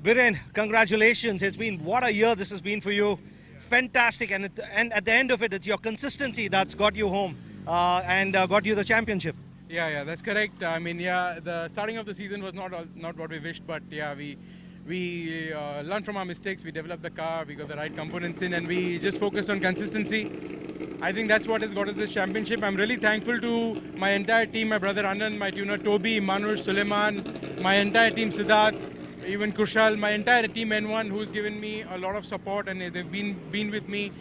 Biren, congratulations. It's been what a year this has been for you. Fantastic, and at the end of it, it's your consistency that's got you home and got you the championship. Yeah, that's correct. I mean, yeah, the starting of the season was not what we wished, but yeah, we learned from our mistakes. We developed the car, we got the right components in, and we just focused on consistency. I think that's what has got us this championship. I'm really thankful to my entire team, my brother Anand, my tuner Toby, Manush, Suleiman, my entire team Siddharth, even Kushal, my entire team N1, who's given me a lot of support, and they've been with me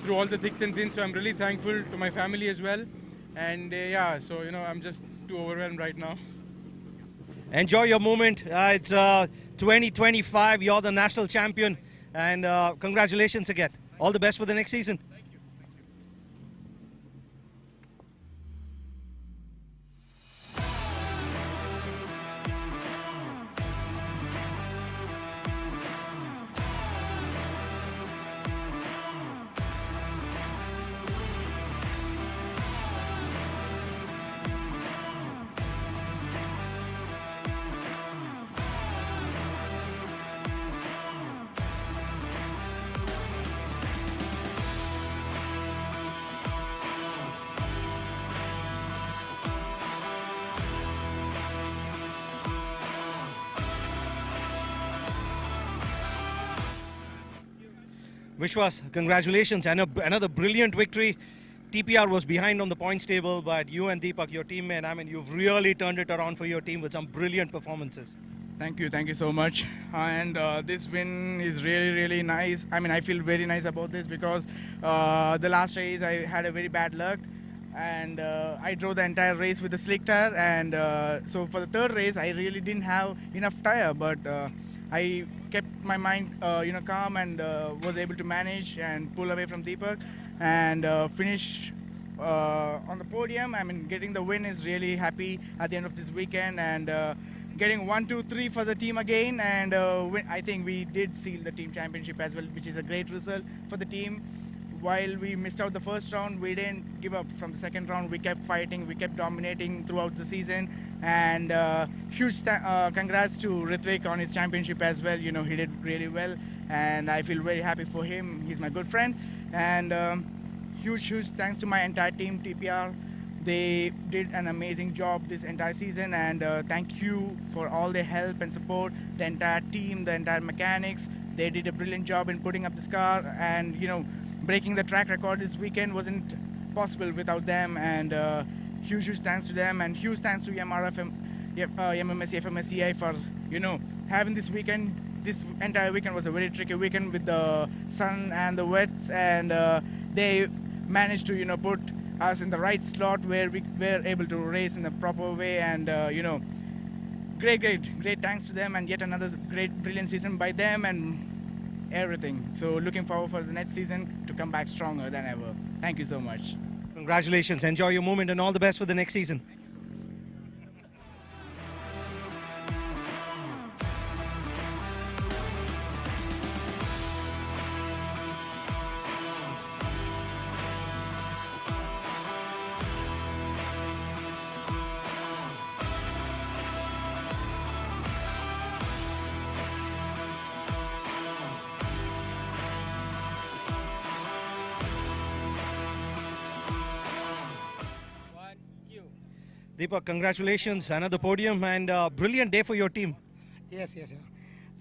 through all the thicks and thins. So I'm really thankful to my family as well. And yeah, so I'm just too overwhelmed right now. Enjoy your moment. It's 2025. You're the national champion, and congratulations again. All the best for the next season. Vishwas, congratulations. And another brilliant victory. TPR was behind on the points table, but you and Deepak, your teammate, I mean, you've really turned it around for your team with some brilliant performances. Thank you so much. And this win is really nice. I mean, I feel very nice about this because the last race I had a very bad luck, and I drove the entire race with a slick tire, and so for the third race I really didn't have enough tire, but I kept my mind calm and was able to manage and pull away from Deepak and finish on the podium. I mean, getting the win is really happy at the end of this weekend, and getting 1, 2, 3 for the team again, and I think we did seal the team championship as well, which is a great result for the team. While we missed out the first round, we didn't give up from the second round. We kept fighting, we kept dominating throughout the season, and huge congrats to Ritvik on his championship as well. He did really well, and I feel very happy for him. He's my good friend, and huge thanks to my entire team, TPR, They did an amazing job this entire season, and thank you for all their help and support. The entire team, the entire mechanics, they did a brilliant job in putting up this car, and breaking the track record this weekend wasn't possible without them. And huge thanks to them, and huge thanks to MRF MMSC FMSCI for having this weekend. This entire weekend was a very tricky weekend with the sun and the wet, and they managed to put us in the right slot where we were able to race in a proper way. And great thanks to them, and yet another brilliant season by them and everything. So looking forward for the next season to come back stronger than ever. Thank you so much. Congratulations, enjoy your moment, and all the best for the next season. Deepak, congratulations, another podium, and brilliant day for your team. Yes.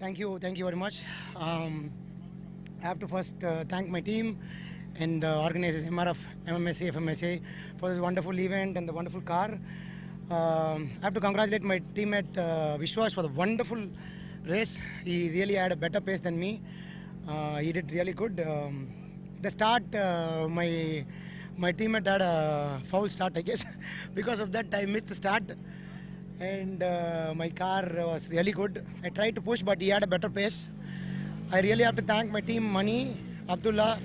Thank you very much. I have to first thank my team and the organizers MRF MMSC FMSCI for this wonderful event and the wonderful car. I have to congratulate my teammate Vishwas for the wonderful race. He really had a better pace than me. He did really good. The start, my teammate had a foul start, I guess. Because of that, I missed the start. And my car was really good. I tried to push, but he had a better pace. I really have to thank my team, Mani, Abdullah,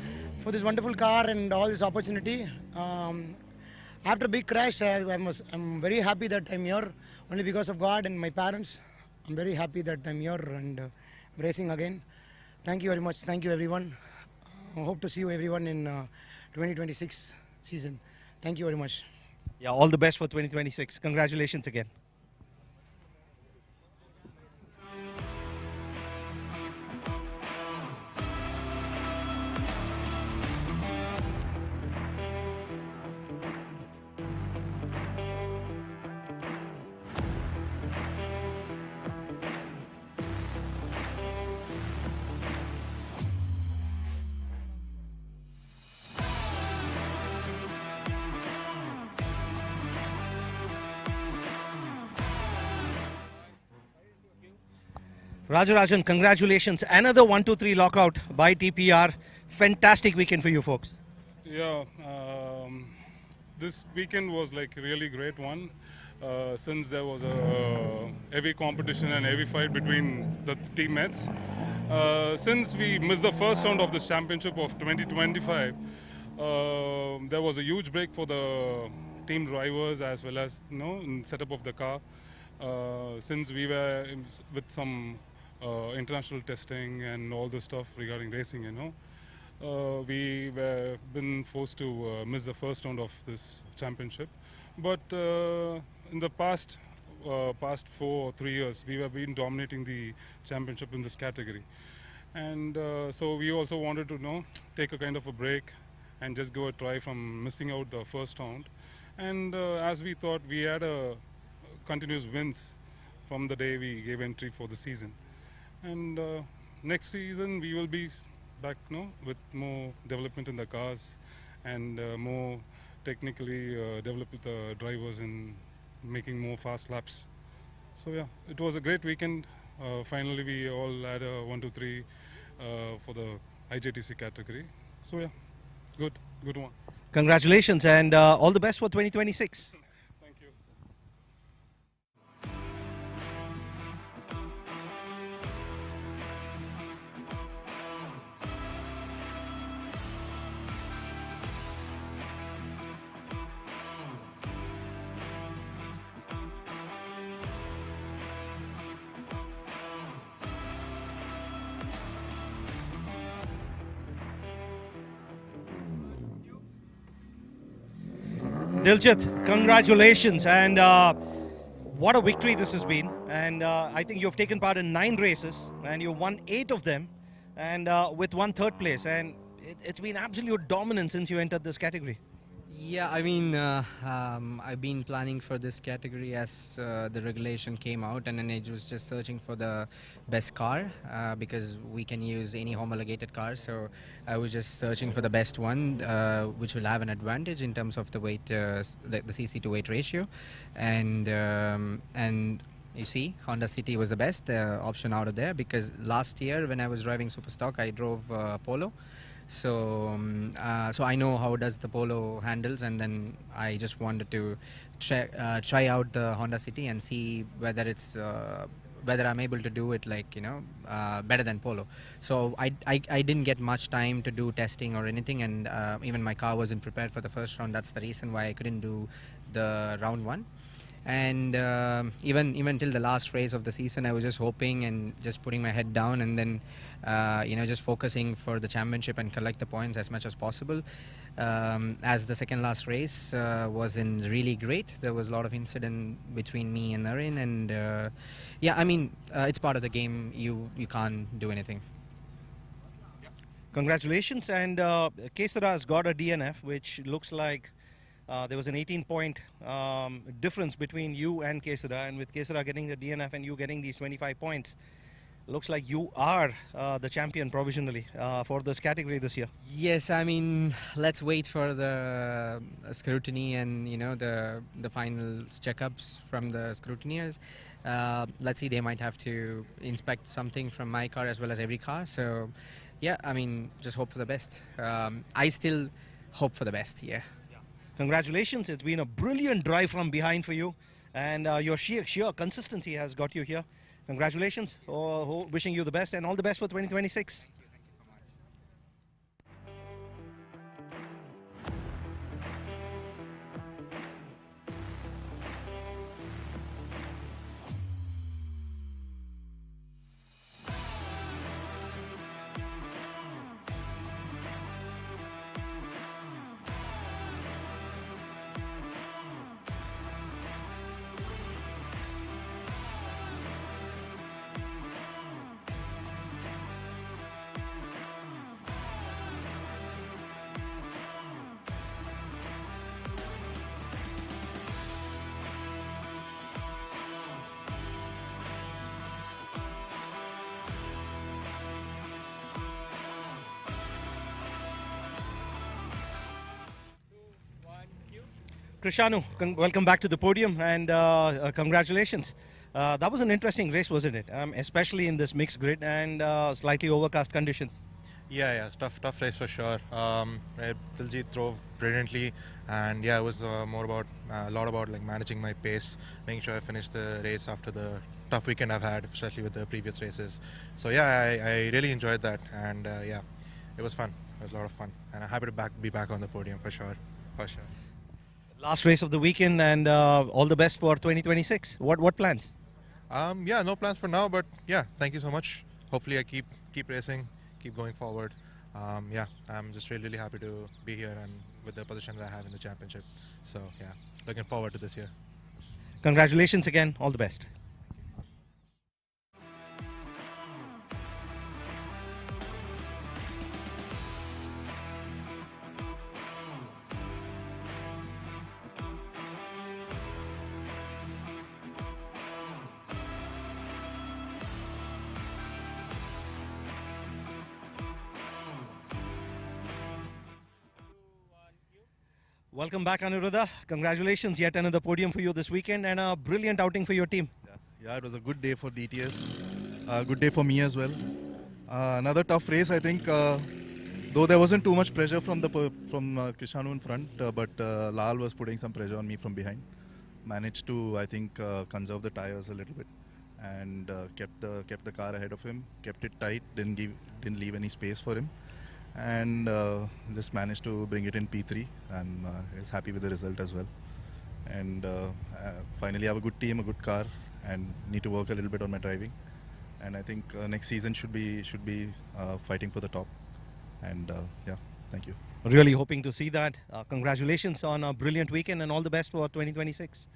for this wonderful car and all this opportunity. After a big crash, I'm very happy that I'm here, only because of God and my parents. I'm very happy that I'm here and racing again. Thank you very much. Thank you, everyone. I hope to see you, everyone, in 2026 season. Thank you very much. Yeah, all the best for 2026. Congratulations again. Rajarajan, congratulations. Another 1-2-3 lockout by TPR. Fantastic weekend for you folks. Yeah, this weekend was like a really great one. Since there was a heavy competition and heavy fight between the teammates. Since we missed the first round of this championship of 2025, there was a huge break for the team drivers as well as in setup of the car. Since we were with some international testing and all the stuff regarding racing, we were been forced to miss the first round of this championship. But in the past 4 or 3 years, we have been dominating the championship in this category. And so we also wanted to take a kind of a break and just go a try from missing out the first round. And as we thought, we had a continuous wins from the day we gave entry for the season. And next season we will be back with more development in the cars and more technically develop with the drivers in making more fast laps. So yeah, it was a great weekend. Finally we all had a 1-2-3 for the IJTC category. So yeah, good one. Congratulations, and all the best for 2026. Diljit, congratulations, and what a victory this has been. And I think you've taken part in 9 races and you won 8 of them, and with 1 third place, and it's been absolute dominance since you entered this category. Yeah, I mean, I've been planning for this category as the regulation came out, and then I was just searching for the best car because we can use any homologated car. So I was just searching for the best one, which will have an advantage in terms of the weight, the CC to weight ratio, and you see, Honda City was the best option out of there because last year when I was driving Superstock, I drove Polo. So I know how does the Polo handles, and then I just wanted to try out the Honda City and see whether it's whether I'm able to do it better than Polo. So I didn't get much time to do testing or anything, and even my car wasn't prepared for the first round. That's the reason why I couldn't do the round one. And even till the last race of the season, I was just hoping and just putting my head down and then just focusing for the championship and collect the points as much as possible. As the second last race wasn't really great, there was a lot of incident between me and Narin, and it's part of the game. You can't do anything. Congratulations, and Kesara has got a DNF, which looks like there was an 18-point difference between you and Kesara, and with Kesara getting the DNF and you getting these 25 points, looks like you are the champion provisionally for this category this year. Yes, I mean, let's wait for the scrutiny and the final checkups from the scrutineers. Let's see, they might have to inspect something from my car as well as every car. So, yeah, I mean, just hope for the best. I still hope for the best. Yeah. Congratulations, it's been a brilliant drive from behind for you, and your sheer consistency has got you here. Congratulations, wishing you the best and all the best for 2026. Krishanu, welcome back to the podium, and congratulations. That was an interesting race, wasn't it? Especially in this mixed grid and slightly overcast conditions. Yeah, tough race for sure. Diljit drove brilliantly, and yeah, it was a lot about like managing my pace, making sure I finished the race after the tough weekend I've had, especially with the previous races. So yeah, I really enjoyed that, and yeah, it was fun. It was a lot of fun, and I'm happy to be back on the podium for sure. Last race of the weekend, and all the best for 2026. What plans? Yeah, no plans for now, but yeah, thank you so much. Hopefully I keep racing, keep going forward. Yeah, I'm just really happy to be here and with the position that I have in the championship. So yeah, looking forward to this year. Congratulations again, all the best. Welcome back, Anuruddha. Congratulations, yet another podium for you this weekend and a brilliant outing for your team. Yeah, it was a good day for DTS. Good day for me as well. Another tough race, I think. Though there wasn't too much pressure from Krishanu in front, but Lal was putting some pressure on me from behind. Managed to, I think, conserve the tires a little bit and kept the car ahead of him. Kept it tight. Didn't leave any space for him. And just managed to bring it in P3, and is happy with the result as well. And finally have a good team, a good car, and need to work a little bit on my driving. And I think next season should be fighting for the top. And yeah, thank you. Really hoping to see that. Congratulations on a brilliant weekend and all the best for 2026.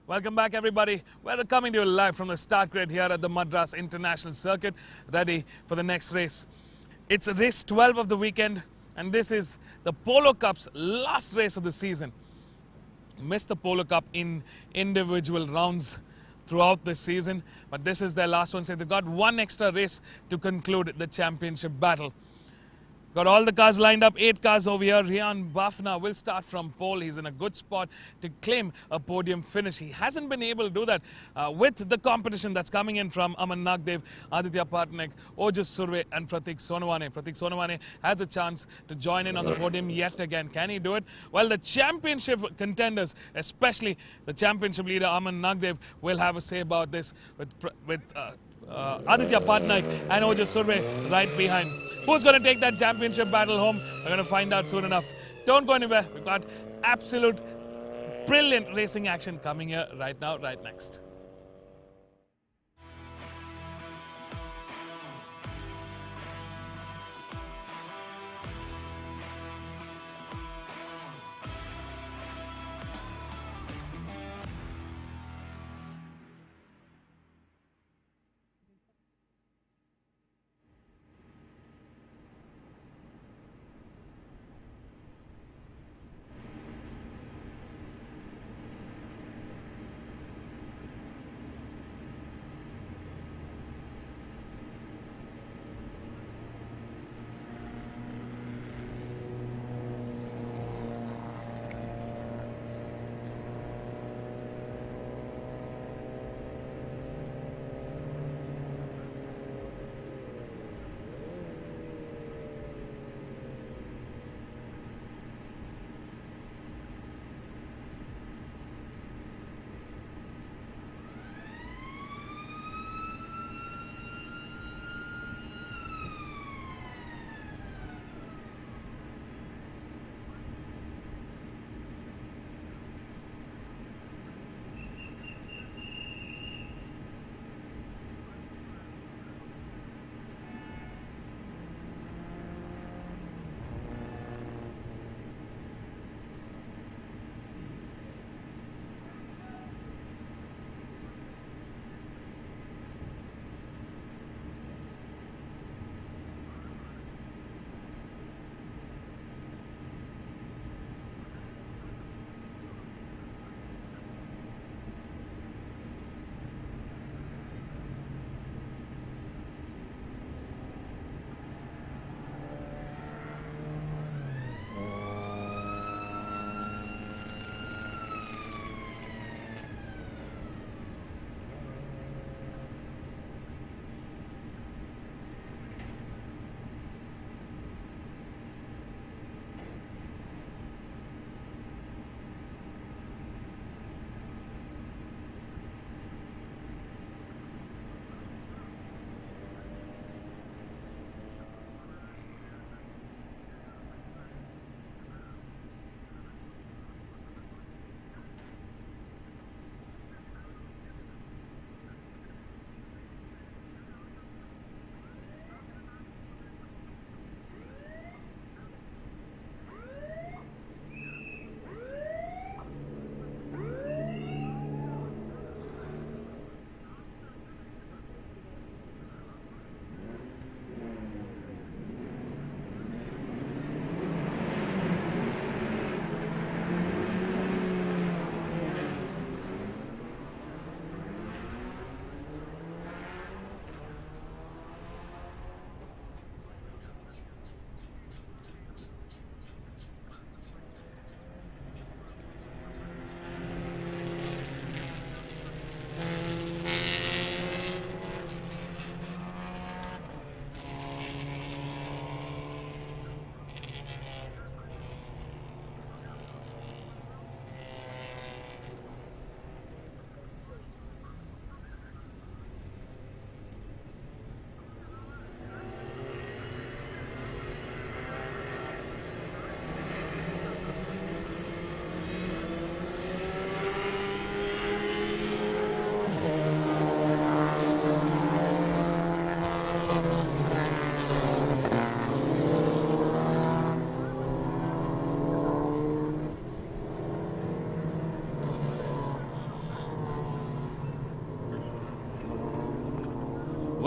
Welcome back, everybody. We're coming to you live from the start grid here at the Madras International Circuit, ready for the next race. It's race 12 of the weekend, and this is the Polo Cup's last race of the season. Missed the Polo Cup in individual rounds throughout the season, but this is their last one, so they've got one extra race to conclude the championship battle. Got all the cars lined up, 8 cars over here. Rian Bafna will start from pole. He's in a good spot to claim a podium finish. He hasn't been able to do that with the competition that's coming in from Aman Nagdev, Aditya Patnaik, Ojas Surve and Pratik Sonawane. Pratik Sonawane has a chance to join in on the podium yet again. Can he do it? Well, the championship contenders, especially the championship leader Aman Nagdev, will have a say about this with Aditya Patnaik and Ojas Surve right behind. Who's going to take that championship battle home? We're going to find out soon enough. Don't go anywhere. We've got absolute brilliant racing action coming here right now, right next.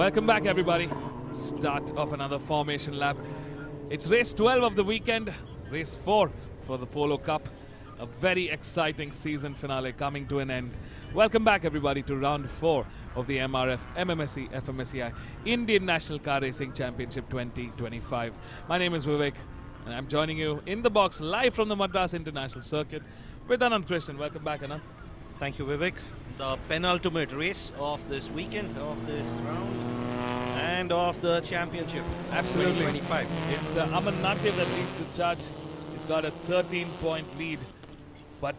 Welcome back, everybody. Start of another formation lap. It's race 12 of the weekend, race 4 for the Polo Cup. A very exciting season finale coming to an end. Welcome back, everybody, to round 4 of the MRF MMSC FMSCI Indian National Car Racing Championship 2025. My name is Vivek, and I'm joining you in the box live from the Madras International Circuit with Anant Krishnan. Welcome back, Anant. Thank you, Vivek. The penultimate race of this weekend, of this round, and of the championship. Absolutely. 2025. It's Aman Nagdev that leads the charge. He's got a 13-point lead, but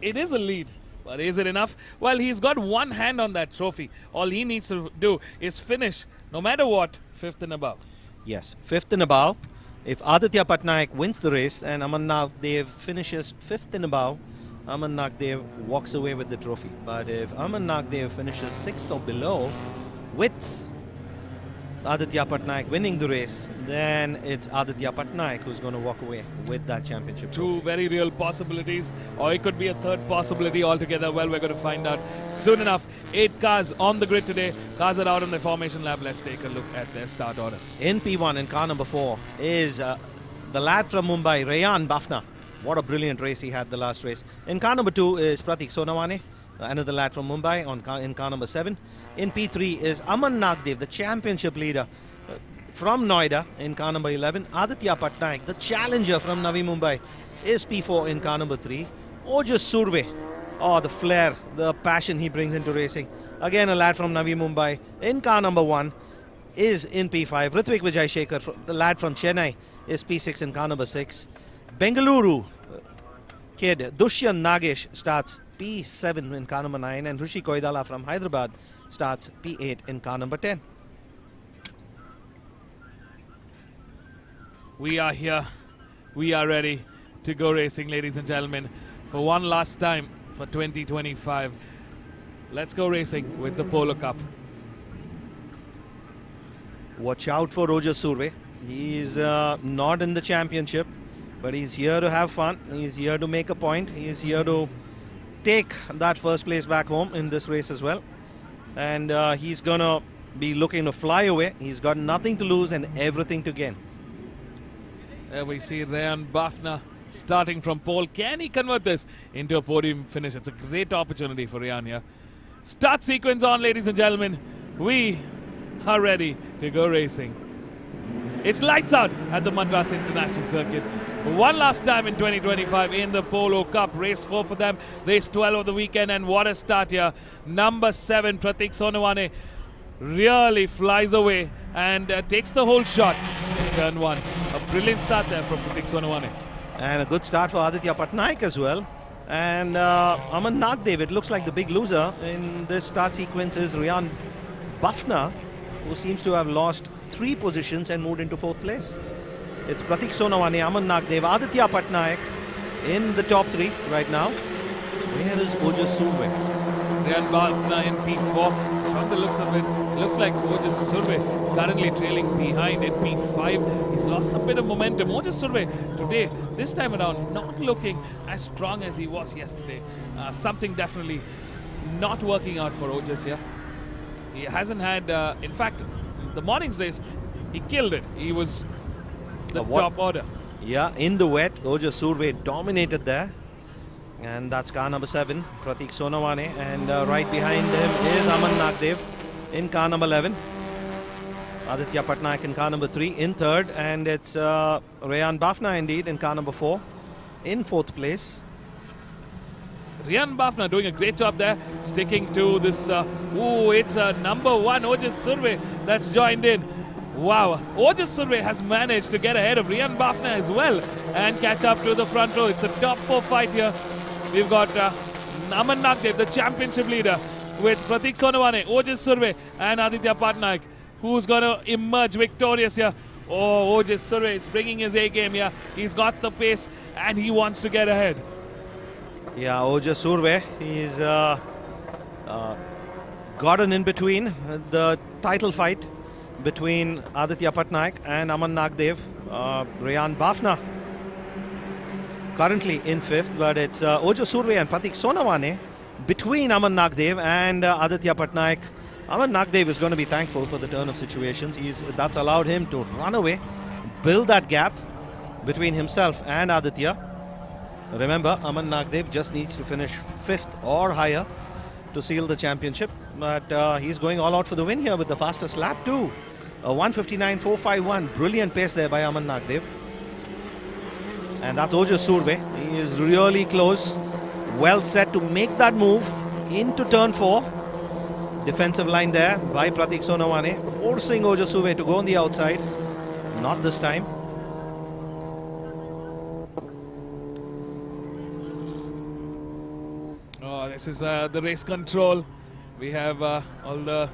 it is a lead. But is it enough? Well, he's got one hand on that trophy. All he needs to do is finish, no matter what, 5th and above. Yes, 5th and above. If Aditya Patnaik wins the race and Aman Nagdev finishes 5th and above, Aman Nagdev walks away with the trophy. But if Aman Nagdev finishes 6th or below with Aditya Patnaik winning the race, then it's Aditya Patnaik who's going to walk away with that championship trophy. Two very real possibilities, or it could be a third possibility altogether. Well, we're going to find out soon enough. 8 cars on the grid today. Cars are out in the formation lab. Let's take a look at their start order. In P1, in car number 4, is the lad from Mumbai, Rayan Bafna. What a brilliant race he had the last race. In car number 2 is Pratik Sonawane, another lad from Mumbai in car number 7. In P3 is Aman Nagdev, the championship leader from Noida in car number 11. Aditya Patnaik, the challenger from Navi Mumbai, is P4 in car number 3. Ojas Surve, the flair, the passion he brings into racing. Again, a lad from Navi Mumbai in car number 1 is in P5. Ritvik Vijay Shekhar, the lad from Chennai, is P6 in car number 6. Bengaluru kid Dushyant Nagesh starts P7 in car number 9, and Rishi Koidala from Hyderabad starts P8 in car number 10. We are here. We are ready to go racing, ladies and gentlemen, for one last time for 2025. Let's go racing with the Polo Cup. Watch out for Roger Surve. He's not in the championship, but he's here to have fun. He's here to make a point. He's here to take that first place back home in this race as well. And he's going to be looking to fly away. He's got nothing to lose and everything to gain. There we see Rayan Bafna starting from pole. Can he convert this into a podium finish? It's a great opportunity for Rayan here. Start sequence on, ladies and gentlemen. We are ready to go racing. It's lights out at the Madras International Circuit. One last time in 2025 in the Polo Cup. Race 4 for them, race 12 of the weekend, and what a start here. Number 7, Pratik Sonawane, really flies away and takes the whole shot in turn 1. A brilliant start there from Pratik Sonawane. And a good start for Aditya Patnaik as well. And Aman Nagdev, it looks like the big loser in this start sequence is Rayan Bafna, who seems to have lost 3 positions and moved into 4th place. It's Pratik Sonawane, Aman Nagdev, Aditya Patnaik in the top 3 right now. Where is Ojas Surve? Rayan Bafna in P4. From the looks of it, looks like Ojas Surve currently trailing behind in P5. He's lost a bit of momentum. Ojas Surve today, this time around, not looking as strong as he was yesterday. Something definitely not working out for Ojas here. He hasn't had, in fact, the morning's race, he killed it. He was the top order. Yeah, in the wet, Ojas Surve dominated there. And that's car number 7, Pratik Sonawane. And right behind him is Aman Nagdev in car number 11. Aditya Patnaik in car number 3 in 3rd. And it's Rayan Bafna indeed in car number 4 in 4th place. Rayan Bafna doing a great job there, sticking to this. It's number 1, Ojas Surve, that's joined in. Wow, Ojas Surve has managed to get ahead of Rayan Bafna as well and catch up to the front row. It's a top 4 fight here. We've got Aman Nagdev, the championship leader, with Pratik Sonawane, Ojas Surve and Aditya Patnaik, who's going to emerge victorious here. Oh, Ojas Surve is bringing his A game here. He's got the pace and he wants to get ahead. Yeah, Ojas Surve, he's gotten in between the title fight between Aditya Patnaik and Aman Nagdev. Rayan Bafna currently in 5th, but it's Ojas Surve and Pratik Sonawane between Aman Nagdev and Aditya Patnaik Aman Nagdev is going to be thankful for the turn of situations. That's allowed him to run away, build that gap between himself and Aditya. Remember, Aman Nagdev just needs to finish 5th or higher to seal the championship. But he's going all out for the win here with the fastest lap too. 1:59.451. Brilliant pace there by Aman Nagdev. And that's Ojas Surve. He is really close. Well set to make that move into turn 4. Defensive line there by Pratik Sonawane, forcing Ojas Surve to go on the outside. Not this time. Oh, this is the race control. We have all the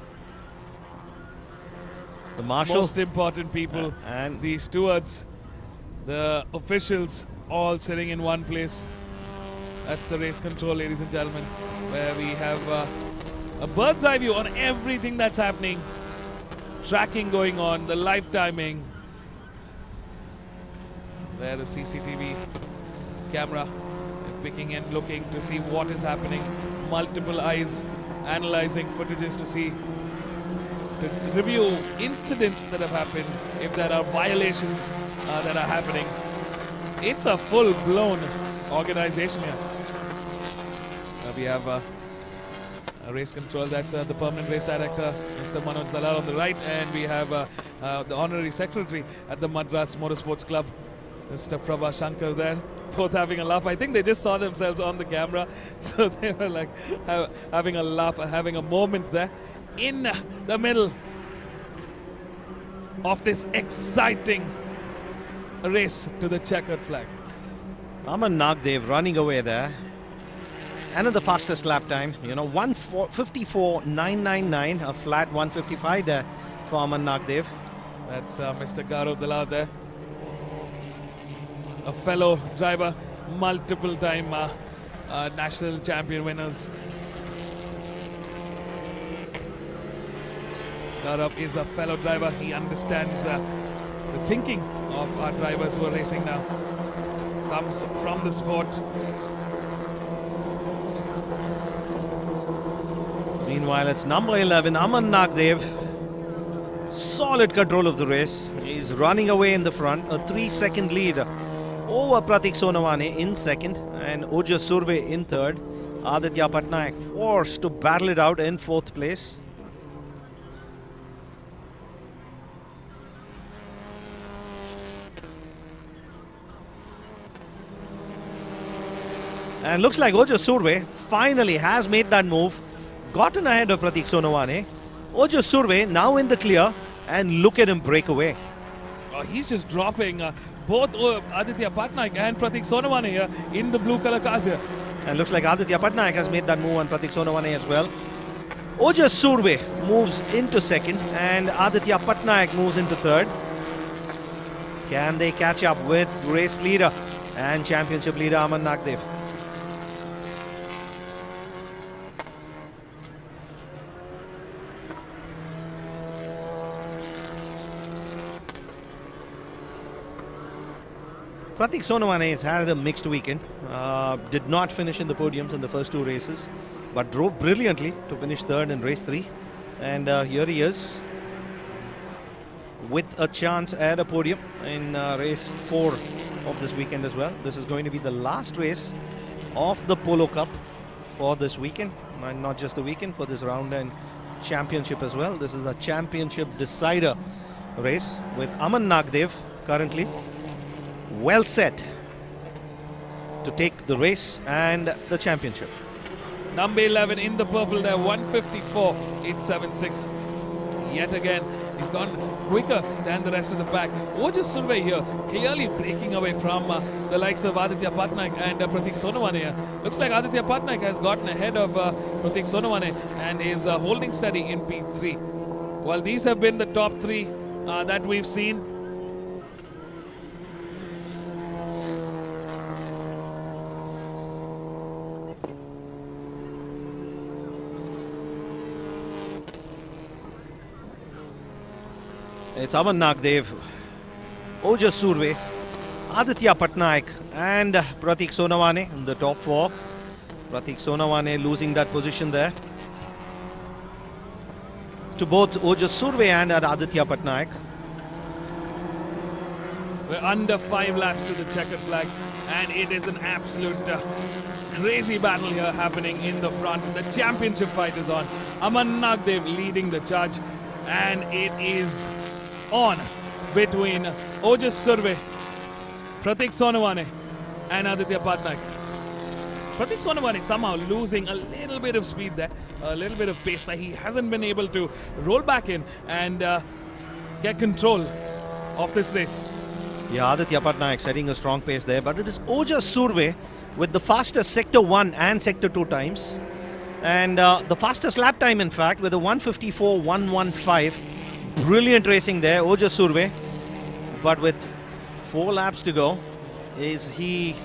marshal, most important people, and the stewards, the officials, all sitting in one place. That's the race control, ladies and gentlemen, where we have a bird's eye view on everything that's happening. Tracking going on, the live timing. There, the CCTV camera picking and looking to see what is happening. Multiple eyes analyzing footages to see, to review incidents that have happened, if there are violations that are happening. It's a full-blown organization here. We have a race control, that's the permanent race director, Mr. Manoj Dalal on the right, and we have the honorary secretary at the Madras Motorsports Club, Mr. Prabha Shankar there, both having a laugh. I think they just saw themselves on the camera, so they were like having a laugh, having a moment there in the middle of this exciting race to the checkered flag. Aman Nagdev running away there. Another fastest lap time, 1:54.999, a flat 1:55 there for Aman Nagdev. That's Mr. Gaurav Dalal there. A fellow driver, multiple time national champion winners. Gaurav is a fellow driver. He understands the thinking of our drivers who are racing now. Comes from the sport. Meanwhile, it's number 11, Aman Nagdev. Solid control of the race. He's running away in the front. A 3-second lead over Pratik Sonawane in second and Ojas Surve in third. Aditya Patnaik forced to battle it out in 4th place. And looks like Ojas Surve finally has made that move. Gotten ahead of Pratik Sonawane. Ojas Surve now in the clear, and look at him break away. Oh, he's just dropping both Aditya Patnaik and Pratik Sonawane here in the blue color cars here. And looks like Aditya Patnaik has made that move on Pratik Sonawane as well. Ojas Surve moves into second and Aditya Patnaik moves into third. Can they catch up with race leader and championship leader Aman Nagdev? Pratik Sonawane has had a mixed weekend. Did not finish in the podiums in the first 2 races, but drove brilliantly to finish third in race 3. And here he is with a chance at a podium in race 4 of this weekend as well. This is going to be the last race of the Polo Cup for this weekend, and not just the weekend, for this round and championship as well. This is a championship decider race with Aman Nagdev currently well set to take the race and the championship. Number 11 in the purple there, 1:54.876. Yet again, he's gone quicker than the rest of the pack. Ojas Surve here, clearly breaking away from the likes of Aditya Patnaik and Pratik Sonawane here. Looks like Aditya Patnaik has gotten ahead of Pratik Sonawane and is holding steady in P3. Well, these have been the top 3 that we've seen. It's Aman Nagdev, Ojas Surve, Aditya Patnaik and Pratik Sonawane in the top 4. Pratik Sonawane losing that position there. to both Ojas Surve and Aditya Patnaik. We're under 5 laps to the checkered flag, and it is an absolute crazy battle here happening in the front. The championship fight is on. Aman Nagdev leading the charge, and it is on between Ojas Surve, Pratik Sonawane and Aditya Patnaik. Pratik Sonawane somehow losing a little bit of speed there, a little bit of pace that he hasn't been able to roll back in and get control of this race. Yeah, Aditya Patnaik setting a strong pace there, but it is Ojas Surve with the fastest Sector 1 and Sector 2 times. And the fastest lap time, in fact, with a 154.115. Brilliant racing there, Ojas Surve. But with 4 laps to go, is it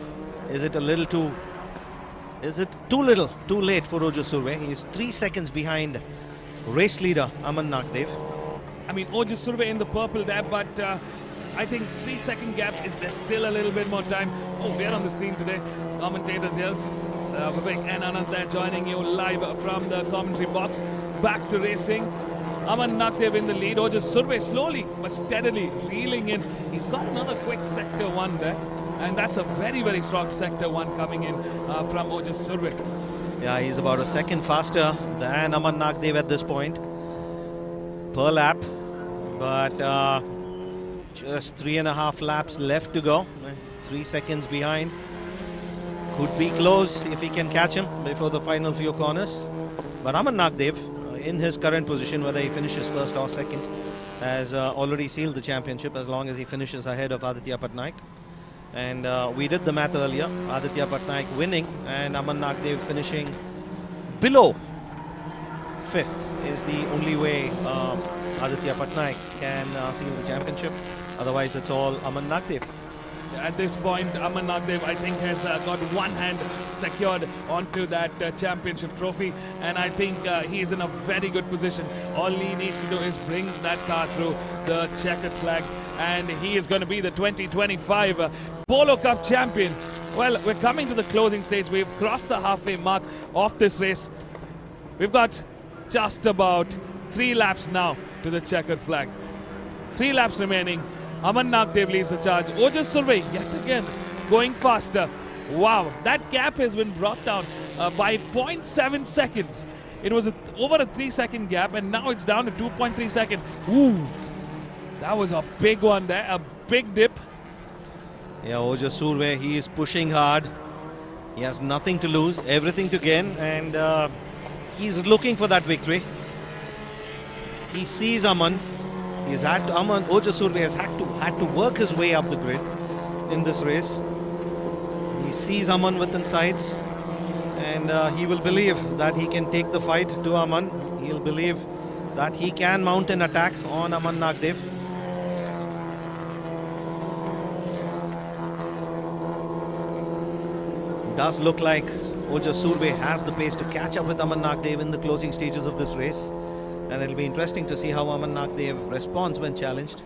too late for Ojas Surve? He's 3 seconds behind race leader Aman Nagdev. I mean, Ojas Surve in the purple there, but I think 3-second gaps. Is there still a little bit more time? Oh, we're on the screen today. Commentators here. It's Vivek and Anand there joining you live from the commentary box. Back to racing. Aman Nagdev in the lead. Ojas Surve slowly but steadily reeling in. He's got another quick Sector 1 there. And that's a very, very strong Sector 1 coming in from Ojas Surve. Yeah, he's about a second faster than Aman Nagdev at this point per lap. But just 3.5 laps left to go. 3 seconds behind. Could be close if he can catch him before the final few corners. But Aman Nagdev, in his current position, whether he finishes first or second, has already sealed the championship as long as he finishes ahead of Aditya Patnaik. And we did the math earlier. Aditya Patnaik winning and Aman Nagdev finishing below 5th is the only way Aditya Patnaik can seal the championship. Otherwise, it's all Aman Nagdev. At this point, Aman Nagdev, I think, has got one hand secured onto that championship trophy, and I think he is in a very good position. All he needs to do is bring that car through the checkered flag, and he is going to be the 2025 Polo Cup champion. Well, we're coming to the closing stage. We've crossed the halfway mark of this race. We've got just about 3 laps now to the checkered flag. 3 laps remaining. Aman Nagdev leads the charge. Ojas Surve yet again going faster. Wow, that gap has been brought down by 0.7 seconds. It was over a 3-second gap, and now it's down to 2.3 seconds. Ooh, that was a big one there, a big dip. Yeah, Ojas Surve, he is pushing hard. He has nothing to lose, everything to gain, and he's looking for that victory. He sees Aman. Ojas Surve has had to work his way up the grid in this race. He sees Aman within sights, and he will believe that he can take the fight to Aman. He'll believe that he can mount an attack on Aman Nagdev. Does look like Ojas Surve has the pace to catch up with Aman Nagdev in the closing stages of this race. And it'll be interesting to see how Aman Nagdev responds when challenged.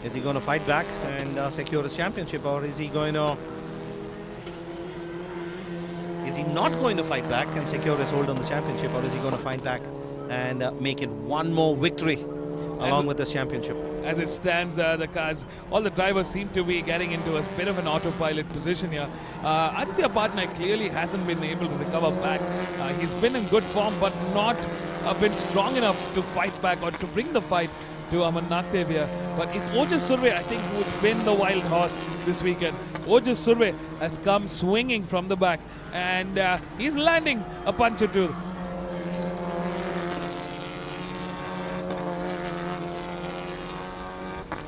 Is he going to fight back and secure his championship, or is he not going to fight back and secure his hold on the championship, or is he going to fight back and make it one more victory along with this championship? As it stands, all the drivers seem to be getting into a bit of an autopilot position here. Aditya Patnaik clearly hasn't been able to recover back. He's been in good form, but not been strong enough to fight back or to bring the fight to Aman Nagdev here. But it's Ojas Surve, I think, who's been the wild horse this weekend. Ojas Surve has come swinging from the back, and he's landing a punch or two.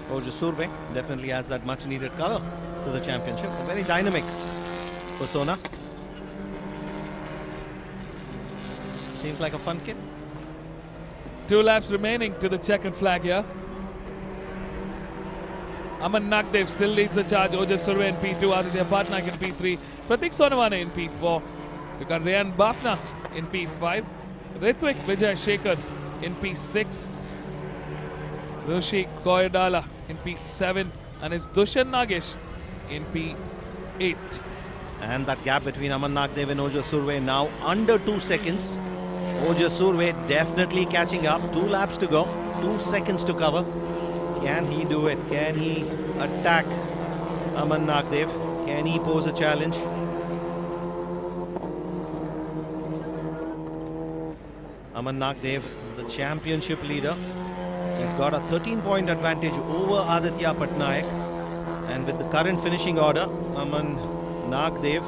Ojas Surve definitely has that much needed color to the championship. A very dynamic persona. Seems like a fun kid. 2 laps remaining to the checkered flag here. Aman Nagdev still leads the charge. Ojas Surve in P2, Aditya Patnaik in P3, Pratik Sonawane in P4. We've got Rayan Bafna in P5, Ritwik Vijay Shekhar in P6, Rishi Koyadala in P7, and it's Dushan Nagesh in P8. And that gap between Aman Nagdev and Ojas Surve now under 2 seconds. Ojas Surve definitely catching up. 2 laps to go. 2 seconds to cover. Can he do it? Can he attack Aman Nagdev? Can he pose a challenge? Aman Nagdev, the championship leader. He's got a 13-point advantage over Aditya Patnaik. And with the current finishing order, Aman Nagdev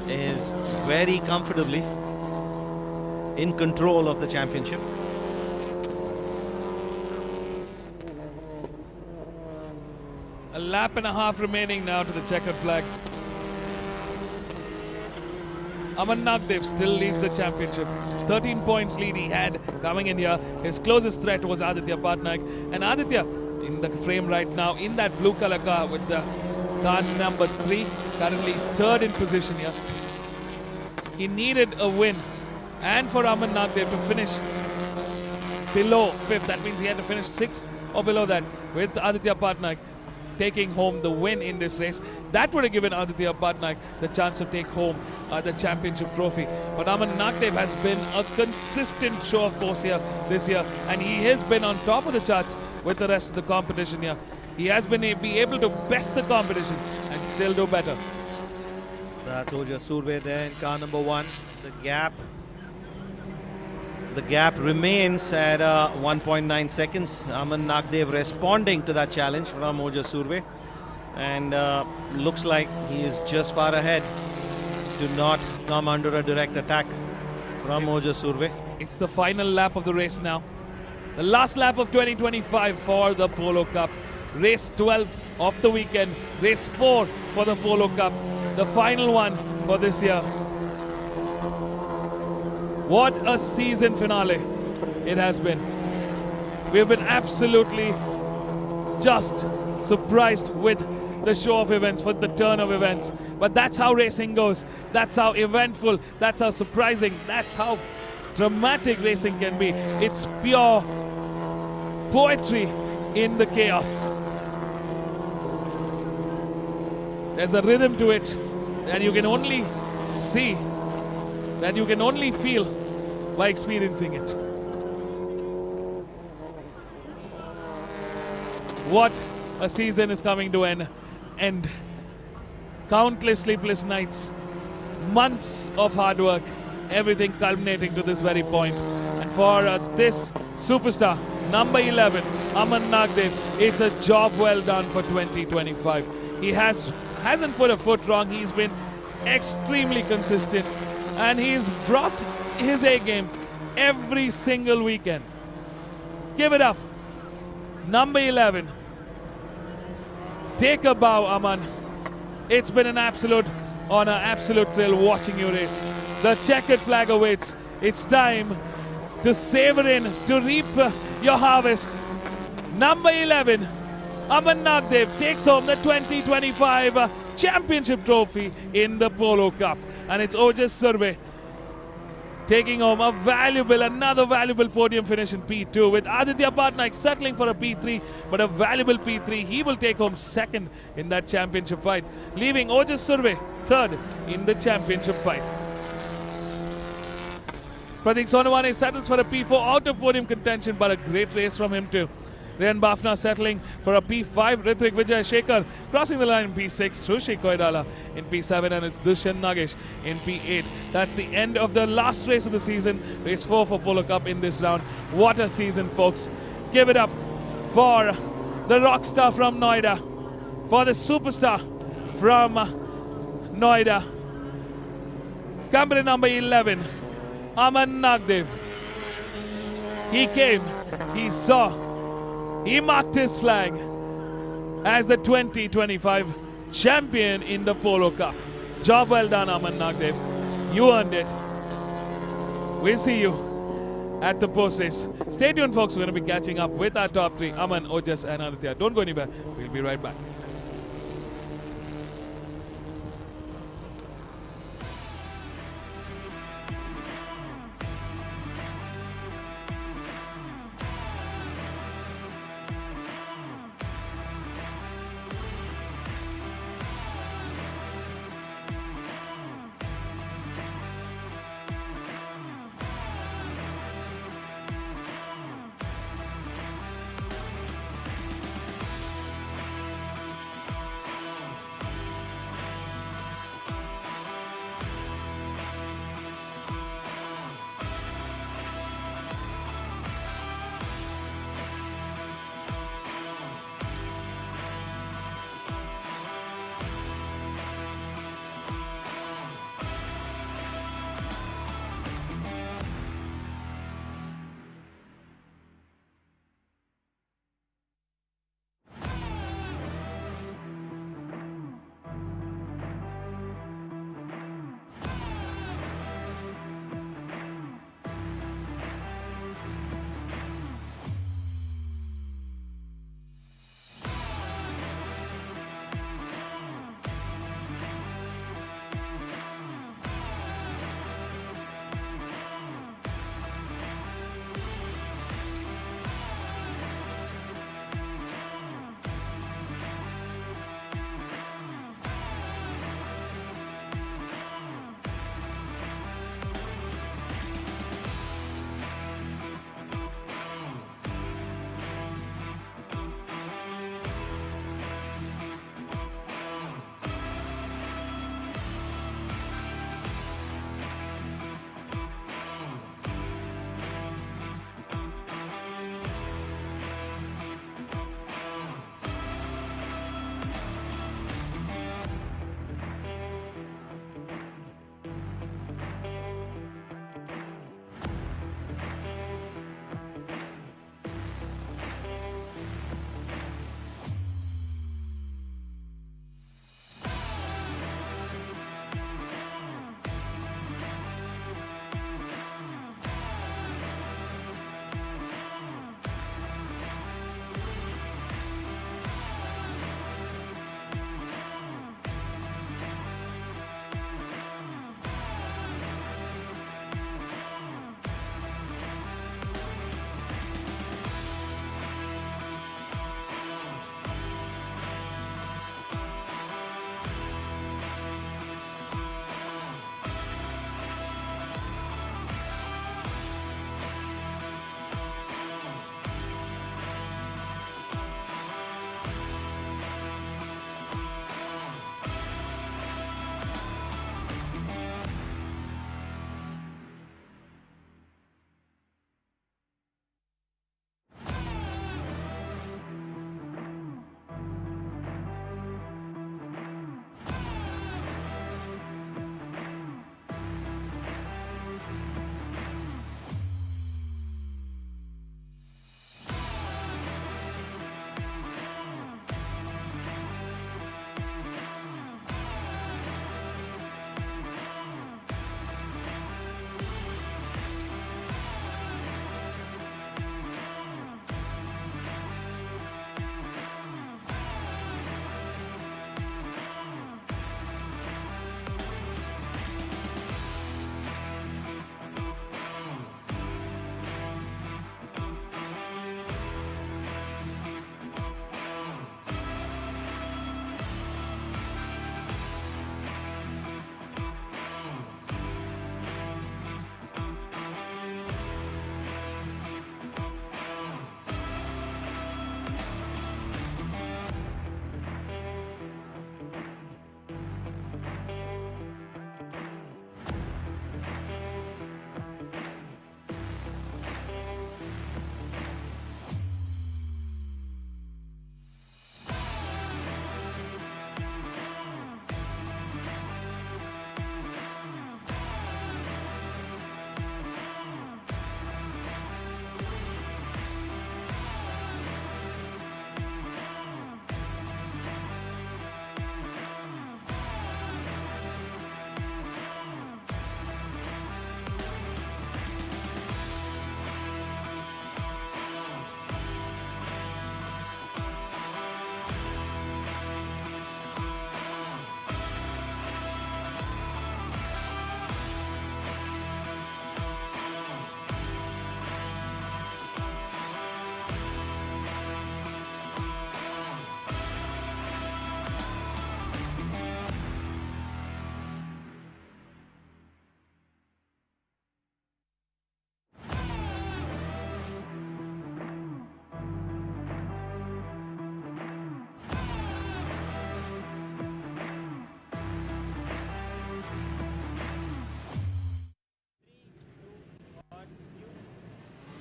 is very comfortably in control of the championship. A lap and a half remaining now to the checkered flag. Aman Nagdev still leads the championship. 13 points lead he had coming in here. His closest threat was Aditya Patnaik. And Aditya in the frame right now in that blue color car with the car number 3, currently 3rd in position here. He needed a win, and for Aman Nagdev to finish below 5th, that means he had to finish 6th or below that, with Aditya Patnaik taking home the win in this race. That would have given Aditya Patnaik the chance to take home the championship trophy. But Aman Nagdev has been a consistent show of force here this year, and he has been on top of the charts with the rest of the competition here. He has been able to best the competition and still do better. That's Ojas Surve there in car number 1. The gap remains at 1.9 seconds. Aman Nagdev responding to that challenge from Ojas Surve, and looks like he is just far ahead to not come under a direct attack from Ojas Surve. It's the final lap of the race now. The last lap of 2025 for the Polo Cup. Race 12 of the weekend. Race 4 for the Polo Cup. The final one for this year. What a season finale it has been. We have been absolutely just surprised with the show of events, with the turn of events. But that's how racing goes. That's how eventful, that's how surprising, that's how dramatic racing can be. It's pure poetry in the chaos. There's a rhythm to it that you can only see, that you can only feel by experiencing it. What a season is coming to an end. Countless sleepless nights, months of hard work, everything culminating to this very point. And for this superstar, number 11, Aman Nagdev, it's a job well done for 2025. He hasn't put a foot wrong. He's been extremely consistent, and he's brought his A game every single weekend. Give it up. Number 11. Take a bow, Aman. It's been an absolute honor, absolute thrill watching you race. The checkered flag awaits. It's time to savor in, to reap your harvest. Number 11, Aman Nagdev takes home the 2025 championship trophy in the Polo Cup. And it's Ojas Surve taking home another valuable podium finish in P2, with Aditya Patnaik settling for a P3, but a valuable P3. He will take home 2nd in that championship fight, leaving Ojas Surve 3rd in the championship fight. Pratik Sonawane settles for a P4 out of podium contention, but a great race from him too. Rayan Bafna settling for a P5. Ritvik Vijay Shekhar crossing the line in P6. Rushi Koidala in P7, and it's Dushan Nagesh in P8. That's the end of the last race of the season. Race 4 for Polo Cup in this round. What a season, folks. Give it up for the rock star from Noida, for the superstar from Noida. Company number 11, Aman Nagdev. He came, he saw, he marked his flag as the 2025 champion in the Polo Cup. Job well done, Aman Nagdev. You earned it. We'll see you at the post race. Stay tuned, folks. We're going to be catching up with our top 3, Aman, Ojas, and Aditya. Don't go anywhere. We'll be right back.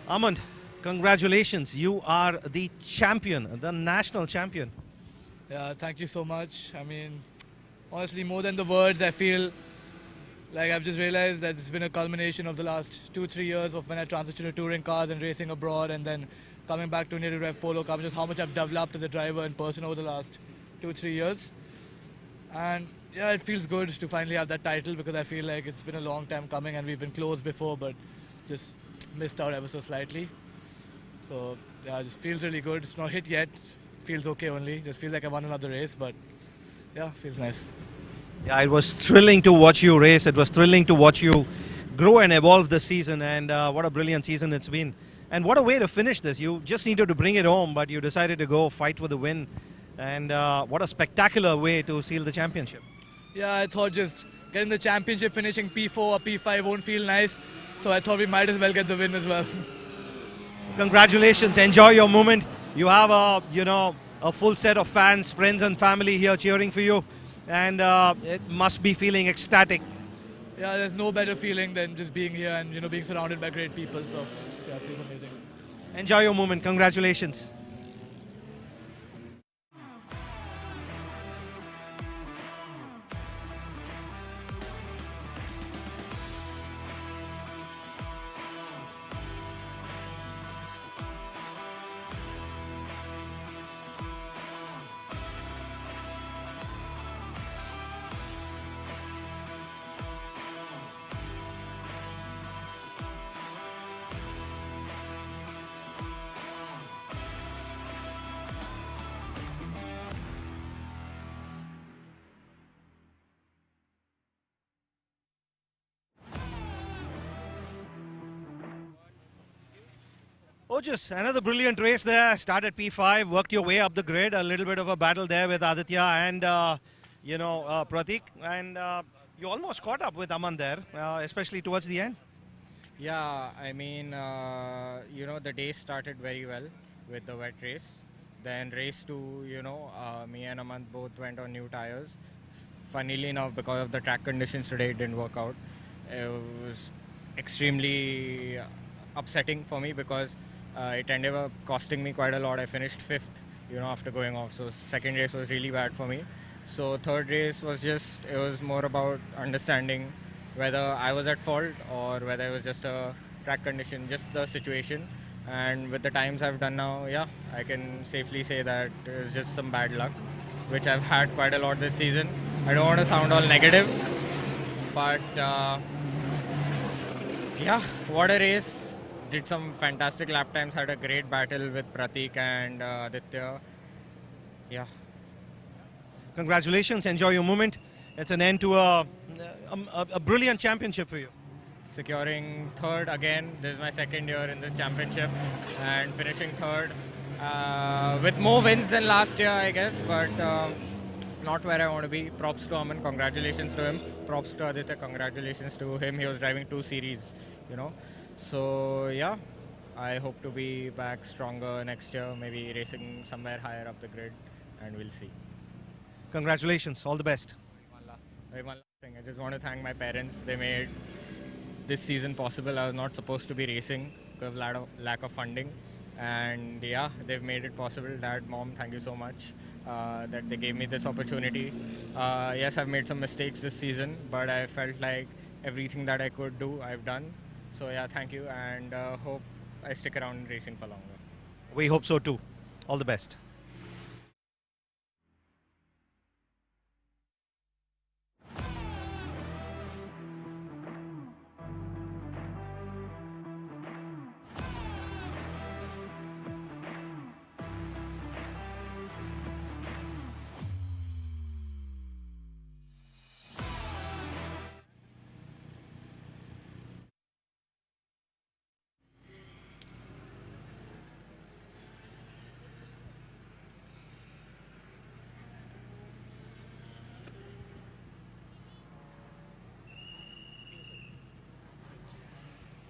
Aman, congratulations. You are the champion, the national champion. Yeah, thank you so much. I mean, honestly, more than the words, I feel like I've just realized that it's been a culmination of the last 2-3 years of when I transitioned to touring cars and racing abroad, and then coming back to native drive polo cars, just how much I've developed as a driver in person over the last 2-3 years. And yeah, it feels good to finally have that title, because I feel like it's been a long time coming and we've been close before, but just missed out ever so slightly. So yeah, it just feels really good. It's not hit yet. Feels okay only. Just feels like I won another race, but yeah, feels nice. Yeah, it was thrilling to watch you race. It was thrilling to watch you grow and evolve this season, and what a brilliant season it's been. And what a way to finish this. You just needed to bring it home, but you decided to go fight for the win. And what a spectacular way to seal the championship. Yeah, I thought just getting the championship, finishing P4 or P5 won't feel nice, so I thought we might as well get the win as well. Congratulations. Enjoy your moment. You have a full set of fans, friends and family here cheering for you, and it must be feeling ecstatic. Yeah, there's no better feeling than just being here and being surrounded by great people. So yeah, it feels amazing. Enjoy your moment. Congratulations. Oh, just another brilliant race there. Started P5, worked your way up the grid. A little bit of a battle there with Aditya and, Pratik. And you almost caught up with Aman there, especially towards the end. Yeah, I mean, the day started very well with the wet race. Then race 2, me and Aman both went on new tires. Funnily enough, because of the track conditions today, it didn't work out. It was extremely upsetting for me because it ended up costing me quite a lot. I finished 5th, after going off. So second race was really bad for me. So third race was it was more about understanding whether I was at fault or whether it was just a track condition, just the situation. And with the times I've done now, yeah, I can safely say that it was just some bad luck, which I've had quite a lot this season. I don't want to sound all negative, but yeah, what a race. Did some fantastic lap times, had a great battle with Pratik and Aditya. Yeah. Congratulations, enjoy your moment. It's an end to a brilliant championship for you. Securing third again. This is my second year in this championship and finishing third with more wins than last year, I guess, but not where I want to be. Props to Aman, congratulations to him. Props to Aditya, congratulations to him. He was driving 2 series, So yeah, I hope to be back stronger next year, maybe racing somewhere higher up the grid, and we'll see. Congratulations, all the best. One last thing, I just want to thank my parents. They made this season possible. I was not supposed to be racing because of lack of funding, and yeah, they've made it possible. Dad, Mom, thank you so much that they gave me this opportunity. Yes, I've made some mistakes this season, but I felt like everything that I could do, I've done. So yeah, thank you, and hope I stick around in racing for longer. We hope so too. All the best.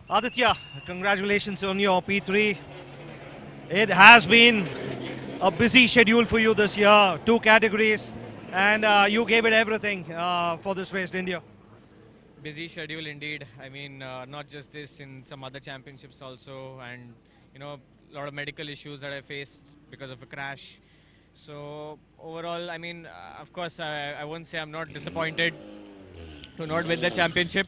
Aditya, congratulations on your P3. It has been a busy schedule for you this year, 2 categories, and you gave it everything for this race, didn't you? busy schedule indeed. I mean, not just this, in some other championships also, and a lot of medical issues that I faced because of a crash. So overall, I mean, of course, I won't say I'm not disappointed to not win the championship,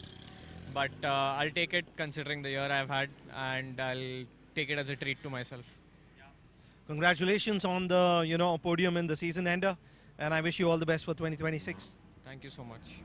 but I'll take it considering the year I've had, and I'll take it as a treat to myself. Congratulations on the podium in the season ender, and I wish you all the best for 2026. Thank you so much.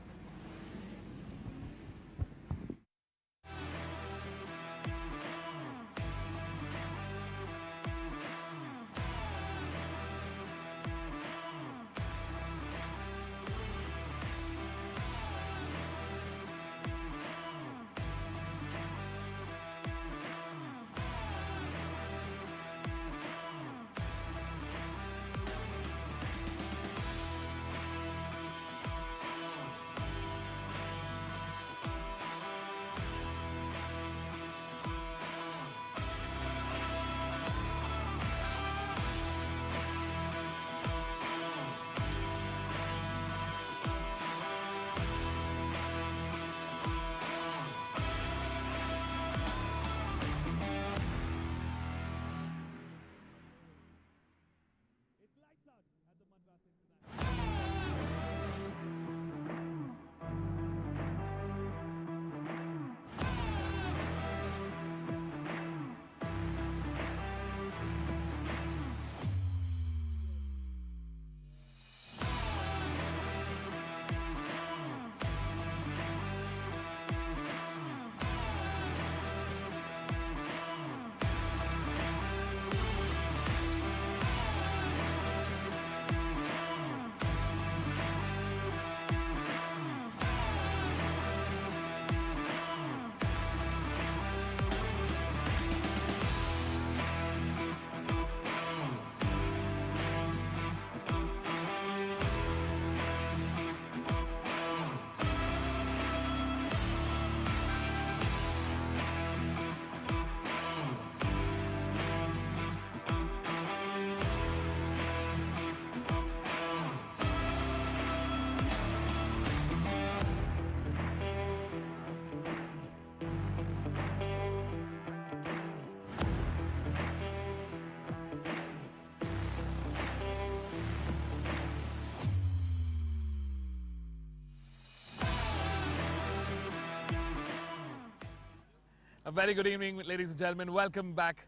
A very good evening, ladies and gentlemen. Welcome back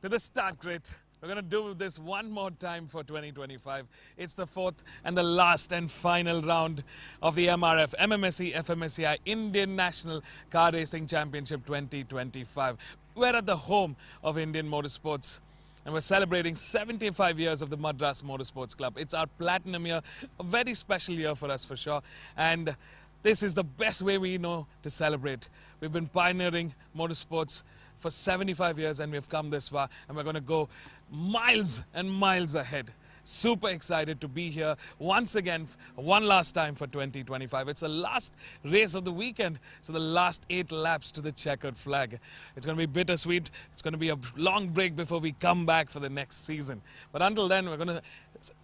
to the start grid. We're going to do this one more time for 2025. It's the fourth and the last and final round of the MRF MMSC FMSCI Indian National Car Racing Championship 2025. We're at the home of Indian motorsports, and we're celebrating 75 years of the Madras Motorsports Club. It's our platinum year, a very special year for us for sure. And this is the best way we know to celebrate. We've been pioneering motorsports for 75 years, and we've come this far, and we're going to go miles and miles ahead. Super excited to be here once again, one last time for 2025. It's the last race of the weekend, so the last 8 laps to the checkered flag. It's going to be bittersweet. It's going to be a long break before we come back for the next season. But until then, we're going to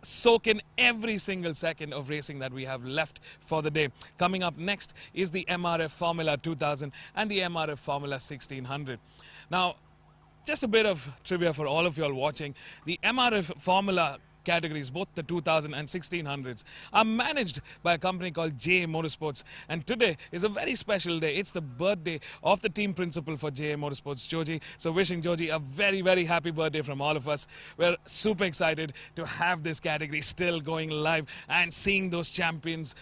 soak in every single second of racing that we have left for the day. Coming up next is the MRF Formula 2000 and the MRF Formula 1600. Now, just a bit of trivia for all of you all watching. The MRF Formula categories, both the 2000 and 1600s, are managed by a company called JA Motorsports. And today is a very special day. It's the birthday of the team principal for JA Motorsports, Joji. So wishing Joji a very, very happy birthday from all of us. We're super excited to have this category still going live and seeing those championships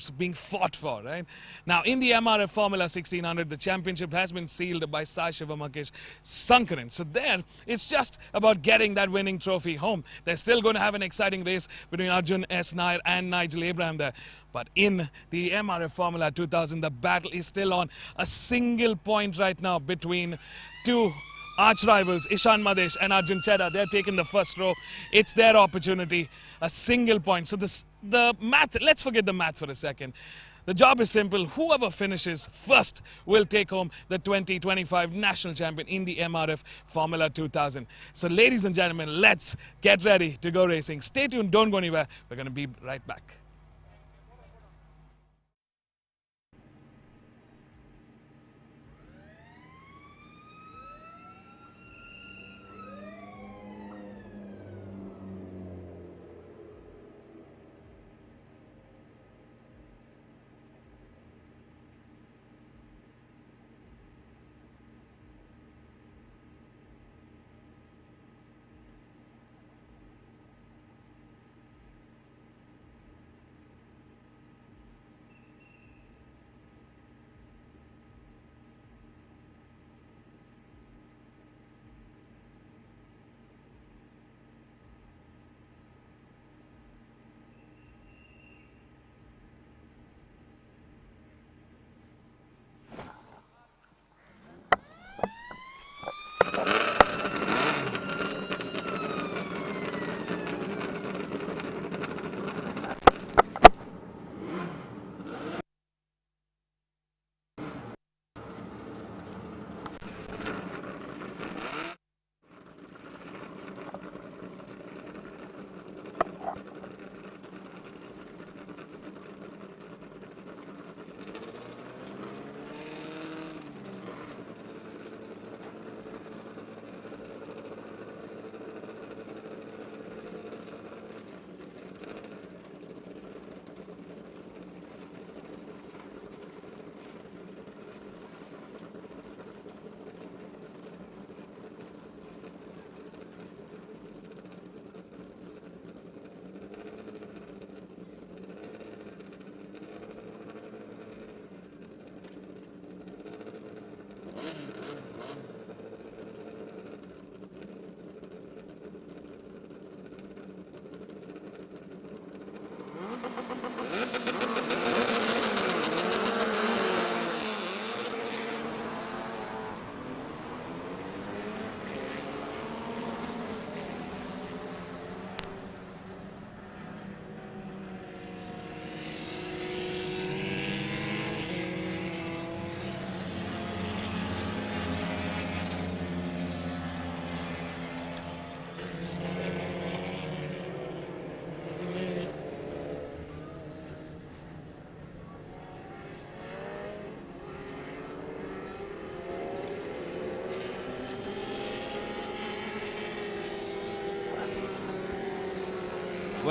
being fought for, right? Now, in the MRF Formula 1600, the championship has been sealed by Sai Shivamakesh Sankaran. So there, it's just about getting that winning trophy home. They're still going to have an exciting race between Arjun S. Nair and Nigel Abraham there. But in the MRF Formula 2000, the battle is still on. A single point right now between two arch rivals, Ishan Madesh and Arjun Chedda. They're taking the first row. It's their opportunity. A single point. So the math, let's forget the math for a second. The job is simple. Whoever finishes first will take home the 2025 national champion in the MRF Formula 2000. So ladies and gentlemen, let's get ready to go racing. Stay tuned, don't go anywhere. We're going to be right back.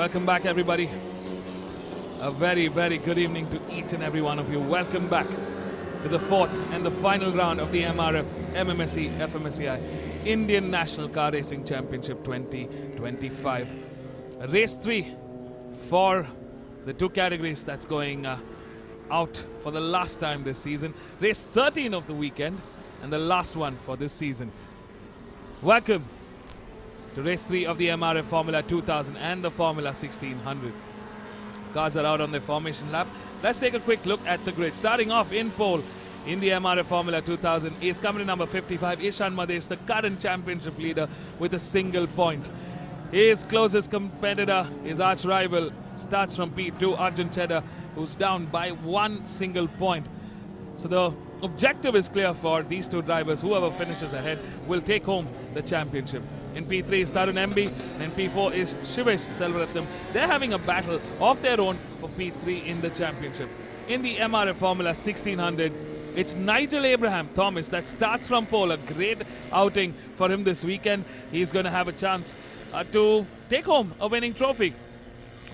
Welcome back, everybody. A very, very good evening to each and every one of you. Welcome back to the fourth and the final round of the MRF MMSC FMSCI Indian National Car Racing Championship 2025. Race 3 for the two categories that's going out for the last time this season. Race 13 of the weekend and the last one for this season. Welcome to race 3 of the MRF Formula 2000 and the Formula 1600. Cars are out on their formation lap. Let's take a quick look at the grid. Starting off in pole in the MRF Formula 2000 is coming in number 55, Ishan Madesh, the current championship leader with a single point. His closest competitor, his arch rival, starts from P2, Arjun Cheddar, who's down by 1 single point. So the objective is clear for these two drivers. Whoever finishes ahead will take home the championship. In P3 is Tarun MB, and in P4 is Shivesh Selvaratnam. They're having a battle of their own for P3 in the championship. In the MRF Formula 1600, it's Nigel Abraham Thomas that starts from pole. A great outing for him this weekend. He's going to have a chance to take home a winning trophy.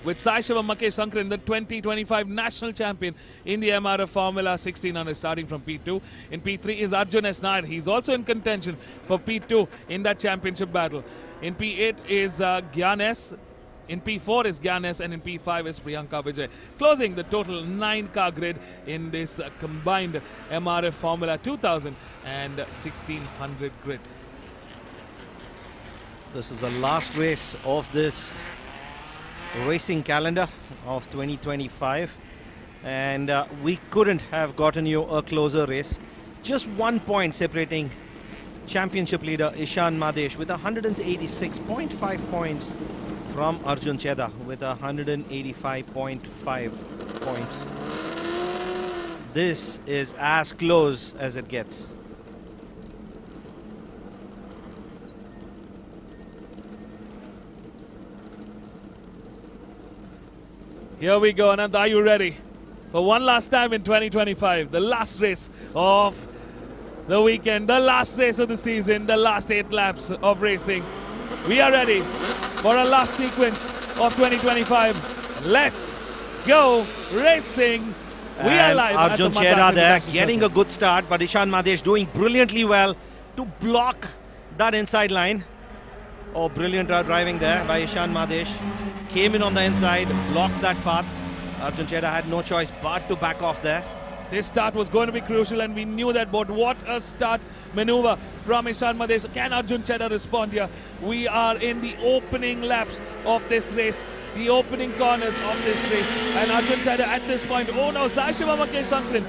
With Sai Shivam Makesh Sankran, the 2025 national champion in the MRF Formula 1600, starting from P2. In P3 is Arjun S. Nair. He's also in contention for P2 in that championship battle. In P8 is Gyan S. In P4 is Gyan S. And in P5 is Priyanka Vijay. Closing the total 9-car grid in this combined MRF Formula 2000 and 1600 grid. This is the last race of this racing calendar of 2025, and we couldn't have gotten you a closer race. Just 1 point separating championship leader Ishan Madesh with 186.5 points from Arjun Cheddar with 185.5 points. This is as close as it gets. Here we go, Anand. Are you ready for one last time in 2025? The last race of the weekend, the last race of the season, the last 8 laps of racing. We are ready for a last sequence of 2025. Let's go racing. We are live. Arjun Cheddar there getting a good start, but Ishan Madesh doing brilliantly well to block that inside line. Oh, brilliant driving there by Ishan Madesh. Came in on the inside, blocked that path. Arjun Cheddar had no choice but to back off there. This start was going to be crucial, and we knew that. But what a start maneuver from Ishan Madesh. Can Arjun Cheddar respond here? We are in the opening laps of this race, the opening corners of this race. And Arjun Cheddar at this point, oh no, Sai Shivam Makesh Sankran,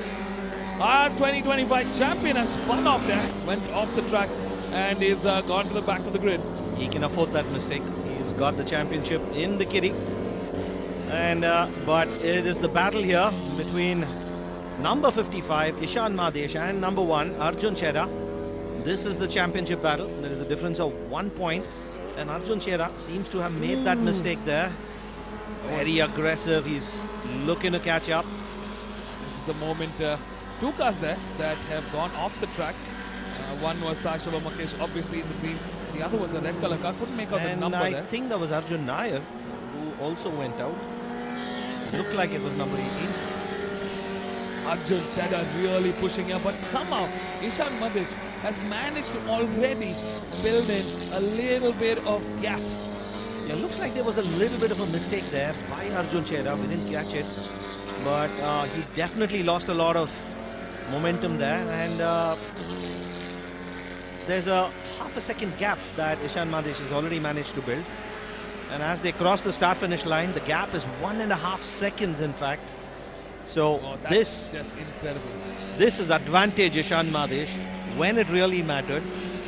our 2025 champion, has spun off there, went off the track, and is gone to the back of the grid. He can afford that mistake. He's got the championship in the kitty. And but it is the battle here between number 55 Ishan Madesh and number 1 Arjun Cheddar. This is the championship battle. There is a difference of 1 point, and Arjun Cheddar seems to have made that mistake there. Very aggressive. He's looking to catch up. This is the moment. 2 cars there that have gone off the track. One was Sai Shivam Makesh, obviously in the green. The other was a red color car. Couldn't make out the number there. I think that was Arjun Nair who also went out. Looked like it was number 18. Arjun Cheddar really pushing here, but somehow Ishan Madesh has managed to already build in a little bit of gap. Yeah, looks like there was a little bit of a mistake there by Arjun Cheddar. We didn't catch it, but he definitely lost a lot of momentum there, and there's a half a second gap that Ishan Madesh has already managed to build. And as they cross the start-finish line, the gap is 1.5 seconds, in fact. So that's just incredible. This is advantage Ishan Madesh when it really mattered.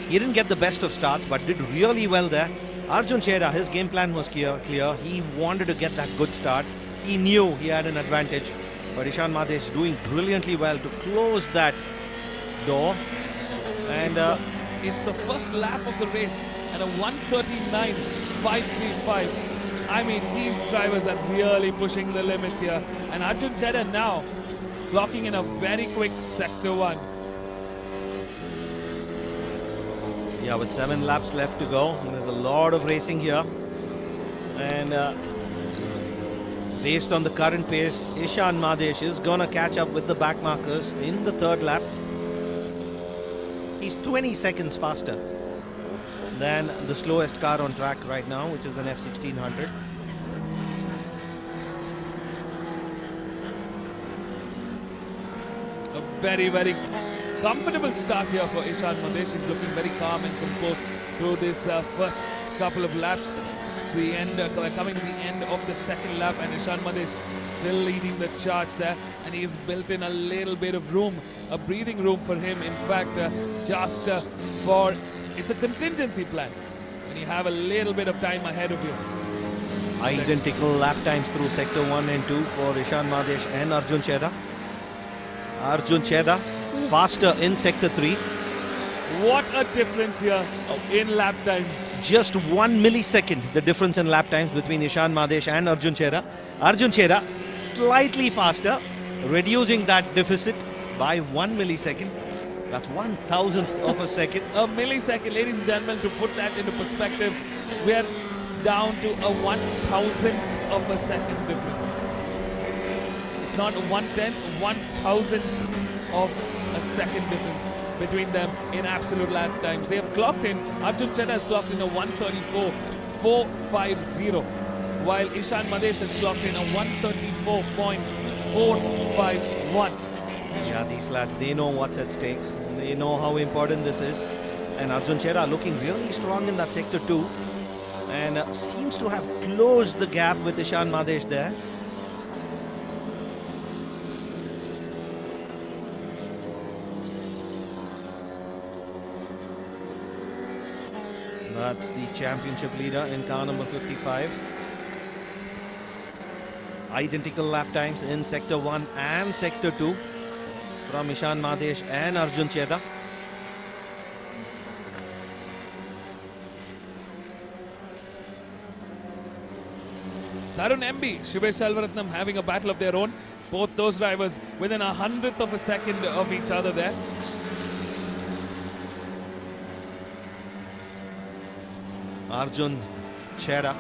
He didn't get the best of starts, but did really well there. Arjun Cheddar, his game plan was clear. He wanted to get that good start. He knew he had an advantage, but Ishan Madesh doing brilliantly well to close that door. And it's the first lap of the race at a 1:39.535. I mean, these drivers are really pushing the limits here. And Arjun Cheddar now clocking in a very quick sector 1. Yeah, with 7 laps left to go, there's a lot of racing here. And Based on the current pace, Ishan Madesh is going to catch up with the back markers in the third lap. He's 20 seconds faster than the slowest car on track right now, which is an F1600. A very, very comfortable start here for Ishan Madesh. He's looking very calm and composed through this first couple of laps. It's the end, coming to the end of the second lap, and Ishan Madesh still leading the charge there, and he's built in a little bit of room, a breathing room for him. In fact, it's a contingency plan when you have a little bit of time ahead of you. Identical lap times through sector 1 and 2 for Ishan Madesh and Arjun Cheda. Arjun Cheda faster in sector 3. What a difference here in lap times. Just 1 millisecond the difference in lap times between Ishan Madesh and Arjun Cheda. Arjun Cheda slightly faster, reducing that deficit by 1 millisecond. That's 1,000th of a second. A millisecond, ladies and gentlemen, to put that into perspective, we are down to a 1,000th of a second difference. It's not 1/10, 1,000th of a second difference between them in absolute lap times. They have clocked in, Arjun Cheda has clocked in a 1:34.450, while Ishan Madesh has clocked in a 1:34.451. Yeah, these lads, they know what's at stake. They know how important this is. And Arjun Cheda looking really strong in that sector 2. And seems to have closed the gap with Ishan Madesh there. That's the championship leader in car number 55. Identical lap times in sector 1 and sector 2 from Ishan Madesh and Arjun Cheda. Tarun MB, Shivesh Selvaratnam having a battle of their own. Both those drivers within 100th of a second of each other there. Arjun Cheda,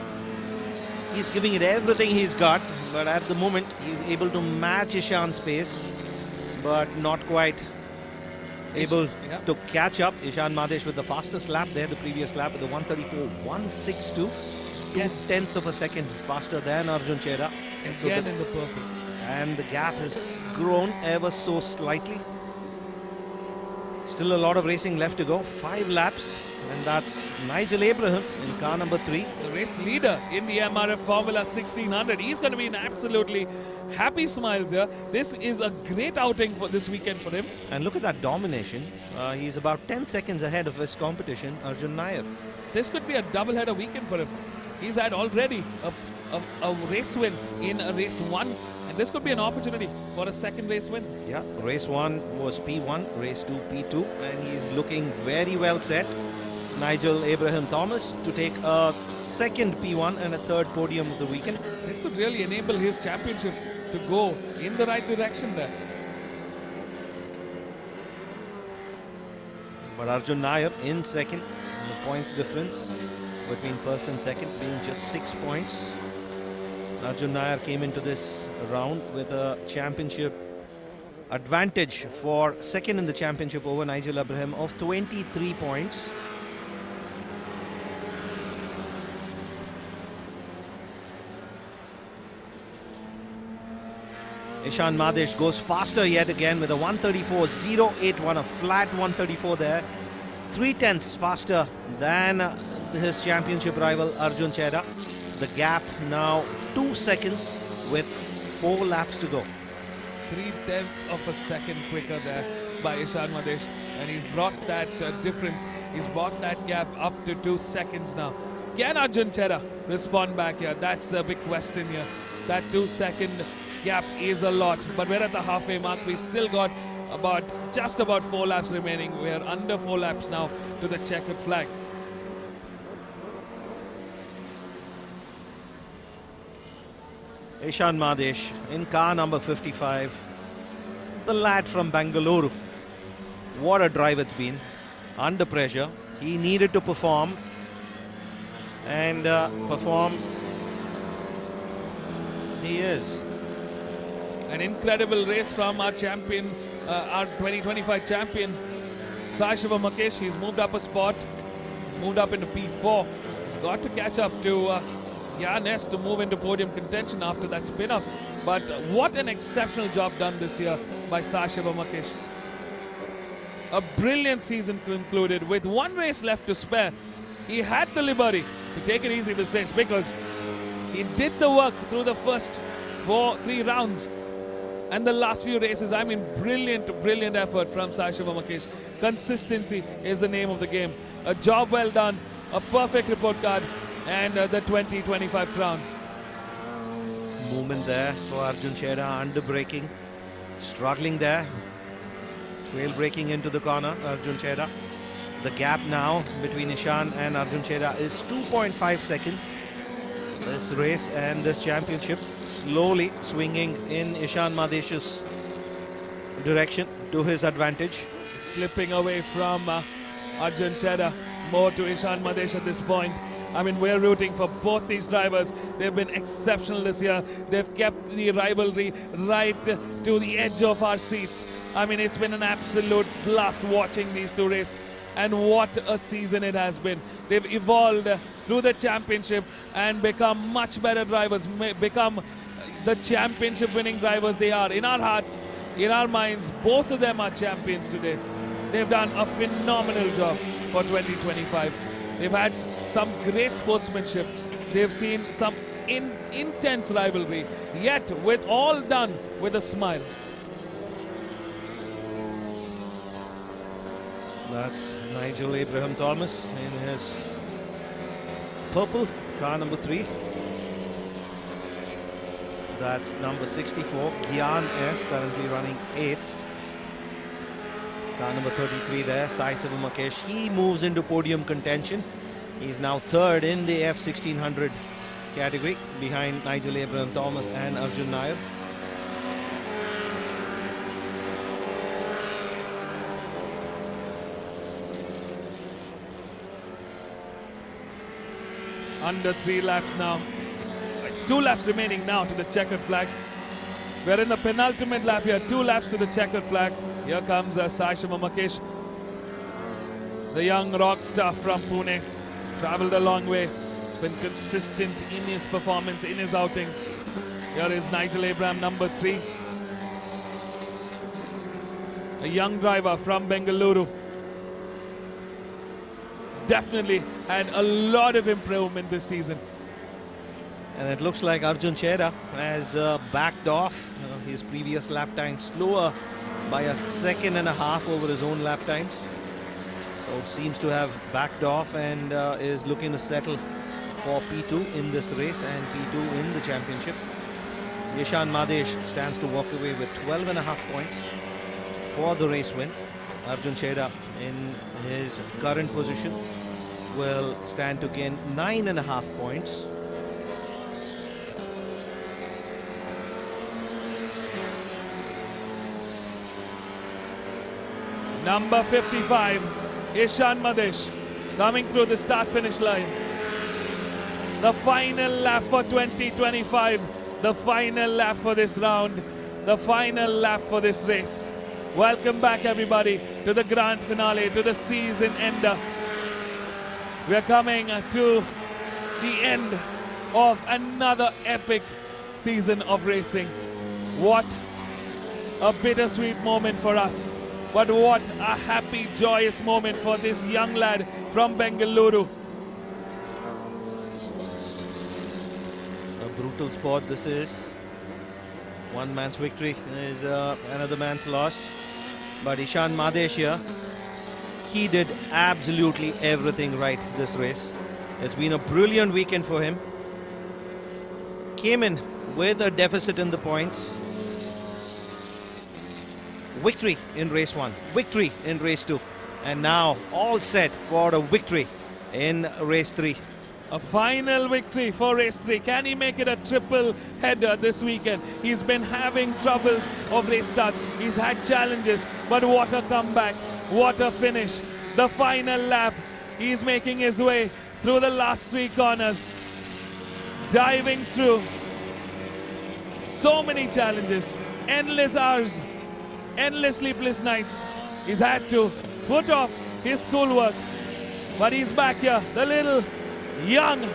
he's giving it everything he's got, but at the moment he's able to match Ishan's pace, but not quite able to catch up. Ishan Madesh with the fastest lap there, the previous lap with the 1:34.162, 2/10ths of a second faster than Arjun Cheda. Again in the purple. And the gap has grown ever so slightly. Still a lot of racing left to go, 5 laps. And that's Nigel Abraham in car number 3. The race leader in the MRF Formula 1600. He's going to be in absolutely happy smiles here. This is a great outing for this weekend for him. And look at that domination. He's about 10 seconds ahead of his competition, Arjun Nair. This could be a double-header weekend for him. He's had already a race win in race 1. And this could be an opportunity for a second race win. Yeah, race 1 was P1, race 2 P2. And he's looking very well set. Nigel Abraham Thomas to take a second P1 and a third podium of the weekend. This could really enable his championship to go in the right direction there. But Arjun Nair in second. And the points difference between first and second being just 6 points. Arjun Nair came into this round with a championship advantage for second in the championship over Nigel Abraham of 23 points. Ishan Madesh goes faster yet again with a 1:34.081, a flat 1:34 there. 3/10ths faster than his championship rival Arjun Cheda. The gap now 2 seconds with 4 laps to go. 3/10 of a second quicker there by Ishan Madesh, and he's brought that difference, he's brought that gap up to 2 seconds now. Can Arjun Cheda respond back here? That's the big question here. That 2-second gap is a lot, but we're at the halfway mark. We still got just about 4 laps remaining. We're under 4 laps now to the checkered flag. Ishan Madesh in car number 55. The lad from Bangalore. What a drive it's been. Under pressure. He needed to perform. And perform He is. An incredible race from our champion, our 2025 champion, Sai Shivam Mukesh. He's moved up a spot. He's moved up into P4. He's got to catch up to Yanes to move into podium contention after that spin-off. But what an exceptional job done this year by Sai Shivam Mukesh. A brilliant season concluded with one race left to spare. He had the liberty to take it easy this race because he did the work through the first 3 rounds and the last few races. I mean, brilliant effort from Sai Shivam Mukesh. Consistency is the name of the game. A job well done, a perfect report card, and the 2025 crown. Movement there for Arjun Chheda, under braking, struggling there. Trail braking into the corner, Arjun Chheda. The gap now between Ishan and Arjun Chheda is 2.5 seconds. This race and this championship slowly swinging in Ishan Madesh's direction to his advantage. Slipping away from Arjun Chheda, more to Ishan Madesh at this point. I mean, we're rooting for both these drivers. They've been exceptional this year. They've kept the rivalry right to the edge of our seats. I mean, it's been an absolute blast watching these two race. And what a season it has been. They've evolved through the championship and become much better drivers, become the championship winning drivers they are. In our hearts, in our minds, both of them are champions today. They've done a phenomenal job for 2025. They've had some great sportsmanship. They've seen some intense rivalry, yet with all done with a smile. That's Nigel Abraham Thomas in his purple, car number 3. That's number 64, Gyan S, currently running 8th. Car number 33 there, Sai Shivam Mukesh. He moves into podium contention. He's now 3rd in the F1600 category, behind Nigel Abraham Thomas and Arjun Nair. Under 3 laps now. It's 2 laps remaining now to the checkered flag. We're in the penultimate lap here, 2 laps to the checkered flag. Here comes Sai Shivam Mukesh, the young rock star from Pune. He's traveled a long way. He's been consistent in his performance, in his outings. Here is Nigel Abraham, number 3. A young driver from Bengaluru. Definitely had a lot of improvement this season. And it looks like Arjun Chheda has backed off his previous lap time, slower by 1.5 seconds over his own lap times. So seems to have backed off and is looking to settle for P2 in this race and P2 in the championship. Ishan Madesh stands to walk away with 12.5 points for the race win. Arjun Chheda in his current position will stand to gain 9.5 points. Number 55, Ishan Madesh, coming through the start-finish line. The final lap for 2025, the final lap for this round, the final lap for this race. Welcome back, everybody, to the grand finale, to the season ender. We are coming to the end of another epic season of racing. What a bittersweet moment for us. But what a happy, joyous moment for this young lad from Bengaluru. A brutal sport this is. One man's victory is another man's loss. But Ishan Madesh here, he did absolutely everything right this race. It's been a brilliant weekend for him. Came in with a deficit in the points. Victory in race 1, victory in race 2, and now all set for a victory in race 3. A final victory for race 3. Can he make it a triple header this weekend? He's been having troubles of race starts. He's had challenges, but what a comeback, what a finish. The final lap, he's making his way through the last 3 corners, diving through So many challenges, endless hours, endless sleepless nights. He's had to put off his schoolwork, but he's back here, the little young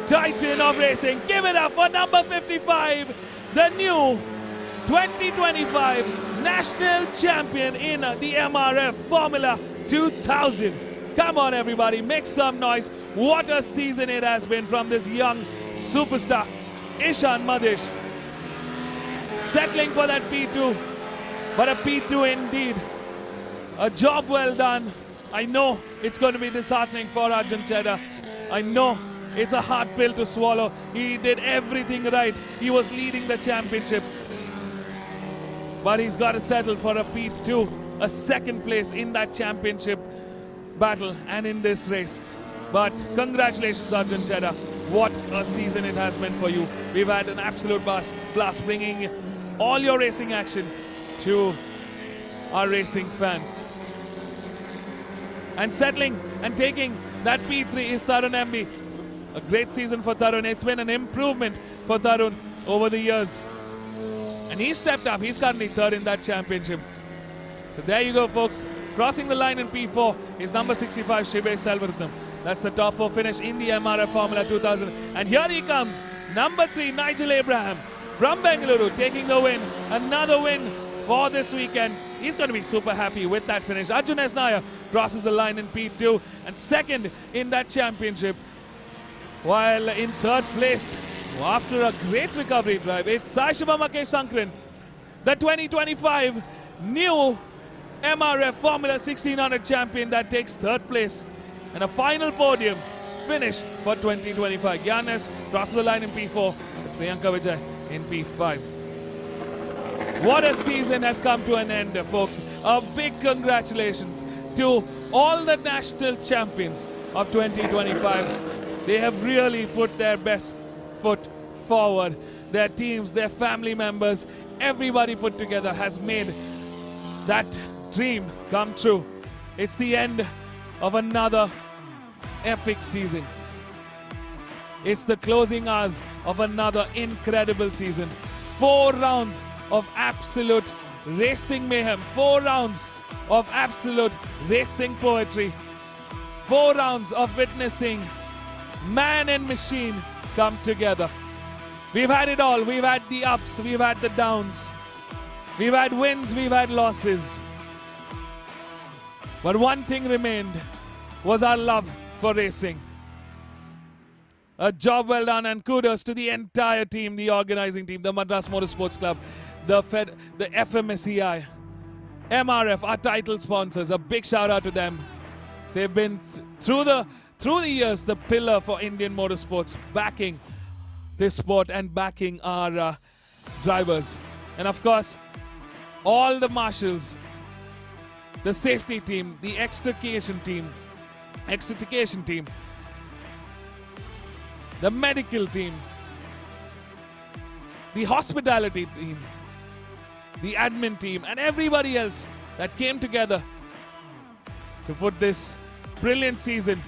titan of racing. Give it up for number 55, the new 2025 national champion in the MRF Formula 2000. Come on everybody, make some noise. What a season it has been from this young superstar, Ishan Madish. Settling for that P2, but a P2 indeed. A job well done. I know it's going to be disheartening for Arjun Cheddar. I know it's a hard pill to swallow. He did everything right. He was leading the championship. But he's got to settle for a P2, a second place in that championship battle and in this race. But congratulations, Arjun Cheddar. What a season it has been for you. We've had an absolute blast bringing all your racing action to our racing fans. And settling and taking that P3 is Tarun MB. A great season for Tarun. It's been an improvement for Tarun over the years. And he stepped up. He's currently third in that championship. So there you go, folks. Crossing the line in P4 is number 65, Shibe Selvaratnam. That's the top 4 finish in the MRF Formula 2000. And here he comes, number 3, Nigel Abraham from Bengaluru, taking the win. Another win for this weekend. He's going to be super happy with that finish. Arjun S. Nair crosses the line in P2 and second in that championship. While in third place, after a great recovery drive, it's Sai Shiva Makesh Sankran, the 2025 new MRF Formula 1600 champion that takes third place. And a final podium finish for 2025. Gyanes crosses the line in P4, Priyanka Vijay in P5. What a season has come to an end, folks. A big congratulations to all the national champions of 2025. They have really put their best foot forward. Their teams, their family members, everybody put together has made that dream come true. It's the end of another epic season. It's the closing hours of another incredible season. 4 rounds of absolute racing mayhem. 4 rounds of absolute racing poetry. 4 rounds of witnessing man and machine come together. We've had it all. We've had the ups, we've had the downs. We've had wins, we've had losses. But one thing remained, was our love for racing. A job well done, and kudos to the entire team, the organizing team, the Madras Motorsports Club, the FMSCI, MRF, our title sponsors. A big shout out to them. They've been through the years the pillar for Indian motorsports, backing this sport and backing our drivers. And of course, all the marshals, the safety team, the extrication team, the medical team, the hospitality team, the admin team, and everybody else that came together to put this brilliant season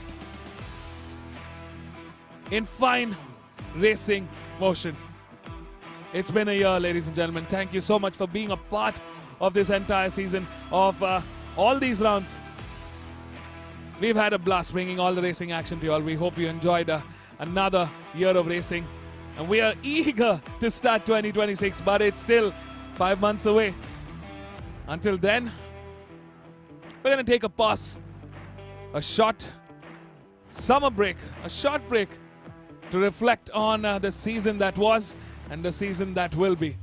in fine racing motion. It's been a year, ladies and gentlemen. Thank you so much for being a part of this entire season, of all these rounds. We've had a blast bringing all the racing action to you all. We hope you enjoyed another year of racing. And we are eager to start 2026, but it's still 5 months away. Until then, we're going to take a pause, a short summer break, a short break to reflect on the season that was and the season that will be.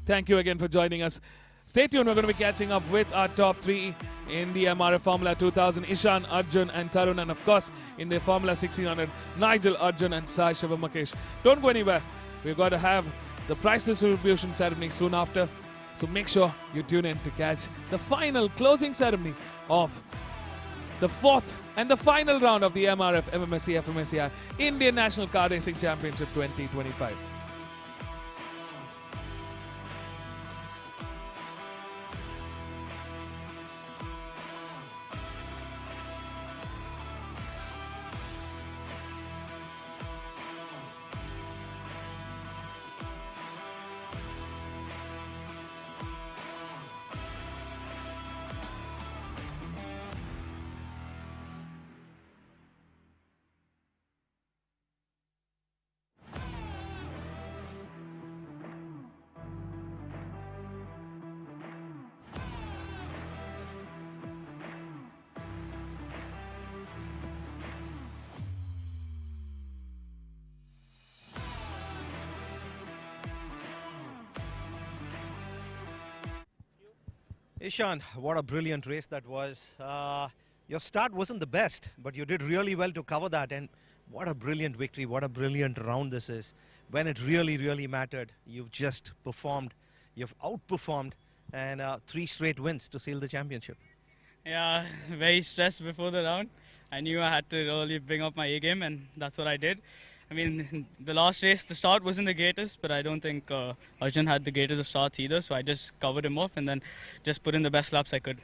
Thank you again for joining us. Stay tuned, we're going to be catching up with our top 3 in the MRF Formula 2000, Ishan, Arjun and Tarun, and of course in the Formula 1600, Nigel, Arjun and Sai Shiva Makesh. Don't go anywhere, we've got to have the prize distribution ceremony soon after, so make sure you tune in to catch the final closing ceremony of the 4th and the final round of the MRF MMSC FMSCI Indian National Car Racing Championship 2025. Ishan, what a brilliant race that was. Your start wasn't the best, but you did really well to cover that. And what a brilliant victory, what a brilliant round this is. When it really, really mattered, you've just performed, you've outperformed, and 3 straight wins to seal the championship. Yeah, very stressed before the round. I knew I had to really bring up my A game, and that's what I did. I mean, the last race, the start wasn't the greatest, but I don't think Arjun had the greatest of starts either, so I just covered him off and then just put in the best laps I could.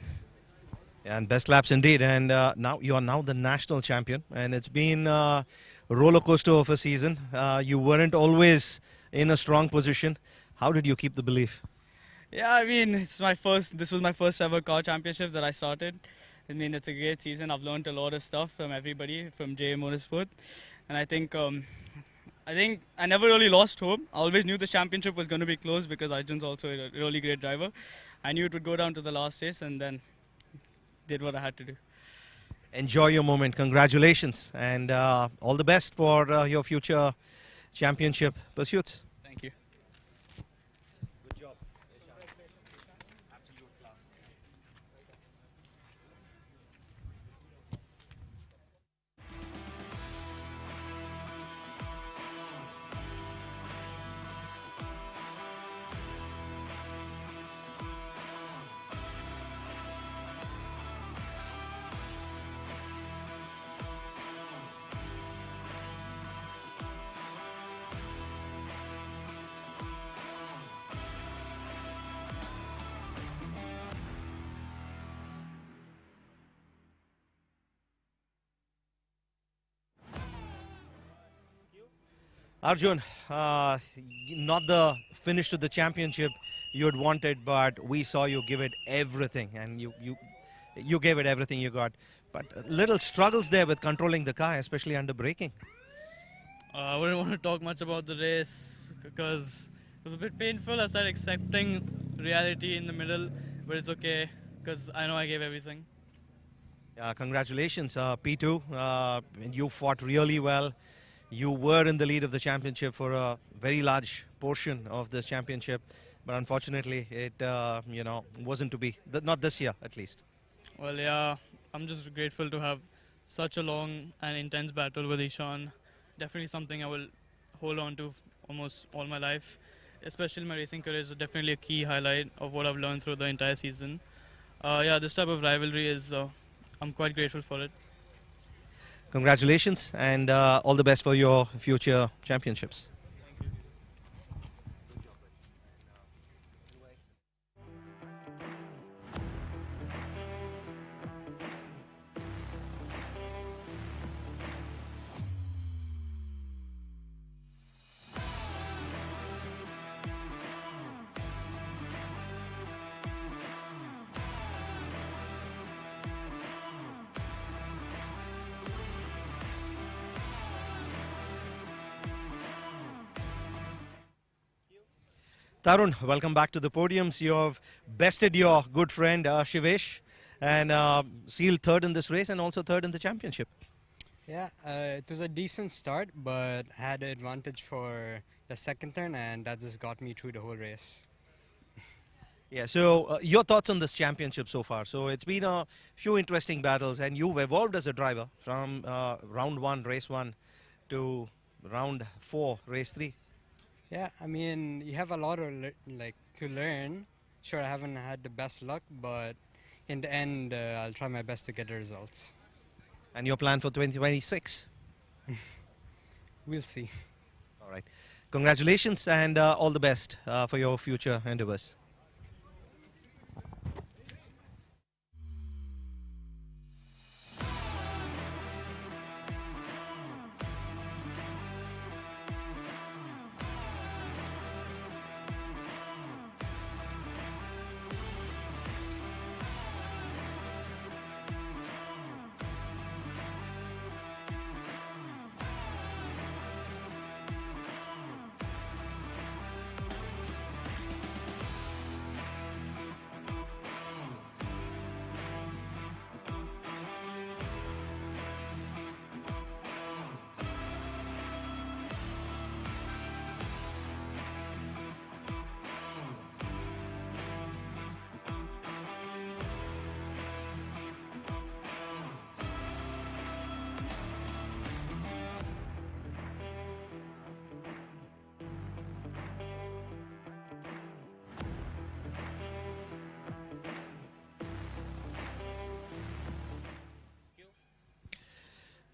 Yeah, and best laps indeed. And now you are now the national champion, and it's been a roller coaster of a season. You weren't always in a strong position. How did you keep the belief? Yeah, I mean, this was my first ever car championship that I started. I mean, it's a great season. I've learned a lot of stuff from everybody, from JA Motorsport. And I think I never really lost hope. I always knew the championship was going to be close because Arjun's also a really great driver. I knew it would go down to the last race, and then did what I had to do. Enjoy your moment. Congratulations, and all the best for your future championship pursuits. Thank you. Good job. Arjun, not the finish to the championship you had wanted, but we saw you give it everything, and you gave it everything you got. But little struggles there with controlling the car, especially under braking. I wouldn't want to talk much about the race because it was a bit painful. I started accepting reality in the middle, but it's okay because I know I gave everything. Congratulations, P2. And you fought really well. You were in the lead of the championship for a very large portion of this championship, but unfortunately it wasn't to be, not this year at least. Well, yeah, I'm just grateful to have such a long and intense battle with Ishan. Definitely something I will hold on to almost all my life. Especially my racing career is definitely a key highlight of what I've learned through the entire season. Yeah, this type of rivalry is, I'm quite grateful for it. Congratulations, and all the best for your future championships. Tarun, welcome back to the podiums. You have bested your good friend Shivesh and sealed third in this race and also third in the championship. Yeah, it was a decent start, but had an advantage for the second turn, and that just got me through the whole race. Yeah, so your thoughts on this championship so far? So it's been a few interesting battles, and you've evolved as a driver from round 1, race 1, to round 4, race 3. Yeah, I mean, you have a lot of to learn. Sure, I haven't had the best luck, but in the end, I'll try my best to get the results. And your plan for 2026? We'll see. All right. Congratulations and all the best for your future endeavors.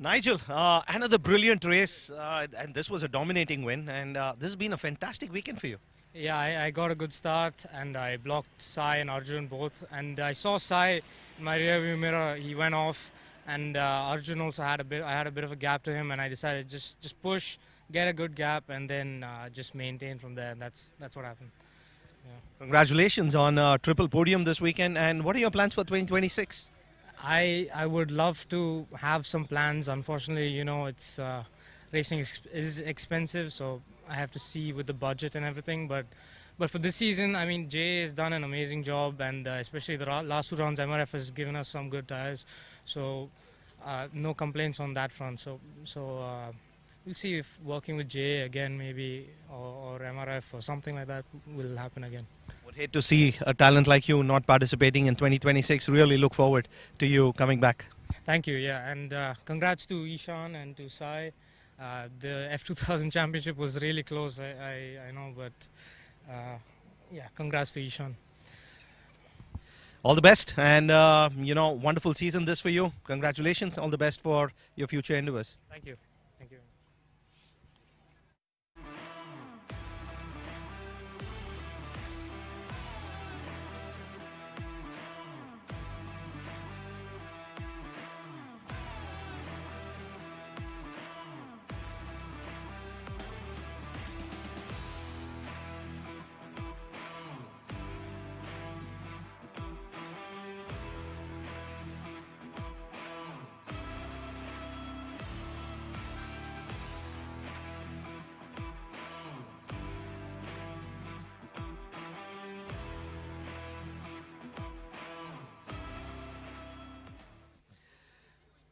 Nigel, another brilliant race, and this was a dominating win, and this has been a fantastic weekend for you. Yeah, I got a good start, and I blocked Sai and Arjun both, and I saw Sai in my rearview mirror. He went off, and Arjun also had a bit. I had a bit of a gap to him, and I decided just push, get a good gap, and then just maintain from there. And that's what happened. Yeah. Congratulations on triple podium this weekend, and what are your plans for 2026? I would love to have some plans. Unfortunately, you know, it's racing is expensive, so I have to see with the budget and everything. But for this season, I mean, Jay has done an amazing job, and especially the last 2 rounds, MRF has given us some good tires. So no complaints on that front. So we'll see if working with Jay again, maybe, or MRF or something like that will happen again. Would hate to see a talent like you not participating in 2026. Really look forward to you coming back. Thank you, yeah, and congrats to Ishan and to Sai. The F2000 championship was really close, I know, but yeah, congrats to Ishan. All the best, and you know, wonderful season this for you. Congratulations, all the best for your future endeavors. Thank you. Thank you.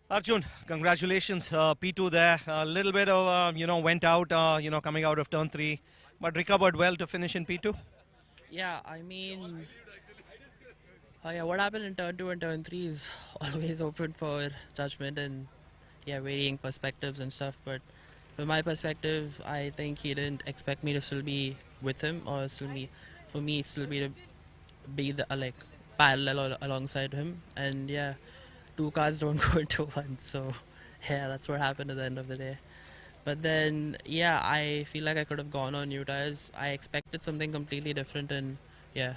Arjun, congratulations, P2 there. A little bit of, you know, went out, you know, coming out of turn 3, but recovered well to finish in P2. Yeah, I mean, yeah, what happened in turn 2 and turn 3 is always open for judgment and, yeah, varying perspectives and stuff. But from my perspective, I think he didn't expect me to still be with him, or still be, for me, still be the like parallel or alongside him. And yeah, 2 cars don't go into 1, so yeah, that's what happened at the end of the day. But then, yeah, I feel like I could have gone on new tires. I expected something completely different, and yeah,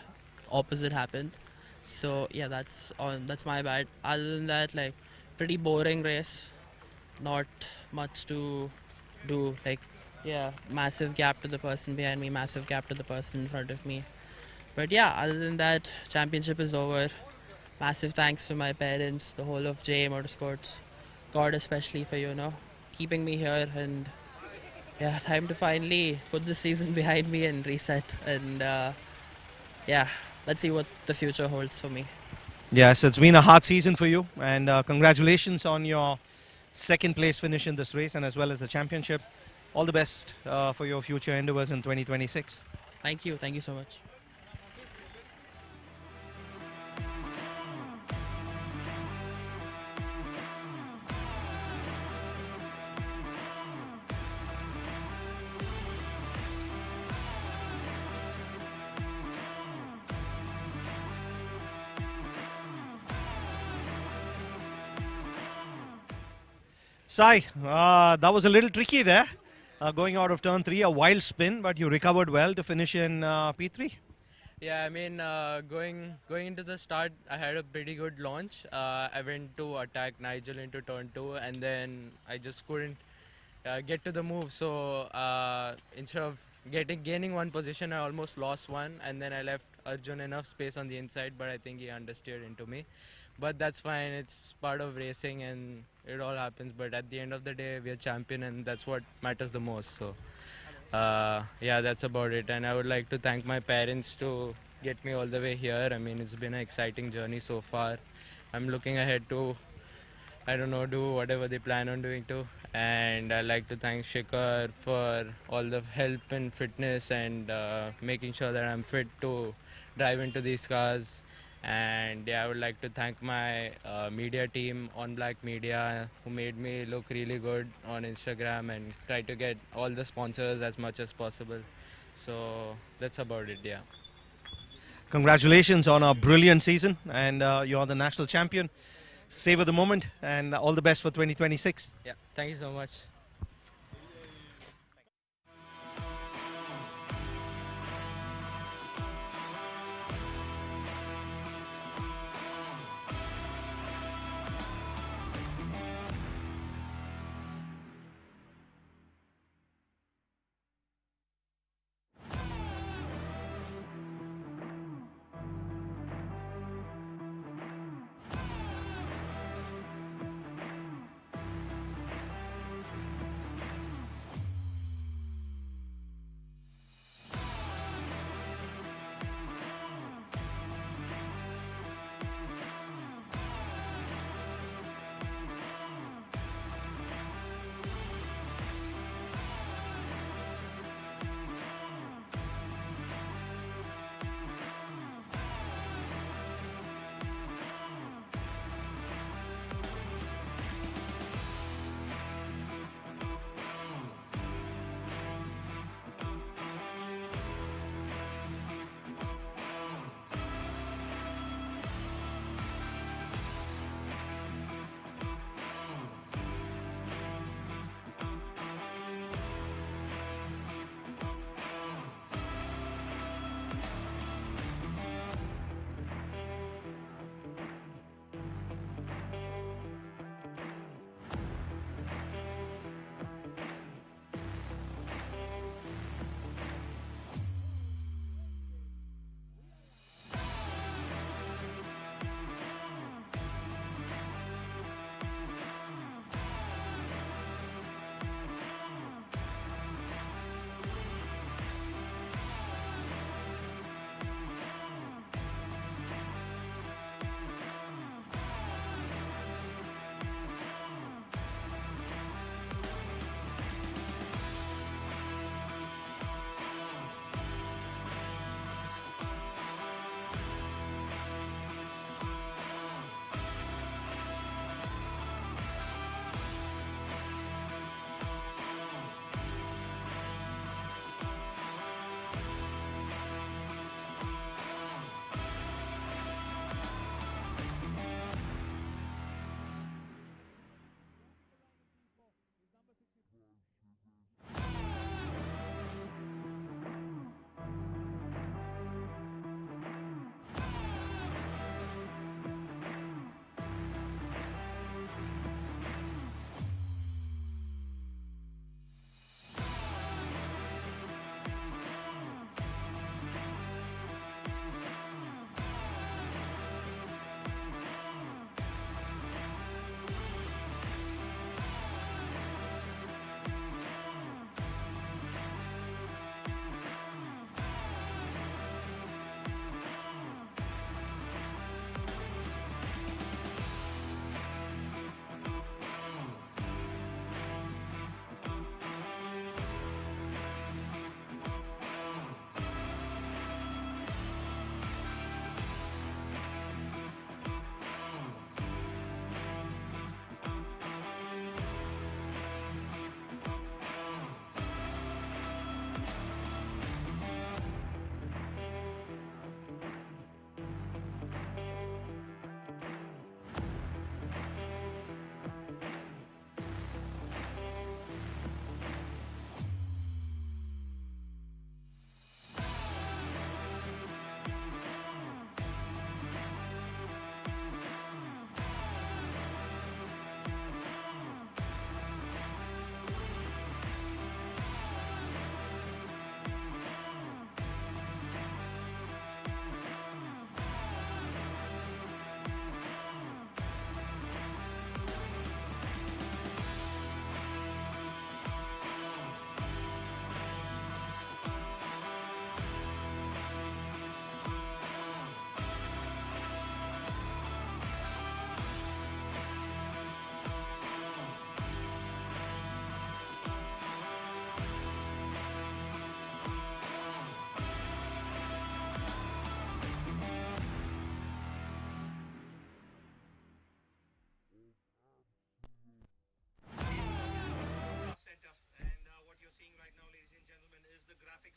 opposite happened. So yeah, that's my bad. Other than that, like, pretty boring race. Not much to do. Like, yeah, massive gap to the person behind me, massive gap to the person in front of me. But yeah, other than that, championship is over. Massive thanks to my parents, the whole of JA Motorsports, God especially for, you know, keeping me here. And yeah, time to finally put this season behind me and reset. And yeah, let's see what the future holds for me. Yes, it's been a hard season for you, and congratulations on your 2nd place finish in this race, and as well as the championship. All the best for your future endeavors in 2026. Thank you so much. Sai, that was a little tricky there, going out of turn 3, a wild spin, but you recovered well to finish in P3. Yeah, I mean, going into the start, I had a pretty good launch. I went to attack Nigel into turn 2, and then I just couldn't get to the move. So instead of gaining 1 position, I almost lost 1, and then I left Arjun enough space on the inside, but I think he understeered into me. But that's fine, it's part of racing and it all happens. But at the end of the day, we are champion, and that's what matters the most. So yeah, that's about it. And I would like to thank my parents to get me all the way here. I mean, it's been an exciting journey so far. I'm looking ahead to, I don't know, do whatever they plan on doing too. And I'd like to thank Checkered for all the help and fitness and making sure that I'm fit to drive into these cars. And yeah, I would like to thank my media team, On Black Media, who made me look really good on Instagram and try to get all the sponsors as much as possible. So that's about it, yeah. Congratulations on a brilliant season, and you're the national champion. savor the moment, and all the best for 2026. Yeah, thank you so much.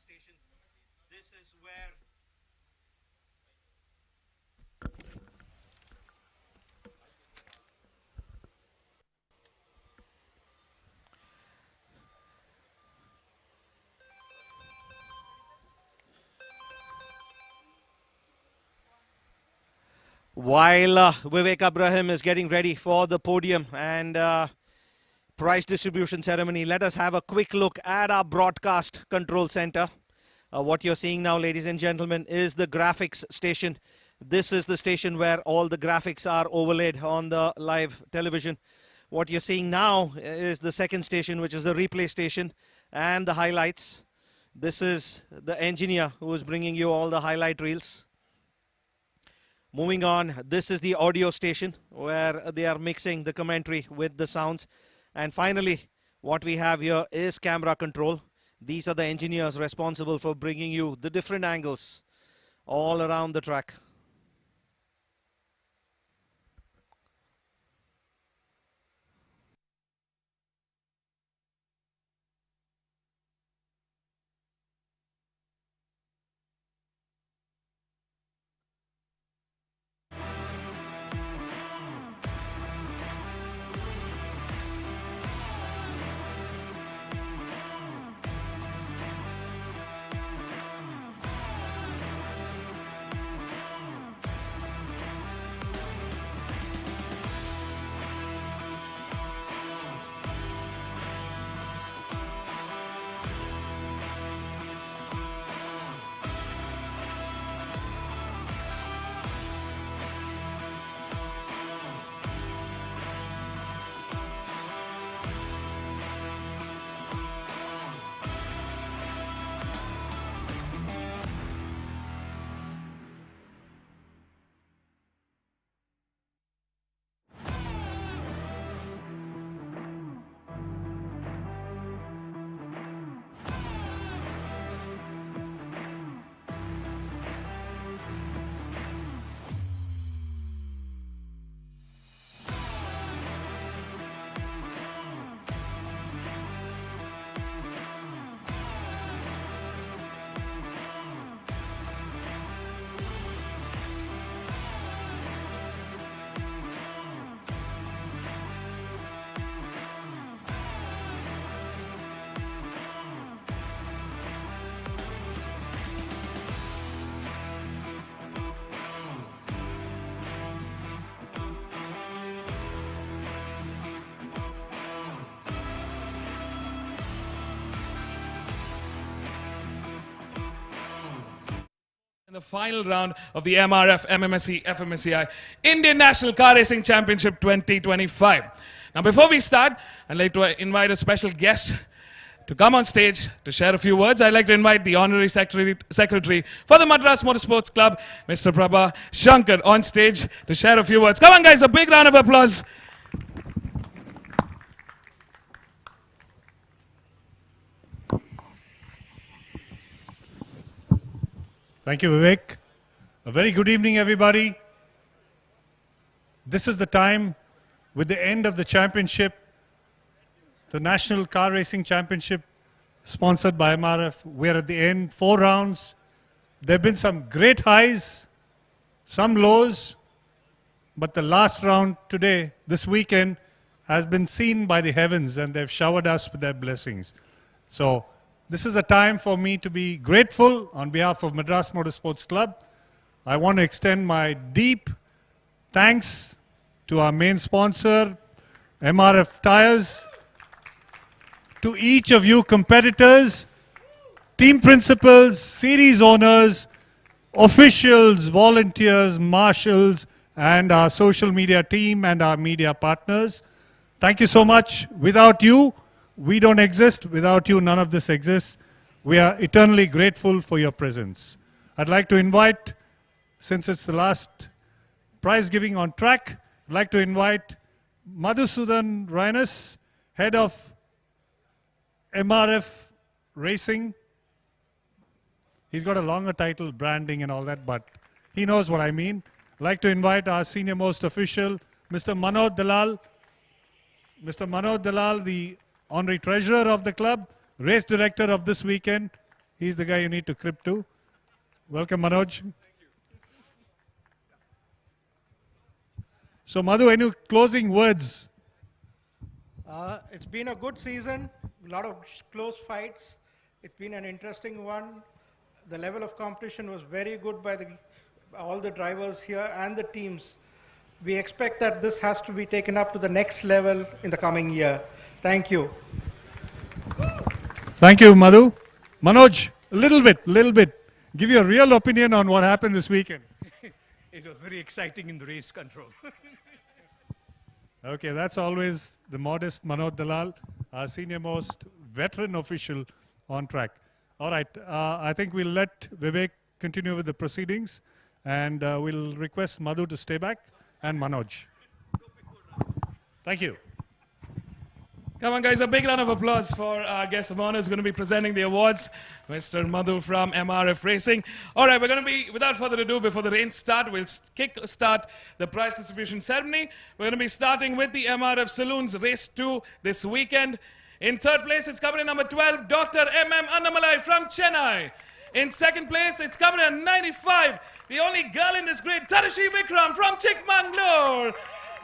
station. This is where while Vivek Abraham is getting ready for the podium and prize distribution ceremony, let us have a quick look at our broadcast control center. What you're seeing now, ladies and gentlemen, is the graphics station. This is the station where all the graphics are overlaid on the live television. What you're seeing now is the second station, which is the replay station, and the highlights. This is the engineer who is bringing you all the highlight reels. Moving on, this is the audio station where they are mixing the commentary with the sounds. And finally, what we have here is camera control. These are the engineers responsible for bringing you the different angles all around the track. In the final round of the MRF MMSC FMSCI Indian National Car Racing Championship 2025. Now before we start, I'd like to invite a special guest to come on stage to share a few words. I'd like to invite the Honorary Secretary for the Madras Motorsports Club, Mr. Prabha Shankar, on stage to share a few words. Come on guys, a big round of applause. Thank you, Vivek. A very good evening, everybody. This is the time, with the end of the championship, the National Car Racing Championship, sponsored by MRF. We're at the end, 4 rounds. There have been some great highs, some lows, but the last round today, this weekend, has been seen by the heavens, and they've showered us with their blessings. So this is a time for me to be grateful on behalf of Madras Motorsports Club. I want to extend my deep thanks to our main sponsor, MRF Tires, to each of you competitors, team principals, series owners, officials, volunteers, marshals, and our social media team and our media partners. Thank you so much. Without you, we don't exist. Without you, none of this exists. We are eternally grateful for your presence. I'd like to invite, since it's the last prize giving on track, I'd like to invite Madhusudan Rainas, head of MRF Racing. He's got a longer title, branding and all that, but he knows what I mean. I'd like to invite our senior most official, Mr. Manoj Dalal. Mr. Manoj Dalal, the honorary treasurer of the club, race director of this weekend. He's the guy you need to crib to. Welcome, Manoj. Thank you. So, Madhu, any closing words? It's been a good season, a lot of close fights. It's been an interesting one. The level of competition was very good by all the drivers here and the teams. We expect that this has to be taken up to the next level in the coming year. Thank you. Thank you, Madhu. Manoj, a little bit. Give your real opinion on what happened this weekend. It was very exciting in the race control. Okay, that's always the modest Manoj Dalal, our senior most veteran official on track. All right, I think we'll let Vivek continue with the proceedings, and we'll request Madhu to stay back and Manoj. Thank you. Come on, guys, a big round of applause for our guest of honor who's going to be presenting the awards, Mr. Madhu from MRF Racing. All right, we're going to be, without further ado, before the rain start, we'll start the prize distribution ceremony. We're going to be starting with the MRF Saloons Race 2 this weekend. In third place, it's coming in number 12, Dr. M.M. Annamalai from Chennai. In second place, it's coming in 95, the only girl in this grade, Tarashi Vikram from Chikmagalur.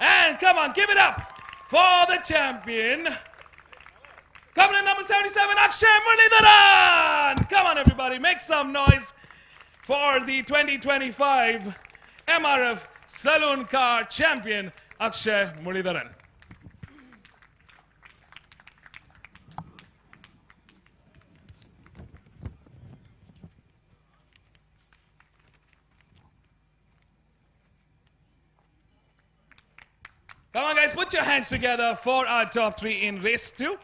And come on, give it up for the champion. Coming in number 77, Akshay Muralidharan. Come on, everybody, make some noise for the 2025 MRF Saloon Car Champion, Akshay Muralidharan. Come on, guys, put your hands together for our top 3 in race 2.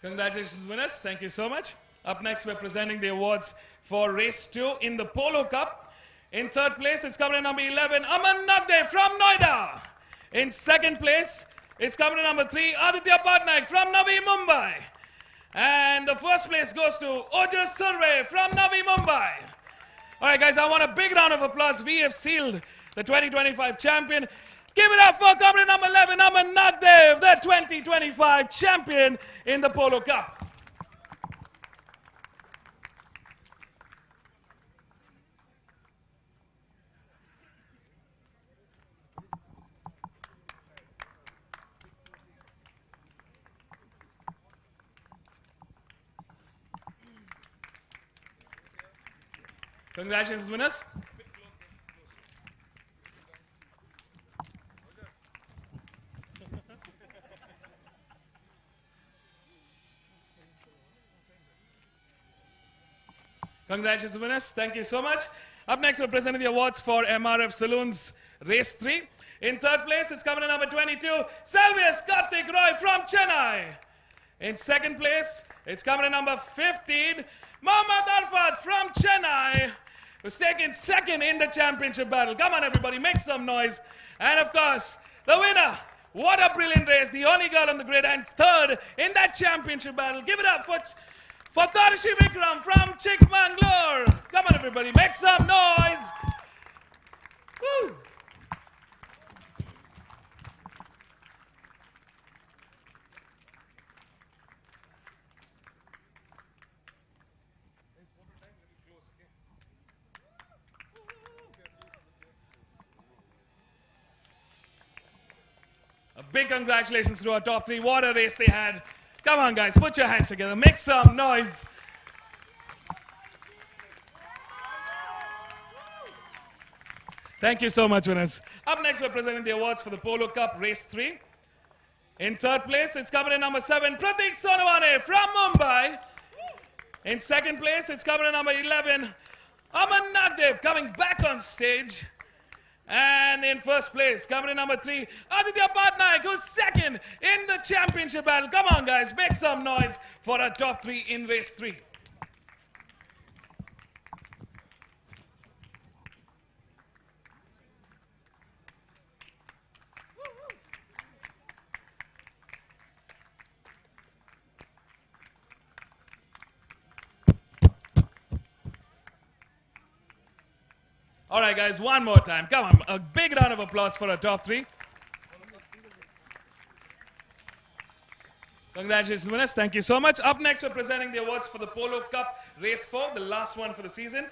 Congratulations, winners. Thank you so much. Up next, we're presenting the awards for race 2 in the Polo Cup. In third place, it's coming in number 11, Aman Nagde from Noida. In second place, it's coming in number 3, Aditya Patnaik from Navi Mumbai. And the first place goes to Ojas Surve from Navi Mumbai. All right, guys, I want a big round of applause. We have sealed the 2025 champion. Give it up for coming in number 11, Aman Nagdev, the 2025 champion in the Polo Cup. Congratulations, winners. Congratulations, winners. Thank you so much. Up next, we're presenting the awards for MRF Saloons Race 3. In third place, it's coming in number 22, Salvius Karthik Roy from Chennai. In second place, it's coming in number 15, Mohammad Arfat from Chennai, who's taking second in the championship battle. Come on, everybody, make some noise. And of course, the winner. What a brilliant race. The only girl on the grid and third in that championship battle. Give it up for Tarashi Vikram from Chikmagalur. Come on, everybody, make some noise. Woo. A big congratulations to our top 3. What a race they had. Come on, guys, put your hands together. Make some noise. Thank you so much, winners. Up next, we're presenting the awards for the Polo Cup Race 3. In third place, it's coming in number 7, Pratik Sonawane from Mumbai. In second place, it's coming in number 11, Aman Nagdev coming back on stage. And in first place, coming in number 3, Aditya Patnaik, who's second in the championship battle. Come on, guys, make some noise for our top 3 in race 3. All right, guys, one more time. Come on, a big round of applause for our top 3. Congratulations, winners. Thank you so much. Up next, we're presenting the awards for the Polo Cup Race 4, the last one for the season.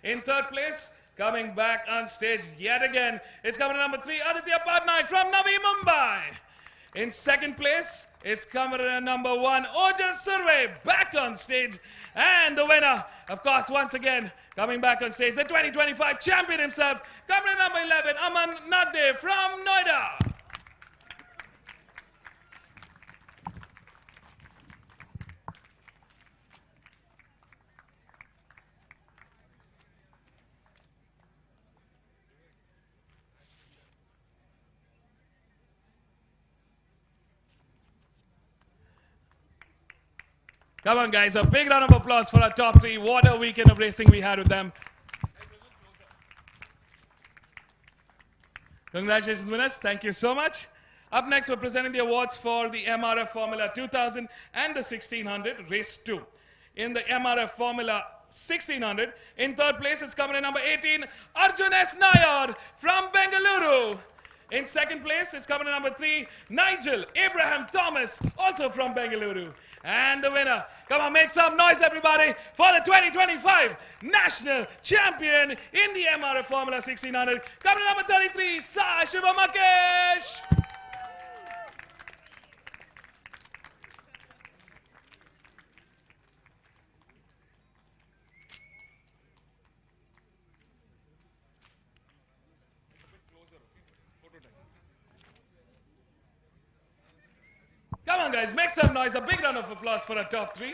In third place, coming back on stage yet again. It's coming in number 3, Aditya Patnaik from Navi Mumbai. In second place, it's coming in number 1, Ojas Surve, back on stage. And the winner, of course, once again, coming back on stage, the 2025 champion himself, coming in number 11, Aman Nagde from Noida. Come on, guys, a big round of applause for our top 3. What a weekend of racing we had with them. Congratulations, winners. Thank you so much. Up next, we're presenting the awards for the MRF Formula 2000 and the 1600, race 2. In the MRF Formula 1600, in third place, it's coming in number 18, Arjun S. Nayar from Bengaluru. In second place, it's coming in number 3, Nigel Abraham Thomas, also from Bengaluru. And the winner, come on, make some noise, everybody, for the 2025 national champion in the MRF Formula 1600. Coming in number 33, Sai Shivamakesh. Come on, guys, make some noise. A big round of applause for our top 3.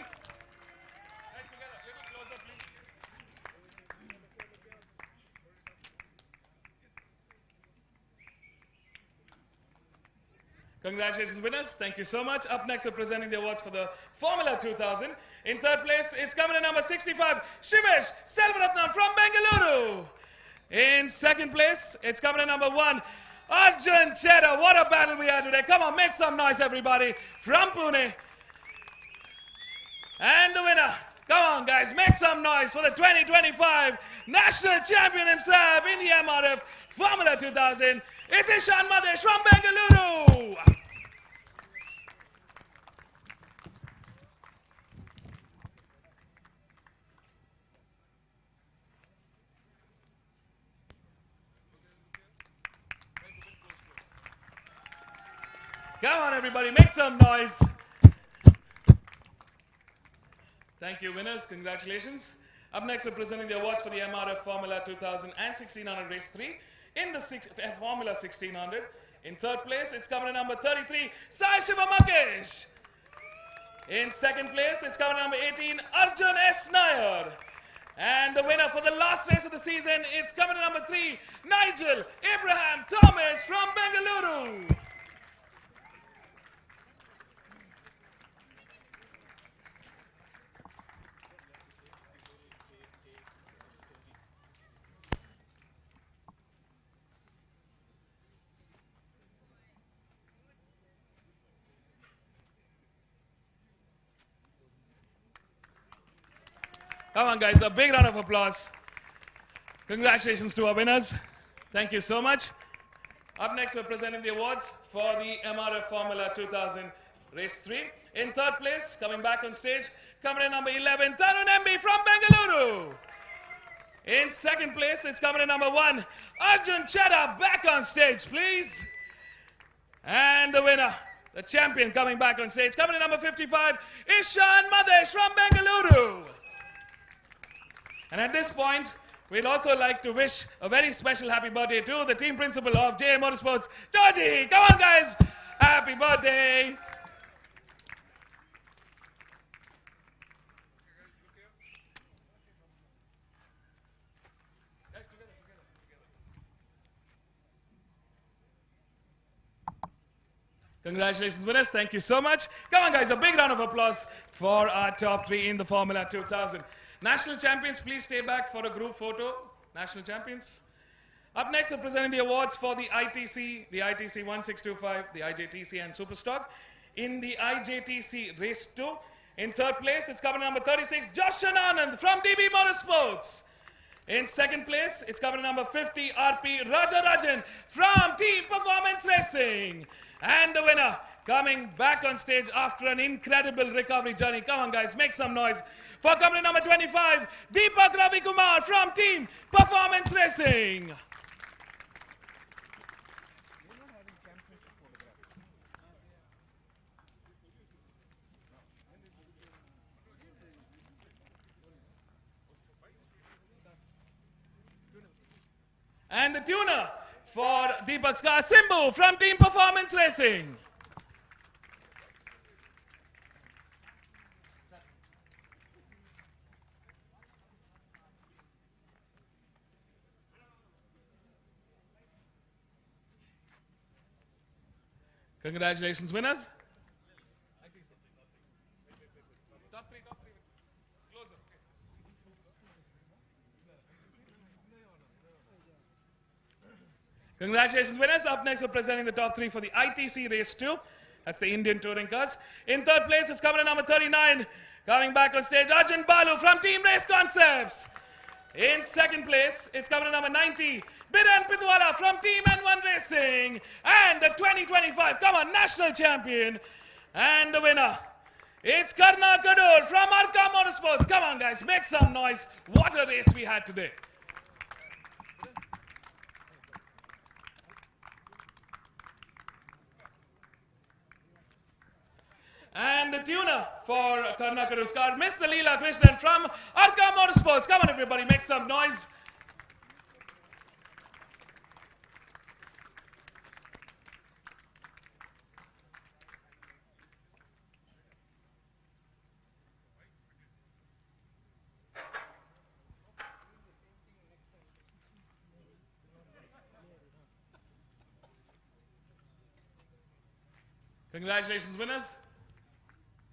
Congratulations, winners. Thank you so much. Up next, we're presenting the awards for the Formula 2000. In third place, it's coming in number 65, Shivesh Selvaratnam from Bengaluru. In second place, it's coming in number 1, Arjun Cheddar. What a battle we had today. Come on, make some noise, everybody, from Pune. And the winner, come on, guys, make some noise for the 2025 national champion himself in the MRF Formula 2000. It's Ishan Madesh from Bengaluru. Come on, everybody, make some noise. Thank you, winners. Congratulations. Up next, we're presenting the awards for the MRF Formula 2000 and 1600 Race 3 in the Formula 1600. In third place, it's coming in number 33, Sai Shivamakesh. In second place, it's coming in number 18, Arjun S. Nayar. And the winner for the last race of the season, it's coming in number 3, Nigel Abraham Thomas from Bengaluru. Come on, guys, a big round of applause. Congratulations to our winners. Thank you so much. Up next, we're presenting the awards for the MRF Formula 2000 Race 3. In third place, coming back on stage, coming in number 11, Tarun MB from Bengaluru. In second place, it's coming in number 1, Arjun Chada, back on stage, please. And the winner, the champion, coming back on stage, coming in number 55, Ishan Madesh from Bengaluru. And at this point, we'd also like to wish a very special happy birthday to the team principal of JA Motorsports, Georgie. Come on, guys. Happy birthday. Congratulations, winners. Thank you so much. Come on, guys. A big round of applause for our top 3 in the Formula 2000. National champions, please stay back for a group photo. National champions. Up next, we're presenting the awards for the ITC 1625, the IJTC and Superstock. In the IJTC Race 2, in third place, it's coming number 36, Josh Anand from DB Motorsports. In second place, it's coming number 50, RP Rajarajan from Team Performance Racing. And the winner, coming back on stage after an incredible recovery journey. Come on, guys, make some noise for company number 25, Deepak Ravi Kumar from Team Performance Racing. And the tuner for Deepak's car, Simbu from Team Performance Racing. Congratulations, winners. Congratulations, winners. Up next, we're presenting the top 3 for the ITC Race 2. That's the Indian Touring Cars. In third place is coming in number 39. Coming back on stage, Arjun Balu from Team Race Concepts. In second place, it's coming in number 90. Biren Pidwala from Team N1 Racing. And the 2025, come on, national champion. And the winner, it's Karna Kadol from Arka Motorsports. Come on, guys, make some noise. What a race we had today. And the tuner for Karnakadu's car, Mr. Leela Krishnan from Arka Motorsports. Come on, everybody, make some noise. Congratulations, winners.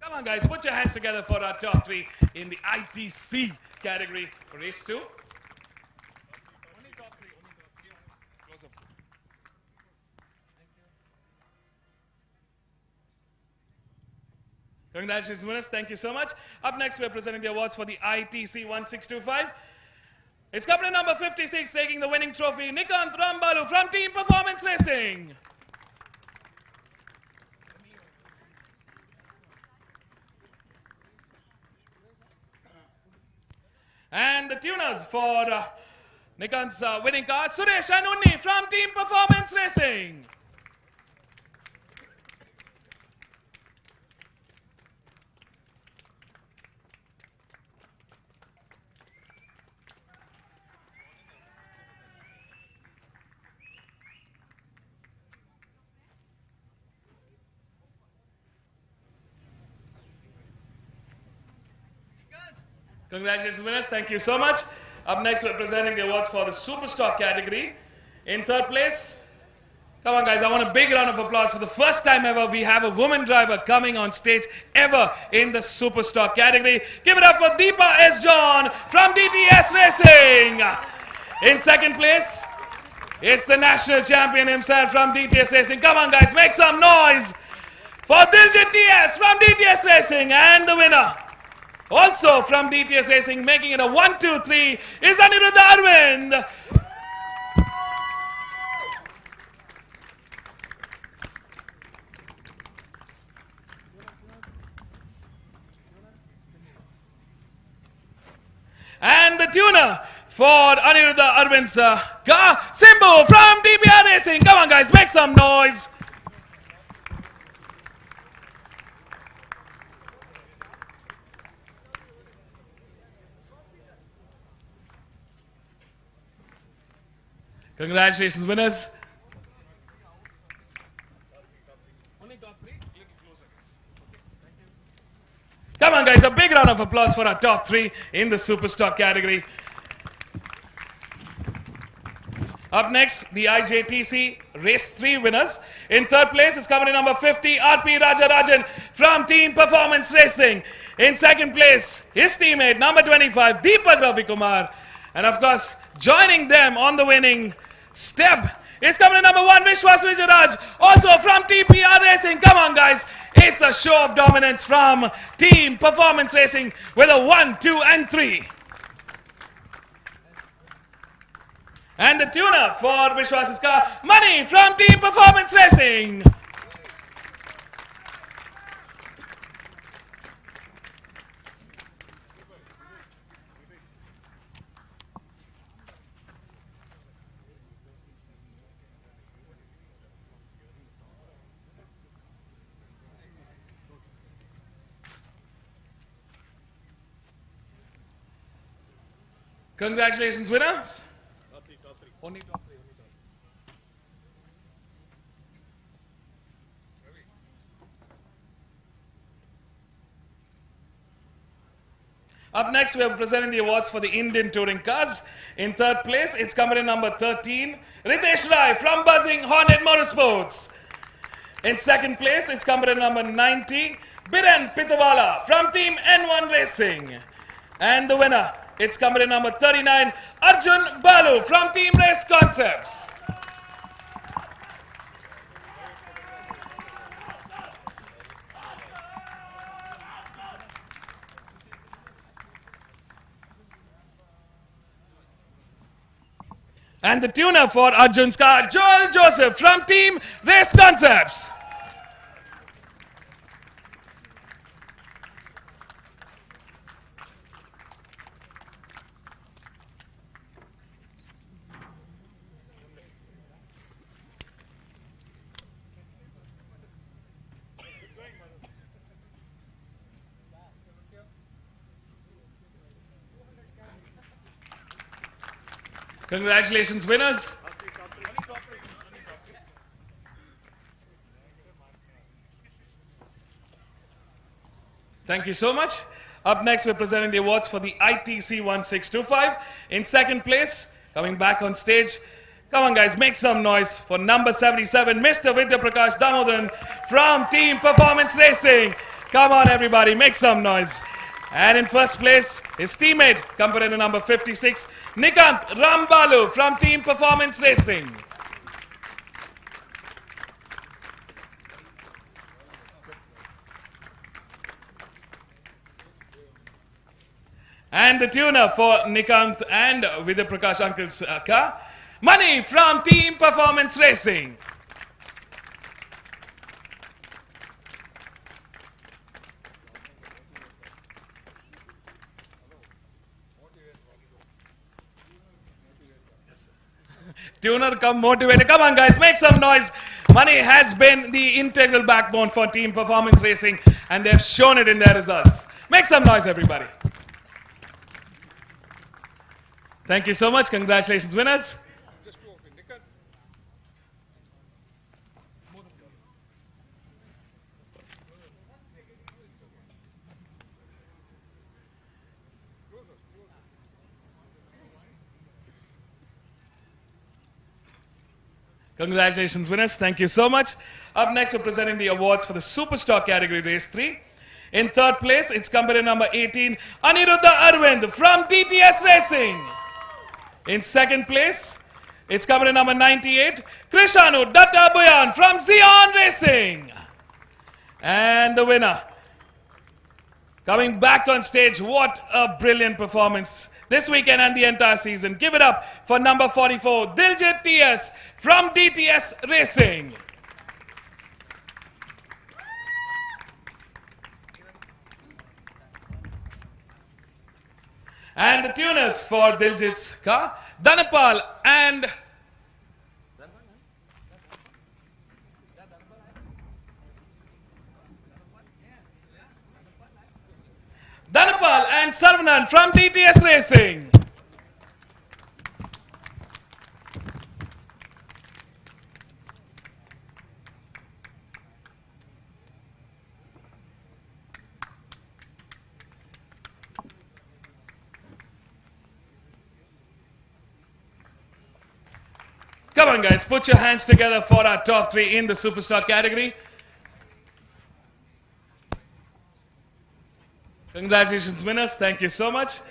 Come on, guys, put your hands together for our top 3 in the ITC category for race 2. Congratulations, winners. Thank you so much. Up next, we're presenting the awards for the ITC 1625. It's company number 56 taking the winning trophy, Nikant Rambalu from Team Performance Racing. And the tuners for Nikant's winning car, Suresh and Unni from Team Performance Racing. Congratulations, winners. Thank you so much. Up next, we're presenting the awards for the Superstock category. In third place, come on, guys, I want a big round of applause. For the first time ever, we have a woman driver coming on stage ever in the Superstock category. Give it up for Deepa S. John from DTS Racing. In second place, it's the national champion himself from DTS Racing. Come on, guys, make some noise for Diljit TS from DTS Racing. And the winner, also from DTS Racing, making it a 1-2-3, is Aniruddha Arvind. And the tuner for Aniruddha Arvind's car, Simbu from DBR Racing. Come on, guys, make some noise. Congratulations, winners. Come on, guys, a big round of applause for our top 3 in the Superstock category. Up next, the IJTC Race 3 winners. In third place is coming in number 50, RP Rajarajan from Team Performance Racing. In second place, his teammate, number 25, Deepak Ravi Kumar. And of course, joining them on the winning step is coming in number 1, Vishwas Vijayaraj, also from TPR Racing. Come on, guys. It's a show of dominance from Team Performance Racing with a 1, 2, and 3. And the tuner for Vishwas's car, Mani from Team Performance Racing. Congratulations, winners. Only top three. Up next, we are presenting the awards for the Indian Touring Cars. In third place, it's company number 13, Ritesh Rai from Buzzing Hornet Motorsports. In second place, it's company number 90, Biren Pitawala from Team N1 Racing. And the winner, it's company number 39, Arjun Balu from Team Race Concepts. And the tuner for Arjun's car, Joel Joseph from Team Race Concepts. Congratulations, winners. Thank you so much. Up next, we're presenting the awards for the ITC 1625. In second place, coming back on stage, come on guys, make some noise for number 77, Mr. Vidya Prakash Damodaran from Team Performance Racing. Come on everybody, make some noise. And in first place, his teammate, competitor number 56, Nikant Rambalu from Team Performance Racing. And the tuner for Nikant and Vidya Prakash Uncle's car, Mani from Team Performance Racing. Tuner come motivated. Come on guys, make some noise. Mani has been the integral backbone for Team Performance Racing and they've shown it in their results. Make some noise everybody. Thank you so much. Congratulations winners. Congratulations winners, thank you so much. Up next, we're presenting the awards for the Superstock category race 3. In third place, it's company number 18, Aniruddha Arvind from DTS Racing. In second place, it's company number 98, Krishanu Datta Boyan from Xeon Racing. And the winner, coming back on stage, what a brilliant performance this weekend and the entire season. Give it up for number 44, Diljit TS from DTS Racing. And the tuners for Diljit's car, Dhanapal and Sarvanan from DTS Racing. Come on guys, put your hands together for our top 3 in the Superstar category. Congratulations winners, thank you so much.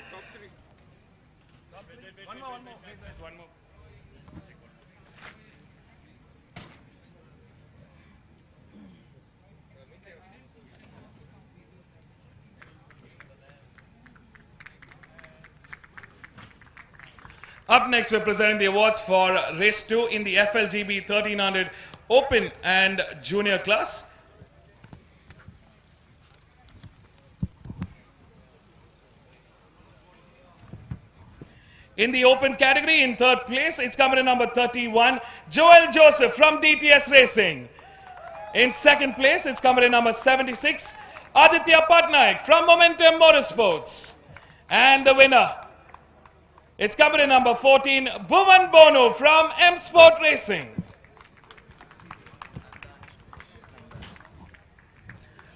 Up next, we're presenting the awards for Race 2 in the FLGB 1300 Open and Junior class. In the Open category, in third place, it's company number 31, Joel Joseph from DTS Racing. In second place, it's company number 76, Aditya Patnaik from Momentum Motorsports. And the winner, It's company number 14, Bhuvan Bonu from M Sport Racing.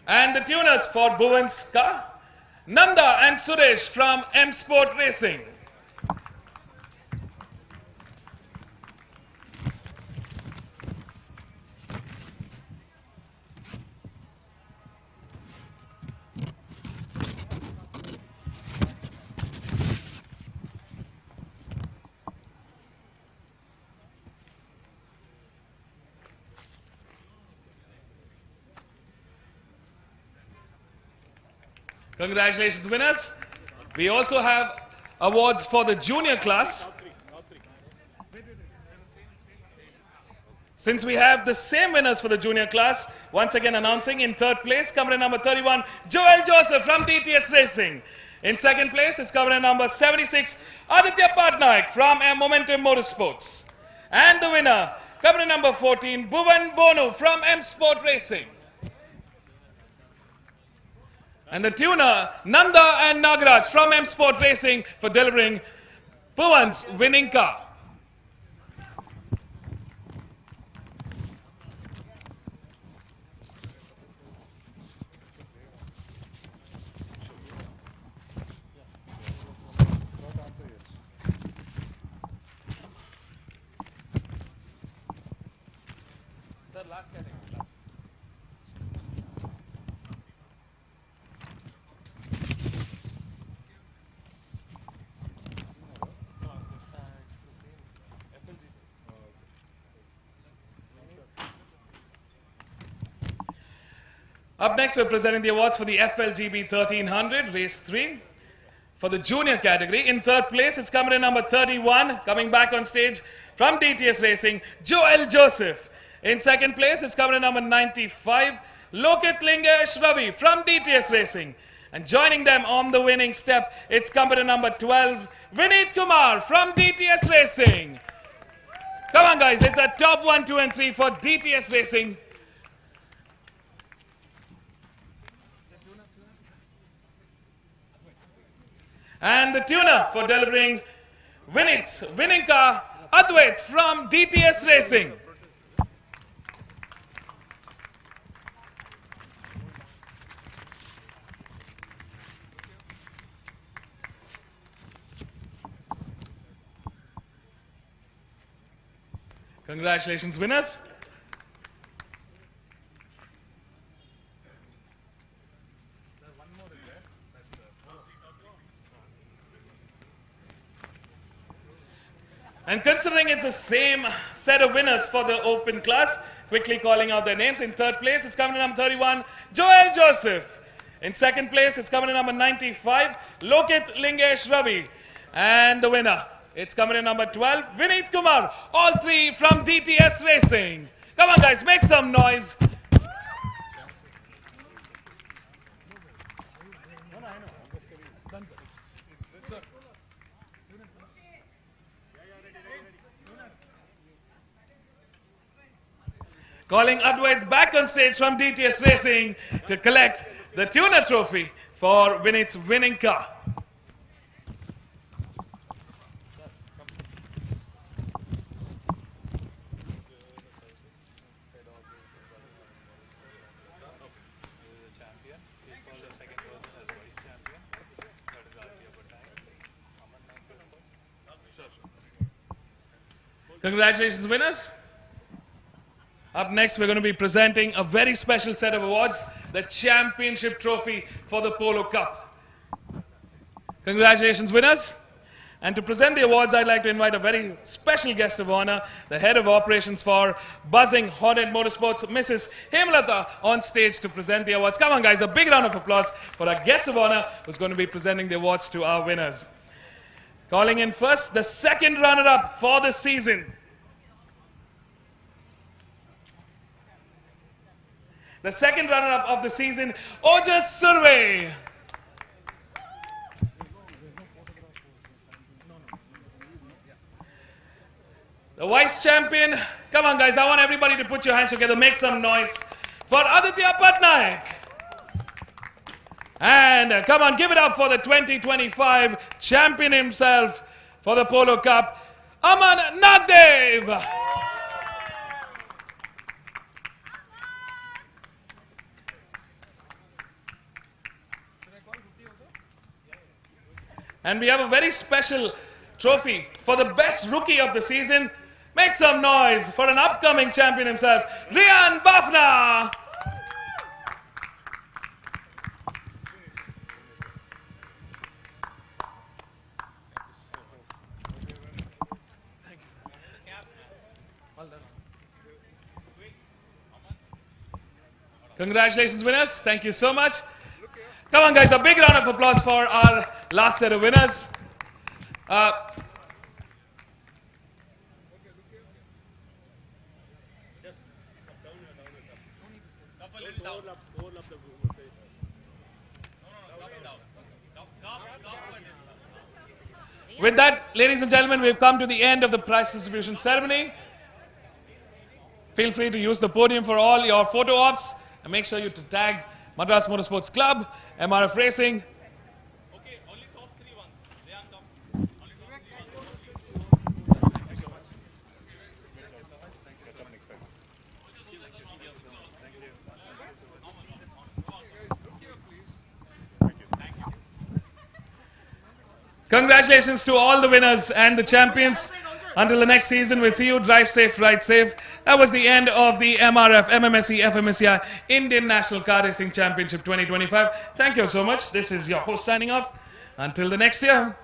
And the tuners for Bhuvan's car, Nanda and Suresh from M Sport Racing. Congratulations, winners. We also have awards for the junior class. Since we have the same winners for the junior class, once again announcing in third place, company number 31, Joel Joseph from DTS Racing. In second place, it's company number 76, Aditya Patnaik from Momentum Motorsports. And the winner, company number 14, Bhuvan Bonu from M Sport Racing. And the tuner, Nanda and Nagaraj from M Sport Racing for delivering Bhuvan's winning car. Up next, we're presenting the awards for the FLGB 1300, race 3. For the junior category, in third place, it's company number 31, coming back on stage from DTS Racing, Joel Joseph. In second place, it's company number 95, Lokit Lingesh Ravi from DTS Racing. And joining them on the winning step, it's company number 12, Vineet Kumar from DTS Racing. Come on, guys, it's a top 1, 2, and 3 for DTS Racing. And the tuner for delivering Vineet's winning car, Advait from DTS Racing. Congratulations, winners. And considering it's the same set of winners for the open class, quickly calling out their names. In third place, it's company number 31, Joel Joseph. In second place, it's company number 95, Lokit Lingesh Ravi. And the winner, it's company number 12, Vineet Kumar. All three from DTS Racing. Come on, guys, make some noise. Calling Advait back on stage from DTS Racing to collect the tuner trophy for Vineet's winning car. Congratulations, winners. Up next, we're going to be presenting a very special set of awards, the championship trophy for the Polo Cup. Congratulations, winners. And to present the awards, I'd like to invite a very special guest of honor, the head of operations for Buzzing Hornet Motorsports, Mrs. Hemlata, on stage to present the awards. Come on, guys, a big round of applause for our guest of honor who's going to be presenting the awards to our winners. Calling in first, the second runner-up for the season. The second runner-up of the season, Ojas Survey. The vice champion, come on guys, I want everybody to put your hands together, make some noise for Aditya Patnaik. And come on, give it up for the 2025 champion himself for the Polo Cup, Aman Nadev. And we have a very special trophy for the best rookie of the season. Make some noise for an upcoming champion himself, Rian Bafna. Congratulations, winners. Thank you so much. Come on, guys, a big round of applause for our last set of winners. With that, ladies and gentlemen, we've come to the end of the prize distribution ceremony. Feel free to use the podium for all your photo ops, and make sure you tag Madras Motorsports Club, MRF Racing. Congratulations to all the winners and the champions. Until the next season, we'll see you. Drive safe, ride safe. That was the end of the MRF MMSC FMSCI Indian National Car Racing Championship 2025. Thank you so much. This is your host signing off. Until the next year.